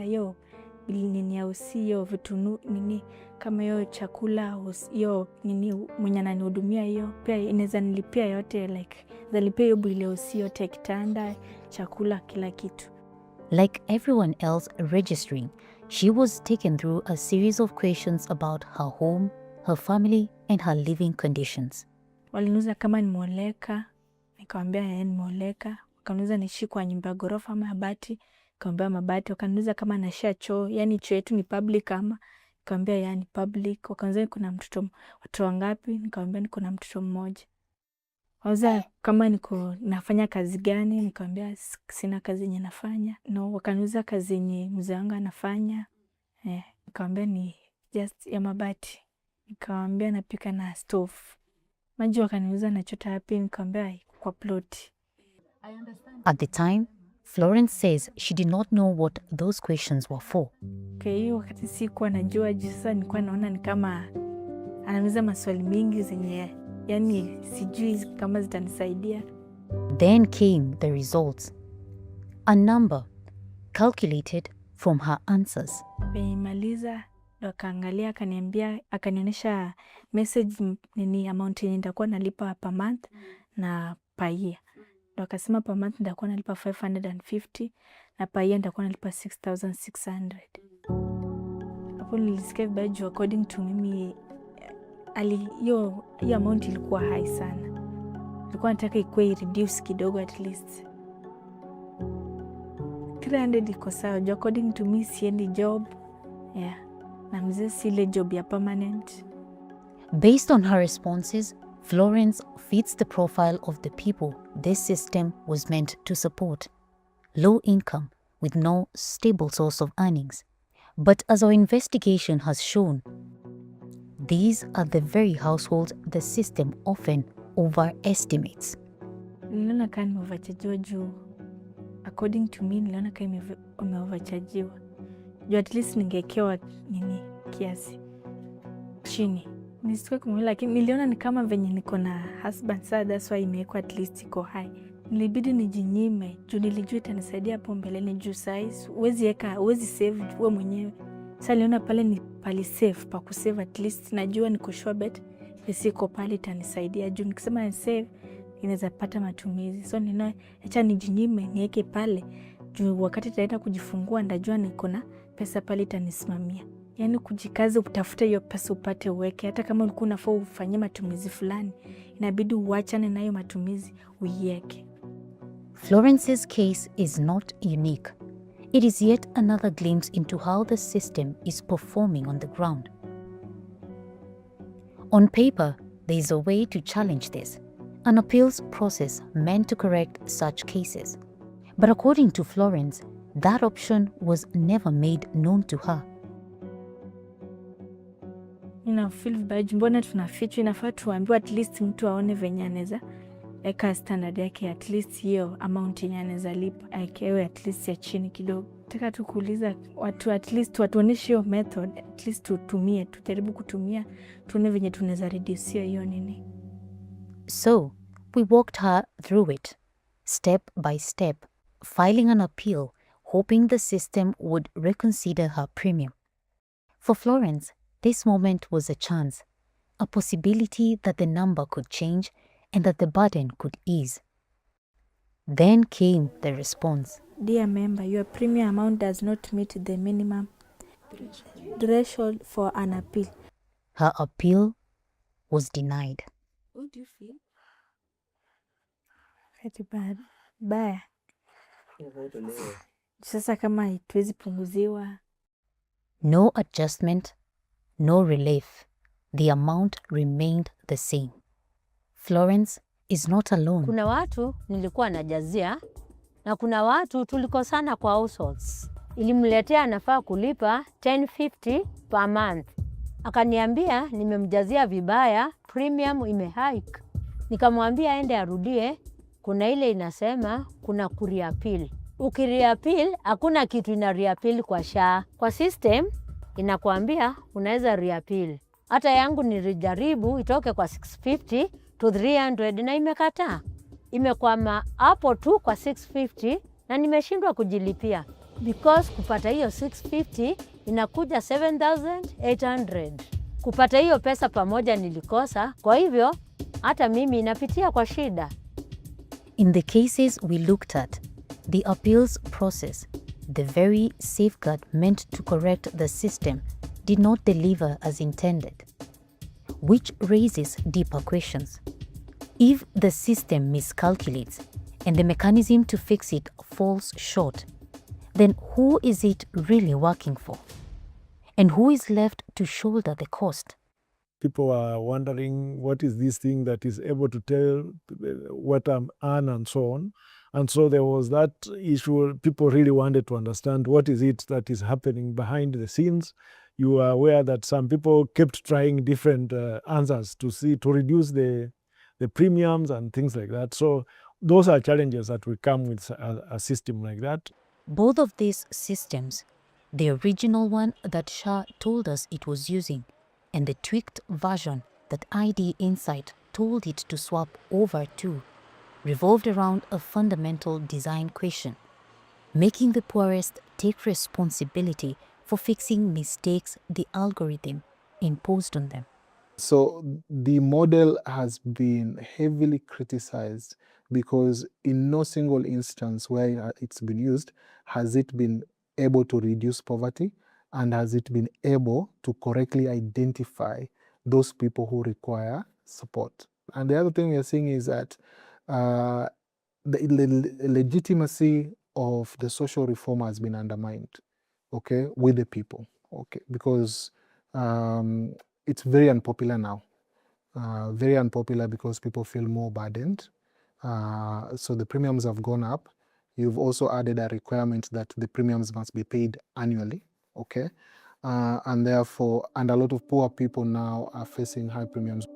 hiyo bili nini ya usi, hiyo vitu nini kama hiyo chakula, hiyo nini mwenye ananihudumia hiyo pia inaweza nilipia yote, like nilipia hiyo bili ya usi yote, kitanda, chakula, kila kitu. Like everyone else registering, she was taken through a series of questions about her home, her family, and her living conditions. Waliniuliza kama nimeoleka, nikamwambia nimeoleka. Wakaniuliza niishi kwa nyumba ghorofa ama mabati, nikamwambia mabati. Wakaniuliza kama nashare choo, yani choo yetu ni public ama, nikamwambia yani public. Wakaniuliza kuna watoto wangapi, nikamwambia niko na mtoto mmoja. Wauza kama nafanya kazi gani, nikamwambia sina kazi yenye nafanya. No, wakaniuliza kazi yenye mzee wangu anafanya. Nikamwambia ni just ya mabati. Nikamwambia napika na stove. Maji wakaniuliza nachota wapi, nikamwambia kwa plot. At the time, Florence says she did not know what those questions were for. Hiyo wakati sikuwa najua, sasa nilikuwa naona ni kama anauliza maswali mingi zenye yani sijui kama zitanisaidia. Then came the results. A number calculated from her answers. Nimaliza ndo akaangalia akaniambia, akanionyesha message nini amount yenye nitakuwa nalipa per month na per year. Ndo akasema per month nitakuwa nalipa 550 na per year nitakuwa nalipa 6600. Hapo nilisikia vibaya juu according to mimi hiyo amount ilikuwa high sana. Nilikuwa nataka ikuwe reduce kidogo at least. 300 iko sawa. According to me siendi job. Na mzee sile job ya permanent. Based on her responses, Florence fits the profile of the people this system was meant to support. Low income with no stable source of earnings. But as our investigation has shown, these are the very households the system often overestimates. Niliona kama nimeoverchargiwa juu. According to me, niliona kama nimeoverchargiwa. Juu at least ningekewa nini kiasi chini. Nisikuwe kumwela, lakini niliona ni kama venye niko na husband sasa, that's why imewekwa at least iko high. Nilibidi nijinyime juu nilijua itanisaidia hapo mbeleni, juu size huwezi save wewe mwenyewe. Sasa niliona pale ni pali safe pa kusave, at least najua niko sure bet siko pale itanisaidia, juu nikisema ni save inaweza pata matumizi. So nina acha nijinyime niweke pale juu wakati nitaenda kujifungua ndajua niko na pesa pale itanisimamia. Yani kujikaza utafuta hiyo pesa upate uweke, hata kama ulikuwa unafaa ufanye matumizi fulani inabidi uachane na hiyo matumizi uiweke. Florence's case is not unique. It is yet another glimpse into how the system is performing on the ground. On paper, there is a way to challenge this, an appeals process meant to correct such cases. But according to Florence, that option was never made known to her. Feel vibaya, mbona tunafichwa? Inafaa tuambiwe at least mtu aone venye anaweza eka standard yake, at least hiyo amount yenye anaweza lipa aikewe at least ya chini kidogo. Nataka tu kuuliza watu at least watuoneshe hiyo method, at least tutumie, tujaribu kutumia, tuone venye tunaweza reduce hiyo nini. So, we walked her through it, step by step, filing an appeal, hoping the system would reconsider her premium. For Florence, this moment was a chance, a possibility that the number could change and that the burden could ease. Then came the response. Dear member, your premium amount does not meet the minimum threshold for an appeal. Her appeal was denied. How do you feel? Very bad. Baya. Sasa kama ituwezi punguziwa. No adjustment, no relief. The amount remained the same. Florence is not alone. Kuna watu nilikuwa najazia na kuna watu tulikosana kwa households. Ilimletea anafaa kulipa 1050 per month. Akaniambia nimemjazia vibaya, premium imehike. Nikamwambia aende arudie, kuna ile inasema kuna kureappeal. Ukireappeal, hakuna kitu ina reappeal kwa SHA. Kwa system, inakuambia unaweza reappeal. Hata yangu nilijaribu itoke kwa 650 to 300 na imekataa. Imekwama hapo tu kwa 650 na nimeshindwa kujilipia. Because kupata hiyo 650 inakuja 7,800. Kupata hiyo pesa pamoja nilikosa, kwa hivyo hata mimi inapitia kwa shida. In the cases we looked at, the appeals process, the very safeguard meant to correct the system, did not deliver as intended, which raises deeper questions. If the system miscalculates and the mechanism to fix it falls short, then who is it really working for? And who is left to shoulder the cost? People are wondering, what is this thing that is able to tell what I'm earn and so on. And so there was that issue. People really wanted to understand what is it that is happening behind the scenes. You are aware that some people kept trying different answers to reduce the premiums and things like that. So those are challenges that will come with a system like that. Both of these systems, the original one that SHA told us it was using and the tweaked version that ID Insight told it to swap over to, revolved around a fundamental design question: making the poorest take responsibility for fixing mistakes the algorithm imposed on them. So the model has been heavily criticized because in no single instance where it's been used has it been able to reduce poverty, and has it been able to correctly identify those people who require support. And the other thing we are seeing is that the legitimacy of the social reform has been undermined, okay, with the people, okay, because it's very unpopular now. Very unpopular because people feel more burdened. So the premiums have gone up. You've also added a requirement that the premiums must be paid annually, okay? And therefore, and a lot of poor people now are facing high premiums.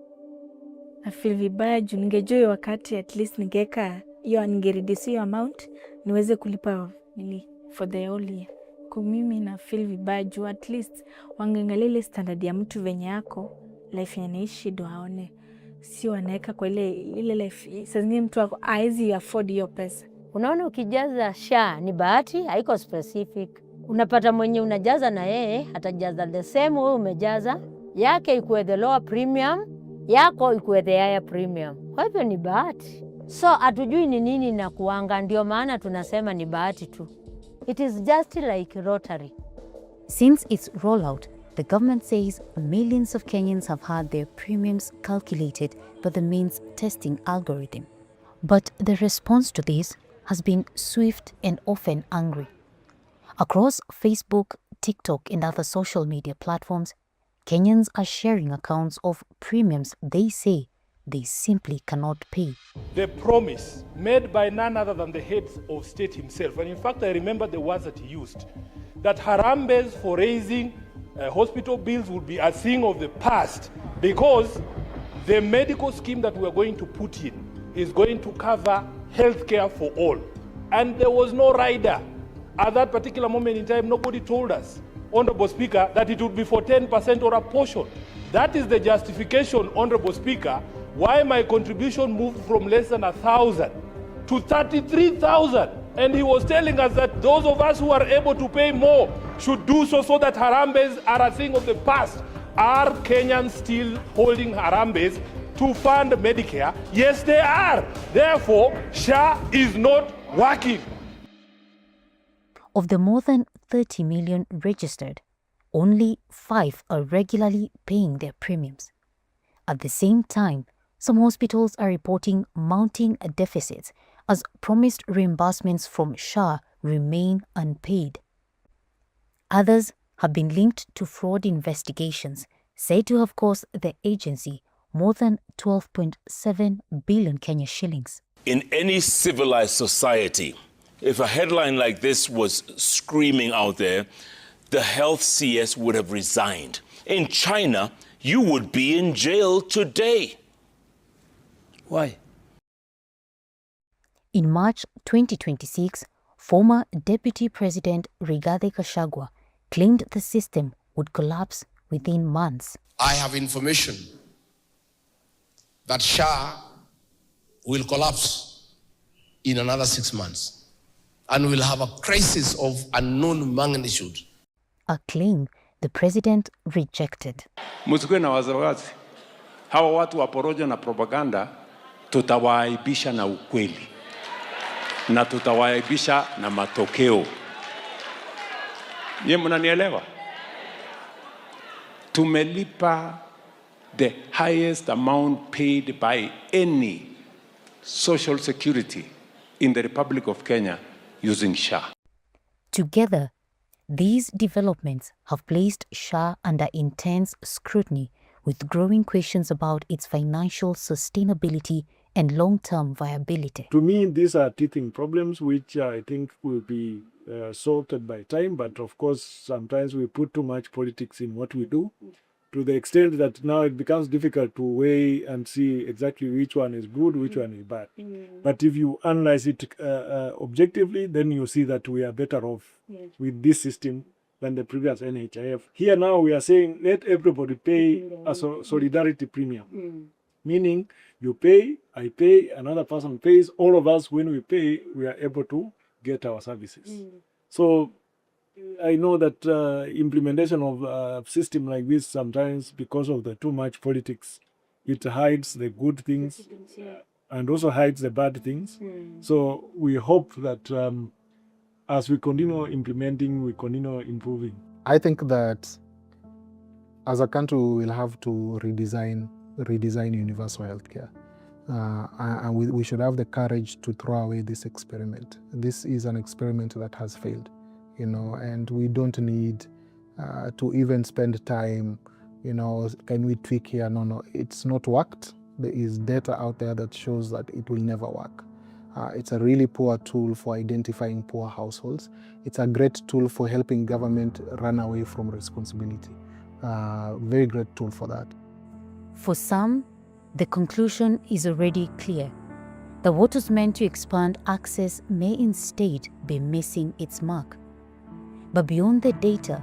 I feel vibaya juu ningejua hiyo wakati at least ningeka hiyo, ningereduce hiyo amount niweze kulipa nini for the whole year. Kwa mimi na feel vibaya juu at least wangeangalia ile standard ya mtu venye yako life yanaishi ndo aone, si wanaweka kwa ile life. Sasa zingine mtu haezi afford hiyo pesa. Unaona, ukijaza SHA ni bahati, haiko specific. Unapata mwenye unajaza na yeye atajaza the same wewe umejaza, yake ikuwe the lower premium, yako ikuwe the higher premium. Kwa hivyo ni bahati. So hatujui ni nini na kuanga, ndio maana tunasema ni bahati tu. It is just like lottery. Since its rollout, the government says millions of Kenyans have had their premiums calculated by the means testing algorithm. But the response to this has been swift and often angry. Across Facebook, TikTok, and other social media platforms, Kenyans are sharing accounts of premiums they say they simply cannot pay. The promise made by none other than the heads of state himself, and in fact I remember the words that he used, that Harambes for raising hospital bills would be a thing of the past because the medical scheme that we are going to put in is going to cover healthcare for all. And there was no rider. At that particular moment in time, nobody told us, Honorable Speaker, that it would be for 10% or a portion. That is the justification, Honorable Speaker, why my contribution moved from less than 1,000 to 33,000. And he was telling us that those of us who are able to pay more should do so that Harambes are a thing of the past. Are Kenyans still holding Harambes to fund Medicare? Yes, they are. Therefore, SHA is not working. Of the more than 30 million registered, only 5 are regularly paying their premiums. At the same time, some hospitals are reporting mounting deficits as promised reimbursements from SHA remain unpaid. Others have been linked to fraud investigations said to have cost the agency more than 12.7 billion Kenya shillings. In any civilized society, if a headline like this was screaming out there, the health CS would have resigned. In China, you would be in jail today. Why? In March 2026, former Deputy President Rigathi Gachagua claimed the system would collapse within months. I have information that SHA will collapse in another 6 months and will have a crisis of unknown magnitude. A claim the president rejected. Msikuwe na wasiwasi. Hawa watu wa porojo na propaganda tutawaaibisha na ukweli. Na tutawaaibisha na matokeo. Ye mnanielewa? Tumelipa the highest amount paid by any social security in the Republic of Kenya using SHA. Together, these developments have placed SHA under intense scrutiny, with growing questions about its financial sustainability and long-term viability. To me, these are teething problems which I think will be sorted by time, but of course, sometimes we put too much politics in what we do, to the extent that now it becomes difficult to weigh and see exactly which one is good, which one is bad. But if you analyze it objectively, then you see that we are better off with this system than the previous NHIF. Here now we are saying let everybody pay a solidarity premium. Meaning you pay, I pay, another person pays, all of us, when we pay, we are able to get our services. So I know that implementation of a system like this sometimes, because of the too much politics, it hides the good things and also hides the bad things. So we hope that as we continue implementing, we continue improving. I think that as a country we will have to redesign universal healthcare. And we should have the courage to throw away this experiment. This is an experiment that has failed, and we don't need to even spend time, can we tweak here? No, it's not worked. There is data out there that shows that it will never work. It's a really poor tool for identifying poor households. It's a great tool for helping government run away from responsibility. Very great tool for that. For some, the conclusion is already clear. that what was meant to expand access may instead be missing its mark. But beyond the data,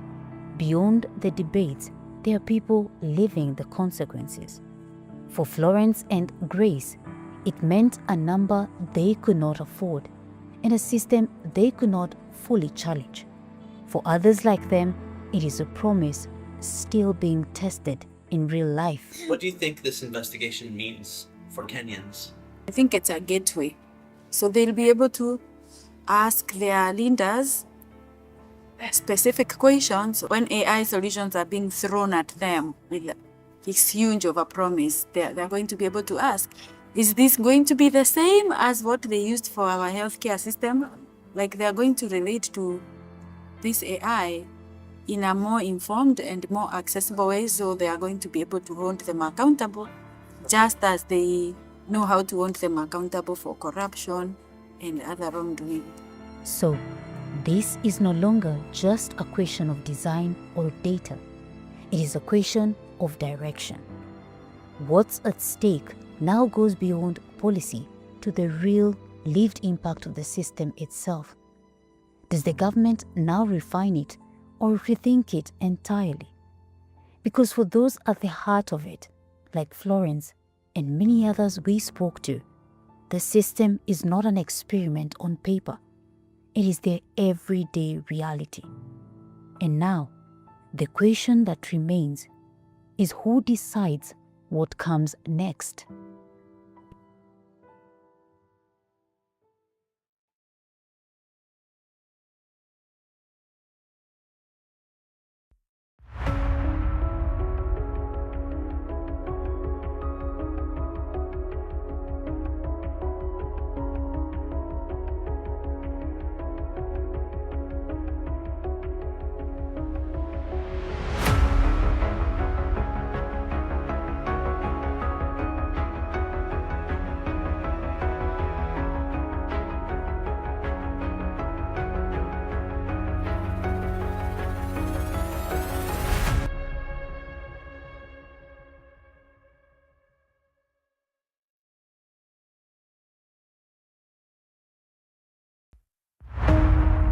beyond the debates, there are people living the consequences. For Florence and Grace, it meant a number they could not afford and a system they could not fully challenge. For others like them, it is a promise still being tested in real life. What do you think this investigation means for Kenyans? I think it's a gateway. So they'll be able to ask their leaders specific questions when AI solutions are being thrown at them with this huge of a promise. They're going to be able to ask, is this going to be the same as what they used for our healthcare system? Like they're going to relate to this AI in a more informed and more accessible way, so they are going to be able to hold them accountable, just as they know how to hold them accountable for corruption and other wrongdoing. So, this is no longer just a question of design or data. It is a question of direction. What's at stake now goes beyond policy to the real lived impact of the system itself. Does the government now refine it or rethink it entirely? Because for those at the heart of it, like Florence and many others we spoke to, the system is not an experiment on paper. It is their everyday reality. And now, the question that remains is who decides what comes next?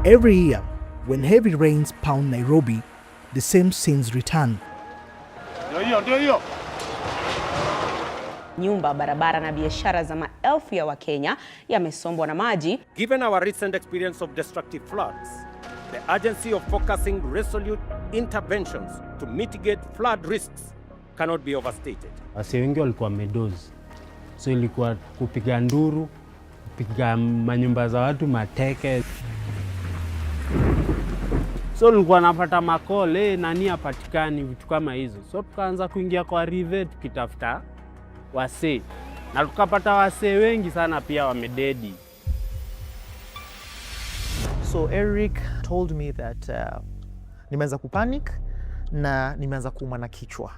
Every year, when heavy rains pound Nairobi, the same scenes return. Nyumba, barabara na biashara za maelfu ya Wakenya yamesombwa na maji. Given our recent experience of destructive floods, the urgency of focusing resolute interventions to mitigate flood risks cannot be overstated. Wase wengi walikuwa wamedozi, so ilikuwa kupiga nduru, kupiga manyumba za watu mateke. So nilikuwa napata makole, nani hapatikani, vitu kama hizo. So tukaanza kuingia kwa rive tukitafuta wase, na tukapata wase wengi sana pia wamededi. So Eric told me that nimeanza kupanic na nimeanza kuuma na kichwa.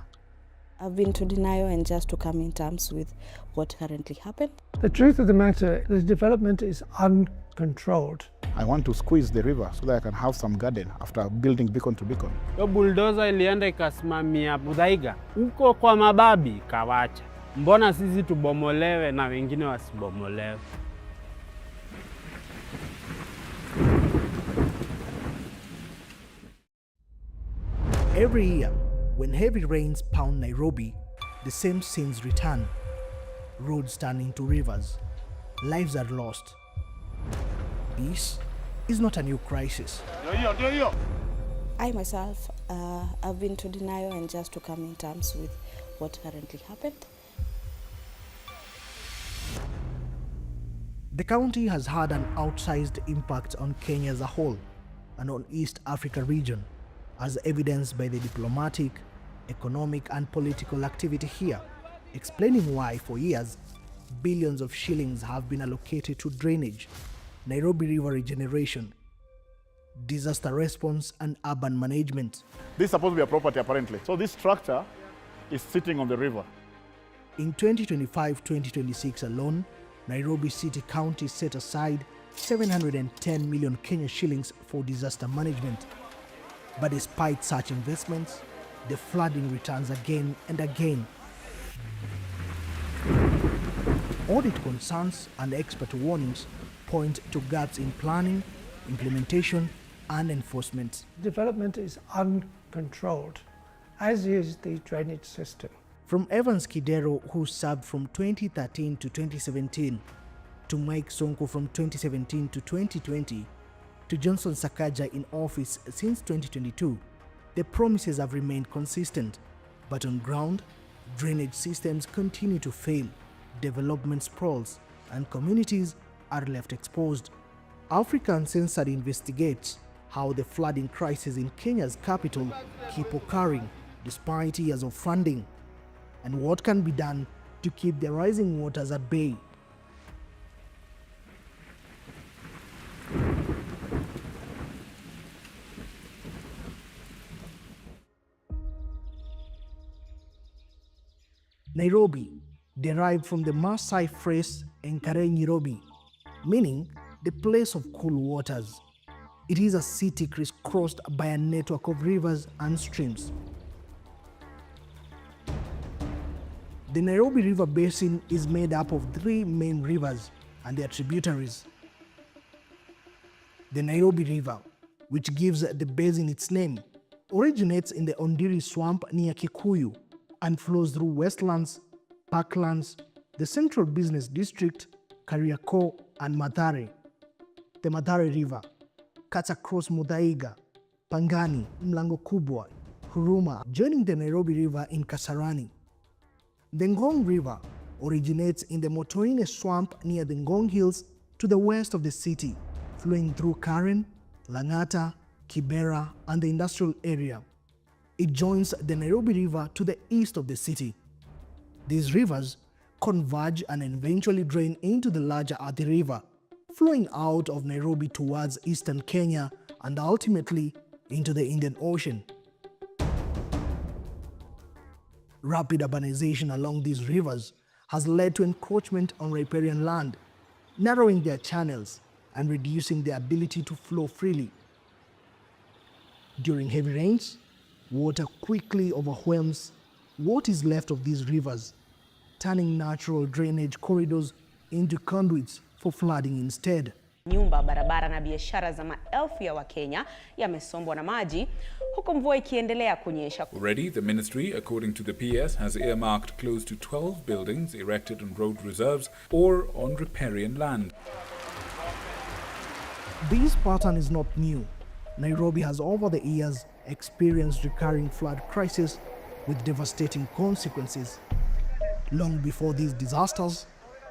I've been to denial and just to come in terms with what currently happened. The truth of the matter, the development is uncontrolled. I want to squeeze the river so that I can have some garden after building beacon to beacon. Yo bulldozer ilienda ikasimamia Budhaiga huko kwa mababi kawacha. Mbona sisi tubomolewe na wengine wasibomolewe? Every year, when heavy rains pound Nairobi, the same scenes return. Roads turn into rivers. Lives are lost. This is not a new crisis. I myself, I've been to denial and just to come in terms with what currently happened. The county has had an outsized impact on Kenya as a whole and on East Africa region, as evidenced by the diplomatic, economic and political activity here, explaining why for years billions of shillings have been allocated to drainage, Nairobi River regeneration, disaster response and urban management. This is supposed to be a property apparently. So this structure is sitting on the river. In 2025-2026 alone, Nairobi City County set aside 710 million Kenya shillings for disaster management. But despite such investments, the flooding returns again and again. Audit concerns and expert warnings point to gaps in planning, implementation, and enforcement. Development is uncontrolled, as is the drainage system. From Evans Kidero, who served from 2013 to 2017, to Mike Sonko from 2017 to 2020, to Johnson Sakaja in office since 2022, the promises have remained consistent. But on ground, drainage systems continue to fail, development sprawls, and communities are left exposed. Africa Uncensored investigates how the flooding crisis in Kenya's capital keep occurring despite years of funding, and what can be done to keep the rising waters at bay. Nairobi, derived from the Maasai phrase Enkare Nairobi, meaning the place of cool waters. It is a city crisscrossed by a network of rivers and streams. The Nairobi River Basin is made up of 3 main rivers and their tributaries. The Nairobi River, which gives the basin its name, originates in the Ondiri swamp near Kikuyu and flows through Westlands, Parklands, the Central Business District, Kariakoo, and Mathare. The Mathare River cuts across Muthaiga, Pangani, Mlango Kubwa, Huruma, joining the Nairobi River in Kasarani. The Ngong River originates in the Motoine swamp near the Ngong Hills to the west of the city, flowing through Karen, Langata, Kibera, and the industrial area. It joins the Nairobi River to the east of the city. These rivers converge and eventually drain into the larger Athi River, flowing out of Nairobi towards eastern Kenya and ultimately into the Indian Ocean. Rapid urbanization along these rivers has led to encroachment on riparian land, narrowing their channels and reducing their ability to flow freely. During heavy rains, water quickly overwhelms what is left of these rivers, turning natural drainage corridors into conduits for flooding instead. Nyumba, barabara na biashara za maelfu ya Wakenya yamesombwa na maji huku mvua ikiendelea kunyesha. Already, the ministry, according to the PS, has earmarked close to 12 buildings erected on road reserves or on riparian land. This pattern is not new. Nairobi has over the years experienced recurring flood crises with devastating consequences. Long before these disasters,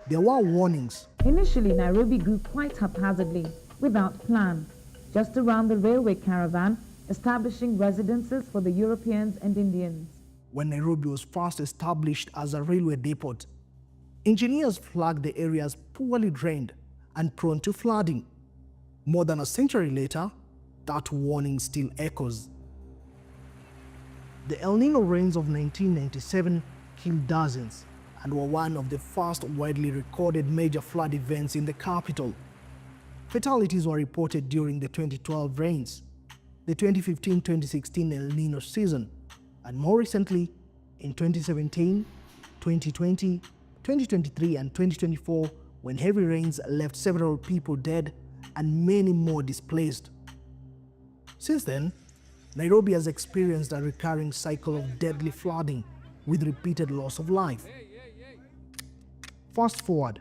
there were warnings. Initially, Nairobi grew quite haphazardly, without plan, just around the railway caravan, establishing residences for the Europeans and Indians. When Nairobi was first established as a railway depot, engineers flagged the area as poorly drained and prone to flooding. More than a century later, that warning still echoes. The El Nino rains of 1997 killed dozens and were one of the first widely recorded major flood events in the capital. Fatalities were reported during the 2012 rains, the 2015-2016 El Nino season, and more recently in 2017, 2020, 2023 and 2024 when heavy rains left several people dead and many more displaced. Since then, Nairobi has experienced a recurring cycle of deadly flooding with repeated loss of life. Fast forward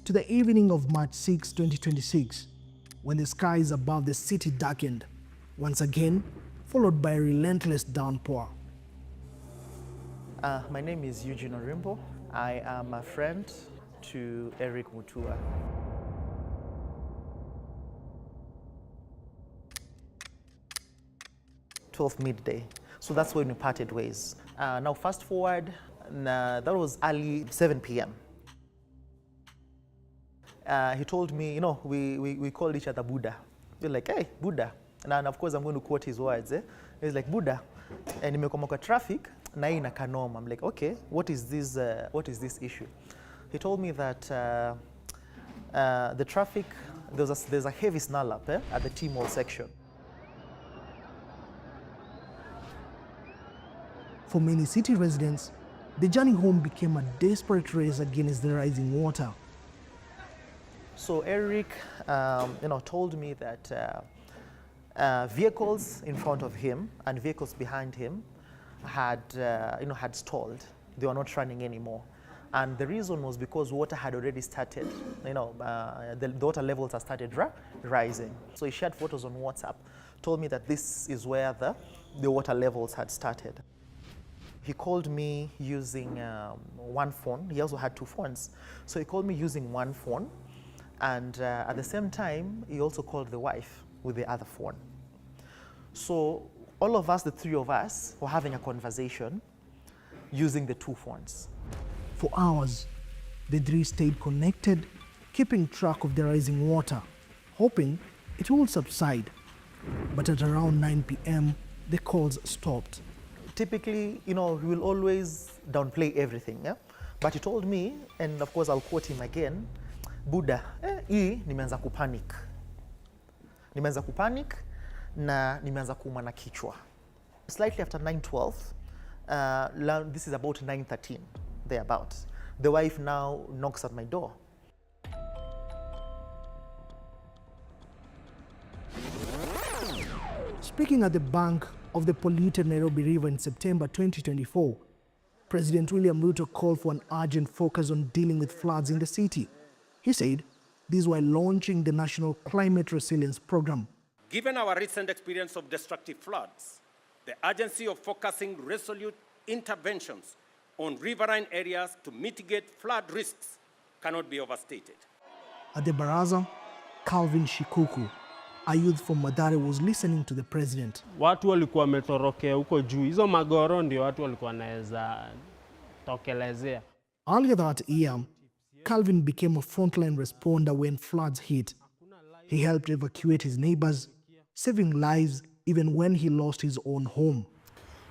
to the evening of March 6, 2026, when the skies above the city darkened, once again, followed by a relentless downpour. My name is Eugene Orimbo. I am a friend to Eric Mutua. Midday. So that's when we parted ways. Now fast forward, that was early 7 p.m. He told me, you know, we called each other Buddha. We're like, hey, Buddha. And of course, I'm going to quote his words. He's like, Buddha. And nimekomoka traffic, na hii inakanoma. I'm like, okay, what is this issue? He told me that the traffic, there's a heavy snarl up at the T-Mall section. For many city residents, the journey home became a desperate race against the rising water. So Eric, told me that vehicles in front of him and vehicles behind him had stalled. They were not running anymore. And the reason was because water had already started, the water levels had started rising. So he shared photos on WhatsApp, told me that this is where the water levels had started. He called me using one phone. He also had two phones. So he called me using one phone. And at the same time, he also called the wife with the other phone. So all of us, the three of us, were having a conversation using the two phones. For hours, the three stayed connected, keeping track of the rising water, hoping it will subside. But at around 9 p.m., the calls stopped. Typically, we will always downplay everything, yeah? But he told me, and of course I'll quote him again, Buddha, nimeanza kupanic. Nimeanza kupanic na nimeanza kuuma na kichwa. Slightly after 9:12, this is about 9:13, thereabouts. The wife now knocks at my door. Speaking at the bank of the polluted Nairobi River in September 2024, President William Ruto called for an urgent focus on dealing with floods in the city. He said these were launching the National Climate Resilience Program. Given our recent experience of destructive floods, the urgency of focusing resolute interventions on riverine areas to mitigate flood risks cannot be overstated. At the Baraza, Calvin Shikuku, a youth from Mathare, was listening to the president. Watu walikuwa wametorokea huko juu. Hizo magoro ndio watu walikuwa wanaweza tokelezea. Earlier that year, Calvin became a frontline responder when floods hit. He helped evacuate his neighbors, saving lives even when he lost his own home.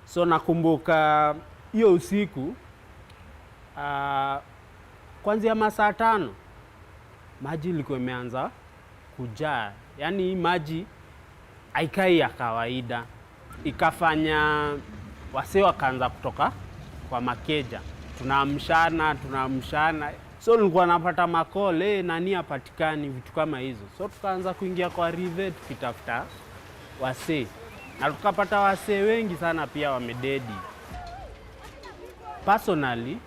So nakumbuka hiyo usiku, kuanzia masaa 5, maji ilikuwa imeanza kujaa. Yaani maji haikai ya kawaida. Ikafanya wasee wakaanza kutoka kwa makeja. Tunaamshana. So nilikuwa napata makole nani hapatikani, vitu kama hizo. So tukaanza kuingia kwa river tukitafuta wasee. Na tukapata wasee wengi sana pia wamededi. Personally,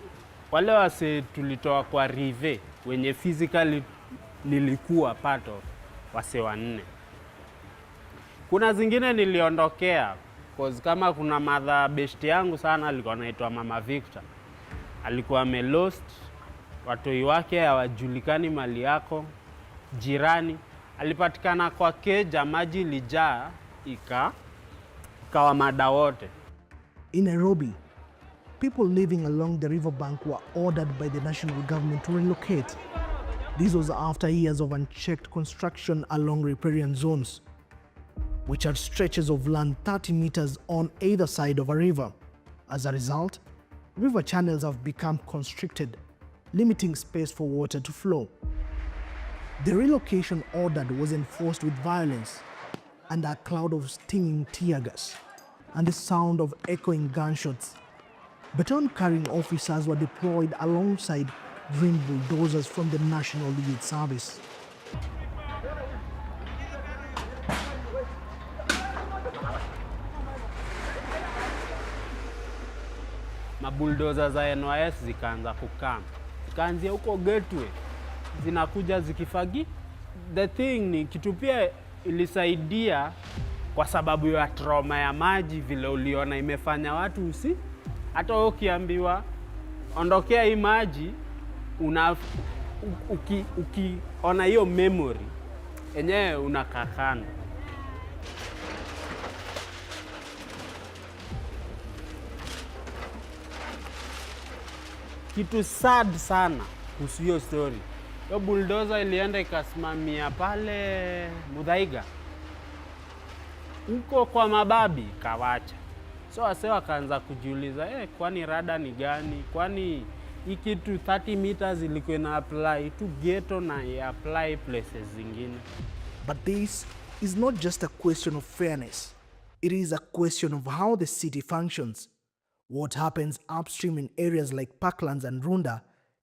wale wasee tulitoa kwa river wenye physically nilikuwa part of wasee 4. Kuna zingine niliondokea cause kama kuna mother best yangu sana alikuwa anaitwa Mama Victor. Alikuwa amelost, watoi wake hawajulikani mali yako, jirani alipatikana kwa keja, maji lijaa ikawa mada wote. In Nairobi, people living along the riverbank were ordered by the national government to relocate. This was after years of unchecked construction along riparian zones, which are stretches of land 30 meters on either side of a river. As a result, river channels have become constricted, limiting space for water to flow. The relocation ordered was enforced with violence, and a cloud of stinging tear gas and the sound of echoing gunshots. Baton-carrying officers were deployed alongside green bulldozers from the National Youth Service. Mabuldoza za NYS zikaanza kukam. Zikaanzia huko gateway. Zinakuja zikifagi. The thing ni kitu pia ilisaidia kwa sababu ya trauma ya maji vile uliona imefanya watu hata ukiambiwa ondokea hii maji ukiona hiyo memory enyewe unakakana. Kitu sad sana kuhusu hiyo story. Hiyo bulldozer ilienda ikasimamia pale Muthaiga. Huko kwa mababi kawacha. So wase wakaanza kujiuliza, kwani rada ni gani? Kwani hii kitu 30 meters ilikuwa ina apply to ghetto na apply places zingine. But this is not just a question of fairness. It is a question of how the city functions. What happens upstream in areas like Parklands and Runda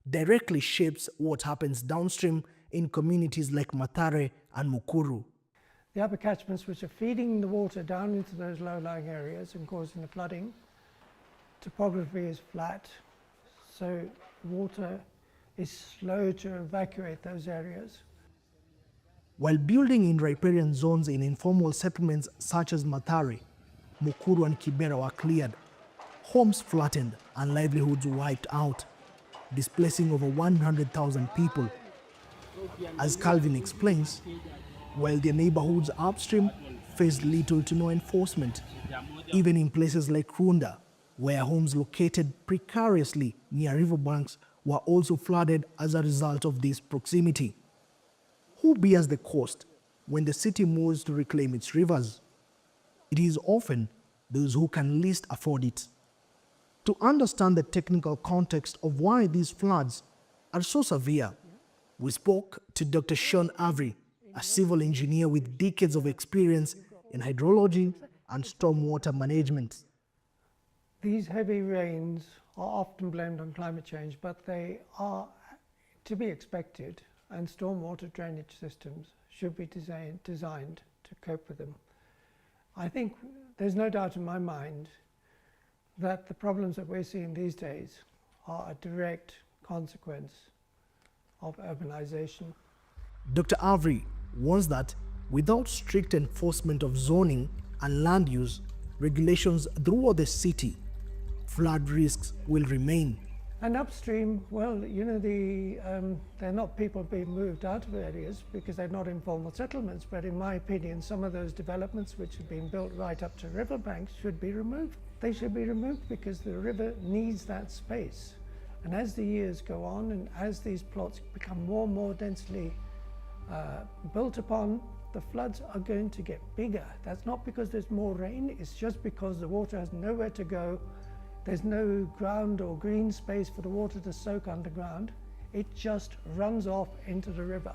directly shapes what happens downstream in communities like Mathare and Mukuru. The upper catchments which are feeding the water down into those low-lying areas and causing the flooding, topography is flat, so water is slow to evacuate those areas. While building in riparian zones in informal settlements such as Mathare, Mukuru and Kibera were cleared, homes flattened and livelihoods wiped out, displacing over 100,000 people. As Calvin explains, while their neighborhoods upstream faced little to no enforcement, even in places like Runda, where homes located precariously near riverbanks were also flooded as a result of this proximity. Who bears the cost when the city moves to reclaim its rivers? It is often those who can least afford it. To understand the technical context of why these floods are so severe, we spoke to Dr. Sean Avery, a civil engineer with decades of experience in hydrology and stormwater management. These heavy rains are often blamed on climate change, but they are to be expected, and stormwater drainage systems should be designed to cope with them. I think there's no doubt in my mind that the problems that we're seeing these days are a direct consequence of urbanization. Dr. Avery warns that without strict enforcement of zoning and land use regulations throughout the city, flood risks will remain. And upstream, well, you know, they're not people being moved out of areas because they're not informal settlements, but in my opinion, some of those developments which have been built right up to riverbanks should be removed. They should be removed because the river needs that space. And as the years go on and as these plots become more and more densely built upon, the floods are going to get bigger. That's not because there's more rain, it's just because the water has nowhere to go. There's no ground or green space for the water to soak underground. It just runs off into the river.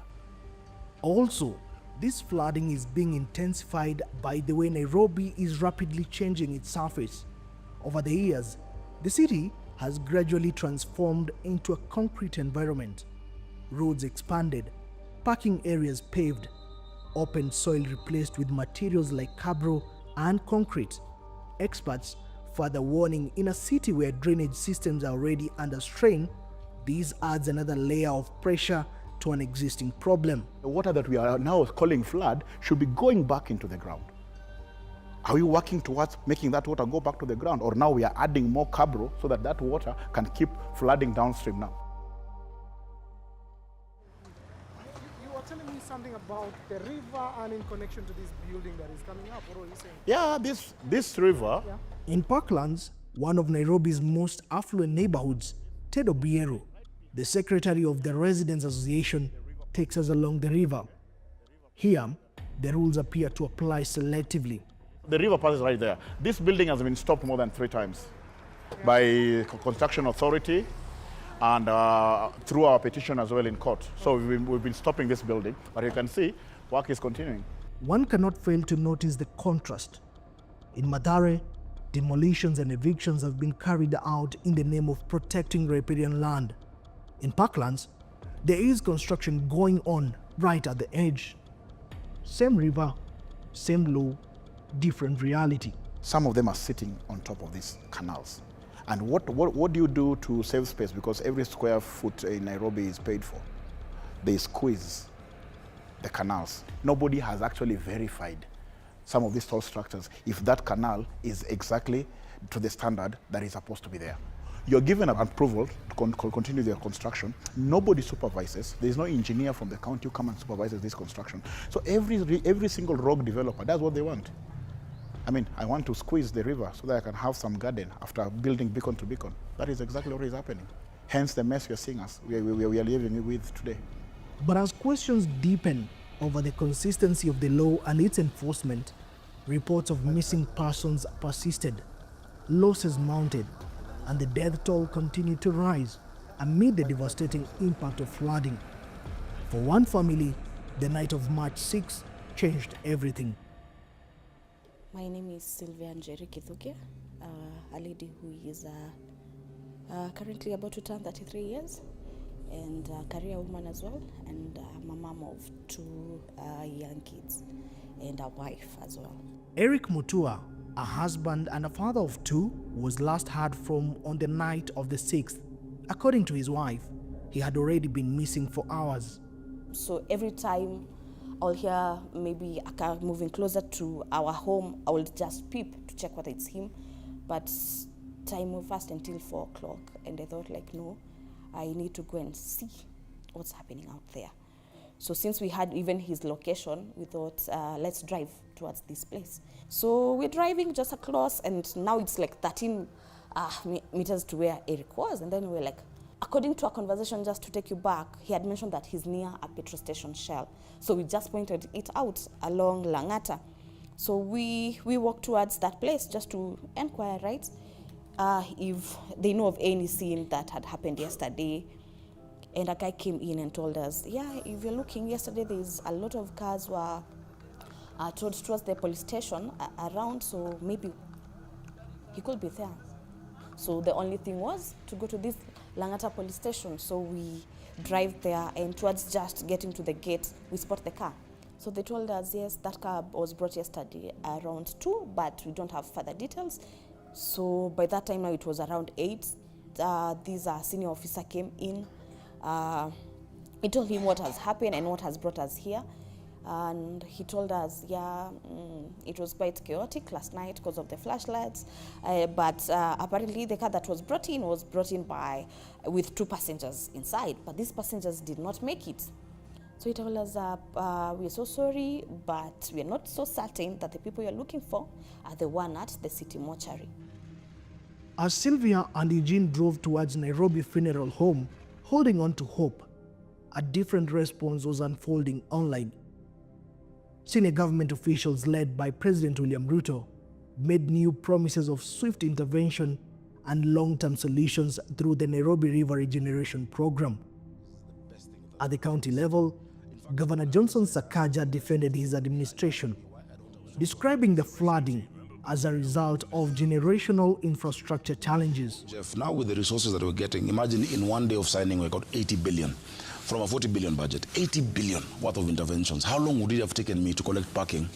Also, this flooding is being intensified by the way Nairobi is rapidly changing its surface. Over the years, the city has gradually transformed into a concrete environment. roads expanded, parking areas paved, open soil replaced with materials like cabro and concrete. Experts further warning, in a city where drainage systems are already under strain, this adds another layer of pressure to an existing problem. The water that we are now calling flood should be going back into the ground. Are we working towards making that water go back to the ground, or now we are adding more cabro so that that water can keep flooding downstream now? You were telling me something about the river and in connection to this building that is coming up. What were you saying? Yeah, this river. Yeah. In Parklands, one of Nairobi's most affluent neighborhoods, Ted Obiero, the secretary of the Residents Association, takes us along the river. Here, the rules appear to apply selectively. The river passes right there. This building has been stopped more than 3 times by construction authority and through our petition as well in court. So we've been stopping this building, but you can see work is continuing. One cannot fail to notice the contrast. In Mathare, demolitions and evictions have been carried out in the name of protecting riparian land. In Parklands, there is construction going on right at the edge. Same river, same law, different reality. Some of them are sitting on top of these canals. And what do you do to save space? Because every square foot in Nairobi is paid for. They squeeze the canals. Nobody has actually verified some of these tall structures if that canal is exactly to the standard that is supposed to be there. You're given an approval to continue their construction. Nobody supervises. There's no engineer from the county who come and supervises this construction. So every single rogue developer does what they want. I mean, I want to squeeze the river so that I can have some garden after building beacon to beacon. That is exactly what is happening. Hence the mess you're seeing us, we are living with today. But as questions deepen over the consistency of the law and its enforcement, reports of missing persons persisted, losses mounted, and the death toll continued to rise amid the devastating impact of flooding. For one family, the night of March 6 changed everything. My name is Sylvia Njeri Kithukia, a lady who is currently about to turn 33 years, and a career woman as well, and I'm a mom of 2 young kids and a wife as well. Eric Mutua, a husband and a father of 2, was last heard from on the night of the 6th. According to his wife, he had already been missing for hours. So every time I'll hear maybe a car moving closer to our home, I will just peep to check whether it's him. But time will fast until 4 o'clock, and I thought, like, no, I need to go and see what's happening out there. So since we had even his location, we thought, let's drive towards this place. So we're driving just across, and now it's like 13 meters to where Eric was. And then we're like, according to our conversation, just to take you back, he had mentioned that he's near a petrol station Shell. So we just pointed it out along Langata. So we walked towards that place just to inquire, right, if they know of any scene that had happened yesterday. And a guy came in and told us, yeah, if you're looking, yesterday there's a lot of cars were towards the police station around, so maybe he could be there. So the only thing was to go to this Langata police station. So we drive there, and towards just getting to the gate, we spot the car. So they told us, yes, that car was brought yesterday around 2, but we don't have further details. So by that time now it was around 8. This senior officer came in. He told him what has happened and what has brought us here. And he told us, yeah, it was quite chaotic last night because of the flashlights. But apparently the car that was brought in with 2 passengers inside. But these passengers did not make it. So he told us, we're so sorry, but we're not so certain that the people you're looking for are the one at the city mortuary. As Sylvia and Eugene drove towards Nairobi Funeral Home, holding on to hope, a different response was unfolding online. Senior government officials led by President William Ruto made new promises of swift intervention and long-term solutions through the Nairobi River Regeneration Program. At the county level, Governor Johnson Sakaja defended his administration, describing the flooding as a result of generational infrastructure challenges. Jeff, now with the resources that we're getting, imagine in one day of signing we got 80 billion from a 40 billion budget, 80 billion worth of interventions. How long would it have taken me to collect parking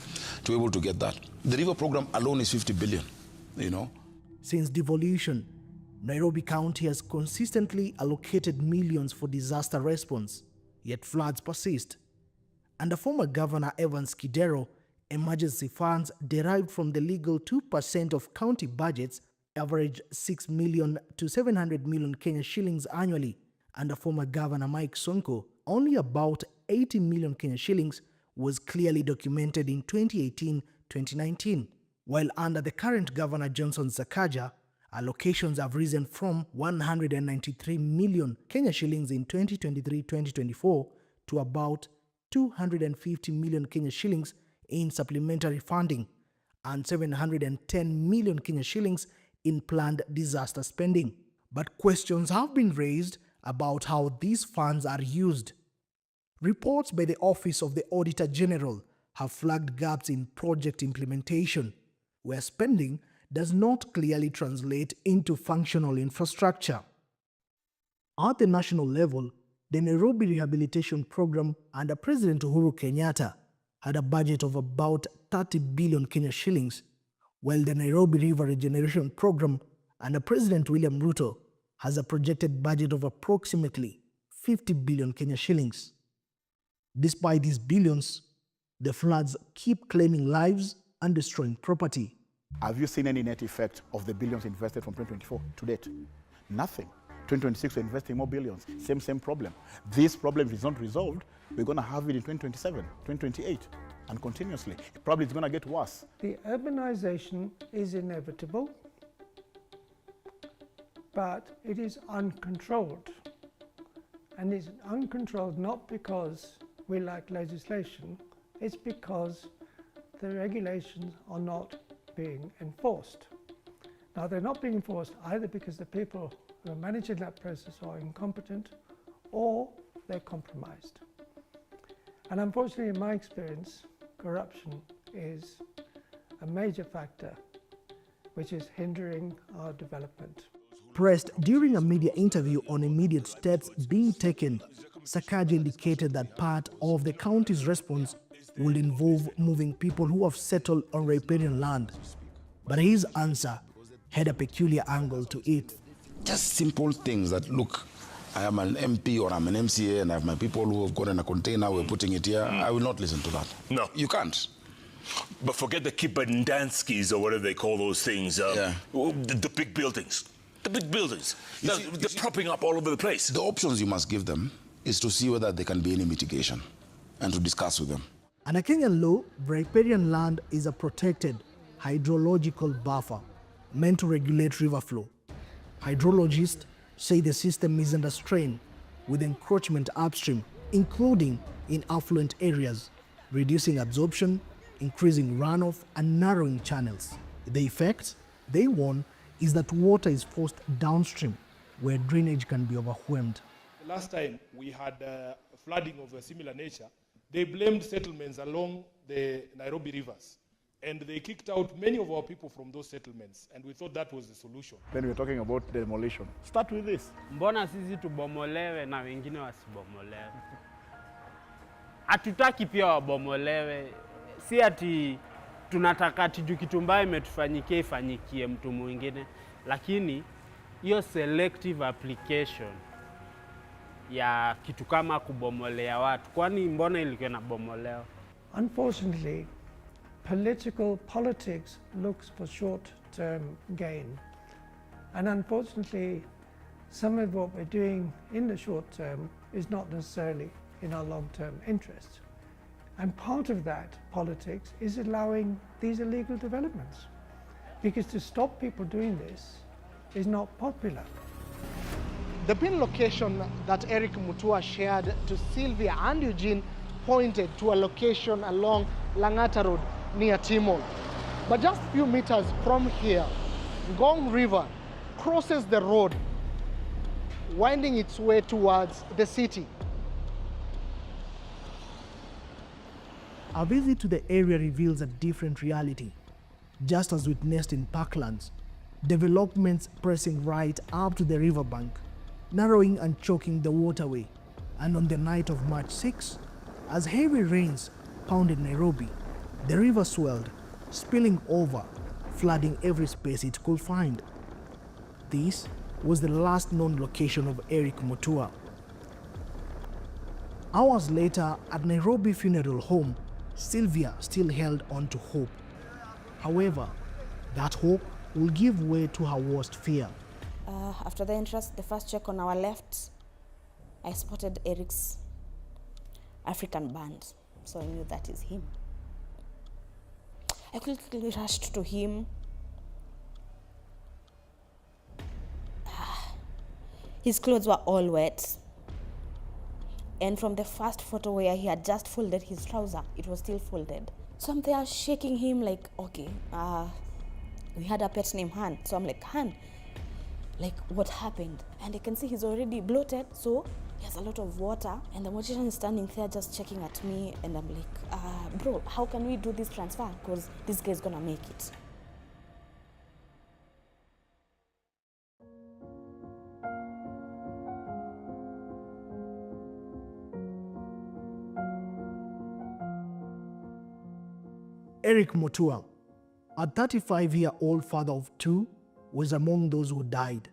to be able to get that? The river program alone is 50 billion, you know. Since devolution, Nairobi County has consistently allocated millions for disaster response, yet floods persist. Under former Governor Evans Kidero, emergency funds derived from the legal 2% of county budgets average 6 million to 700 million Kenya shillings annually. Under former Governor Mike Sonko, only about 80 million Kenya shillings was clearly documented in 2018-2019, while under the current Governor Johnson Sakaja, allocations have risen from 193 million Kenya shillings in 2023-2024 to about 250 million Kenya shillings in supplementary funding and 710 million Kenya shillings in planned disaster spending. But questions have been raised about how these funds are used. Reports by the Office of the Auditor General have flagged gaps in project implementation, where spending does not clearly translate into functional infrastructure. At the national level, the Nairobi Rehabilitation Program under President Uhuru Kenyatta had a budget of about 30 billion Kenya shillings, while the Nairobi River Regeneration Program under President William Ruto has a projected budget of approximately 50 billion Kenya shillings. Despite these billions, the floods keep claiming lives and destroying property. Have you seen any net effect of the billions invested from 2024 to date? Nothing. 2026 we're investing more billions. Same problem. This problem is not resolved. We're going to have it in 2027, 2028, and continuously. Probably it's going to get worse. The urbanization is inevitable, but it is uncontrolled. And it's uncontrolled not because we lack legislation, it's because the regulations are not being enforced. Now, they're not being enforced either because the people who are managing that process are incompetent or they're compromised. And unfortunately, in my experience, corruption is a major factor which is hindering our development. Pressed during a media interview on immediate steps being taken, Sakaja indicated that part of the county's response will involve moving people who have settled on riparian land. But his answer had a peculiar angle to it. Just simple things that, look, I am an MP or I'm an MCA and I have my people who have got in a container, we're putting it here. I will not listen to that. No. You can't. But forget the Kibandanskis or whatever they call those things. The big buildings. The big buildings. They're propping up all over the place. The options you must give them is to see whether there can be any mitigation and to discuss with them. Under Kenyan law, riparian land is a protected hydrological buffer meant to regulate river flow. Hydrologists say the system is under strain with encroachment upstream, including in affluent areas, reducing absorption, increasing runoff, and narrowing channels. The effect, they warn, is that water is forced downstream, where drainage can be overwhelmed. The last time we had flooding of a similar nature, they blamed settlements along the Nairobi rivers. And they kicked out many of our people from those settlements. And we thought that was the solution. Then we're talking about demolition. Start with this. Mbona sisi tubomolewe na wengine wasibomolewe? Hatutaki pia wabomolewe. Si ati tunataka ati kitu mbaya imetufanyikia ifanyikie mtu mwingine. Lakini hiyo selective application ya kitu kama kubomolea watu. Kwani mbona ilikuwa inabomolewa? Unfortunately, politics looks for short-term gain. And unfortunately, some of what we're doing in the short term is not necessarily in our long-term interest. And part of that politics is allowing these illegal developments. Because to stop people doing this is not popular. The pin location that Eric Mutua shared to Sylvia and Eugene pointed to a location along Langata Road near Timol. But just a few meters from here, Ngong River crosses the road, winding its way towards the city. A visit to the area reveals a different reality. Just as witnessed in Parklands, developments pressing right up to the riverbank, narrowing and choking the waterway. And on the night of March 6, as heavy rains pounded Nairobi, the river swelled, spilling over, flooding every space it could find. This was the last known location of Eric Mutua. Hours later, at Nairobi Funeral Home, Sylvia still held on to hope. However, that hope will give way to her worst fear. After the entrance, the first check on our left, I spotted Eric's African band, so I knew that is him. I quickly rushed to him. His clothes were all wet. And from the first photo where he had just folded his trouser, it was still folded. So I'm there shaking him like, okay, we had a pet named Han. So I'm like, Han, like what happened? And I can see he's already bloated, so he has a lot of water. And the mortician is standing there just checking at me. And I'm like, bro, how can we do this transfer? Because this guy's gonna make it. Eric Mutua, a 35-year-old father of two, was among those who died.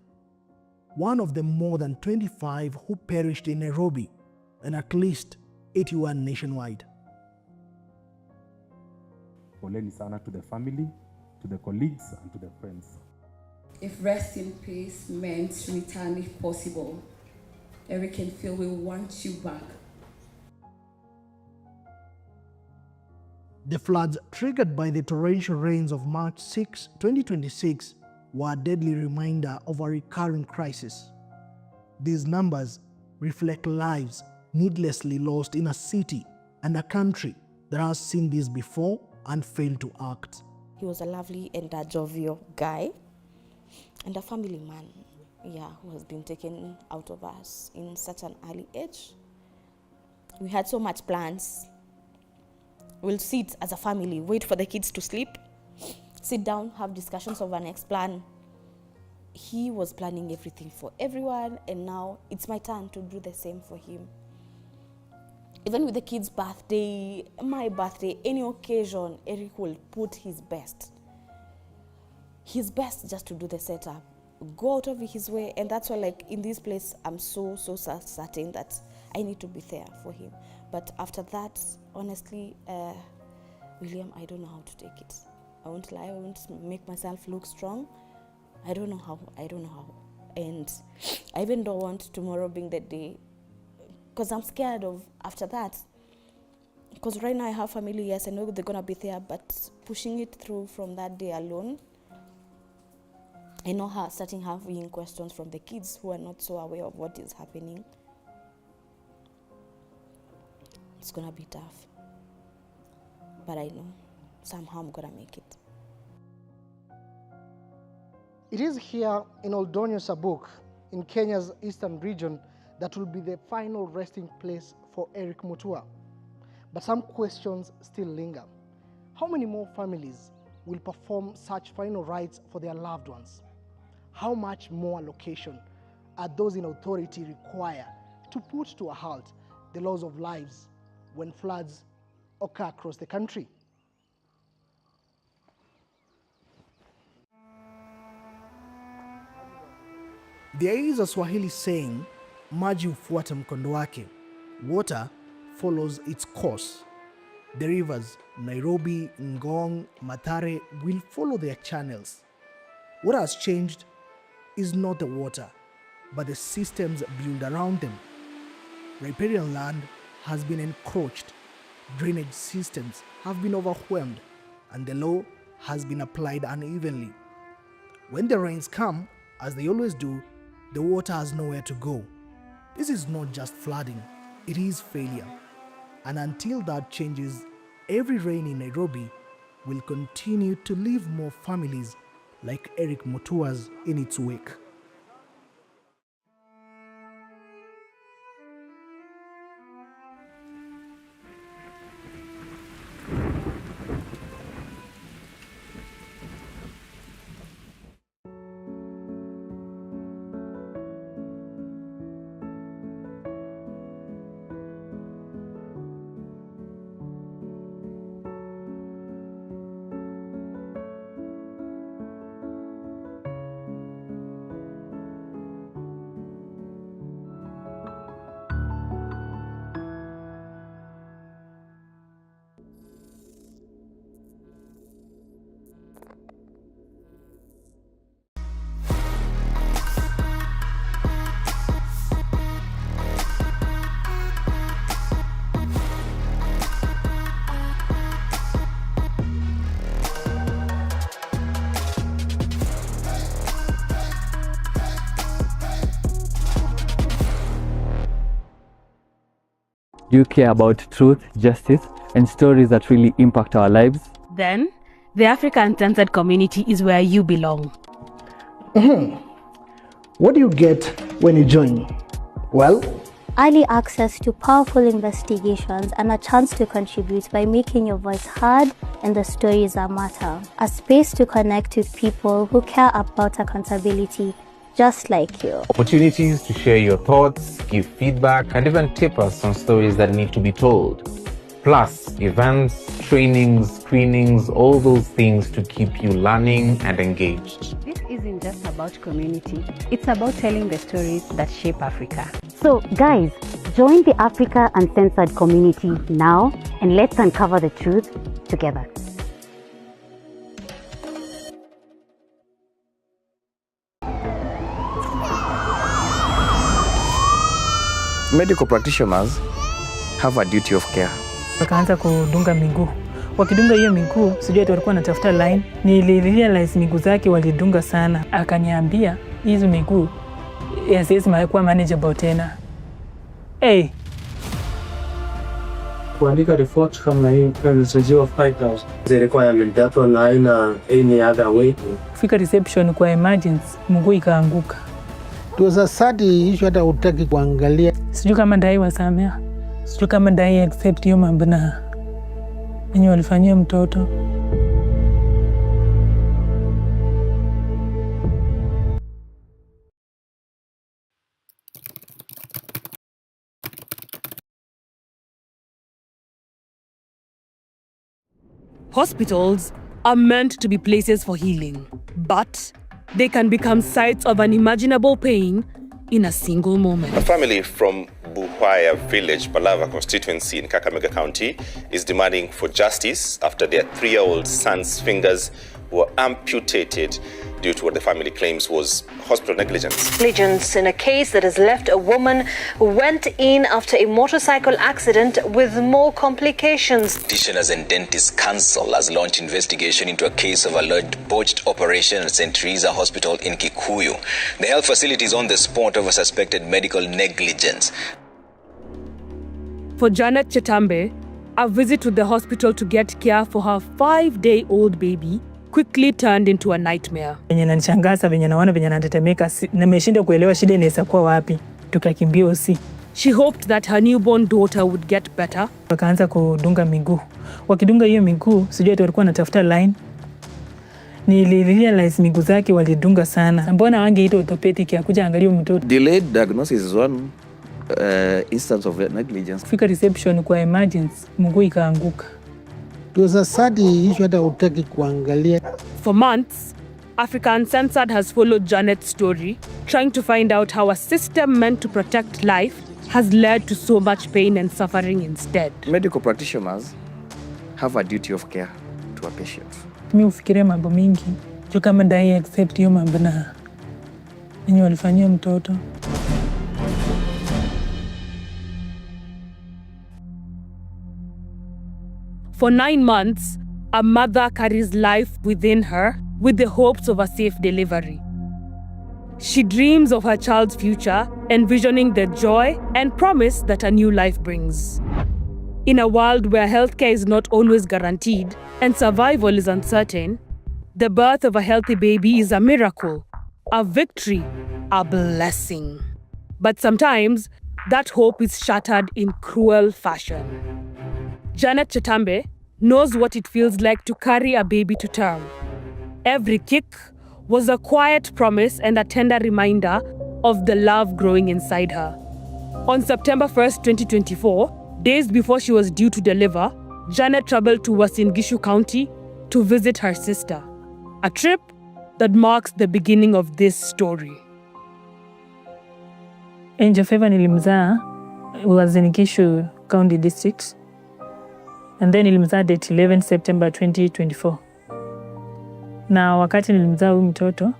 One of the more than 25 who perished in Nairobi, and at least 81 nationwide. Poleni sana to the family, to the colleagues, and to the friends. If rest in peace meant return if possible, Eric and Phil will want you back. The floods triggered by the torrential rains of March 6, 2026 were a deadly reminder of a recurring crisis. These numbers reflect lives needlessly lost in a city and a country that has seen this before and failed to act. He was a lovely and a jovial guy and a family man, who has been taken out of us in such an early age. We had so much plans. We'll sit as a family, wait for the kids to sleep, sit down, have discussions of our next plan. He was planning everything for everyone, and now it's my turn to do the same for him. Even with the kids' birthday, my birthday, any occasion, Eric will put his best just to do the setup, go out of his way. And that's why, like, in this place, I'm so certain that I need to be there for him. But after that, honestly, William, I don't know how to take it. I won't lie, I won't make myself look strong. I don't know how. And I even don't want tomorrow being the day, because I'm scared of after that. Because right now I have family, yes, I know they're gonna be there, but pushing it through from that day alone, I know starting having questions from the kids who are not so aware of what is happening. It's gonna be tough, but I know somehow I'm gonna make it. It is here in Oldonyo Sabuk, in Kenya's eastern region, that will be the final resting place for Eric Mutua. But some questions still linger. How many more families will perform such final rites for their loved ones? How much more allocation are those in authority require to put to a halt the loss of lives when floods occur across the country? There is a Swahili saying, maji hufuata mkondo wake. Water follows its course. The rivers Nairobi, Ngong, Mathare will follow their channels. What has changed is not the water, but the systems built around them. Riparian land has been encroached, drainage systems have been overwhelmed, and the law has been applied unevenly. When the rains come, as they always do, the water has nowhere to go. This is not just flooding, it is failure. And until that changes, every rain in Nairobi will continue to leave more families like Eric Mutua's in its wake. you care about truth, justice, and stories that really impact our lives, then the Africa Uncensored community is where you belong. What do you get when you join? Well, early access to powerful investigations and a chance to contribute by making your voice heard and the stories that matter. A space to connect with people who care about accountability just like you. Opportunities to share your thoughts, give feedback, and even tip us on stories that need to be told. Plus, events, trainings, screenings, all those things to keep you learning and engaged. This isn't just about community, it's about telling the stories that shape Africa. So guys, join the Africa Uncensored community now and let's uncover the truth together. Medical practitioners have a duty of care. Wakaanza kudunga miguu. Wakidunga hiyo miguu, sijui ati walikuwa wanatafuta line. Nilirealize miguu zake walidunga sana. Akaniambia hizo miguu siwezi kuwa manageable tena. Hey. Kuandika report kama hii inasajiliwa 5,000. The requirement that one haina any other way. Kufika reception kwa emergency, mguu ikaanguka. Tuweza sadi issue hata utaki kuangalia. Sijui kama ndai wasamea. Sijui kama ndai accept hiyo mambo na yenye walifanyia mtoto. Hospitals are meant to be places for healing, but they can become sites of unimaginable pain in a single moment. A family from Buhaya village, Palava constituency in Kakamega County, is demanding for justice after their 3-year-old son's fingers were amputated due to what the family claims was hospital negligence. Negligence in a case that has left a woman who went in after a motorcycle accident with more complications. Practitioners and Dentists Council has launched investigation into a case of alleged botched operation at St. Teresa Hospital in Kikuyu. The health facility is on the spot of a suspected medical negligence. For Janet Chetambe, a visit to the hospital to get care for her 5-day-old baby quickly turned into a nightmare. Venye nanishangaza, venye naona, venye natetemeka, nimeshinda kuelewa shida inaweza kuwa wapi. Tukakimbia usi. She hoped that her newborn daughter would get better. Wakaanza kudunga miguu. Wakidunga hiyo miguu, sijui ati walikuwa wanatafuta line. Nilirealize miguu zake walidunga sana. Mbona wangeita orthopedic ya kuja angalia mtoto? Delayed diagnosis is one instance of negligence. Kufika reception kwa emergency, mguu ikaanguka. Tuweza sadi issue hata utaki kuangalia. For months, Africa Uncensored has followed Janet's story, trying to find out how a system meant to protect life has led to so much pain and suffering instead. Medical practitioners have a duty of care to a patient. Mimi ufikiria mambo mingi. Juu kama ndai accept hiyo mambo na yenye walifanyia mtoto. For 9 months, a mother carries life within her with the hopes of a safe delivery. She dreams of her child's future, envisioning the joy and promise that a new life brings. In a world where healthcare is not always guaranteed and survival is uncertain, the birth of a healthy baby is a miracle, a victory, a blessing. But sometimes, that hope is shattered in cruel fashion. Janet Chetambe knows what it feels like to carry a baby to term. Every kick was a quiet promise and a tender reminder of the love growing inside her. On September 1st, 2024, days before she was due to deliver, Janet traveled to Uasin Gishu County to visit her sister, a trip that marks the beginning of this story. Angel Favor nilimzaa Uasin Gishu County District. And then nilimzaa date 11 September 2024. Na wakati nilimzaa huyu mtoto,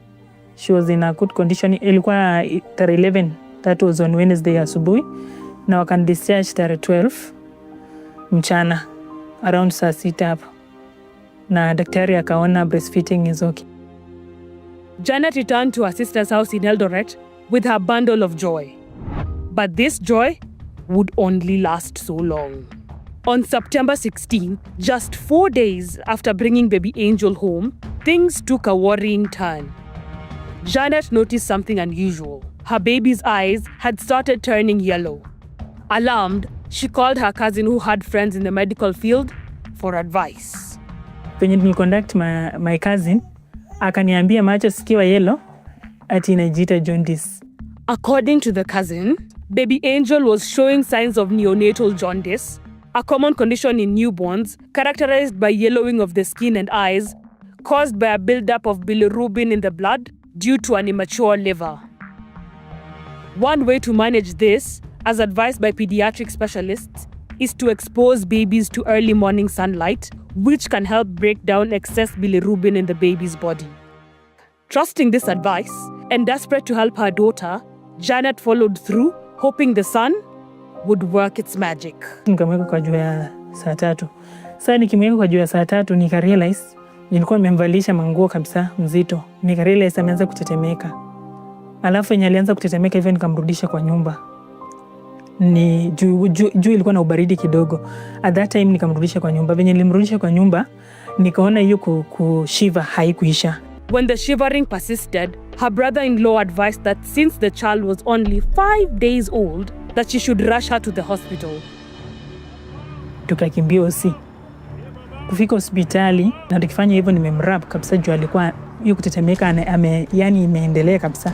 she was in a good condition. Ilikuwa tarehe 11, that was on Wednesday asubuhi. Na wakan discharge tarehe 12 mchana around saa 6 hapo. Na daktari akaona breastfeeding is okay. Janet returned to her sister's house in Eldoret with her bundle of joy. But this joy would only last so long. On September 16, just 4 days after bringing baby Angel home, things took a worrying turn. Janet noticed something unusual. Her baby's eyes had started turning yellow. Alarmed, she called her cousin who had friends in the medical field for advice. When you contact my cousin, akaniambia macho sikiwa yellow, ati inajiita jaundice. According to the cousin, baby Angel was showing signs of neonatal jaundice, a common condition in newborns characterized by yellowing of the skin and eyes, caused by a buildup of bilirubin in the blood due to an immature liver. One way to manage this, as advised by pediatric specialists, is to expose babies to early morning sunlight, which can help break down excess bilirubin in the baby's body. Trusting this advice and desperate to help her daughter, Janet followed through, hoping the sun would work its magic. Nikamweka kwa juu ya saa 3. Sasa nikimweka kwa juu ya saa 3 nikarealize nilikuwa nimemvalisha manguo kabisa mzito. Nikarealize ameanza kutetemeka. Alafu yenye alianza kutetemeka hivyo nikamrudisha kwa nyumba. Ni juu ilikuwa na ubaridi kidogo. At that time nikamrudisha kwa nyumba. Venye nilimrudisha kwa nyumba, nikaona hiyo kushiva haikuisha. When the shivering persisted, her brother-in-law advised that since the child was only 5 days old, that she should rush her to the hospital. Tukakimbia hosi. Kufika hospitali, na tukifanya hivyo nimemrap kabisa juu alikuwa hiyo kutetemeka yani imeendelea kabisa.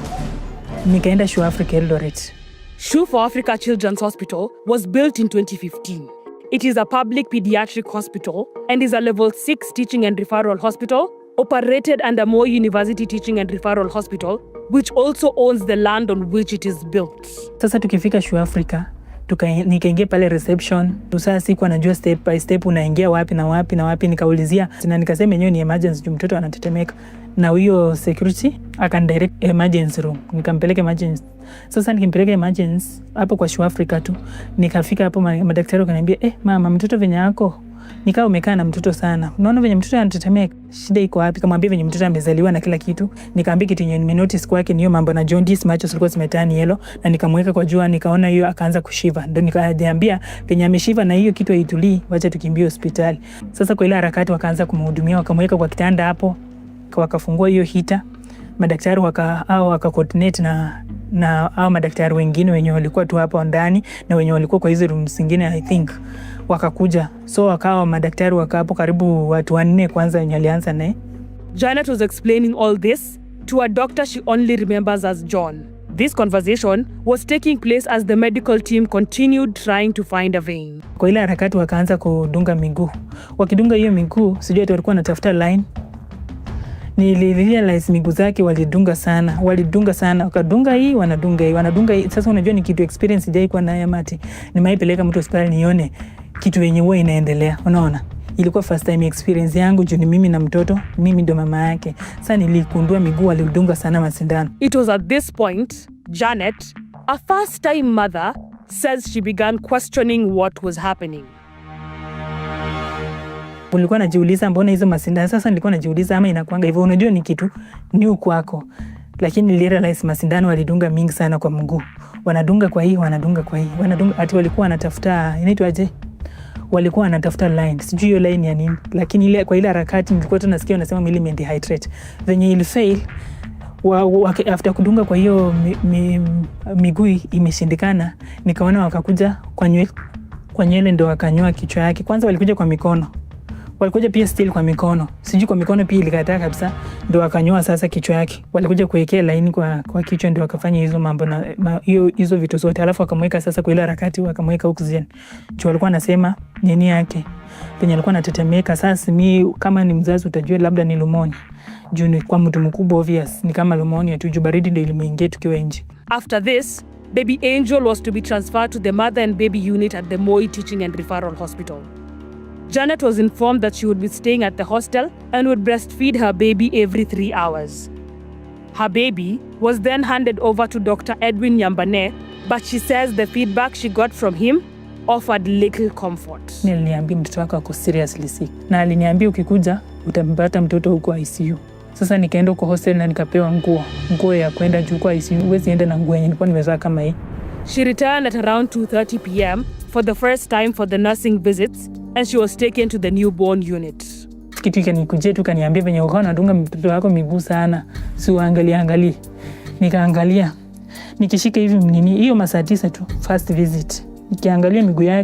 Nikaenda Shore Africa Eldoret. Shore for Africa Children's Hospital was built in 2015. It is a public pediatric hospital and is a level 6 teaching and referral hospital operated under Moi University Teaching and Referral Hospital, which also owns the land on which it is built. Sasa tukifika Shore Africa, nikaingia pale reception. Sasa sikuwa najua step by step unaingia wapi na wapi na wapi. Nikaulizia na nikasema yenyewe ni emergency juu mtoto anatetemeka. Na huyo security akandirect emergency room. Nikampeleka emergency. Sasa nikimpeleka emergency hapo kwa Shore Africa tu. Nikafika hapo madaktari wakaniambia, mama mtoto venye yako nikao umekaa na mtoto sana. Unaona venye mtoto anatetemeka. Shida iko wapi? Kamwambia venye mtoto amezaliwa na kila kitu. Nikaambia kitu yenye nimenotice kwake ni hiyo mambo na jaundice, macho zilikuwa zimetani yellow, na nikamweka kwa jua, nikaona hiyo akaanza kushiva. Ndio nikaambia penye ameshiva na hiyo kitu haitulii, wacha tukimbie hospitali. Sasa kwa ile harakati wakaanza kumhudumia, wakamweka kwa kitanda hapo, wakafungua hiyo hita. Madaktari waka coordinate na hao madaktari wengine wenye walikuwa tu hapo ndani na wenye walikuwa kwa hizo rooms zingine I think wakakuja. So wakawa madaktari wakapo karibu watu 4 kwanza wenye alianza naye. Janet was explaining all this to a doctor she only remembers as John. This conversation was taking place as the medical team continued trying to find a vein. Kwa ile harakati wakaanza kudunga miguu. Wakidunga hiyo miguu, sijui ati walikuwa wanatafuta line. Nilirealize miguu zake walidunga sana, wakadunga hii, wanadunga hii. Sasa unajua ni kitu experience sijai kwa naye mati. Nimeipeleka mtu hospitali nione kitu yenye huwa inaendelea. Unaona? Ilikuwa first time experience yangu juu ni mimi na mtoto, mimi ndo mama yake. Sasa nilikundua miguu walidunga sana masindano. It was at this point, Janet, a first time mother, says she began questioning what was happening. Nilikuwa najiuliza mbona hizo masindano. Sasa nilikuwa najiuliza ama inakuanga hivyo, unajua ni kitu new kwako. Lakini nilirealize masindano walidunga mingi sana kwa mguu. Wanadunga kwa hii, wanadunga ati walikuwa wanatafuta inaitwaje? Walikuwa wanatafuta line. Sijui hiyo line ya nini. Lakini ile kwa ile harakati nilikuwa tu nasikia wanasema milli dehydrate. Venye ili fail after kudunga kwa hiyo miguu imeshindikana, nikaona wakakuja kwa nywele ndo wakanyoa kichwa yake. Kwanza walikuja kwa mikono. Walikuja pia still kwa mikono. Sijui kwa mikono pia ilikataa kabisa, ndio wakanyoa sasa kichwa yake. Walikuja kuwekea laini kwa kichwa ndio wakafanya hizo mambo na hizo vitu zote. Alafu akamweka sasa kwa ile harakati akamweka oxygen. Juu alikuwa anasema nini yake. Penye alikuwa anatetemeka. Sasa mimi kama ni mzazi utajua labda ni pneumonia. Juu ni kwa mtu mkubwa obvious ni kama pneumonia tu, juu baridi ndio ilimuingia tukiwa nje. After this, baby Angel was to be transferred to the mother and baby unit at the Moi Teaching and Referral Hospital. Janet was informed that she would be staying at the hostel and would breastfeed her baby every 3 hours. Her baby was then handed over to Dr. Edwin Nyambane, but she says the feedback she got from him offered little comfort. Niliniambia mtoto wako ako seriously sick. Na aliniambia ukikuja utampata mtoto huko ICU. Sasa nikaenda kwa hostel na nikapewa nguo ya kwenda juu kwa ICU. Huwezi enda na nguo yenye nilikuwa nimevaa kama hii. She returned at around 2:30 p.m. for the first time for the nursing visits, and she was taken to the newborn unit. Kitu kanikujia tu kaniambia venye uko unadunga mtoto wako miguu sana, si uangalie. Nikaangalia. Nikishika hivi mnini hiyo masaa 9 tu first visit. Nikiangalia miguu yake